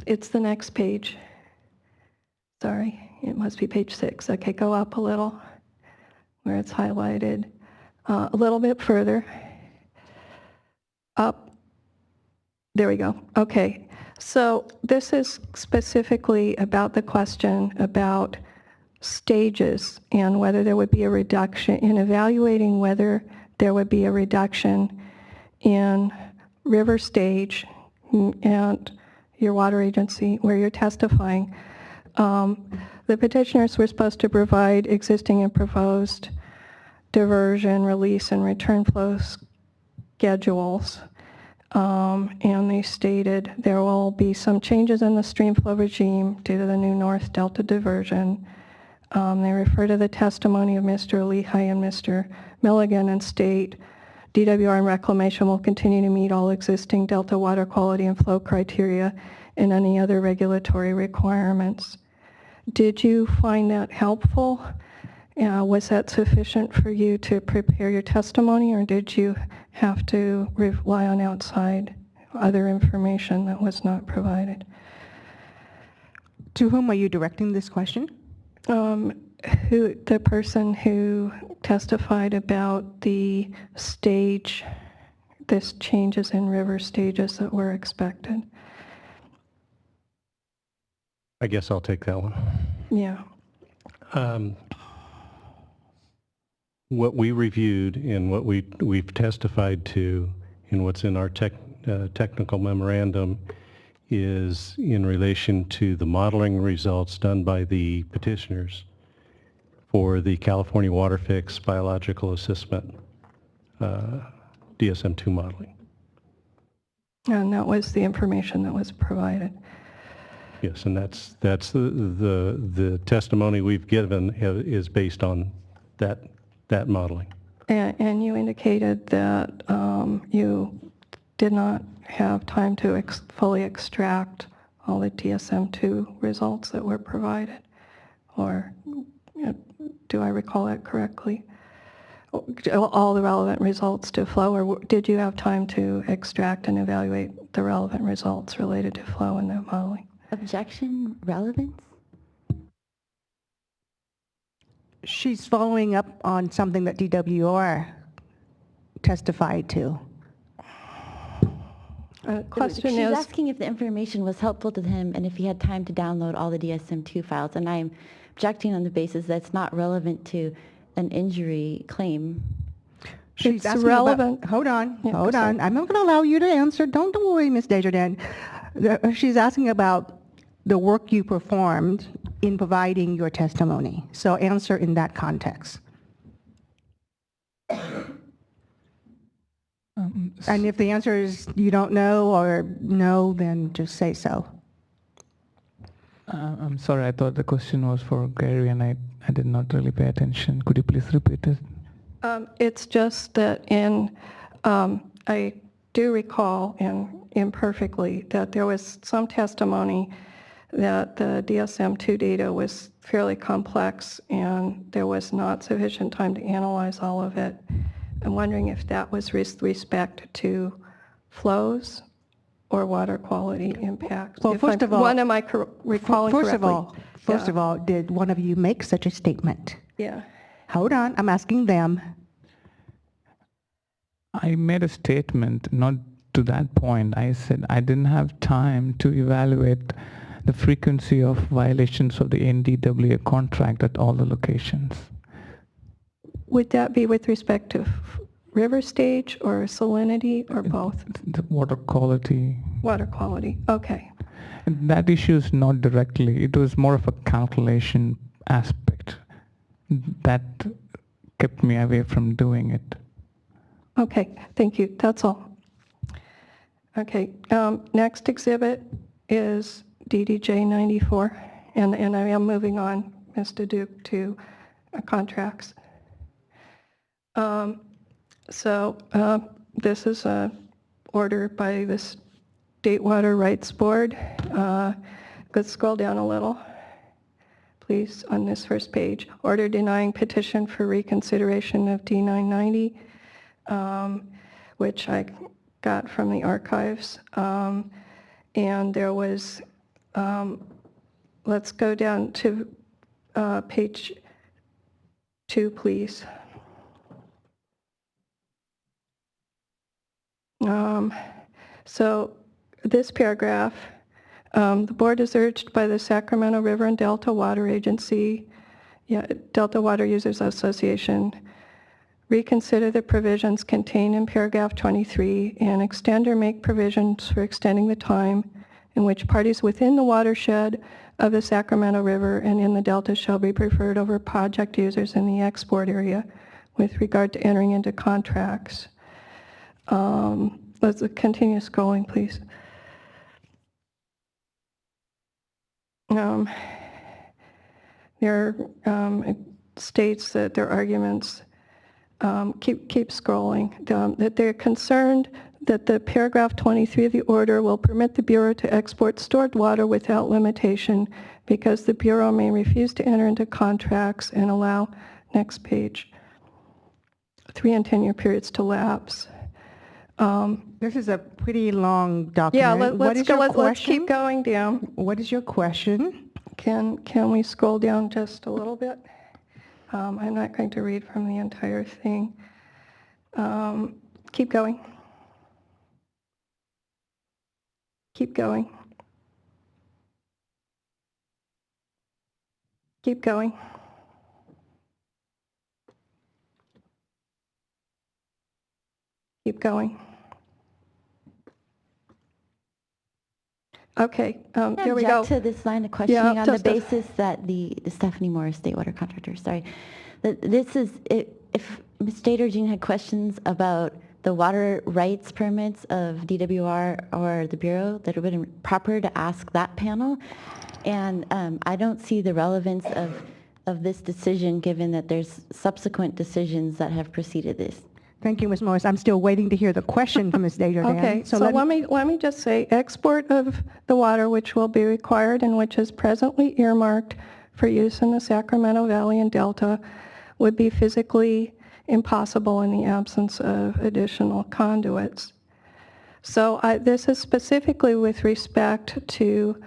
it's the next page. Sorry. It must be page 6. Okay, go up a little. where it's highlighted. A little bit further up. There we go. Okay. So this is specifically about the question about stages and whether there would be a reduction, in evaluating whether there would be a reduction in river stage and your water agency where you're testifying. The petitioners were supposed to provide existing and proposed diversion, release, and return flow schedules. And they stated there will be some changes in the stream flow regime due to the new North Delta diversion. They refer to the testimony of Mr. Lehigh and Mr. Milligan and state DWR and Reclamation will continue to meet all existing Delta water quality and flow criteria and any other regulatory requirements. Did you find that helpful? Was that sufficient for you to prepare your testimony, or did you have to rely on outside other information that was not provided? To whom are you directing this question? The person who testified about the stage, this changes in river stages that were expected. I guess I'll take that one. Yeah. What we reviewed and what we've testified to and what's in our technical memorandum is in relation to the modeling results done by the petitioners for the California WaterFix biological assessment DSM-2 modeling. And that was the information that was provided. Yes, and that's the testimony we've given is based on that modeling. And you indicated that you did not have time to fully extract all the DSM-2 results that were provided, or do I recall that correctly? All the relevant results to flow, or did you have time to extract and evaluate the relevant results related to flow in that modeling? Objection, relevance? She's following up on something that DWR testified to. Question She's is, asking if the information was helpful to him and if he had time to download all the DSM-2 files, and I'm objecting on the basis that it's not relevant to an injury claim. She's it's relevant. Hold on. I'm not going to allow you to answer. Don't worry, Ms. Desjardins. She's asking about the work you performed in providing your testimony. So answer in that context. And if the answer is you don't know or no, then just say so. I'm sorry, I thought the question was for Gary and I did not really pay attention. Could you please repeat it? It's just that I do recall, and imperfectly, that there was some testimony that the DSM-2 data was fairly complex and there was not sufficient time to analyze all of it. I'm wondering if that was with respect to flows or water quality impacts. Well, first of all, am I recalling correctly? First of all, did one of you make such a statement? Yeah. Hold on, I'm asking them. I made a statement, not to that point. I said I didn't have time to evaluate the frequency of violations of the NDWA contract at all the locations. Would that be with respect to river stage or salinity or both? The water quality. Water quality, okay. And that issue is not directly, it was more of a calculation aspect that kept me away from doing it. Okay, thank you, that's all. Okay, next exhibit is DDJ 94, and I am moving on, Mr. Duke, to contracts. This is a order by the State Water Rights Board. Let's scroll down a little, please, on this first page. Order denying petition for reconsideration of D990, which I got from the archives. And there was, let's go down to page 2, please. So this paragraph, the board is urged by the Sacramento River and Delta Water Agency, Delta Water Users Association, reconsider the provisions contained in paragraph 23 and extend or make provisions for extending the time in which parties within the watershed of the Sacramento River and in the Delta shall be preferred over project users in the export area with regard to entering into contracts. Let's continue scrolling, please. It states that their arguments, keep scrolling, that they're concerned that the paragraph 23 of the order will permit the Bureau to export stored water without limitation because the Bureau may refuse to enter into contracts and allow, next page, 3 and 10-year periods to lapse. This is a pretty long document. Yeah, let's keep going down. What is your question? Can we scroll down just a little bit? I'm not going to read from the entire thing. Keep going. Keep going. Keep going. Keep going. Okay, here we go. Object to this line of questioning on the basis that the Stephanie Morris State Water Contractor, sorry, that this is, if Ms. Stater-Jean had questions about the water rights permits of DWR or the Bureau, that it would have been proper to ask that panel. And I don't see the relevance of this decision given that there's subsequent decisions that have preceded this. Thank you, Ms. Morris. I'm still waiting to hear the question from Ms. Desjardins. Okay, so let me just say, export of the water which will be required and which is presently earmarked for use in the Sacramento Valley and Delta would be physically impossible in the absence of additional conduits. So this is specifically with respect to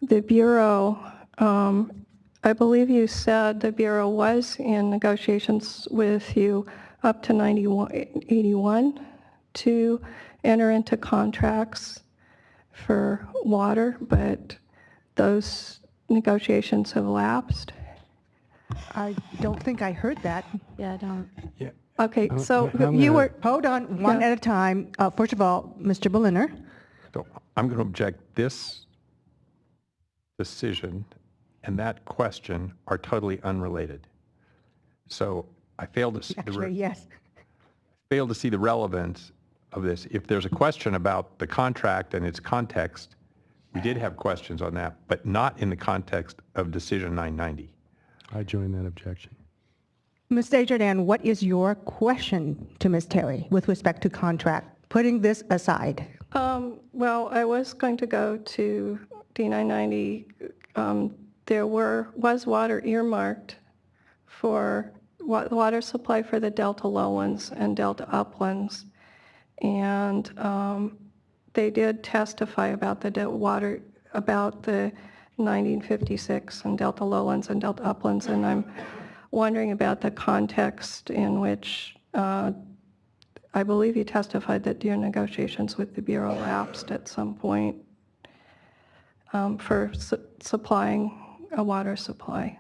the Bureau. I believe you said the Bureau was in negotiations with you up to 81 to enter into contracts for water, but those negotiations have lapsed. I don't think I heard that. Yeah, I don't. Yeah. Okay, so I'm you gonna- were... Hold on, one at a time. First of all, Mr. Berliner. So I'm going to object. This decision and that question are totally unrelated. So I fail to see Actually, yes. fail to see the relevance of this. If there's a question about the contract and its context, we did have questions on that, but not in the context of Decision 990. I join that objection. Ms. Desjardins, what is your question to Ms. Terry with respect to contract, putting this aside? Well, I was going to go to D990. There was water earmarked for water supply for the Delta Lowlands and Delta Uplands, and they did testify about the water, about the 1956 and Delta Lowlands and Delta Uplands, and I'm wondering about the context in which I believe you testified that your negotiations with the Bureau lapsed at some point for supplying a water supply.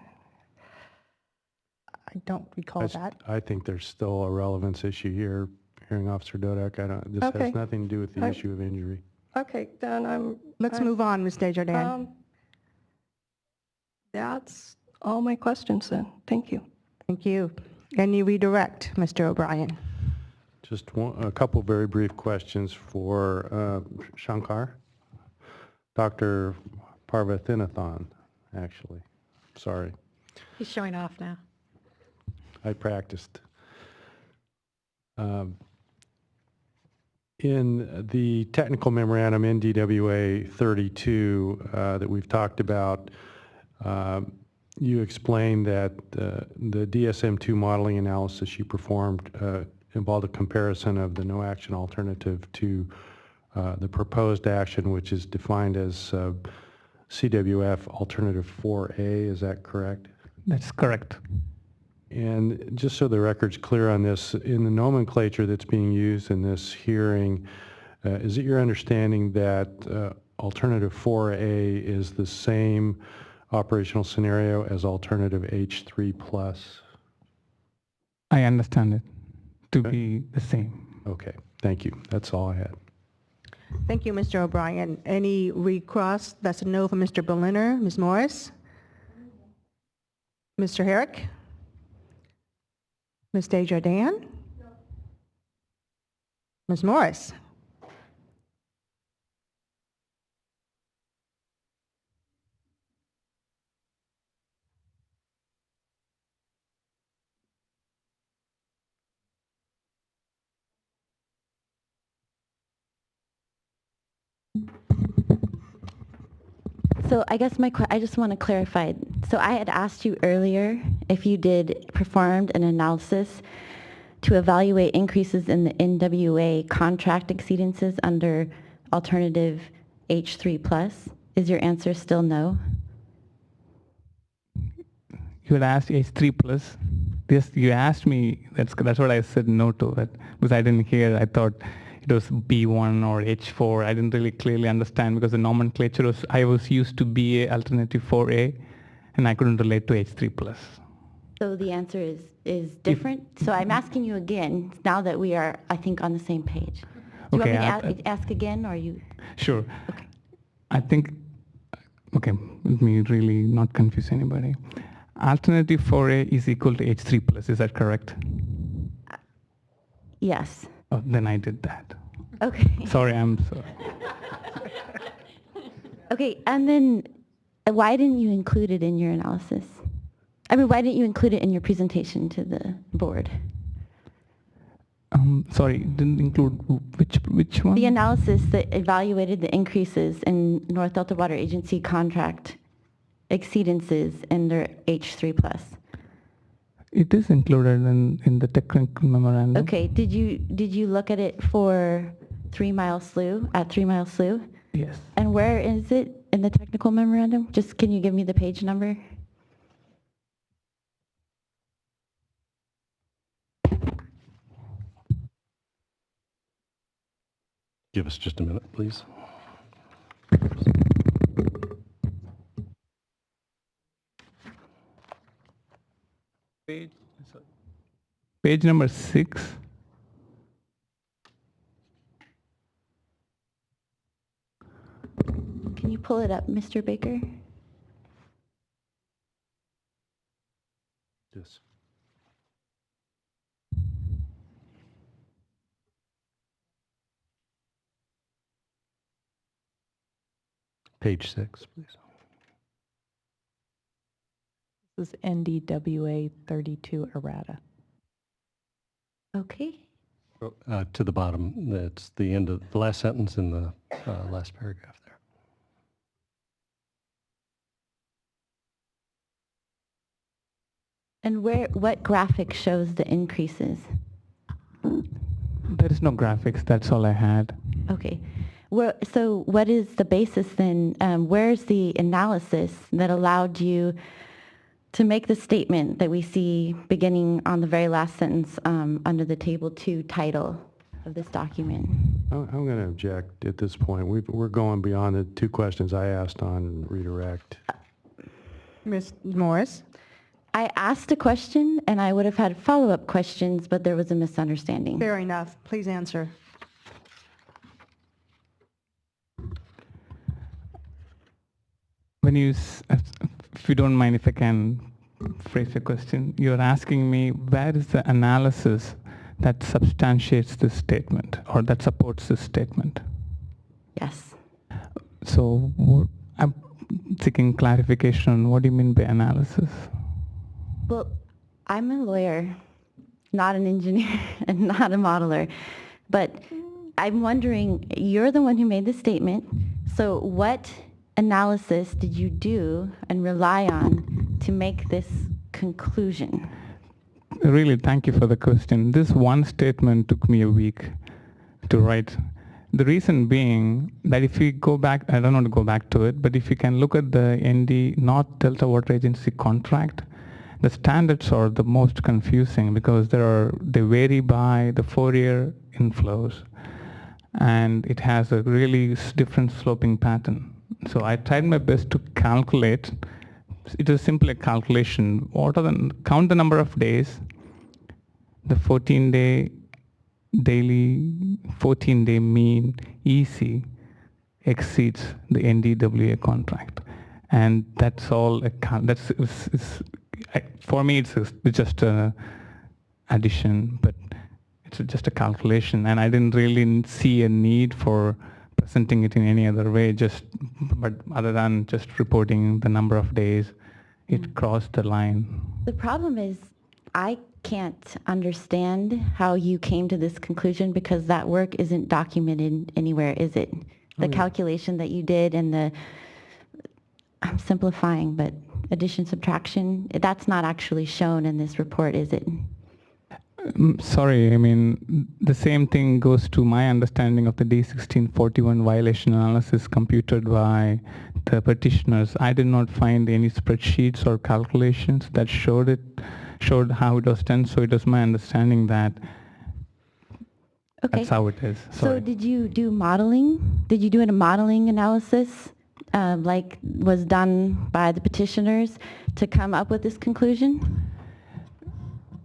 I don't recall that. I think there's still a relevance issue here. Hearing Officer Dodak, this Okay. has nothing to do with the issue of injury. Okay, then Let's move on, Ms. Desjardins. That's all my questions then. Thank you. Thank you. And you redirect, Mr. O'Brien. Just a couple very brief questions for Shankar. Dr. Parvathinathan, actually. Sorry. He's showing off now. I practiced. In the technical memorandum in DWA 32 that we've talked about, you explained that the DSM-2 modeling analysis you performed involved a comparison of the no action alternative to the proposed action, which is defined as CWF alternative 4A. Is that correct? That's correct. And just so the record's clear on this, in the nomenclature that's being used in this hearing, is it your understanding that alternative 4A is the same operational scenario as alternative H3 plus? I understand it to be the same. Okay, thank you. That's all I had. Thank you, Mr. O'Brien. Any recross? That's a no from Mr. Berliner. Ms. Morris? Mr. Herrick? Ms. Desjardins? Ms. Morris? So I guess I just want to clarify. So I had asked you earlier if you performed an analysis to evaluate increases in the NWA contract exceedances under alternative H3 plus. Is your answer still no? You had asked H3 plus. This you asked me. That's what I said no to it because I didn't hear. I thought it was B1 or H4. I didn't really clearly understand because the nomenclature was, I was used to BA alternative 4A, and I couldn't relate to H3 plus. So the answer is different. So I'm asking you again, now that we are, I think, on the same page. Do you Okay, want me to ask again, or you? Sure. Okay. I think, okay, let me really not confuse anybody. Alternative 4A is equal to H3 plus, is that correct? Yes. Oh, then I did that. Okay. Sorry, I'm sorry. Okay, and then why didn't you include it in your analysis? I mean, why didn't you include it in your presentation to the board? Sorry, didn't include which one? The analysis that evaluated the increases in North Delta Water Agency contract exceedances under H3 plus. It is included in the technical memorandum. Okay, did you look at it for 3 Mile Slough, at 3 Mile Slough? Yes. And where is it in the technical memorandum? Just can you give me the page number? Give us just a minute, please. Page number 6. Can you pull it up, Mr. Baker? Yes. Page 6, please. This is NDWA 32 errata. Okay. To the bottom, that's the end of the last sentence in the last paragraph there. And what graphic shows the increases? There is no graphics, that's all I had. Okay. So what is the basis then? Where's the analysis that allowed you to make the statement that we see beginning on the very last sentence under the Table 2 title of this document? I'm going to object at this point. We're going beyond the 2 questions I asked on redirect. Ms. Morris? I asked a question, and I would have had follow-up questions, but there was a misunderstanding. Fair enough. Please answer. When if you don't mind if I can phrase the question, you're asking me where is the analysis that substantiates this statement or that supports this statement? Yes. So I'm seeking clarification on what do you mean by analysis? Well, I'm a lawyer, not an engineer and not a modeler, but I'm wondering, you're the one who made the statement, so what analysis did you do and rely on to make this conclusion? Really, thank you for the question. This one statement took me a week to write. The reason being that if we go back, I don't want to go back to it, but if you can look at the ND North Delta Water Agency contract, The standards are the most confusing because they vary by the Fourier inflows, and it has a really different sloping pattern. So I tried my best to calculate. It is simply a calculation. Count the number of days, the 14-day daily, 14-day mean EC exceeds the NDWA contract, and that's all. For me, it's just a addition, but it's just a calculation, and I didn't really see a need for presenting it in any other way. But other than just reporting the number of days, it crossed the line. The problem is, I can't understand how you came to this conclusion because that work isn't documented anywhere, is it? The calculation that you did and I'm simplifying, but addition, subtraction, that's not actually shown in this report, is it? Sorry, I mean, the same thing goes to my understanding of the D1641 violation analysis computed by the petitioners. I did not find any spreadsheets or calculations that showed how it was done, so it was my understanding that that's how it is. Sorry. So did you do modeling? Did you do a modeling analysis like was done by the petitioners to come up with this conclusion?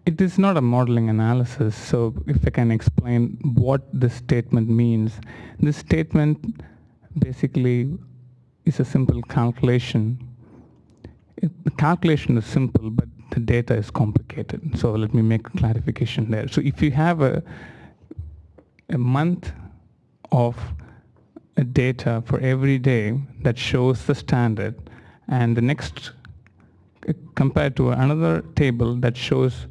It is not a modeling analysis, so if I can explain what this statement means. This statement basically is a simple calculation. The calculation is simple, but the data is complicated. So let me make a clarification there. So if you have a month of data for every day that shows the standard, and the next compared to another table that shows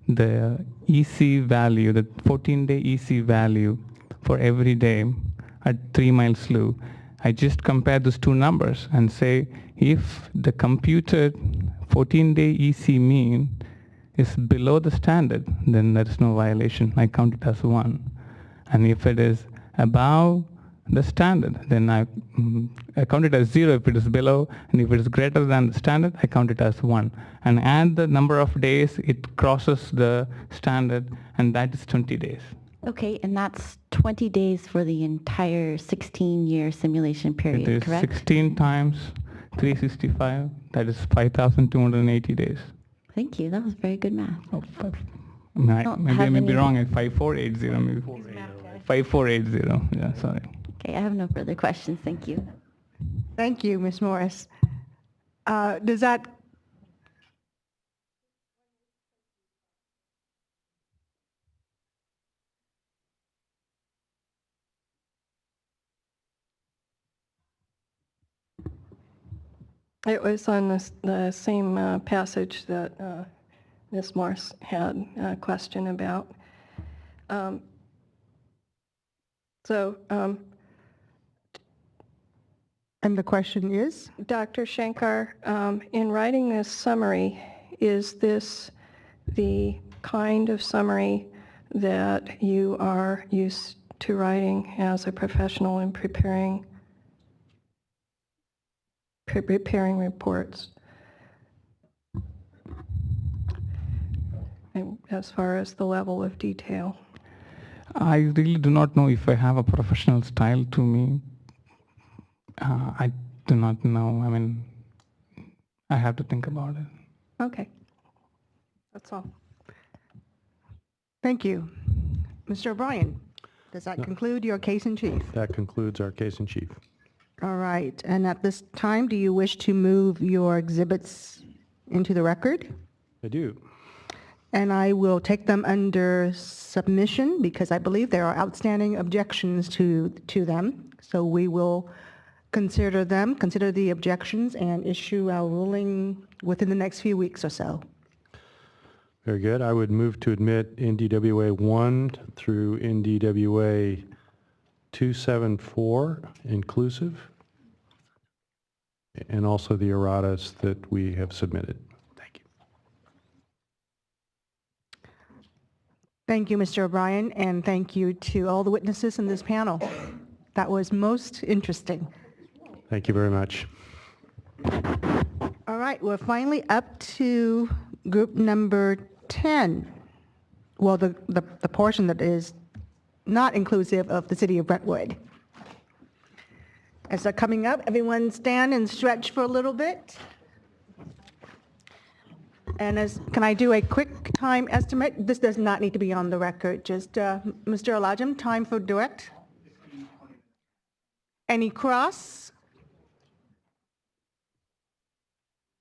the EC value, the 14-day EC value for every day at 3 Mile Slough, I just compare those two numbers and say if the computed 14-day EC mean is below the standard, then there is no violation. I count it as 1. And if it is above the standard, then I count it as 0 if it is below, and if it is greater than the standard, I count it as 1. And add the number of days it crosses the standard, and that is 20 days. Okay, and that's 20 days for the entire 16-year simulation period, it is correct? 16 times 365, that is 5,280 days. Thank you, that was very good math. Maybe I may be wrong at 5480, maybe 5480, yeah, sorry. Okay, I have no further questions, thank you. Thank you, Ms. Morris. Does that It was on the same passage that Ms. Morse had a question about. And the question is? Dr. Shankar, in writing this summary, is this the kind of summary that you are used to writing as a professional in preparing reports? And as far as the level of detail? I really do not know if I have a professional style to me. I do not know. I mean, I have to think about it. Okay. That's all. Thank you. Mr. O'Brien, does that conclude your case in chief? That concludes our case in chief. All right. And at this time, do you wish to move your exhibits into the record? I do. And I will take them under submission because I believe there are outstanding objections to them. So we will consider the objections, and issue our ruling within the next few weeks or so. Very good. I would move to admit NDWA 1 through NDWA 274 inclusive, and also the erratas that we have submitted. Thank you. Thank you, Mr. O'Brien, and thank you to all the witnesses in this panel. That was most interesting. Thank you very much. All right, we're finally up to group number 10. Well, the portion that is not inclusive of the city of Brentwood. As they're coming up, everyone stand and stretch for a little bit. And can I do a quick time estimate? This does not need to be on the record. Just, Mr. Elajim, time for direct. Any cross?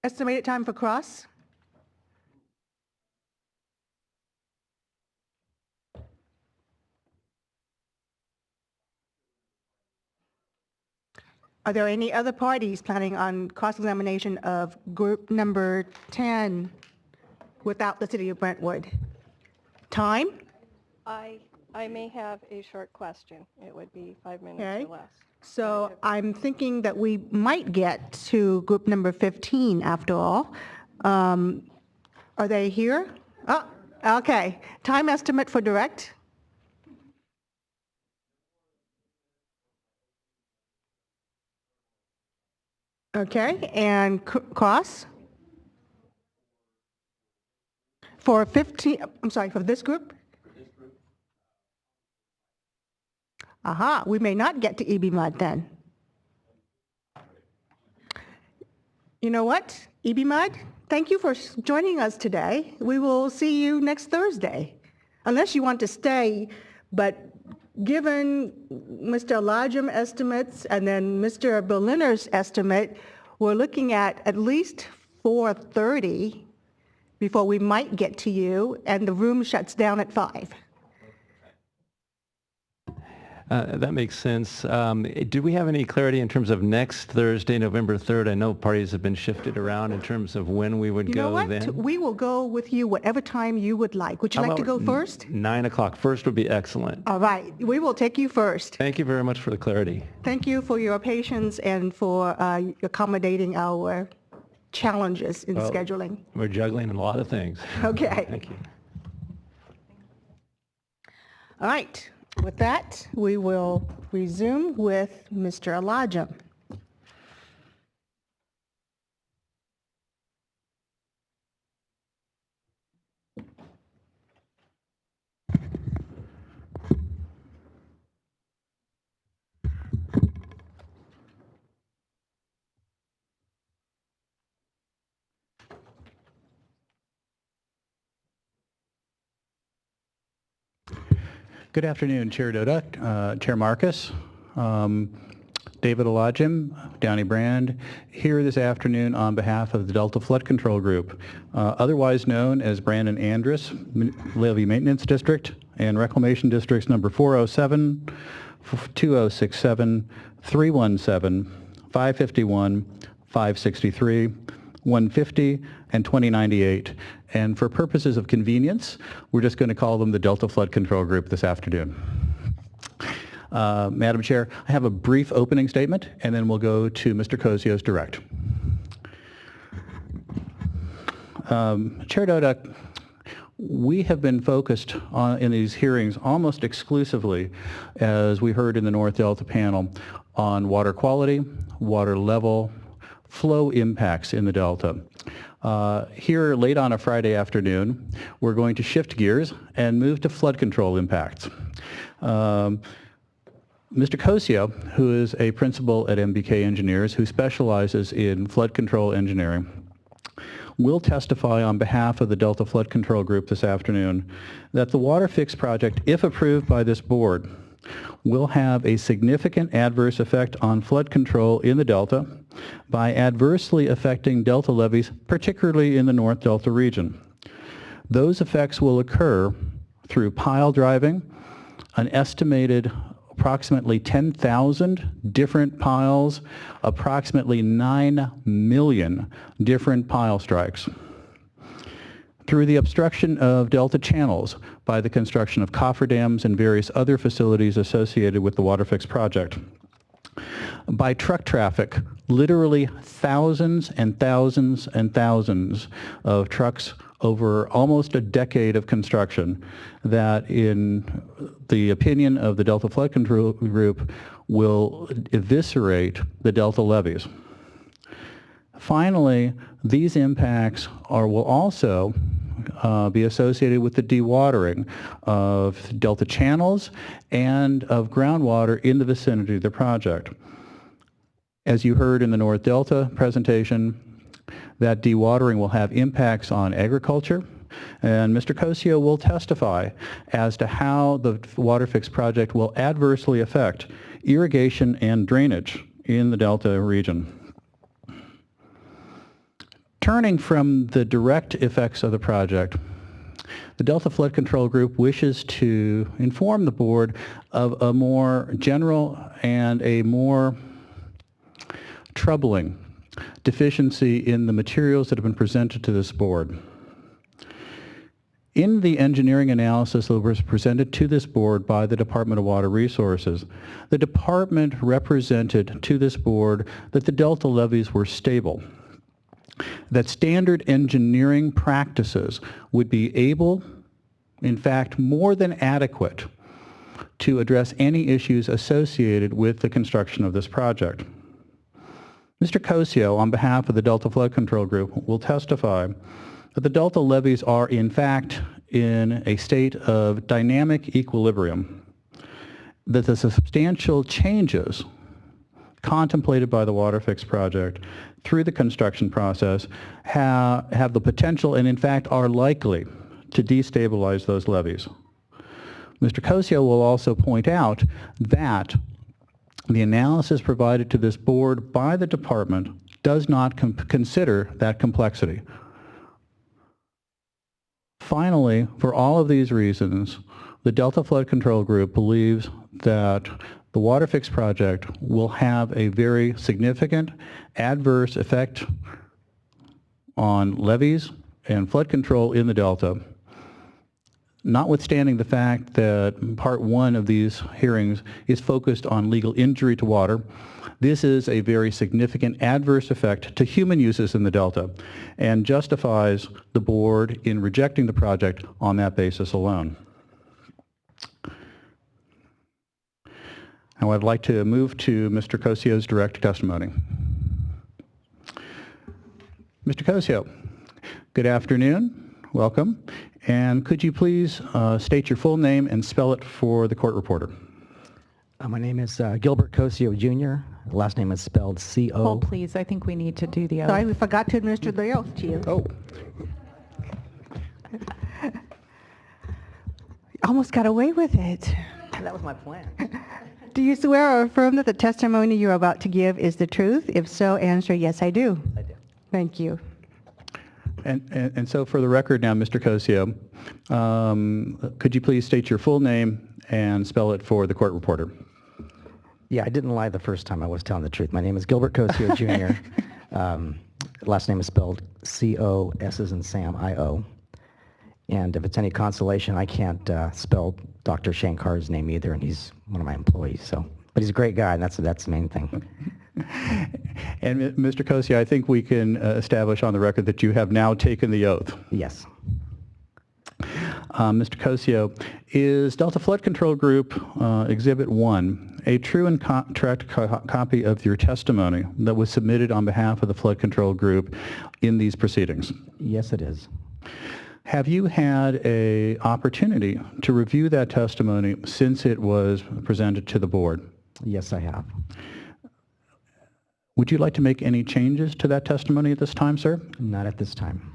Estimated time for cross? Are there any other parties planning on cross-examination of group number 10 without the city of Brentwood? Time? I may have a short question. It would be 5 minutes Okay. or less. So I'm thinking that we might get to group number 15 after all. Are they here? Oh, okay. Time estimate for direct? Okay, and cross? For 15, I'm sorry, for this group? Aha, we may not get to EB Mud then. You know what, EB Mud, thank you for joining us today. We will see you next Thursday, unless you want to stay, but given Mr. Elajim estimates and then Mr. Berliner's estimate, we're looking at least 4:30 before we might get to you, and the room shuts down at 5. That makes sense. Do we have any clarity in terms of next Thursday, November 3rd? I know parties have been shifted around in terms of when we would You know go what? then. We will go with you whatever time you would like. Would you How like to go about first? 9 o'clock. First would be excellent. All right, we will take you first. Thank you very much for the clarity. Thank you for your patience and for accommodating our challenges in Well, scheduling. We're juggling a lot of things. Okay. Thank you. All right. With that, we will resume with Mr. Elajim. Good afternoon, Chair Doda, Chair Marcus, David Elajim, Downey Brand, here this afternoon on behalf of the Delta Flood Control Group, otherwise known as Brandon Andrus Levee Maintenance District and Reclamation Districts number 407, 2067, 317, 551, 563, 150, and 2098. And for purposes of convenience, we're just going to call them the Delta Flood Control Group this afternoon. Madam Chair, I have a brief opening statement, and then we'll go to Mr. Kozio's direct. Chair Doda, we have been focused on, in these hearings almost exclusively, as we heard in the North Delta panel, on water quality, water level, flow impacts in the Delta. Here late on a Friday afternoon, we're going to shift gears and move to flood control impacts. Mr. Cosio, who is a principal at MBK Engineers who specializes in flood control engineering, will testify on behalf of the Delta Flood Control Group this afternoon that the WaterFix project, if approved by this board, will have a significant adverse effect on flood control in the Delta by adversely affecting Delta levees, particularly in the North Delta region. Those effects will occur through pile driving, an estimated approximately 10,000 different piles, approximately 9 million different pile strikes, through the obstruction of Delta channels by the construction of cofferdams and various other facilities associated with the WaterFix project, by truck traffic, literally thousands and thousands and thousands of trucks over almost a decade of construction that, in the opinion of the Delta Flood Control Group, will eviscerate the Delta levees. Finally, These impacts will also be associated with the dewatering of delta channels and of groundwater in the vicinity of the project. As you heard in the North Delta presentation, that dewatering will have impacts on agriculture, and Mr. Cosio will testify as to how the WaterFix project will adversely affect irrigation and drainage in the Delta region. Turning from the direct effects of the project, the Delta Flood Control Group wishes to inform the board of a more general and a more troubling deficiency in the materials that have been presented to this board. In the engineering analysis that was presented to this board by the Department of Water Resources, the department represented to this board that the delta levees were stable, that standard engineering practices would be able, in fact, more than adequate to address any issues associated with the construction of this project. Mr. Cosio, on behalf of the Delta Flood Control Group, will testify that the delta levees are, in fact, in a state of dynamic equilibrium, that the substantial changes contemplated by the WaterFix project through the construction process have the potential and, in fact, are likely to destabilize those levees. Mr. Cosio will also point out that the analysis provided to this board by the department does not consider that complexity. Finally, for all of these reasons, the Delta Flood Control Group believes that the WaterFix project will have a very significant adverse effect on levees and flood control in the Delta, notwithstanding the fact that part one of these hearings is focused on legal injury to water. This is a very significant adverse effect to human uses in the Delta and justifies the board in rejecting the project on that basis alone. Now I'd like to move to Mr. Cosio's direct testimony. Mr. Cosio, good afternoon, welcome, and could you please state your full name and spell it for the court reporter? My name is Gilbert Cosio Jr. Last name is spelled C-O. Hold, please. I think we need to do the oath. Sorry, we forgot to administer the oath to you. Oh. Almost got away with it. That was my plan. Do you swear or affirm that the testimony you're about to give is the truth? If so, answer yes, I do. I do. Thank you. And so for the record now, Mr. Cosio, could you please state your full name and spell it for the court reporter? Yeah, I didn't lie the first time. I was telling the truth. My name is Gilbert Cosio Jr. Last name is spelled C-O, S as in Sam, I-O. And if it's any consolation, I can't spell Dr. Shankar's name either, and he's one of my employees. So, but he's a great guy, and that's the main thing. And Mr. Cosio, I think we can establish on the record that you have now taken the oath. Yes. Mr. Cosio, is Delta Flood Control Group Exhibit 1 a true and correct copy of your testimony that was submitted on behalf of the Flood Control Group in these proceedings? Yes, it is. Have you had an opportunity to review that testimony since it was presented to the board? Yes, I have. Would you like to make any changes to that testimony at this time, sir? Not at this time.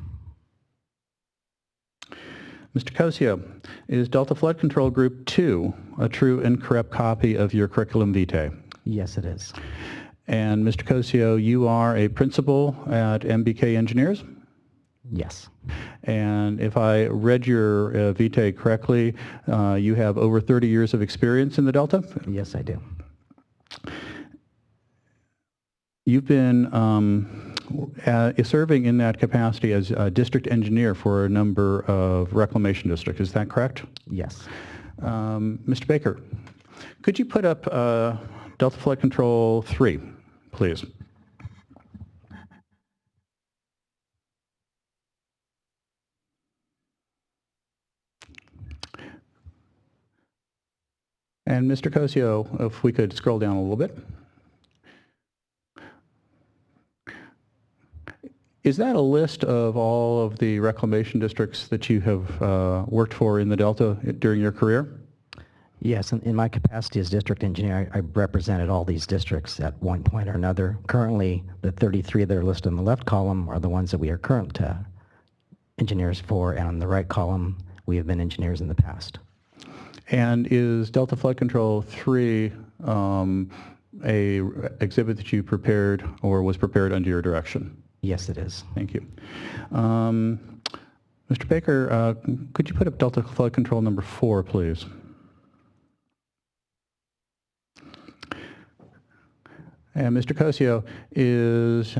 Mr. Cosio, is Delta Flood Control Group 2 a true and correct copy of your curriculum vitae? Yes, it is. And Mr. Cosio, you are a principal at MBK Engineers? Yes. And if I read your vitae correctly, you have over 30 years of experience in the Delta? Yes, I do. You've been serving in that capacity as a district engineer for a number of reclamation districts. Is that correct? Yes. Mr. Baker, could you put up Delta Flood Control 3, please? And Mr. Cosio, if we could scroll down a little bit. Is that a list of all of the reclamation districts that you have worked for in the Delta during your career? Yes, in my capacity as district engineer, I represented all these districts at one point or another. Currently, the 33 that are listed in the left column are the ones that we are current engineers for, and on the right column, we have been engineers in the past. And is Delta Flood Control 3 a exhibit that you prepared or was prepared under your direction? Yes, it is. Thank you. Mr. Baker, could you put up Delta Flood Control number 4, please? And Mr. Cosio, is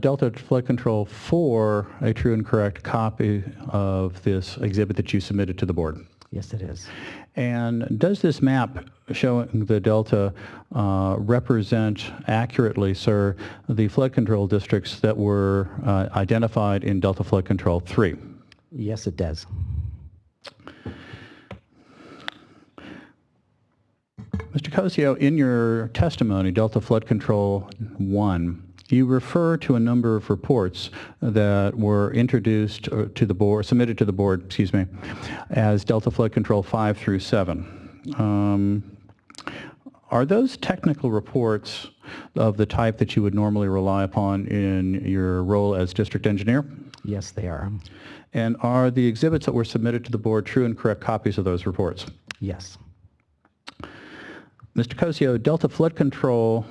Delta Flood Control 4 a true and correct copy of this exhibit that you submitted to the board? Yes, it is. And does this map showing the Delta represent accurately, sir, the flood control districts that were identified in Delta Flood Control 3? Yes, it does. Mr. Cosio, in your testimony, Delta Flood Control 1, you refer to a number of reports that were introduced to the board, submitted to the board, excuse me, as Delta Flood Control 5 through 7. Are those technical reports of the type that you would normally rely upon in your role as district engineer? Yes, they are. And are the exhibits that were submitted to the board true and correct copies of those reports? Yes. Mr. Cosio, Delta Flood Control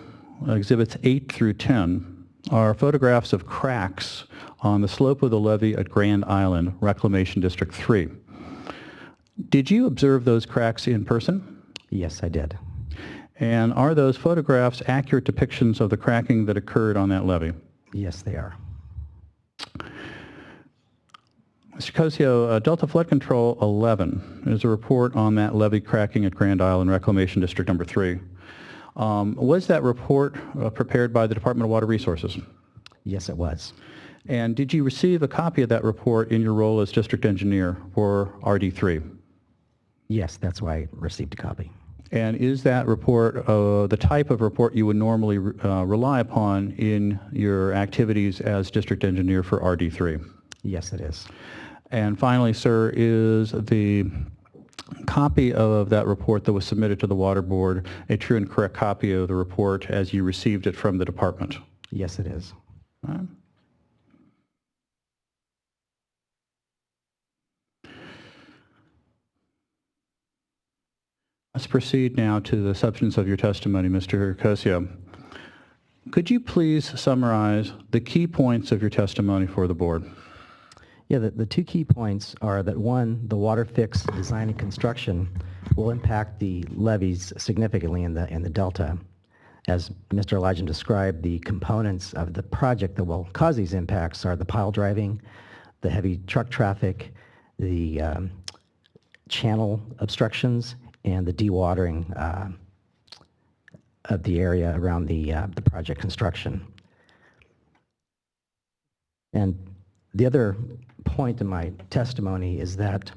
exhibits 8 through 10 are photographs of cracks on the slope of the levee at Grand Island, Reclamation District 3. Did you observe those cracks in person? Yes, I did. And are those photographs accurate depictions of the cracking that occurred on that levee? Yes, they are. Mr. Cosio, Delta Flood Control 11 is a report on that levee cracking at Grand Island, Reclamation District number 3. Was that report prepared by the Department of Water Resources? Yes, it was. And did you receive a copy of that report in your role as district engineer for RD3? Yes, that's why I received a copy. And is that report the type of report you would normally rely upon in your activities as district engineer for RD3? Yes, it is. And finally, sir, is the copy of that report that was submitted to the Water Board a true and correct copy of the report as you received it from the department? Yes, it is. Let's proceed now to the substance of your testimony, Mr. Cosio. Could you please summarize the key points of your testimony for the board? Yeah, the two key points are that one, the WaterFix design and construction will impact the levees significantly in the delta. As Mr. Elijah described, the components of the project that will cause these impacts are the pile driving, the heavy truck traffic, the channel obstructions, and the dewatering of the area around the project construction. And the other point in my testimony is that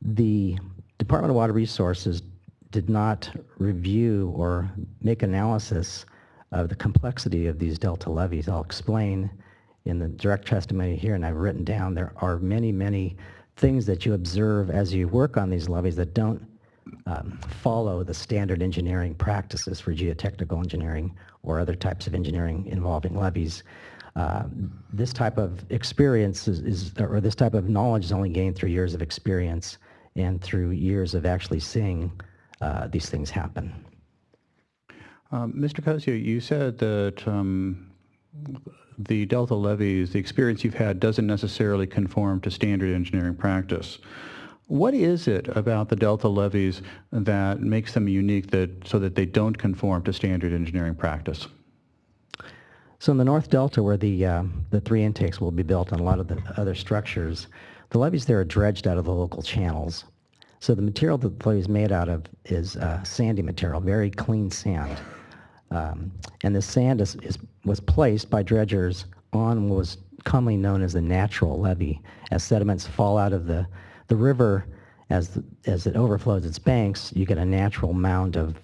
the Department of Water Resources did not review or make analysis of the complexity of these delta levees. I'll explain in the direct testimony here, and I've written down there are many, many things that you observe as you work on these levees that don't follow the standard engineering practices for geotechnical engineering or other types of engineering involving levees. This type of experience or this type of knowledge is only gained through years of experience and through years of actually seeing these things happen. Mr. Cosio, you said that the delta levees, the experience you've had doesn't necessarily conform to standard engineering practice. What is it about the delta levees that makes them unique so that they don't conform to standard engineering practice? So in the North Delta, where the three intakes will be built and a lot of the other structures, the levees there are dredged out of the local channels. So the material that the levee is made out of is sandy material, very clean sand. And this sand was placed by dredgers on what was commonly known as the natural levee. As sediments fall out of the river, as it overflows its banks, you get a natural mound of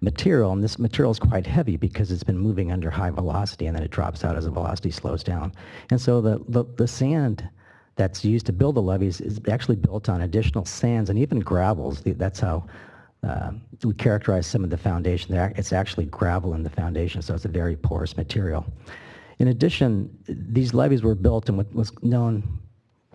material, and this material is quite heavy because it's been moving under high velocity, and then it drops out as the velocity slows down. And so the sand that's used to build the levees is actually built on additional sands and even gravels. That's how we characterize some of the foundation. It's actually gravel in the foundation, so it's a very porous material. In addition, these levees were built in what was known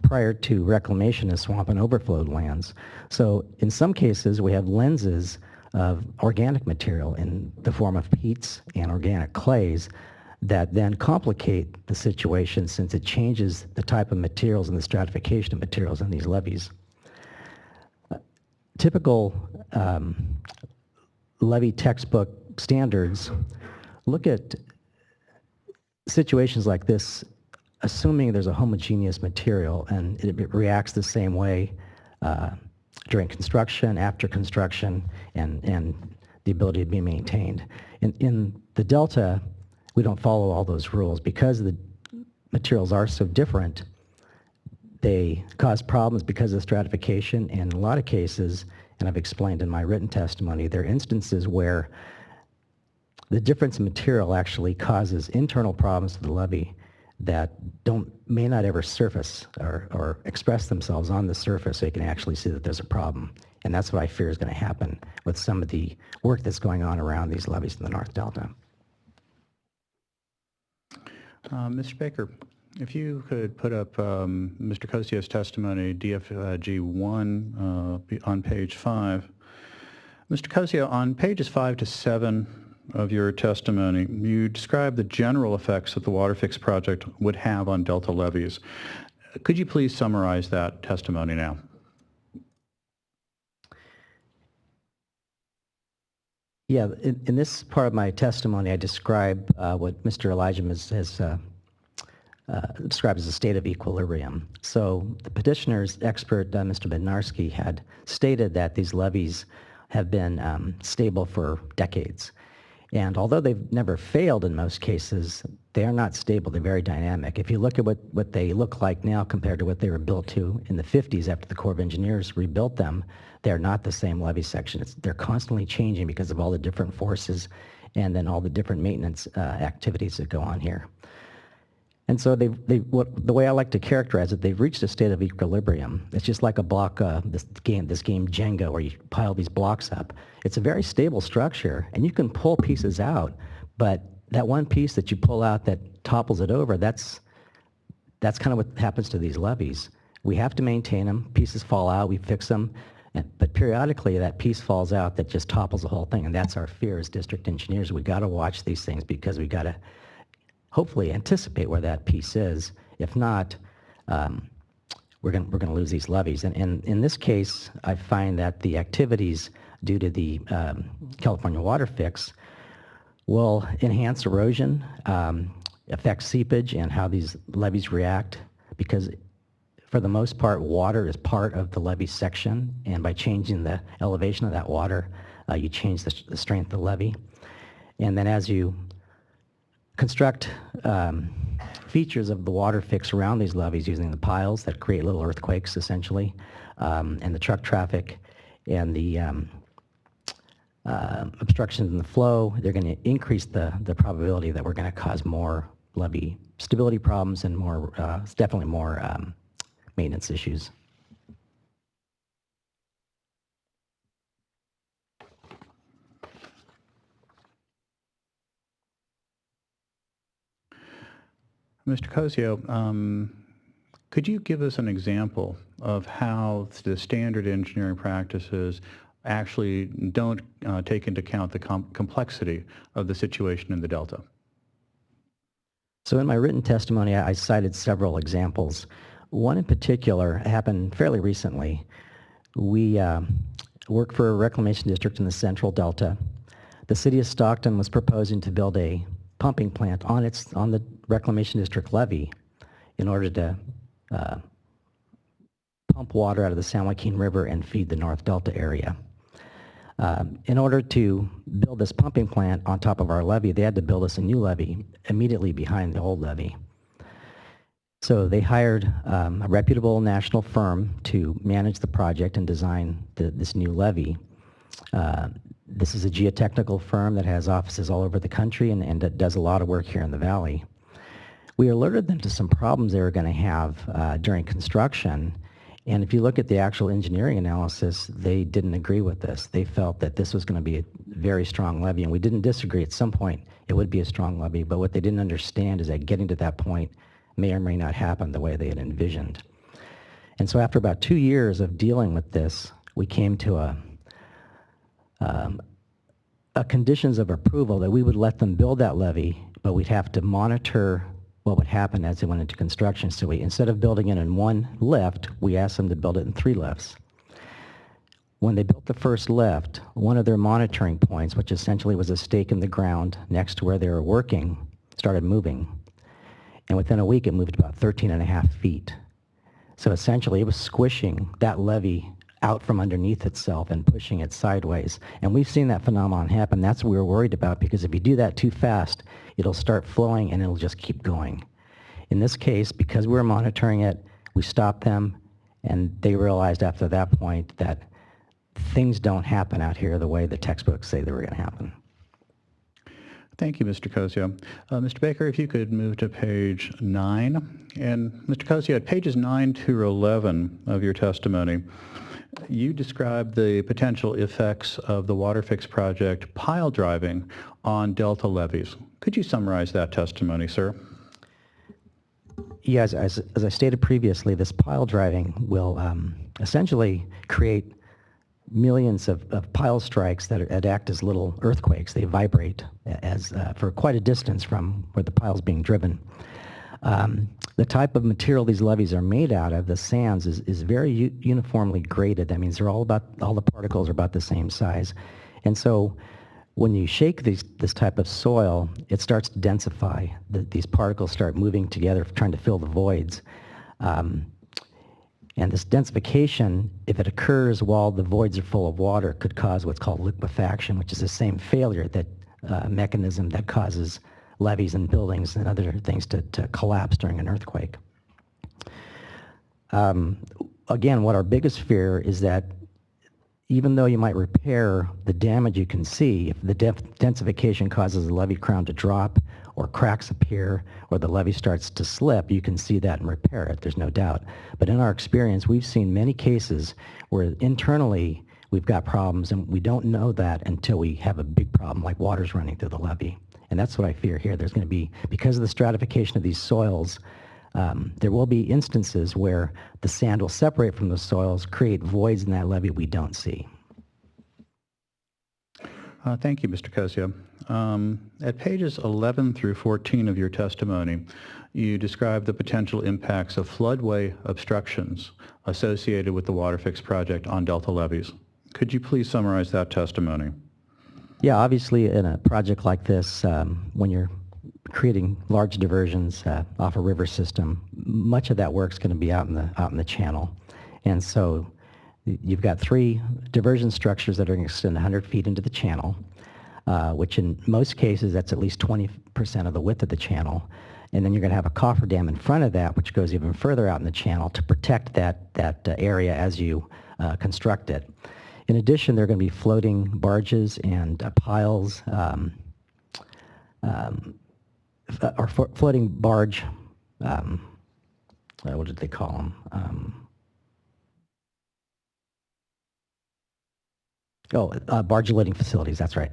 prior to reclamation as swamp and overflowed lands. So in some cases, we have lenses of organic material in the form of peats and organic clays that then complicate the situation since it changes the type of materials and the stratification of materials in these levees. Typical levee textbook standards look at situations like this, assuming there's a homogeneous material and it reacts the same way during construction, after construction, and the ability to be maintained. In the Delta, we don't follow all those rules. Because the materials are so different, they cause problems because of stratification, and in a lot of cases, and I've explained in my written testimony, there are instances where the difference in material actually causes internal problems to the levee that may not ever surface or express themselves on the surface, so you can actually see that there's a problem. And that's what I fear is going to happen with some of the work that's going on around these levees in the North Delta. Mr. Baker, if you could put up Mr. Cosio's testimony, DFG 1 on page 5. Mr. Cosio, on pages 5 to 7 of your testimony, you describe the general effects that the WaterFix project would have on Delta levees. Could you please summarize that testimony now? Yeah, in this part of my testimony, I describe what Mr. Elijah has described as a state of equilibrium. So the petitioner's expert, Mr. Bednarski, had stated that these levees have been stable for decades. And although they've never failed in most cases, they are not stable. They're very dynamic. If you look at what they look like now compared to what they were built to in the 50s after the Corps of Engineers rebuilt them, they're not the same levee section. They're constantly changing because of all the different forces and then all the different maintenance activities that go on here. And so the way I like to characterize it, they've reached a state of equilibrium. It's just like a block, this game Jenga, where you pile these blocks up. It's a very stable structure, and you can pull pieces out, but that one piece that you pull out that topples it over, that's kind of what happens to these levees. We have to maintain them. Pieces fall out, we fix them, but periodically that piece falls out that just topples the whole thing, and that's our fear as district engineers. We got to watch these things because we got to hopefully anticipate where that piece is. If not, we're going to lose these levees. And in this case, I find that the activities due to the California WaterFix will enhance erosion, affect seepage and how these levees react, because for the most part, water is part of the levee section, and by changing the elevation of that water, you change the strength of the levee. And then as you construct features of the WaterFix around these levees using the piles that create little earthquakes, essentially, and the truck traffic and the obstructions in the flow, they're going to increase the probability that we're going to cause more levee stability problems and more, definitely more maintenance issues. Mr. Cosio, could you give us an example of how the standard engineering practices actually don't take into account the complexity of the situation in the Delta? So in my written testimony, I cited several examples. One in particular happened fairly recently. We work for a reclamation district in the central Delta. The city of Stockton was proposing to build a pumping plant on the reclamation district levee in order to pump water out of the San Joaquin River and feed the North Delta area. In order to build this pumping plant on top of our levee, they had to build us a new levee immediately behind the old levee. So they hired a reputable national firm to manage the project and design this new levee. This is a geotechnical firm that has offices all over the country and that does a lot of work here in the valley. We alerted them to some problems they were going to have during construction, and if you look at the actual engineering analysis, they didn't agree with this. They felt that this was going to be a very strong levee, and we didn't disagree. At some point, it would be a strong levee, but what they didn't understand is that getting to that point may or may not happen the way they had envisioned. And so after about 2 years of dealing with this, we came to a conditions of approval that we would let them build that levee, but we'd have to monitor what would happen as they went into construction. So we, instead of building it in one lift, we asked them to build it in 3 lifts. When they built the first lift, one of their monitoring points, which essentially was a stake in the ground next to where they were working, started moving. And within a week, it moved about 13.5 feet. So essentially, it was squishing that levee out from underneath itself and pushing it sideways. And we've seen that phenomenon happen. That's what we were worried about, because if you do that too fast, it'll start flowing and it'll just keep going. In this case, because we were monitoring it, we stopped them, and they realized after that point that things don't happen out here the way the textbooks say they were going to happen. Thank you, Mr. Cosio. Mr. Baker, if you could move to page 9. And Mr. Cosio, at pages 9 to 11 of your testimony, you described the potential effects of the WaterFix project pile driving on delta levees. Could you summarize that testimony, sir? Yes, as I stated previously, this pile driving will essentially create millions of pile strikes that act as little earthquakes. They vibrate as for quite a distance from where the pile is being driven. The type of material these levees are made out of, the sands, is very uniformly graded. That means all the particles are about the same size. And so when you shake this type of soil, it starts to densify. These particles start moving together, trying to fill the voids. And this densification, if it occurs while the voids are full of water, could cause what's called liquefaction, which is the same failure mechanism that causes levees and buildings and other things to collapse during an earthquake. Again, what our biggest fear is that even though you might repair the damage you can see, if the densification causes the levee crown to drop or cracks appear or the levee starts to slip, you can see that and repair it, there's no doubt. But in our experience, we've seen many cases where internally we've got problems and we don't know that until we have a big problem like water's running through the levee. And that's what I fear here. There's going to be, because of the stratification of these soils, there will be instances where the sand will separate from the soils, create voids in that levee we don't see. Thank you, Mr. Cosio. At pages 11 through 14 of your testimony, you describe the potential impacts of floodway obstructions associated with the WaterFix project on delta levees. Could you please summarize that testimony? Yeah, obviously in a project like this, when you're creating large diversions off a river system, much of that work is going to be out in the channel. And so you've got 3 diversion structures that are going to extend 100 feet into the channel, which in most cases, that's at least 20% of the width of the channel. And then you're going to have a cofferdam in front of that, which goes even further out in the channel to protect that area as you construct it. In addition, there are going to be floating barges and piles, or floating barge, what did they call them? Barge loading facilities, that's right.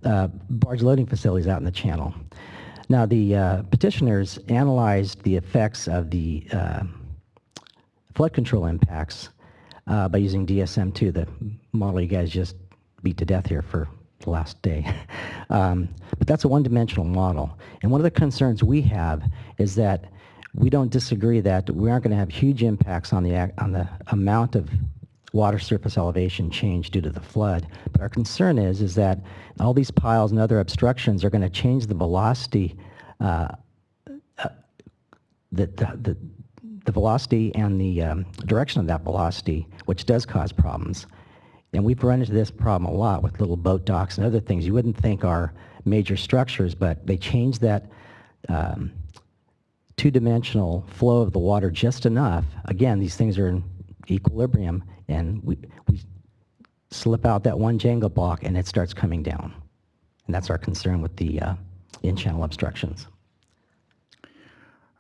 Barge loading facilities out in the channel. Now, the petitioners analyzed the effects of the flood control impacts by using DSM-2, the model you guys just beat to death here for the last day. But that's a one-dimensional model. And one of the concerns we have is that we don't disagree that we aren't going to have huge impacts on the amount of water surface elevation change due to the flood. But our concern is that all these piles and other obstructions are going to change the velocity, the velocity and the direction of that velocity, which does cause problems. And we've run into this problem a lot with little boat docks and other things you wouldn't think are major structures, but they change that two-dimensional flow of the water just enough. Again, these things are in equilibrium, and slip out that one Jenga block and it starts coming down. And that's our concern with the in-channel obstructions.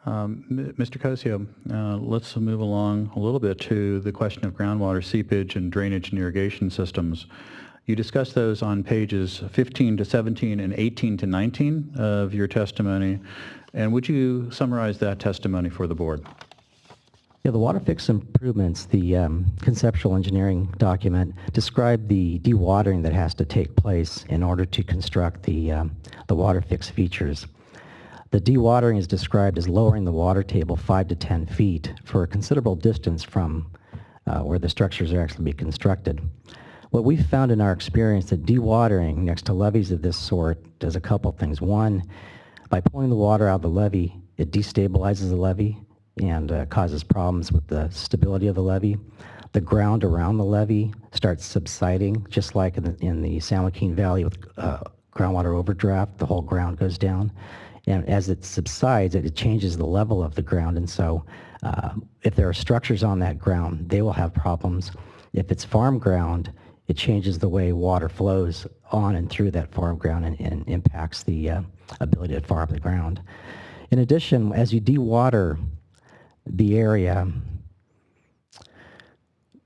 Mr. Cosio, let's move along a little bit to the question of groundwater seepage and drainage and irrigation systems. You discussed those on pages 15 to 17 and 18 to 19 of your testimony. And would you summarize that testimony for the board? Yeah, the WaterFix improvements, the conceptual engineering document, describe the dewatering that has to take place in order to construct the WaterFix features. The dewatering is described as lowering the water table 5 to 10 feet for a considerable distance from where the structures are actually being constructed. What we've found in our experience that dewatering next to levees of this sort does a couple things. One, by pulling the water out of the levee, it destabilizes the levee and causes problems with the stability of the levee. The ground around the levee starts subsiding, just like in the San Joaquin Valley with groundwater overdraft. The whole ground goes down. And as it subsides, it changes the level of the ground. And so if there are structures on that ground, they will have problems. If it's farm ground, it changes the way water flows on and through that farm ground and impacts the ability to farm the ground. In addition, as you dewater the area,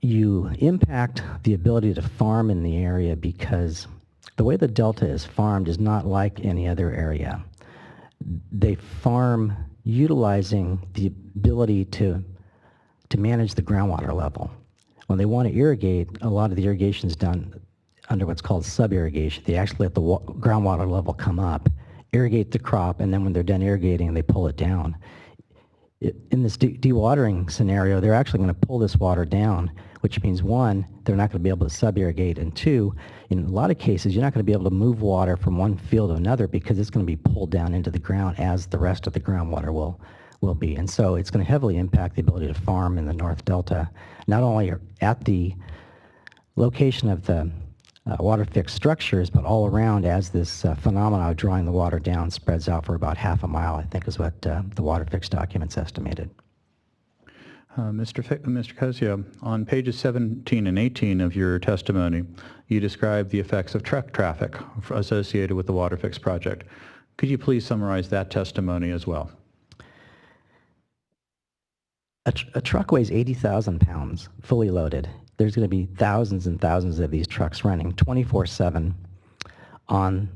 you impact the ability to farm in the area because the way the delta is farmed is not like any other area. They farm utilizing the ability to manage the groundwater level. When they want to irrigate, a lot of the irrigation is done under what's called sub-irrigation. They actually let the groundwater level come up, irrigate the crop, and then when they're done irrigating, they pull it down. In this dewatering scenario, they're actually going to pull this water down, which means one, they're not going to be able to sub-irrigate, and two, in a lot of cases, you're not going to be able to move water from one field to another because it's going to be pulled down into the ground as the rest of the groundwater will be. And so it's going to heavily impact the ability to farm in the North Delta, not only at the location of the WaterFix structures, but all around as this phenomenon of drawing the water down spreads out for about half a mile, I think is what the WaterFix documents estimated. Mr. Cosio, on pages 17 and 18 of your testimony, you describe the effects of truck traffic associated with the WaterFix project. Could you please summarize that testimony as well? A truck weighs 80,000 pounds, fully loaded. There's going to be thousands and thousands of these trucks running 24/7 on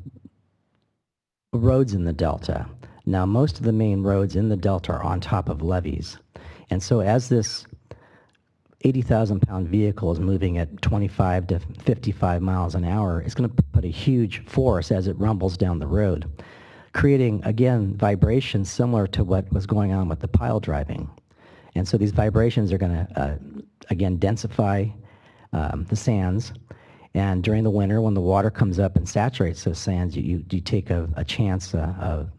roads in the Delta. Now, most of the main roads in the Delta are on top of levees. And so as this 80,000-pound vehicle is moving at 25 to 55 miles an hour, it's going to put a huge force as it rumbles down the road, creating, again, vibrations similar to what was going on with the pile driving. And so these vibrations are going to, again, densify the sands. And during the winter, when the water comes up and saturates those sands, you take a chance of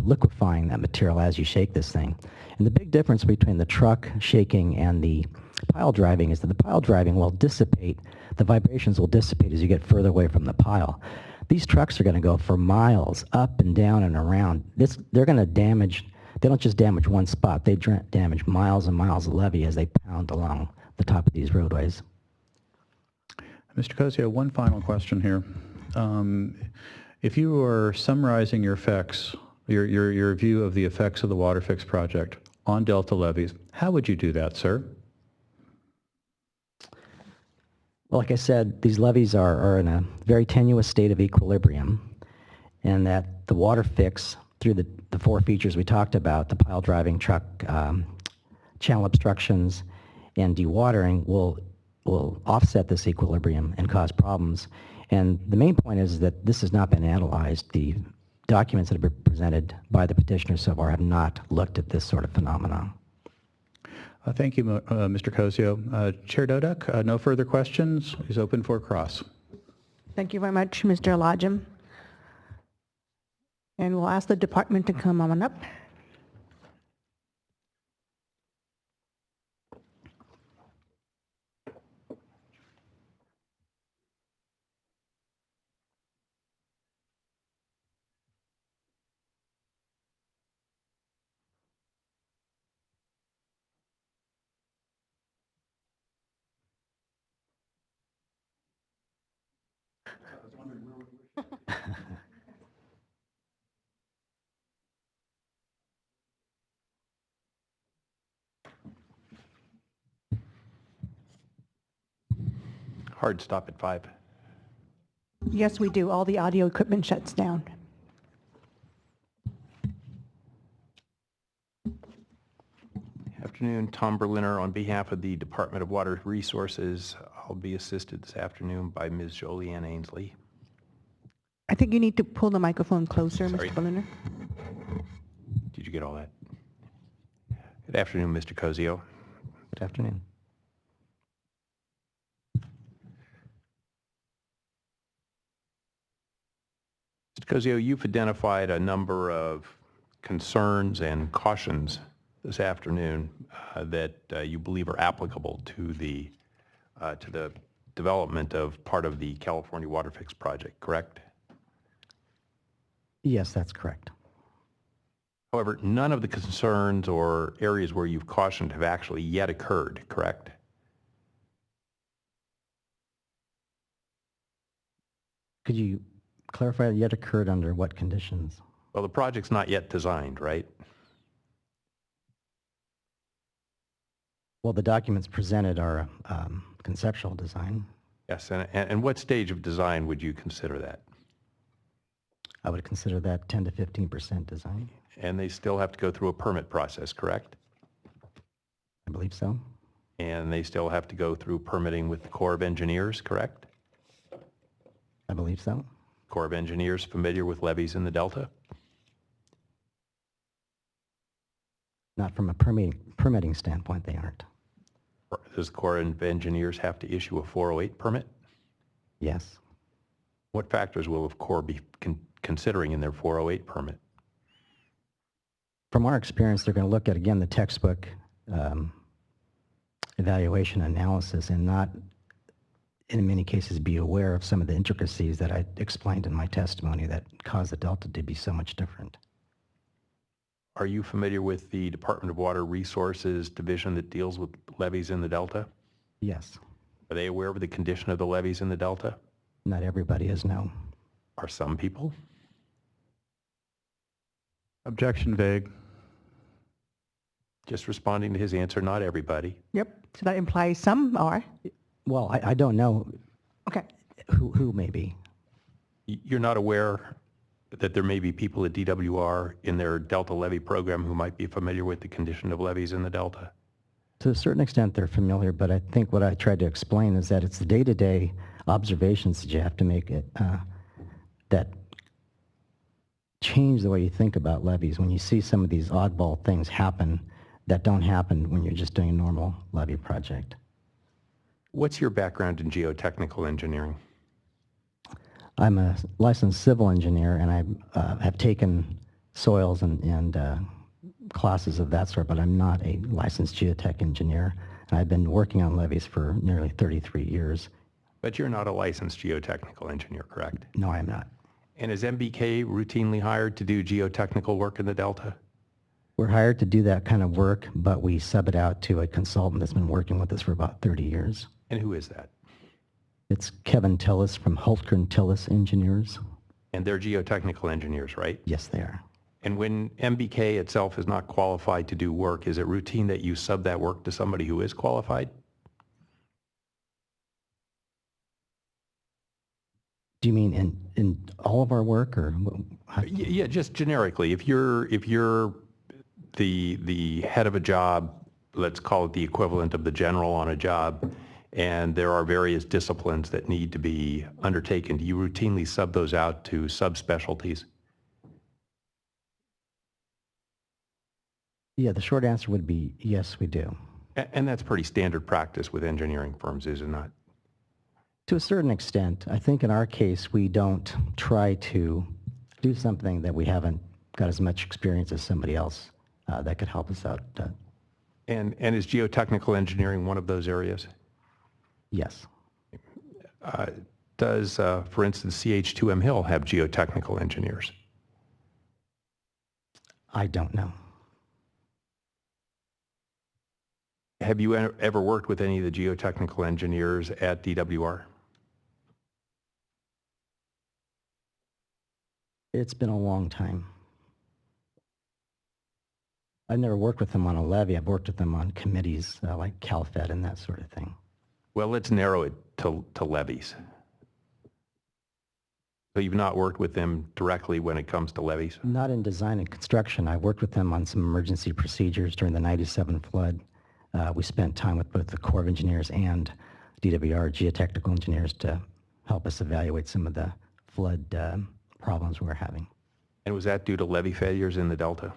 liquefying that material as you shake this thing. And the big difference between the truck shaking and the pile driving is that the pile driving will dissipate, the vibrations will dissipate as you get further away from the pile. These trucks are going to go for miles up and down and around. They're going to damage, they don't just damage one spot, they damage miles and miles of levee as they pound along the top of these roadways. Mr. Cosio, one final question here. If you were summarizing your effects, your view of the effects of the WaterFix project on delta levees, how would you do that, sir? Well, like I said, these levees are in a very tenuous state of equilibrium, and that the WaterFix, through the four features we talked about, the pile driving, truck, channel obstructions, and dewatering, will offset this equilibrium and cause problems. And the main point is that this has not been analyzed. The documents that have been presented by the petitioners so far have not looked at this sort of phenomenon. Thank you, Mr. Cosio. Chair Dodek, no further questions. Is open for cross. Thank you very much, Mr. Elajim. And we'll ask the department to come on up. hard stop at 5? Yes, we do. All the audio equipment shuts down. Afternoon, Tom Berliner on behalf of the Department of Water Resources. I'll be assisted this afternoon by Ms. Jolianne Ainsley. I think you need to pull the microphone closer, Sorry. Mr. Berliner. Did you get all that? Good afternoon, Mr. Cozio. Good afternoon. Mr. Cozio, you've identified a number of concerns and cautions this afternoon that you believe are applicable to the development of part of the California WaterFix project, correct? Yes, that's correct. However, none of the concerns or areas where you've cautioned have actually yet occurred, correct? Could you clarify yet occurred under what conditions? Well, the project's not yet designed, right? Well, the documents presented are conceptual design. Yes, and what stage of design would you consider that? I would consider that 10 to 15% design. And they still have to go through a permit process, correct? I believe so. And they still have to go through permitting with the Corps of Engineers, correct? I believe so. Corps of Engineers familiar with levees in the Delta? Not from a permitting standpoint, they aren't. Does the Corps of Engineers have to issue a 408 permit? Yes. What factors will the Corps be considering in their 408 permit? From our experience, they're going to look at, again, the textbook evaluation analysis and not, in many cases, be aware of some of the intricacies that I explained in my testimony that cause the Delta to be so much different. Are you familiar with the Department of Water Resources division that deals with levees in the Delta? Yes. Are they aware of the condition of the levees in the Delta? Not everybody is, no. Are some people? Objection vague. Just responding to his answer, not everybody. Yep. So that implies some are. Well, I don't know Okay. who may be. You're not aware that there may be people at DWR in their Delta levee program who might be familiar with the condition of levees in the Delta? To a certain extent, they're familiar, but I think what I tried to explain is that it's the day-to-day observations that you have to make that change the way you think about levees. When you see some of these oddball things happen that don't happen when you're just doing a normal levee project. What's your background in geotechnical engineering? I'm a licensed civil engineer, and I have taken soils and classes of that sort, but I'm not a licensed geotech engineer. And I've been working on levees for nearly 33 years. But you're not a licensed geotechnical engineer, correct? No, I am not. And is MBK routinely hired to do geotechnical work in the Delta? We're hired to do that kind of work, but we sub it out to a consultant that's been working with us for about 30 years. And who is that? It's Kevin Tillis from Hultgren Tillis Engineers. And they're geotechnical engineers, right? Yes, they are. And when MBK itself is not qualified to do work, is it routine that you sub that work to somebody who is qualified? Do you mean in all of our work, or? Yeah, just generically. If you're the head of a job, let's call it the equivalent of the general on a job, and there are various disciplines that need to be undertaken, do you routinely sub those out to subspecialties? Yeah, the short answer would be yes, we do. And that's pretty standard practice with engineering firms, is it not? To a certain extent. I think in our case, we don't try to do something that we haven't got as much experience as somebody else that could help us out. And is geotechnical engineering one of those areas? Yes. Does, for instance, CH2M Hill have geotechnical engineers? I don't know. Have you ever worked with any of the geotechnical engineers at DWR? It's been a long time. I've never worked with them on a levee. I've worked with them on committees like CalFed and that sort of thing. Well, let's narrow it to levies. So you've not worked with them directly when it comes to levies? Not in design and construction. I worked with them on some emergency procedures during the 97 flood. We spent time with both the Corps of Engineers and DWR geotechnical engineers to help us evaluate some of the flood problems we're having. And was that due to levee failures in the Delta?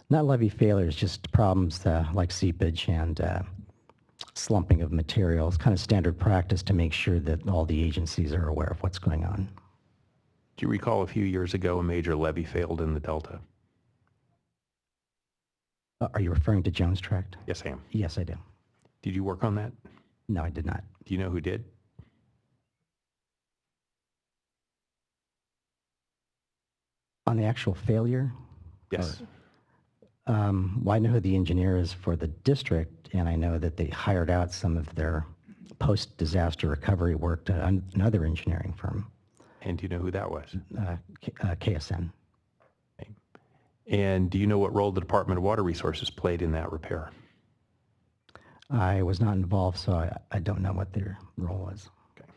Not levee failures, just problems like seepage and slumping of materials, kind of standard practice to make sure that all the agencies are aware of what's going on. Do you recall a few years ago a major levee failed in the Delta? Are you referring to Jones Tract? Yes, I am. Yes, I do. Did you work on that? No, I did not. Do you know who did? On the actual failure? Yes. Well, I know who the engineer is for the district, and I know that they hired out some of their post-disaster recovery work to another engineering firm, And do you know who that was? KSN. And do you know what role the Department of Water Resources played in that repair? I was not involved, so I don't know what their role was. Okay.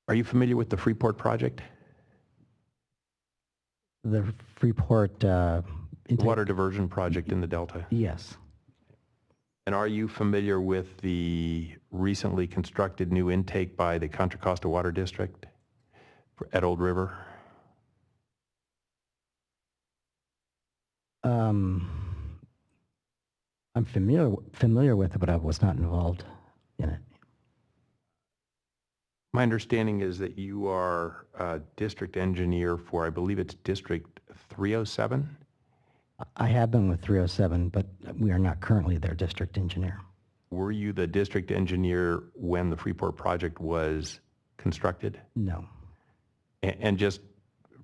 Are you familiar with the Freeport project? The Freeport The water diversion project in the Delta? Yes. And are you familiar with the recently constructed new intake by the Contra Costa Water District at Old River? I'm familiar with it, but I was not involved in it. My understanding is that you are a district engineer for, I believe it's District 307? I have been with 307, but we are not currently their district engineer. Were you the district engineer when the Freeport project was constructed? No. And just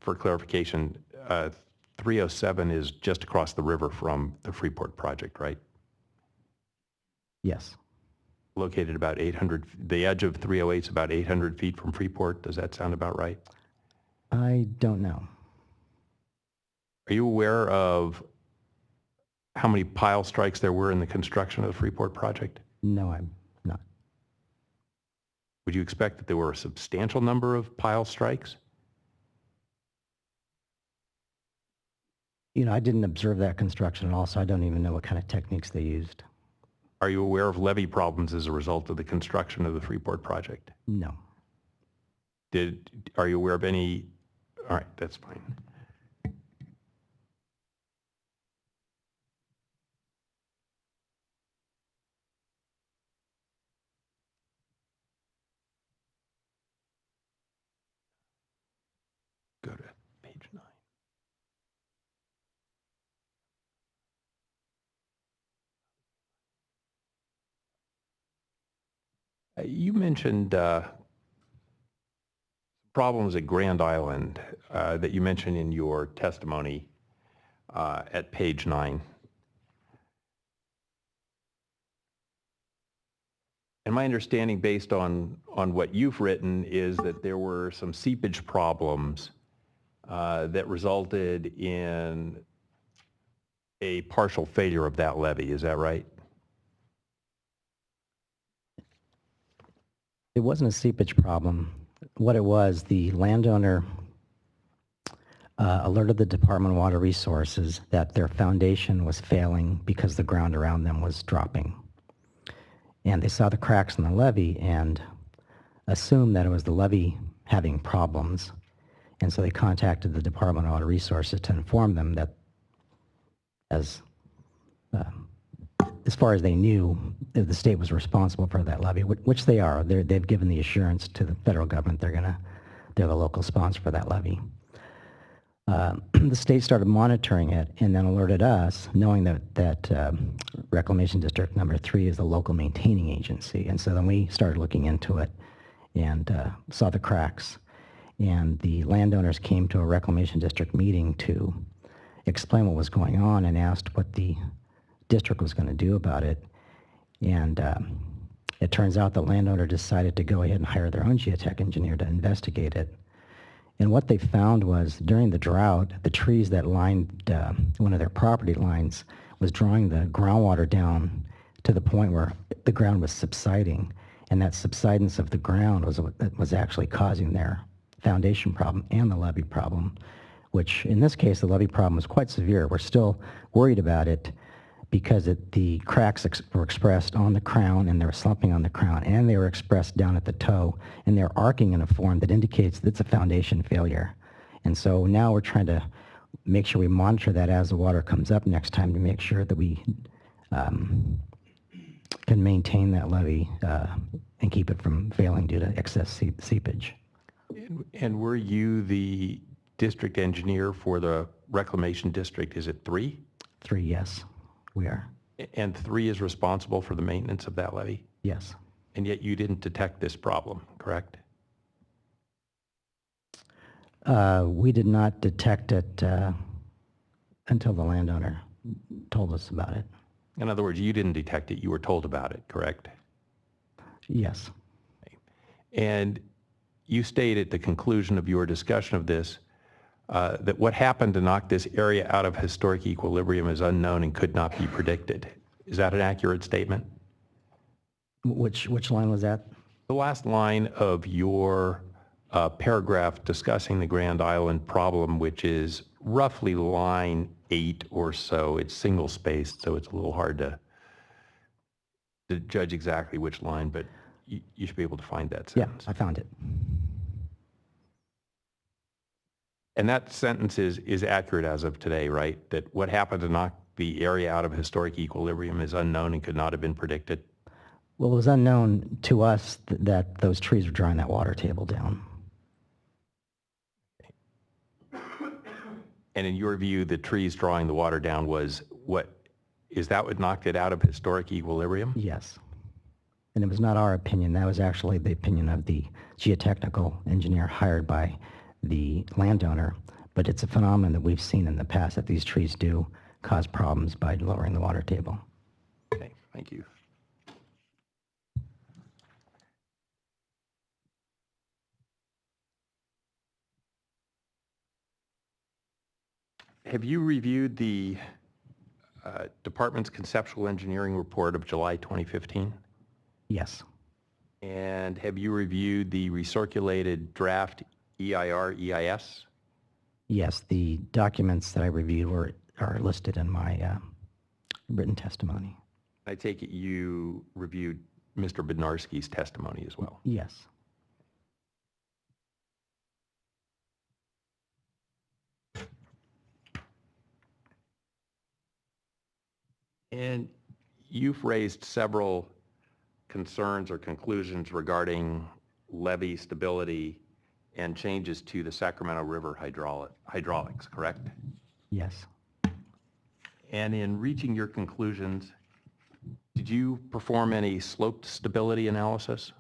for clarification, 307 is just across the river from the Freeport project, right? Yes. Located about 800, the edge of 308 is about 800 feet from Freeport. Does that sound about right? I don't know. Are you aware of how many pile strikes there were in the construction of the Freeport project? No, I'm not. Would you expect that there were a substantial number of pile strikes? You know, I didn't observe that construction at all, so I don't even know what kind of techniques they used. Are you aware of levee problems as a result of the construction of the Freeport project? No. Are you aware of any? All right, that's fine. Go to page 9. You mentioned problems at Grand Island that you mentioned in your testimony at page 9. And my understanding based on what you've written is that there were some seepage problems that resulted in a partial failure of that levee. Is that right? It wasn't a seepage problem. What it was, the landowner alerted the Department of Water Resources that their foundation was failing because the ground around them was dropping. And they saw the cracks in the levee and assumed that it was the levee having problems. And so they contacted the Department of Water Resources to inform them that as far as they knew, the state was responsible for that levee, which they are. They've given the assurance to the federal government they're the local sponsor for that levee. The state started monitoring it and then alerted us, knowing that Reclamation District number 3 is the local maintaining agency. And so then we started looking into it and saw the cracks. And the landowners came to a Reclamation District meeting to explain what was going on and asked what the district was going to do about it. And it turns out the landowner decided to go ahead and hire their own geotech engineer to investigate it. And what they found was during the drought, the trees that lined one of their property lines was drawing the groundwater down to the point where the ground was subsiding. And that subsidence of the ground was actually causing their foundation problem and the levee problem, which in this case, the levee problem was quite severe. We're still worried about it because the cracks were expressed on the crown, and they were slumping on the crown, and they were expressed down at the toe, and they're arcing in a form that indicates that it's a foundation failure. And so now we're trying to make sure we monitor that as the water comes up next time to make sure that we can maintain that levee and keep it from failing due to excess seepage. And were you the district engineer for the reclamation district? Is it 3? 3, yes, we are. And 3 is responsible for the maintenance of that levee? Yes. And yet you didn't detect this problem, correct? We did not detect it until the landowner told us about it. In other words, you didn't detect it, you were told about it, correct? Yes. And you state at the conclusion of your discussion of this that what happened to knock this area out of historic equilibrium is unknown and could not be predicted. Is that an accurate statement? Which line was that? The last line of your paragraph discussing the Grand Island problem, which is roughly line 8 or so. It's single spaced, so it's a little hard to judge exactly which line, but you should be able to find that sentence. Yeah, I found it. And that sentence is accurate as of today, right? That what happened to knock the area out of historic equilibrium is unknown and could not have been predicted? Well, it was unknown to us that those trees were drawing that water table down. And in your view, the trees drawing the water down was is that what knocked it out of historic equilibrium? Yes. And it was not our opinion. That was actually the opinion of the geotechnical engineer hired by the landowner. But it's a phenomenon that we've seen in the past that these trees do cause problems by lowering the water table. Okay, thank you. Have you reviewed the department's conceptual engineering report of July 2015? Yes. And have you reviewed the recirculated draft EIR EIS? Yes, the documents that I reviewed are listed in my written testimony. I take it you reviewed Mr. Bednarski's testimony as well? Yes. And you've raised several concerns or conclusions regarding levee stability and changes to the Sacramento River hydraulics, correct? Yes. And in reaching your conclusions, did you perform any slope stability analysis?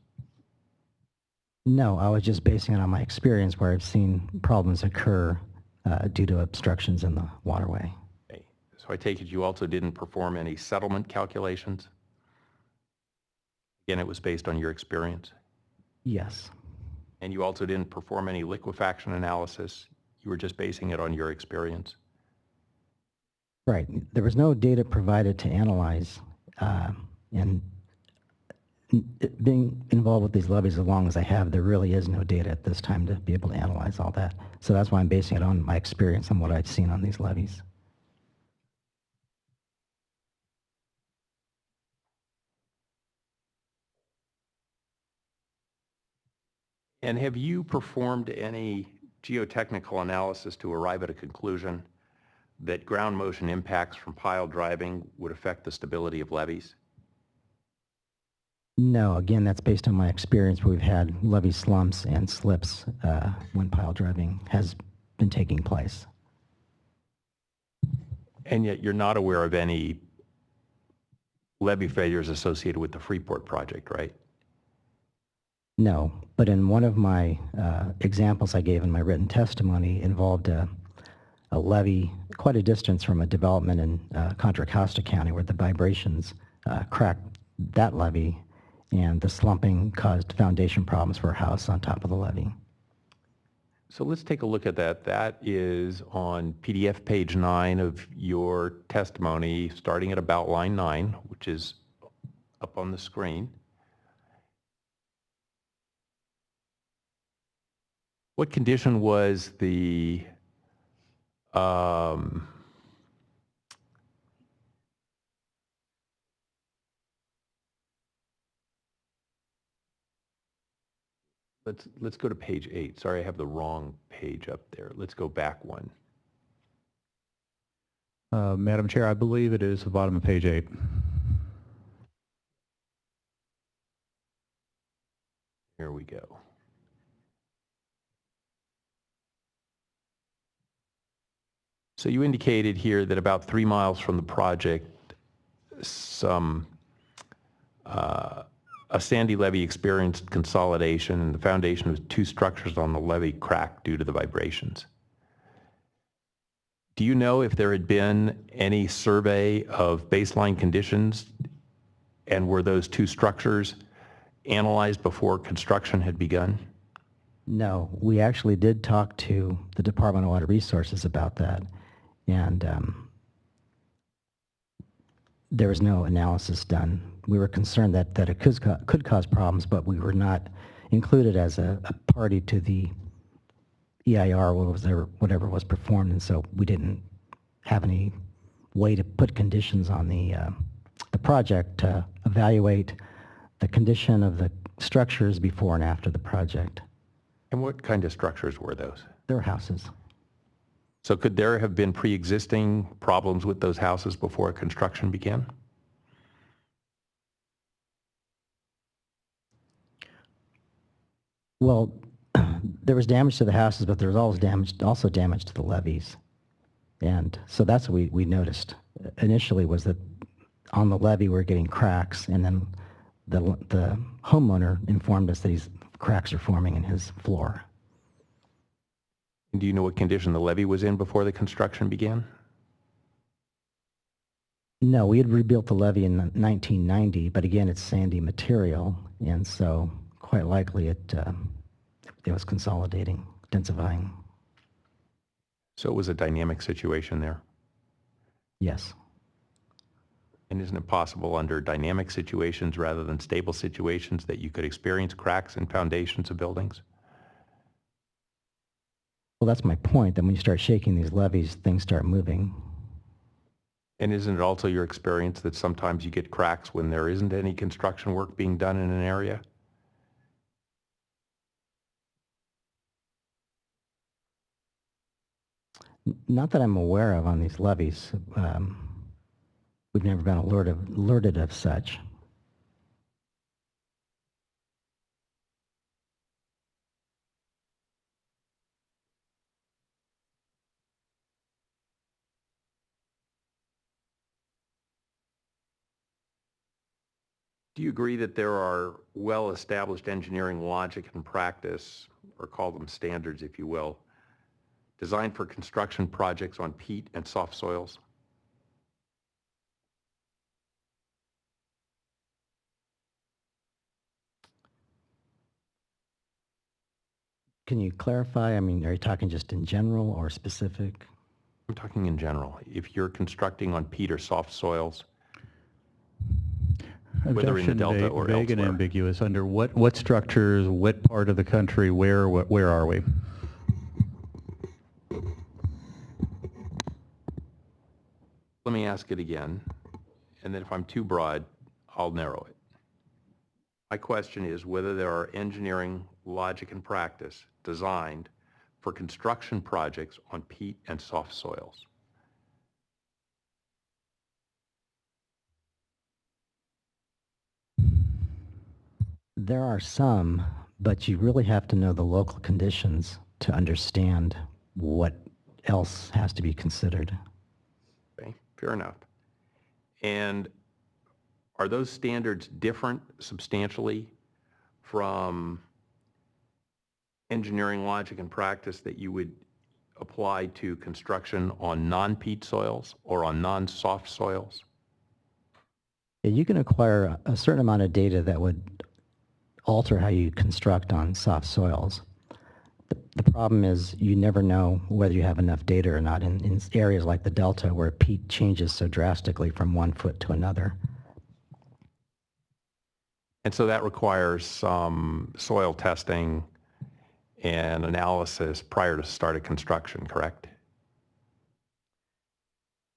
No, I was just basing it on my experience where I've seen problems occur due to obstructions in the waterway. Okay. So I take it you also didn't perform any settlement calculations? Again, it was based on your experience? Yes. And you also didn't perform any liquefaction analysis? You were just basing it on your experience? Right. There was no data provided to analyze, and being involved with these levees as long as I have, there really is no data at this time to be able to analyze all that. So that's why I'm basing it on my experience and what I've seen on these levees. And have you performed any geotechnical analysis to arrive at a conclusion that ground motion impacts from pile driving would affect the stability of levees? No, again, that's based on my experience where we've had levee slumps and slips when pile driving has been taking place. And yet you're not aware of any levee failures associated with the Freeport project, right? No, but in one of my examples I gave in my written testimony involved a levee quite a distance from a development in Contra Costa County where the vibrations cracked that levee, and the slumping caused foundation problems for a house on top of the levee. So let's take a look at that. That is on PDF page 9 of your testimony, starting at about line 9, which is up on the screen. What condition was the let's go to page 8. Sorry, I have the wrong page up there. Let's go back one. Madam Chair, I believe it is the bottom of page 8. Here we go. So you indicated here that about 3 miles from the project, a sandy levee experienced consolidation, and the foundation of 2 structures on the levee cracked due to the vibrations. Do you know if there had been any survey of baseline conditions, and were those 2 structures analyzed before construction had begun? No, we actually did talk to the Department of Water Resources about that, and there was no analysis done. We were concerned that it could cause problems, but we were not included as a party to the EIR, whatever was performed, and so we didn't have any way to put conditions on the project to evaluate the condition of the structures before and after the project. And what kind of structures were those? They're houses. So could there have been pre-existing problems with those houses before construction began? Well, there was damage to the houses, but there was also damage to the levees. And so that's what we noticed initially, was that on the levee we're getting cracks, and then the homeowner informed us that cracks are forming in his floor. And do you know what condition the levee was in before the construction began? No, we had rebuilt the levee in 1990, but again, it's sandy material, and so quite likely it was consolidating, densifying. So it was a dynamic situation there? Yes. And isn't it possible under dynamic situations rather than stable situations that you could experience cracks in foundations of buildings? Well, that's my point, that when you start shaking these levees, things start moving. And isn't it also your experience that sometimes you get cracks when there isn't any construction work being done in an area? Not that I'm aware of on these levees. We've never been alerted of such. Do you agree that there are well-established engineering logic and practice, or call them standards if you will, designed for construction projects on peat and soft soils? Can you clarify? I mean, are you talking just in general or specific? I'm talking in general. If you're constructing on peat or soft soils, whether in the Delta or vague elsewhere. and ambiguous. Under what structures, what part of the country, where are we? Let me ask it again, and then if I'm too broad, I'll narrow it. My question is whether there are engineering logic and practice designed for construction projects on peat and soft soils. There are some, but you really have to know the local conditions to understand what else has to be considered. Okay, fair enough. And are those standards different substantially from engineering logic and practice that you would apply to construction on non-peat soils or on non-soft soils? Yeah, you can acquire a certain amount of data that would alter how you construct on soft soils. The problem is you never know whether you have enough data or not in areas like the Delta where peat changes so drastically from 1 foot to another. And so that requires some soil testing and analysis prior to start of construction, correct?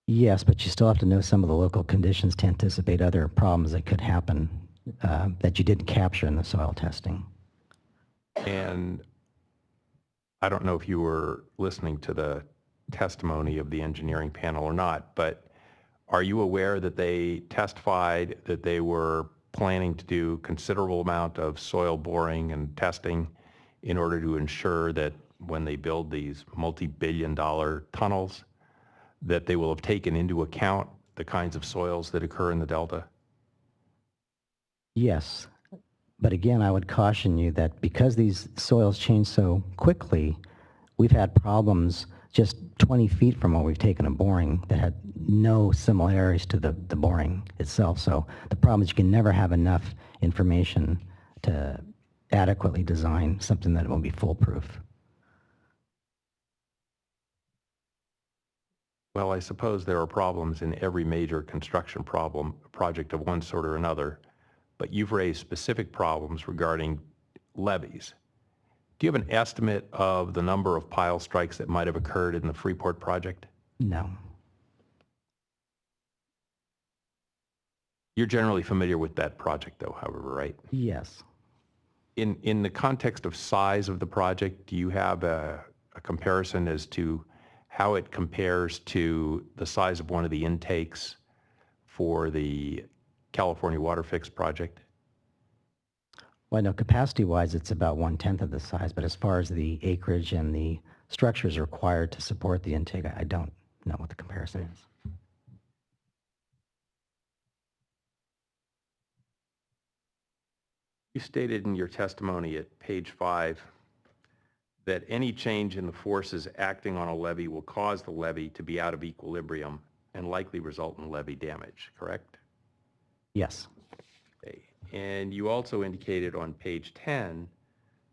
Yes, but you still have to know some of the local conditions to anticipate other problems that could happen that you didn't capture in the soil testing. And I don't know if you were listening to the testimony of the engineering panel or not, but are you aware that they testified that they were planning to do considerable amount of soil boring and testing in order to ensure that when they build these multi-billion-dollar tunnels, that they will have taken into account the kinds of soils that occur in the Delta? Yes, but again, I would caution you that because these soils change so quickly, we've had problems just 20 feet from where we've taken a boring that had no similarities to the boring itself. So the problem is you can never have enough information to adequately design something that will be foolproof. Well, I suppose there are problems in every major construction project of one sort or another, but you've raised specific problems regarding levees. Do you have an estimate of the number of pile strikes that might have occurred in the Freeport project? No. You're generally familiar with that project though, however, right? Yes. In the context of size of the project, do you have a comparison as to how it compares to the size of one of the intakes for the California WaterFix project? Well, I know capacity-wise, it's about 1/10 of the size, but as far as the acreage and the structures required to support the intake, I don't know what the comparison is. You stated in your testimony at page 5 that any change in the forces acting on a levee will cause the levee to be out of equilibrium and likely result in levee damage, correct? Yes. Okay. And you also indicated on page 10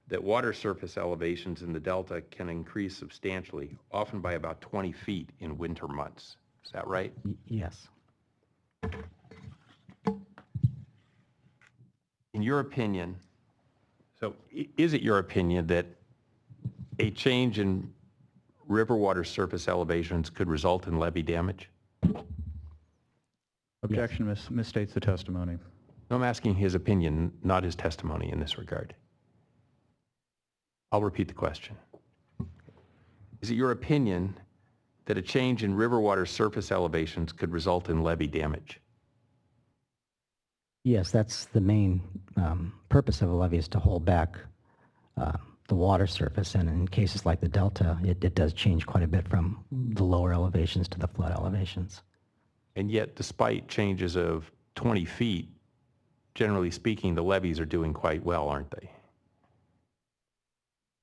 that water surface elevations in the Delta can increase substantially, often by about 20 feet in winter months. Is that right? Yes. In your opinion, so is it your opinion that a change in river water surface elevations could result in levee damage? Objection misstates the testimony. No, I'm asking his opinion, not his testimony in this regard. I'll repeat the question. Is it your opinion that a change in river water surface elevations could result in levee damage? Yes, that's the main purpose of a levee, is to hold back the water surface, and in cases like the Delta, it does change quite a bit from the lower elevations to the flood elevations. And yet, despite changes of 20 feet, generally speaking, the levees are doing quite well, aren't they?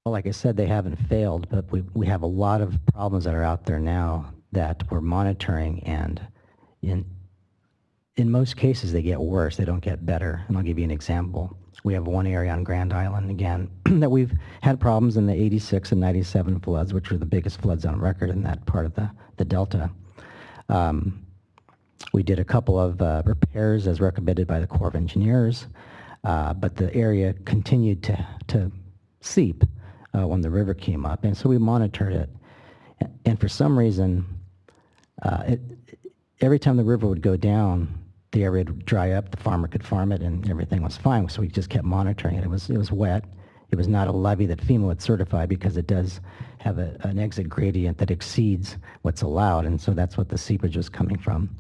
Well, like I said, they haven't failed, but we have a lot of problems that are out there now that we're monitoring, and in most cases, they get worse. They don't get better. And I'll give you an example. We have one area on Grand Island, again, that we've had problems in the 86 and 97 floods, which were the biggest floods on record in that part of the Delta. We did a couple of repairs as recommended by the Corps of Engineers, but the area continued to seep when the river came up, and so we monitored it. And for some reason, every time the river would go down, the area would dry up, the farmer could farm it, and everything was fine. So we just kept monitoring it. It was wet. It was not a levee that FEMA would certify because it does have an exit gradient that exceeds what's allowed, and so that's what the seepage was coming from.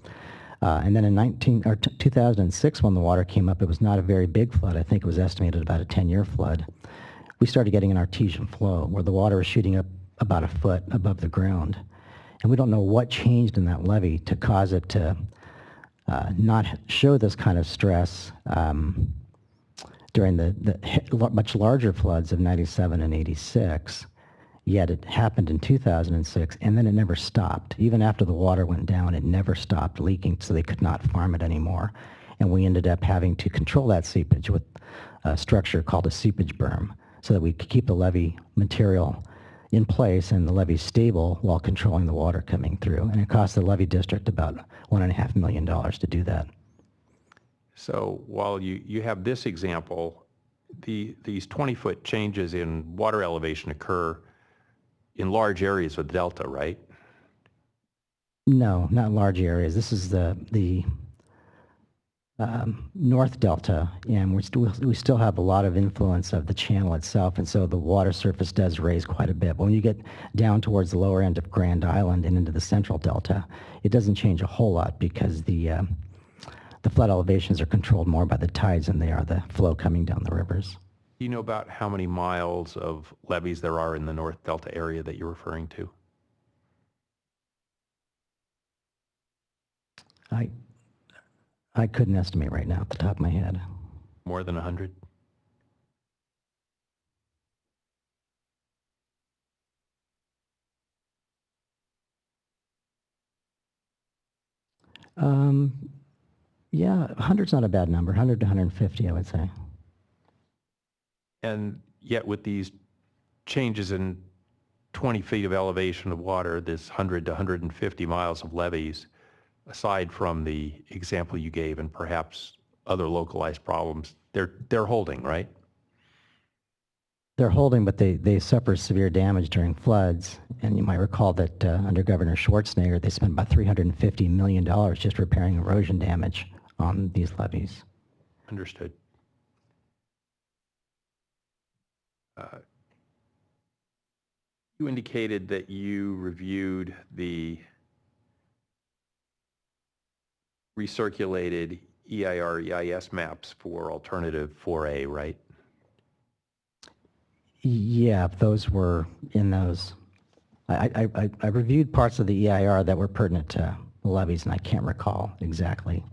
And then in 2006, when the water came up, it was not a very big flood. I think it was estimated about a 10-year flood. We started getting an artesian flow where the water was shooting up about a foot above the ground. And we don't know what changed in that levee to cause it to not show this kind of stress during the much larger floods of 97 and 86. Yet it happened in 2006, and then it never stopped. Even after the water went down, it never stopped leaking, so they could not farm it anymore. And we ended up having to control that seepage with a structure called a seepage berm so that we could keep the levee material in place and the levee stable while controlling the water coming through. And it cost the levee district about $1.5 million to do that. So while you have this example, these 20-foot changes in water elevation occur in large areas of the delta, right? No, not large areas. This is the North Delta, and we still have a lot of influence of the channel itself, and so the water surface does raise quite a bit. But when you get down towards the lower end of Grand Island and into the Central Delta, it doesn't change a whole lot because the flood elevations are controlled more by the tides than they are the flow coming down the rivers. Do you know about how many miles of levees there are in the North Delta area that you're referring to? I couldn't estimate right now at the top of my head. More than 100? Yeah, 100's not a bad number. 100 to 150, I would say. And yet with these changes in 20 feet of elevation of water, this 100 to 150 miles of levees, aside from the example you gave and perhaps other localized problems, they're holding, right? They're holding, but they suffer severe damage during floods. And you might recall that under Governor Schwarzenegger, they spent about $350 million just repairing erosion damage on these levees. Understood. You indicated that you reviewed the recirculated EIR/EIS maps for alternative 4A, right? Yeah, those were in those. I reviewed parts of the EIR that were pertinent to levees, and I can't recall exactly.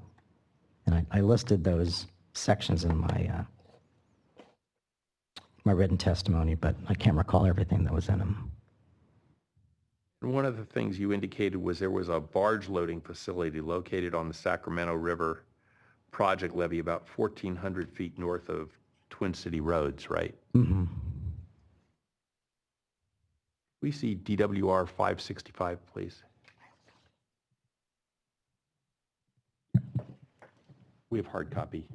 And I listed those sections in my my written testimony, but I can't recall everything that was in them. And one of the things you indicated was there was a barge loading facility located on the Sacramento River project levee about 1,400 feet north of Twin City Roads, right? Mm-hmm. We see DWR 565, please. We have hard copy.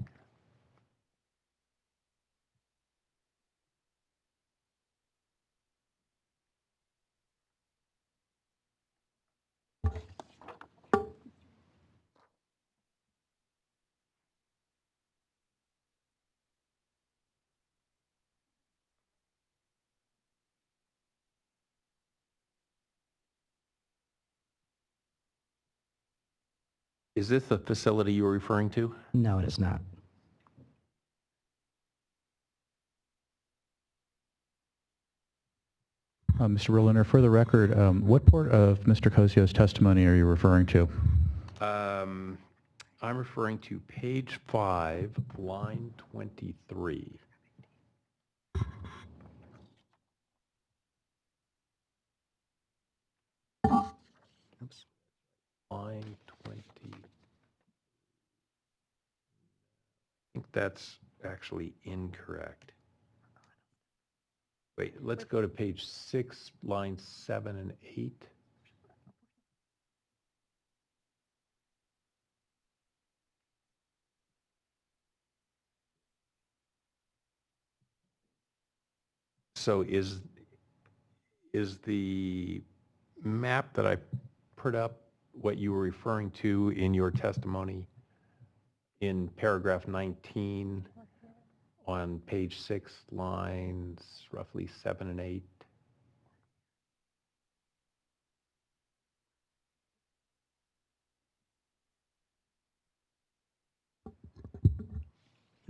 Is this the facility you were referring to? No, it is not. Mr. Berliner, for the record, what part of Mr. Cosio's testimony are you referring to? I'm referring to page 5, line 23. Oops. Line 20. I think that's actually incorrect. Wait, let's go to page 6, lines 7 and 8. So is the map that I put up what you were referring to in your testimony in paragraph 19 on page 6, lines roughly 7 and 8?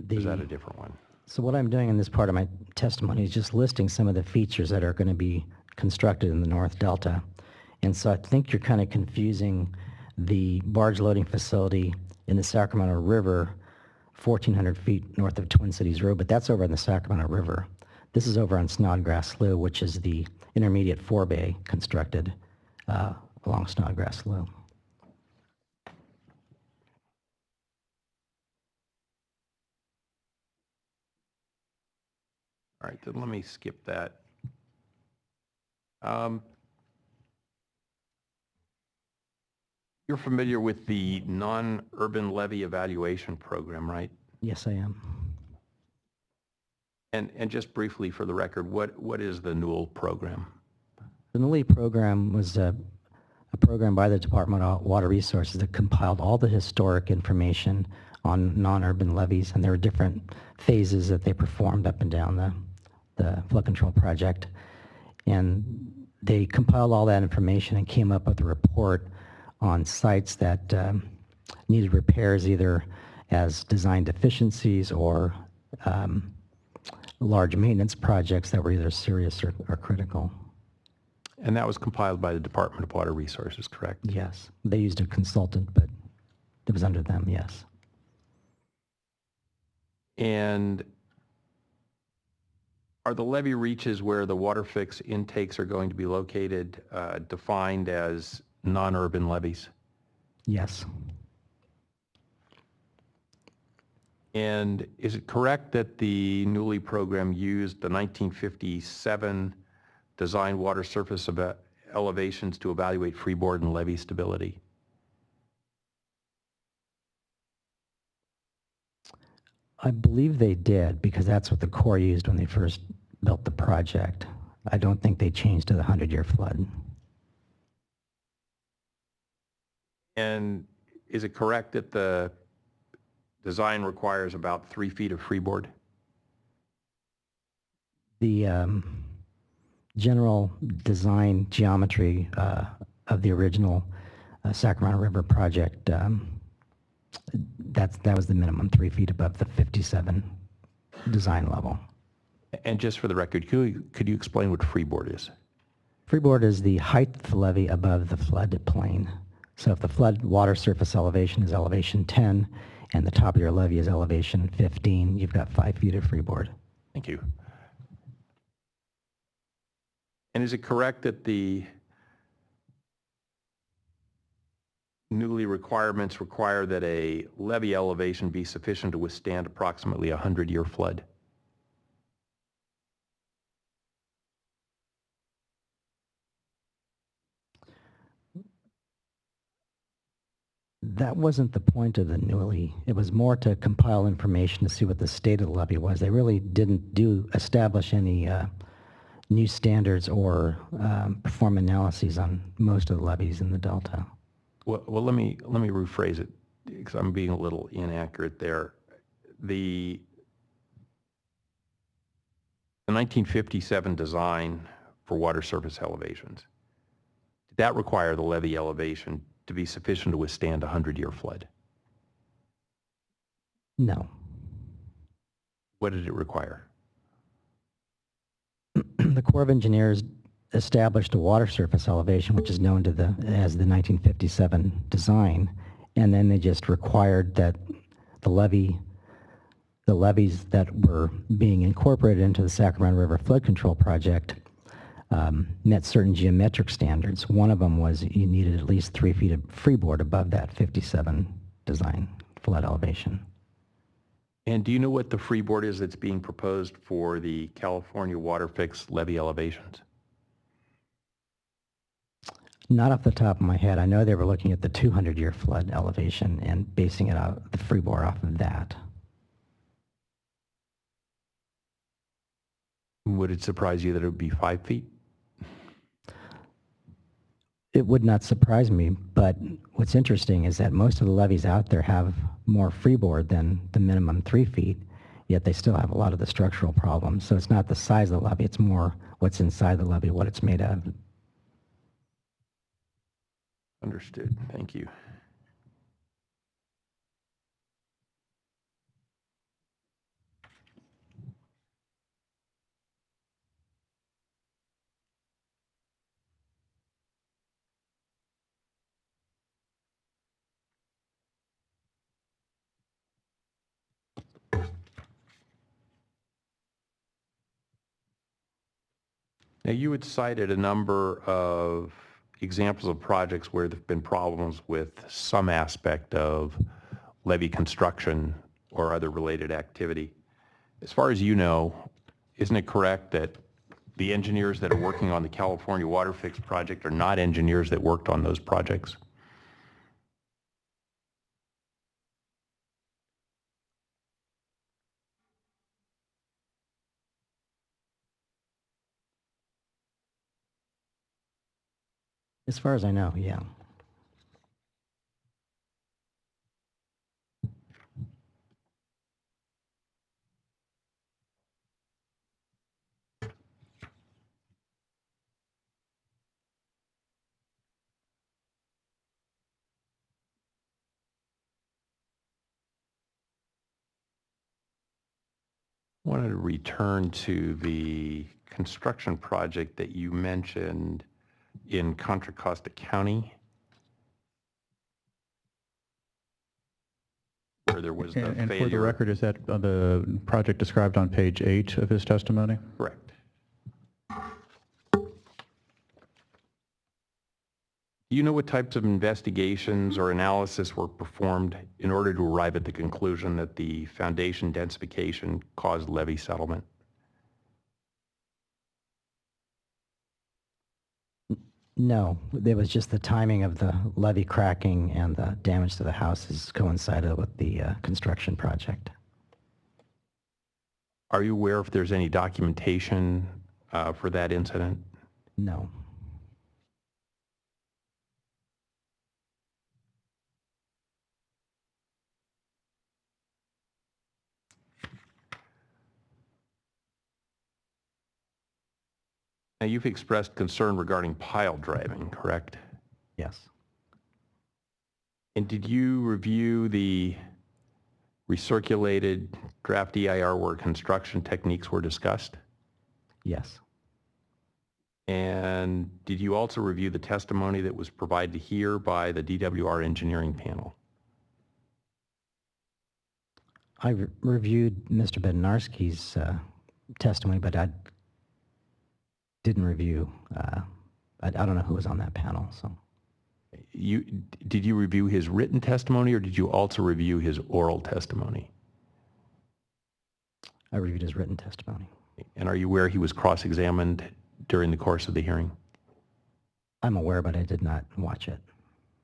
Or is that a different one? So what I'm doing in this part of my testimony is just listing some of the features that are going to be constructed in the North Delta. And so I think you're kind of confusing the barge loading facility in the Sacramento River, 1,400 feet north of Twin Cities Road, but that's over in the Sacramento River. This is over on Snodgrass Slough, which is the intermediate forebay constructed along Snodgrass Slough. All right, then let me skip that. You're familiar with the non-urban levy evaluation program, right? Yes, I am. And just briefly for the record, what is the NUEL program? The NULI program was a program by the Department of Water Resources that compiled all the historic information on non-urban levees, and there were different phases that they performed up and down the flood control project. And they compiled all that information and came up with a report on sites that needed repairs either as design deficiencies or large maintenance projects that were either serious or critical. And that was compiled by the Department of Water Resources, correct? Yes. They used a consultant, but it was under them, yes. And are the levee reaches where the WaterFix intakes are going to be located defined as non-urban levees? Yes. And is it correct that the NULI program used the 1957 design water surface elevations to evaluate freeboard and levee stability? I believe they did because that's what the Corps used when they first built the project. I don't think they changed to the 100-year flood. And is it correct that the design requires about 3 feet of freeboard? The general design geometry of the original Sacramento River project, that was the minimum, 3 feet above the 57 design level. And just for the record, could you explain what freeboard is? Freeboard is the height of the levee above the flood plain. So if the flood water surface elevation is elevation 10 and the top of your levee is elevation 15, you've got 5 feet of freeboard. Thank you. And is it correct that the NULI requirements require that a levee elevation be sufficient to withstand approximately a 100-year flood? That wasn't the point of the NULI. It was more to compile information to see what the state of the levee was. They really didn't establish any new standards or perform analyses on most of the levees in the Delta. Well, let me rephrase it because I'm being a little inaccurate there. The 1957 design for water surface elevations, did that require the levee elevation to be sufficient to withstand a 100-year flood? No. What did it require? The Corps of Engineers established a water surface elevation, which is known as the 1957 design, and then they just required that the levees that were being incorporated into the Sacramento River Flood Control Project met certain geometric standards. One of them was you needed at least 3 feet of freeboard above that 57 design flood elevation. And do you know what the freeboard is that's being proposed for the California WaterFix levee elevations? Not off the top of my head. I know they were looking at the 200-year flood elevation and basing it out, the freeboard off of that. Would it surprise you that it would be 5 feet? It would not surprise me, but what's interesting is that most of the levees out there have more freeboard than the minimum 3 feet, yet they still have a lot of the structural problems. So it's not the size of the levee, it's more what's inside the levee, what it's made of. Understood. Thank you. Now, you had cited a number of examples of projects where there have been problems with some aspect of levee construction or other related activity. As far as you know, Isn't it correct that the engineers that are working on the California WaterFix project are not engineers that worked on those projects? As far as I know, yeah. I wanted to return to the construction project that you mentioned in Contra Costa County, where there was the And failure. for the record, is that the project described on page 8 of his testimony? Correct. Do you know what types of investigations or analysis were performed in order to arrive at the conclusion that the foundation densification caused levee settlement? No, it was just the timing of the levee cracking and the damage to the houses coincided with the construction project. Are you aware if there's any documentation for that incident? No. Now, you've expressed concern regarding pile driving, correct? Yes. And did you review the recirculated draft EIR where construction techniques were discussed? Yes. And did you also review the testimony that was provided here by the DWR engineering panel? I reviewed Mr. Bednarski's testimony, but I didn't review, I don't know who was on that panel, so. Did you review his written testimony or did you also review his oral testimony? I reviewed his written testimony. And are you aware he was cross-examined during the course of the hearing? I'm aware, but I did not watch it.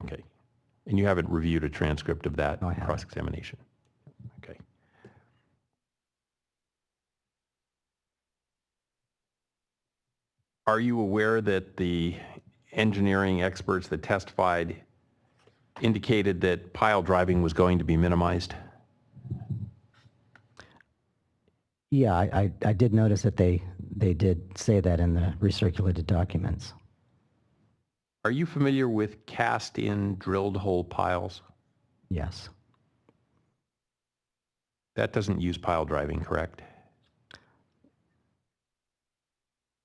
Okay. And you haven't reviewed a transcript of that No, I haven't. cross-examination? Okay. Are you aware that the engineering experts that testified indicated that pile driving was going to be minimized? Yeah, I did notice that they did say that in the recirculated documents. Are you familiar with cast-in drilled hole piles? Yes. That doesn't use pile driving, correct?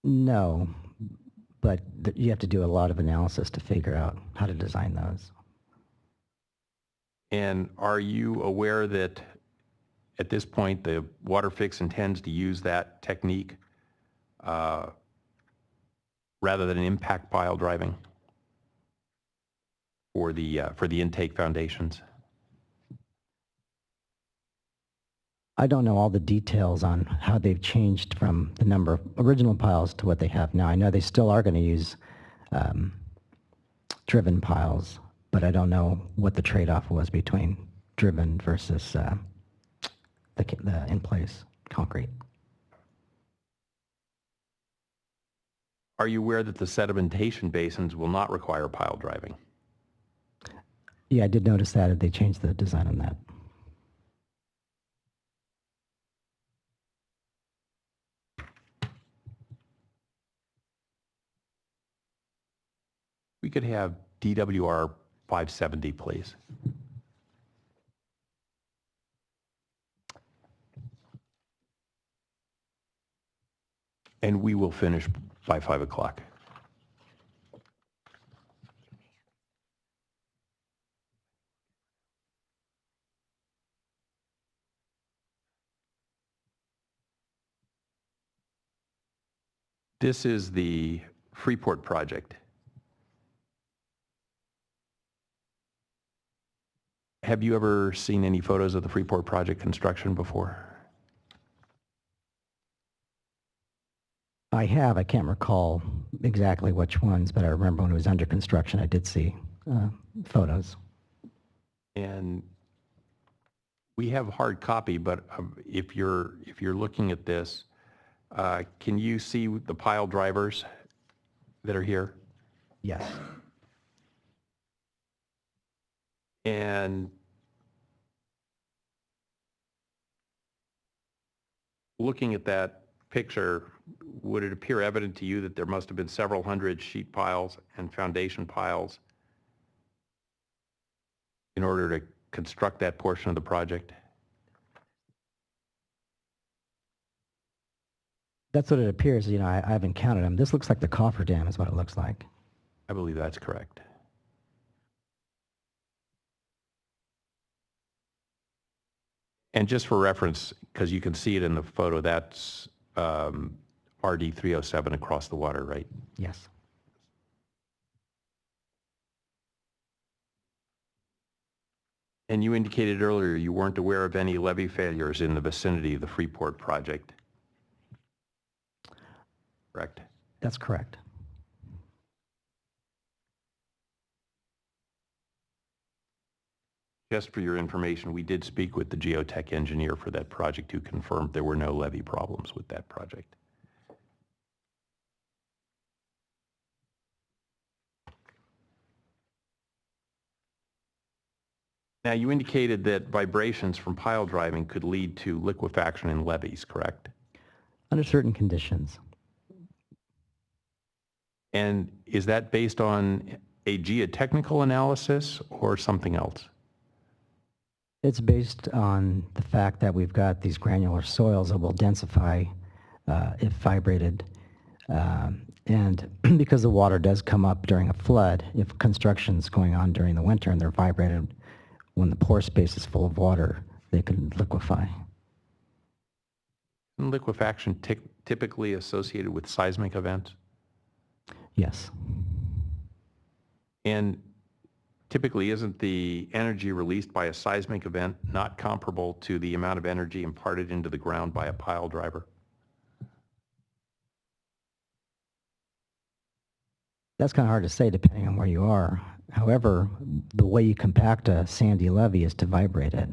No, but you have to do a lot of analysis to figure out how to design those. And are you aware that at this point the WaterFix intends to use that technique rather than impact pile driving for the intake foundations? I don't know all the details on how they've changed from the number of original piles to what they have now. I know they still are going to use driven piles, but I don't know what the trade-off was between driven versus the in-place concrete. Are you aware that the sedimentation basins will not require pile driving? Yeah, I did notice that they changed the design on that. We could have DWR 570, please. And we will finish by 5 o'clock. This is the Freeport project. Have you ever seen any photos of the Freeport project construction before? I have. I can't recall exactly which ones, but I remember when it was under construction, I did see photos. And we have hard copy, but if you're looking at this, can you see the pile drivers that are here? Yes. And looking at that picture, would it appear evident to you that there must have been several hundred sheet piles and foundation piles in order to construct that portion of the project? That's what it appears. You know, I haven't counted them. This looks like the cofferdam is what it looks like. I believe that's correct. And just for reference, because you can see it in the photo, that's RD 307 across the water, right? Yes. And you indicated earlier you weren't aware of any levee failures in the vicinity of the Freeport project, correct? That's correct. Just for your information, we did speak with the geotech engineer for that project who confirmed there were no levee problems with that project. Now, you indicated that vibrations from pile driving could lead to liquefaction in levees, correct? Under certain conditions. And is that based on a geotechnical analysis or something else? It's based on the fact that we've got these granular soils that will densify if vibrated. And because the water does come up during a flood, if construction's going on during the winter and they're vibrated, when the pore space is full of water, they can liquefy. Isn't liquefaction typically associated with seismic events? Yes. And typically, isn't the energy released by a seismic event not comparable to the amount of energy imparted into the ground by a pile driver? That's kind of hard to say depending on where you are. However, the way you compact a sandy levee is to vibrate it.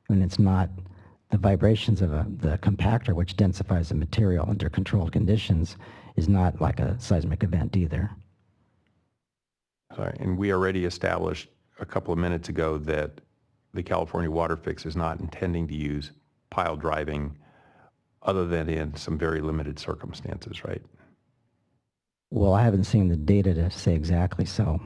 And it's not the vibrations of the compactor, which densifies the material under controlled conditions, is not like a seismic event either. Sorry, and we already established a couple of minutes ago that the California WaterFix is not intending to use pile driving other than in some very limited circumstances, right? Well, I haven't seen the data to say exactly so.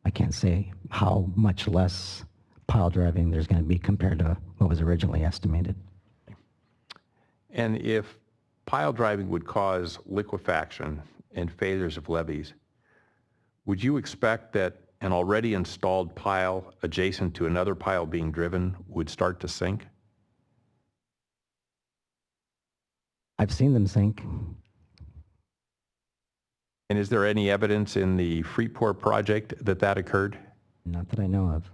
I can't say how much less pile driving there's going to be compared to what was originally estimated. And if pile driving would cause liquefaction and failures of levees, would you expect that an already installed pile adjacent to another pile being driven would start to sink? I've seen them sink. And is there any evidence in the Freeport project that that occurred? Not that I know of.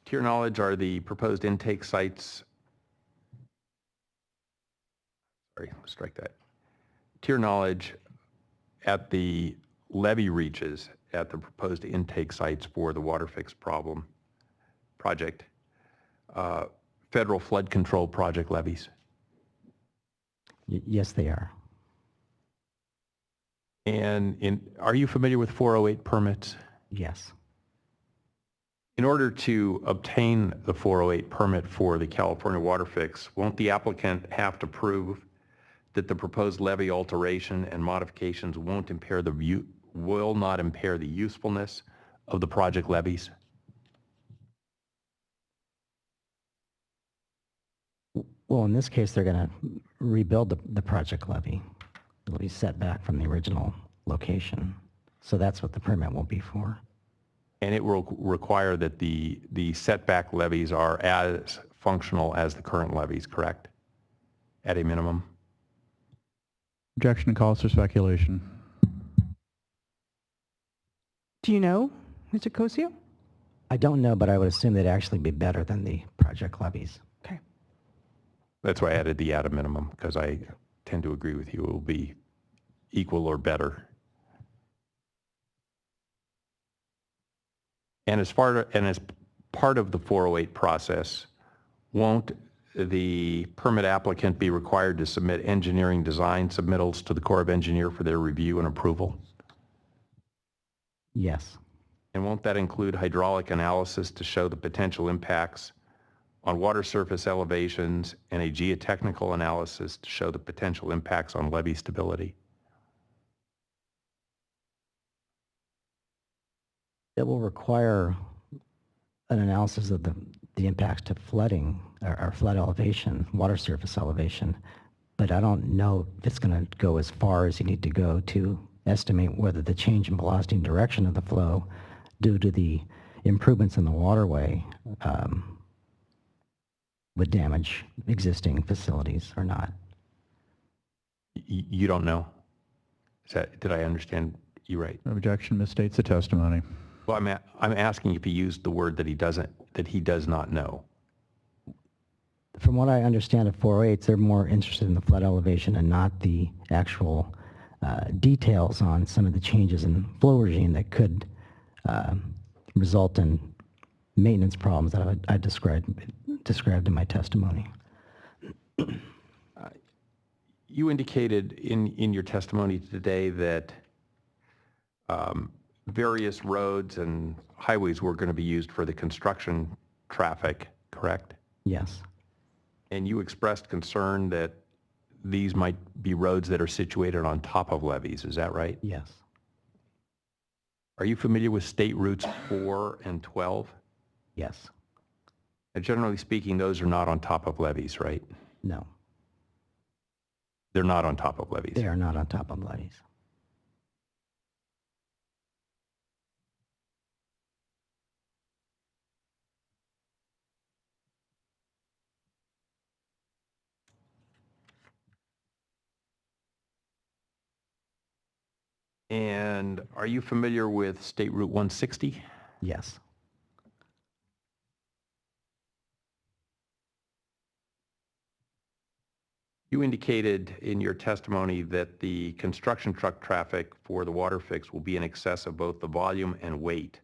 To your knowledge, are the proposed intake sites, sorry, strike that. To your knowledge, at the levee reaches at the proposed intake sites for the WaterFix project, federal flood control project levees? Yes, they are. And are you familiar with 408 permits? Yes. In order to obtain the 408 permit for the California WaterFix, won't the applicant have to prove that the proposed levee alteration and modifications will not impair the usefulness of the project levees? Well, in this case, they're going to rebuild the project levee. It'll be set back from the original location. So that's what the permit will be for. And it will require that the setback levees are as functional as the current levees, correct? At a minimum? Objection calls for speculation. Do you know, Mr. Cosio? I don't know, but I would assume they'd actually be better than the project levies. Okay. That's why I added the at a minimum, because I tend to agree with you. It will be equal or better. And as part of the 408 process, won't the permit applicant be required to submit engineering design submittals to the Corps of Engineer for their review and approval? Yes. And won't that include hydraulic analysis to show the potential impacts on water surface elevations and a geotechnical analysis to show the potential impacts on levee stability? It will require an analysis of the impacts to flooding or flood elevation, water surface elevation, but I don't know if it's going to go as far as you need to go to estimate whether the change in velocity and direction of the flow due to the improvements in the waterway would damage existing facilities or not. You don't know? Did I understand you right? Objection misstates the testimony. Well, I'm asking if he used the word that he does not know. From what I understand of 408s, they're more interested in the flood elevation and not the actual details on some of the changes in flow regime that could result in maintenance problems that I described in my testimony. You indicated in your testimony today that various roads and highways were going to be used for the construction traffic, correct? Yes. And you expressed concern that these might be roads that are situated on top of levees, is that right? Yes. Are you familiar with State Routes 4 and 12? Yes. And generally speaking, those are not on top of levees, right? No. They're not on top of levees. They are not on top of levees. And are you familiar with State Route 160? Yes. You indicated in your testimony that the construction truck traffic for the WaterFix will be in excess of both the volume and weight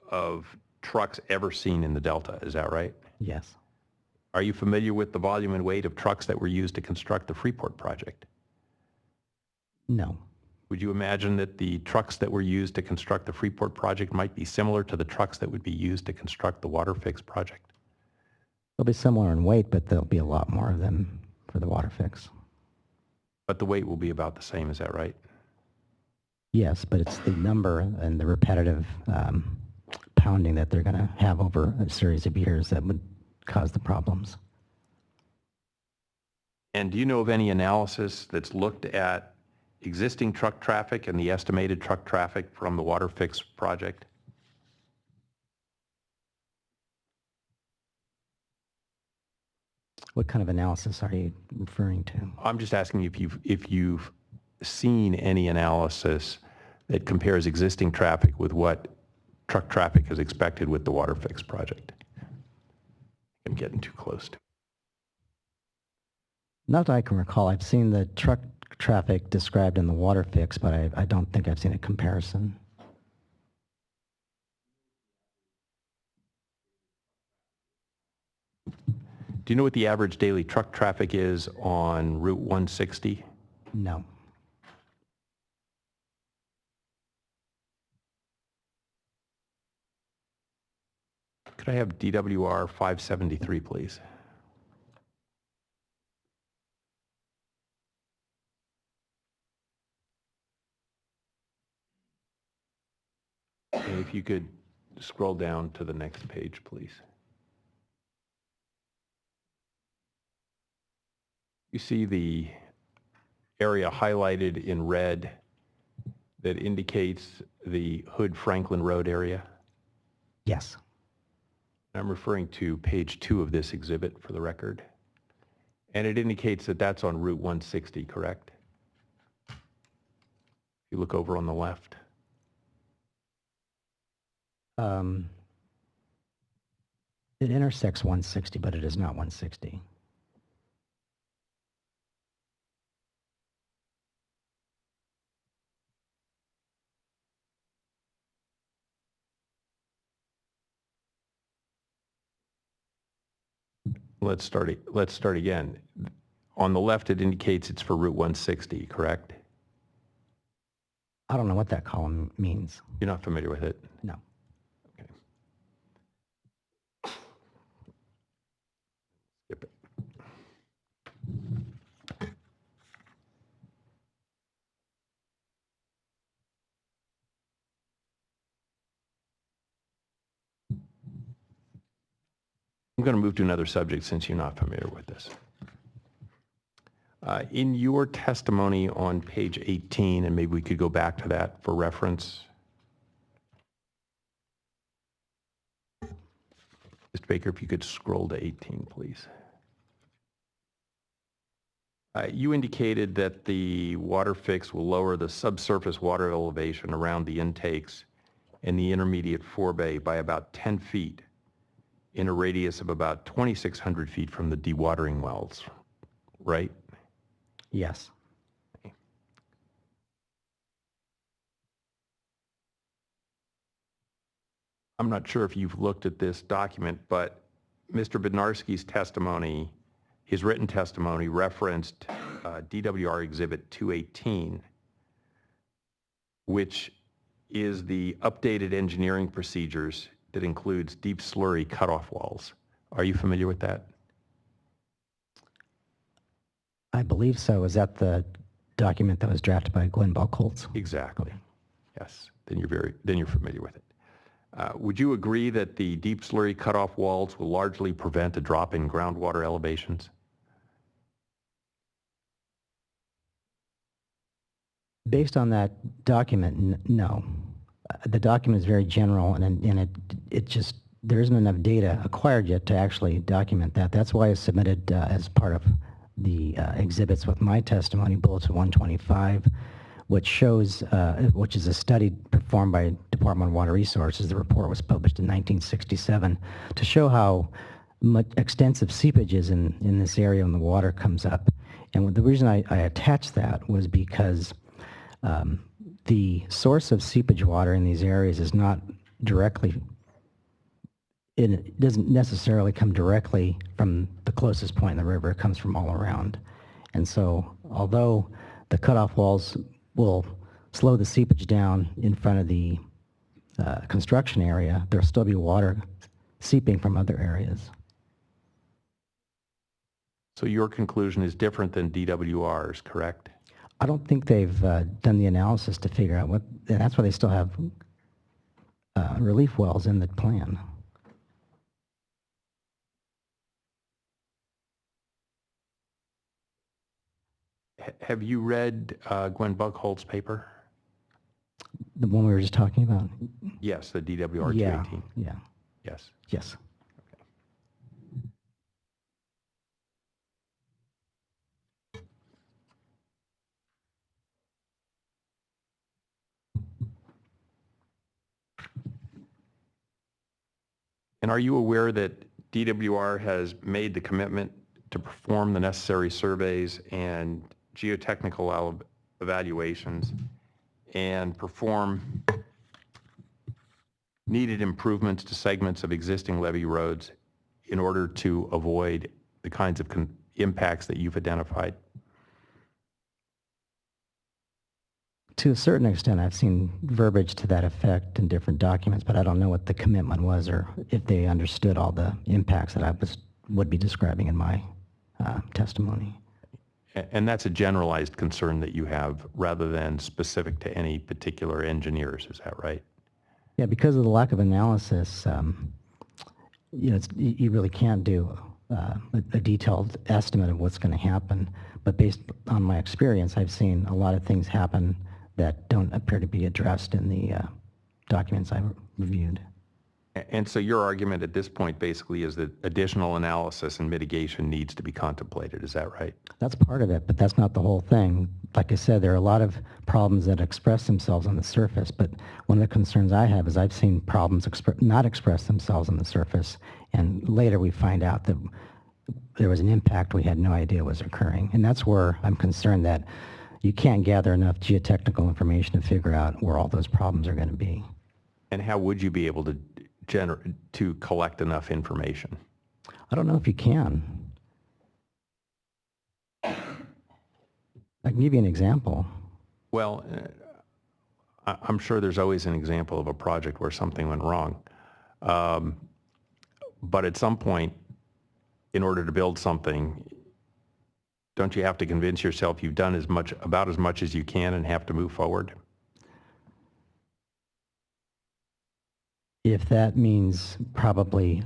of trucks ever seen in the Delta. Is that right? Yes. Are you familiar with the volume and weight of trucks that were used to construct the Freeport project? No. Would you imagine that the trucks that were used to construct the Freeport project might be similar to the trucks that would be used to construct the WaterFix project? They'll be similar in weight, but there'll be a lot more of them for the WaterFix. But the weight will be about the same, is that right? Yes, but it's the number and the repetitive pounding that they're going to have over a series of years that would cause the problems. And do you know of any analysis that's looked at existing truck traffic and the estimated truck traffic from the WaterFix project? What kind of analysis are you referring to? I'm just asking if you've seen any analysis that compares existing traffic with what truck traffic is expected with the WaterFix project. I'm getting too close to. Not that I can recall. I've seen the truck traffic described in the WaterFix, but I don't think I've seen a comparison. Do you know what the average daily truck traffic is on Route 160? No. Could I have DWR 573, please? And if you could scroll down to the next page, please. You see the area highlighted in red that indicates the Hood-Franklin Road area? Yes. I'm referring to page 2 of this exhibit for the record. And it indicates that that's on Route 160, correct? If you look over on the left. It intersects 160, but it is not 160. Let's start again. On the left, it indicates it's for Route 160, correct? I don't know what that column means. You're not familiar with it? No. Okay. Skip it. I'm going to move to another subject since you're not familiar with this. In your testimony on page 18, and maybe we could go back to that for reference. Mr. Baker, if you could scroll to 18, please. You indicated that the WaterFix will lower the subsurface water elevation around the intakes and the intermediate forebay by about 10 feet in a radius of about 2,600 feet from the dewatering wells, right? Yes. I'm not sure if you've looked at this document, but Mr. Bednarski's testimony, his written testimony referenced DWR Exhibit 218, which is the updated engineering procedures that includes deep slurry cutoff walls. Are you familiar with that? I believe so. Is that the document that was drafted by Glenn Buchholz? Exactly. Yes. Then you're familiar with it. Would you agree that the deep slurry cutoff walls will largely prevent a drop in groundwater elevations? Based on that document, no. The document is very general, and it just, there isn't enough data acquired yet to actually document that. That's why I submitted as part of the exhibits with my testimony, Bulletin 125, which shows, which is a study performed by Department of Water Resources. The report was published in 1967 to show how much extensive seepage is in this area when the water comes up. And the reason I attached that was because the source of seepage water in these areas is not directly, it doesn't necessarily come directly from the closest point in the river. It comes from all around. And so although the cutoff walls will slow the seepage down in front of the construction area, there'll still be water seeping from other areas. So your conclusion is different than DWR's, correct? I don't think they've done the analysis to figure out what, and that's why they still have relief wells in the plan. Have you read Glenn Buchholz's paper? The one we were just talking about? Yes, the DWR 218. Yeah. Yes. Yes. And are you aware that DWR has made the commitment to perform the necessary surveys and geotechnical evaluations and perform needed improvements to segments of existing levee roads in order to avoid the kinds of impacts that you've identified? To a certain extent, I've seen verbiage to that effect in different documents, but I don't know what the commitment was or if they understood all the impacts that I would be describing in my testimony. And that's a generalized concern that you have rather than specific to any particular engineers, is that right? Yeah, because of the lack of analysis, you know, you really can't do a detailed estimate of what's going to happen. But based on my experience, I've seen a lot of things happen that don't appear to be addressed in the documents I reviewed. And so your argument at this point basically is that additional analysis and mitigation needs to be contemplated. Is that right? That's part of it, but that's not the whole thing. Like I said, there are a lot of problems that express themselves on the surface, but one of the concerns I have is I've seen problems not express themselves on the surface, and later we find out that there was an impact we had no idea was occurring. And that's where I'm concerned that you can't gather enough geotechnical information to figure out where all those problems are going to be. And how would you be able to collect enough information? I don't know if you can. I can give you an example. Well, I'm sure there's always an example of a project where something went wrong. But at some point, in order to build something, don't you have to convince yourself you've done about as much as you can and have to move forward? If that means probably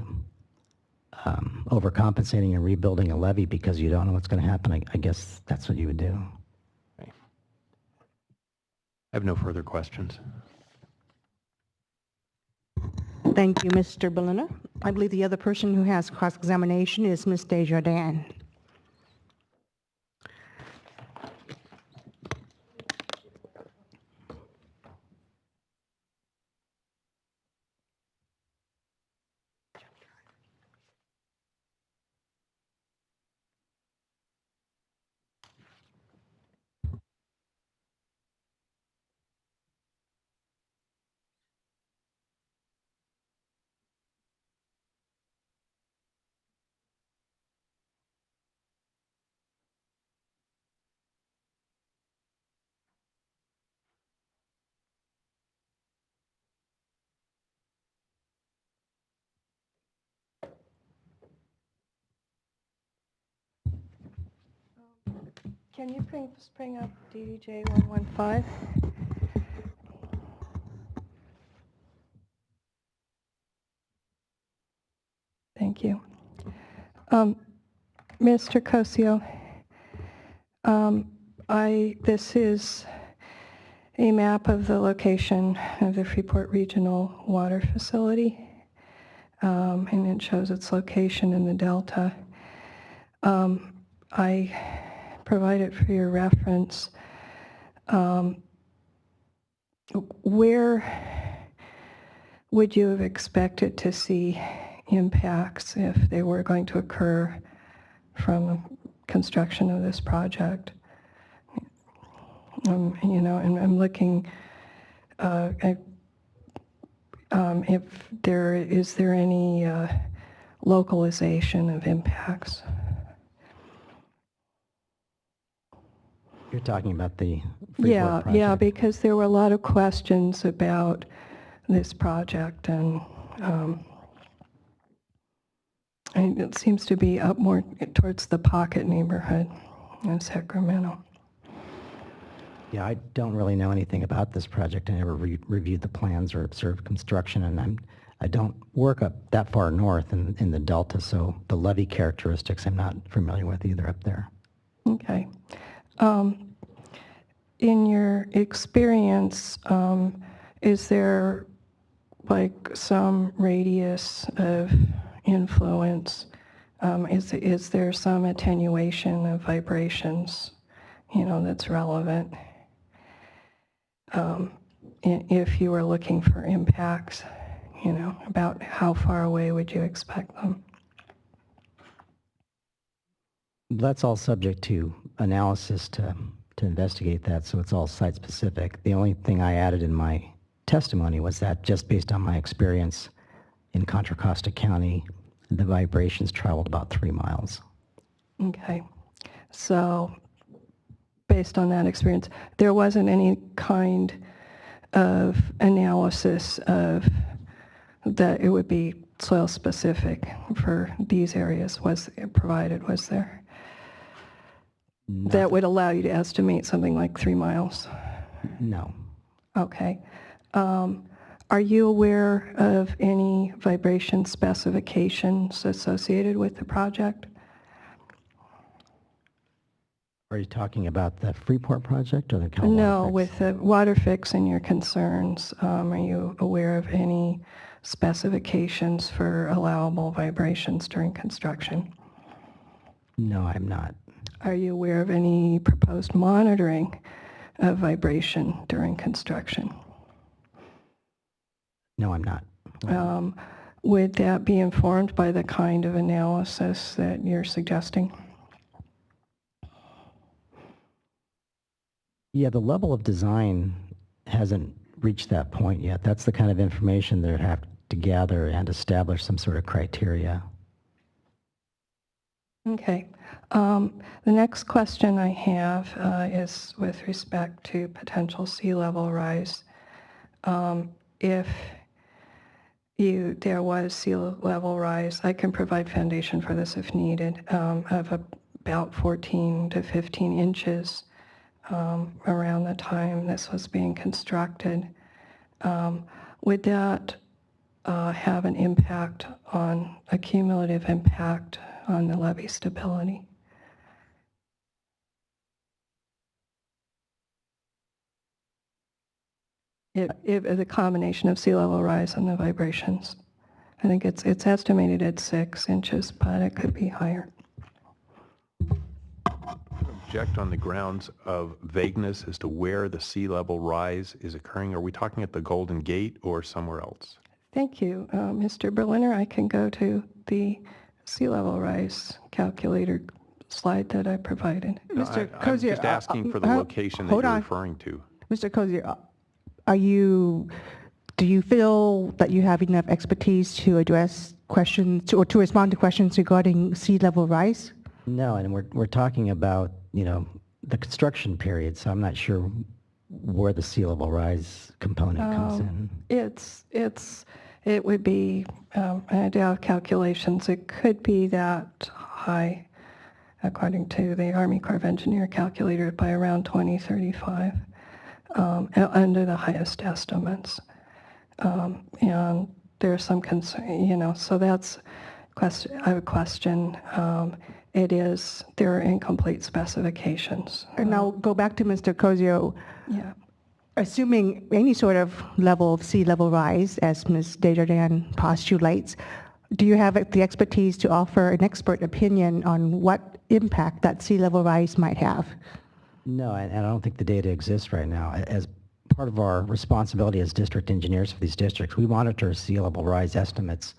overcompensating and rebuilding a levee because you don't know what's going to happen, I guess that's what you would do. Okay. I have no further questions. Thank you, Mr. Berliner. I believe the other person who has cross-examination is Ms. Desjardins. Can you bring up DDJ 115? Thank you. Mr. Cosio, this is a map of the location of the Freeport Regional Water Facility, and it shows its location in the Delta. I provide it for your reference. Where would you have expected to see impacts if they were going to occur from construction of this project? You know, and I'm looking at if is there any localization of impacts? You're talking about the Freeport project? Yeah, because there were a lot of questions about this project, and it seems to be up more towards the Pocket neighborhood in Sacramento. Yeah, I don't really know anything about this project. I never reviewed the plans or observed construction, and I don't work up that far north in the Delta, so the levee characteristics I'm not familiar with either up there. Okay. In your experience, is there like some radius of influence? Is there some attenuation of vibrations, you know, that's relevant? If you were looking for impacts, you know, about how far away would you expect them? That's all subject to analysis to investigate that, so it's all site-specific. The only thing I added in my testimony was that just based on my experience in Contra Costa County, the vibrations traveled about 3 miles. Okay. So based on that experience, there wasn't any kind of analysis of that it would be soil specific for these areas was provided, was there? That would allow you to estimate something like 3 miles? No. Okay. Are you aware of any vibration specifications associated with the project? Are you talking about the Freeport project or the Cal No, WaterFix? with the WaterFix and your concerns, are you aware of any specifications for allowable vibrations during construction? No, I'm not. Are you aware of any proposed monitoring of vibration during construction? No, I'm not. Would that be informed by the kind of analysis that you're suggesting? Yeah, the level of design hasn't reached that point yet. That's the kind of information they have to gather and establish some sort of criteria. Okay. The next question I have is with respect to potential sea level rise. If there was sea level rise, I can provide foundation for this if needed, of about 14 to 15 inches around the time this was being constructed. Would that have an impact on, a cumulative impact on the levee stability? If the combination of sea level rise and the vibrations. I think it's estimated at 6 inches, but it could be higher. Object on the grounds of vagueness as to where the sea level rise is occurring. Are we talking at the Golden Gate or somewhere else? Thank you. Mr. Berliner, I can go to the sea level rise calculator slide that I provided. No, Mr. I'm Cozier, just asking for the location that hold you're on. referring to. Mr. Cozier, do you feel that you have enough expertise to address questions or to respond to questions regarding sea level rise? No, and we're talking about, the construction period, so I'm not sure where the sea level rise component comes in. It would be, I do have calculations, it could be that high, according to the Army Corps of Engineer calculator, by around 2035, under the highest estimates. And there's some concern, so that's question. I have a question. There are incomplete specifications. And now go back to Mr. Cozier. Yeah. Assuming any sort of level of sea level rise, as Ms. Desjardins postulates, do you have the expertise to offer an expert opinion on what impact that sea level rise might have? No, and I don't think the data exists right now. As part of our responsibility as district engineers for these districts, we monitor sea level rise estimates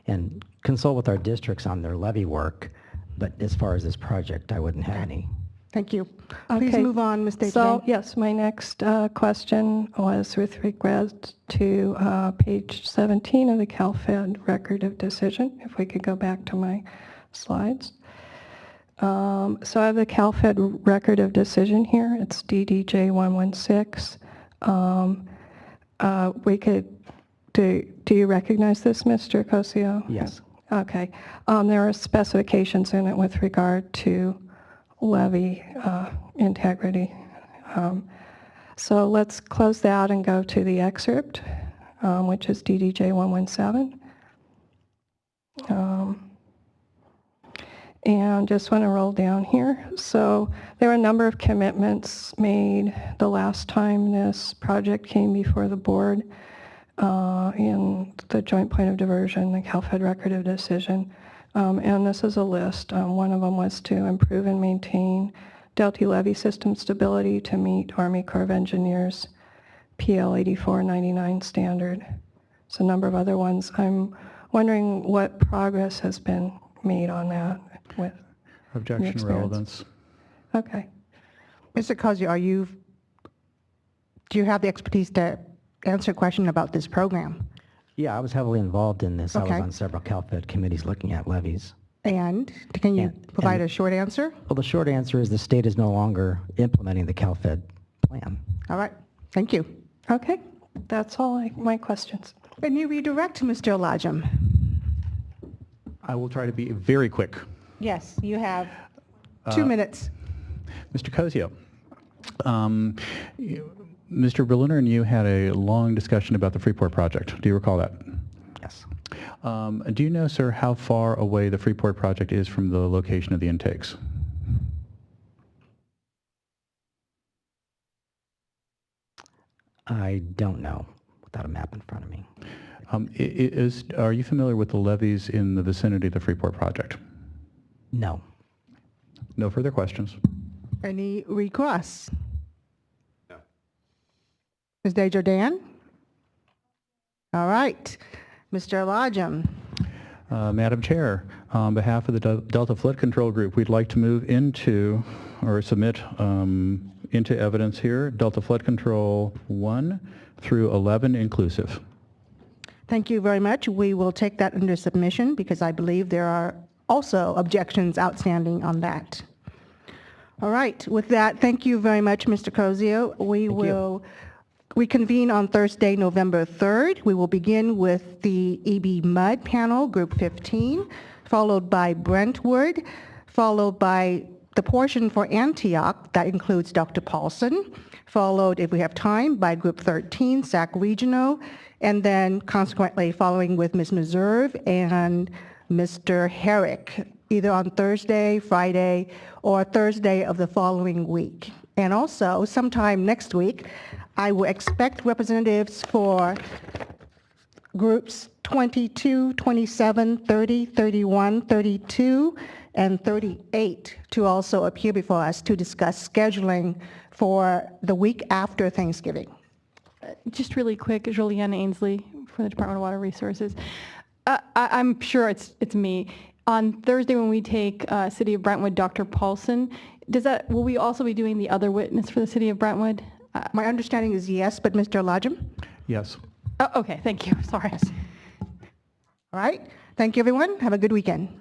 and consult with our districts on their levee work. But as far as this project, I wouldn't have any. Thank you. Please move on, Ms. Desjardins. So, yes, my next question was with regard to page 17 of the CalFed record of decision, if we could go back to my slides. So I have the CalFed record of decision here. It's DDJ 116. Do you recognize this, Mr. Cosio? Yes. Okay. There are specifications in it with regard to levee integrity. So let's close that and go to the excerpt, which is DDJ 117. And just want to roll down here. So there are a number of commitments made the last time this project came before the board in the joint point of diversion, the CalFed record of decision. And this is a list. One of them was to improve and maintain Delta levee system stability to meet Army Corps of Engineers PL 8499 standard. So a number of other ones. I'm wondering what progress has been made on that with Objection your experience. relevance. Okay. Mr. Cozier, do you have the expertise to answer a question about this program? Yeah, I was heavily involved in this. I Okay. was on several CalFed committees looking at levees. And can you provide a short answer? Well, the short answer is the state is no longer implementing the CalFed plan. All right. Thank you. Okay. That's all my questions. And you redirect Mr. Olajim. I will try to be very quick. Yes, you have 2 minutes. Mr. Cosio, Mr. Berliner and you had a long discussion about the Freeport project. Do you recall that? Yes. Do you know, sir, how far away the Freeport project is from the location of the intakes? I don't know without a map in front of me. Are you familiar with the levees in the vicinity of the Freeport project? No. No further questions. Any requests? No. Ms. Desjardins? All right. Mr. Lodgem? Madam Chair, on behalf of the Delta Flood Control Group, we'd like to move into or submit into evidence here Delta Flood Control 1 through 11 inclusive. Thank you very much. We will take that under submission because I believe there are also objections outstanding on that. All right. With that, thank you very much, Mr. Cozio. We will reconvene on Thursday, November 3rd. We will begin with the EB Mud panel, Group 15, followed by Brentwood, followed by the portion for Antioch, that includes Dr. Paulson, followed, if we have time, by Group 13, SAC Regional, and then consequently following with Ms. Meserve and Mr. Herrick, either on Thursday, Friday, or Thursday of the following week. And also, sometime next week, I will expect representatives for groups 22, 27, 30, 31, 32, and 38 to also appear before us to discuss scheduling for the week after Thanksgiving. Just really quick, Julianne Ainsley for the Department of Water Resources. I'm sure it's me. On Thursday when we take City of Brentwood, Dr. Paulson, will we also be doing the other witness for the City of Brentwood? My understanding is yes, but Mr. Lodgem? Yes. Oh, okay, thank you, sorry. All right, thank you everyone, have a good weekend.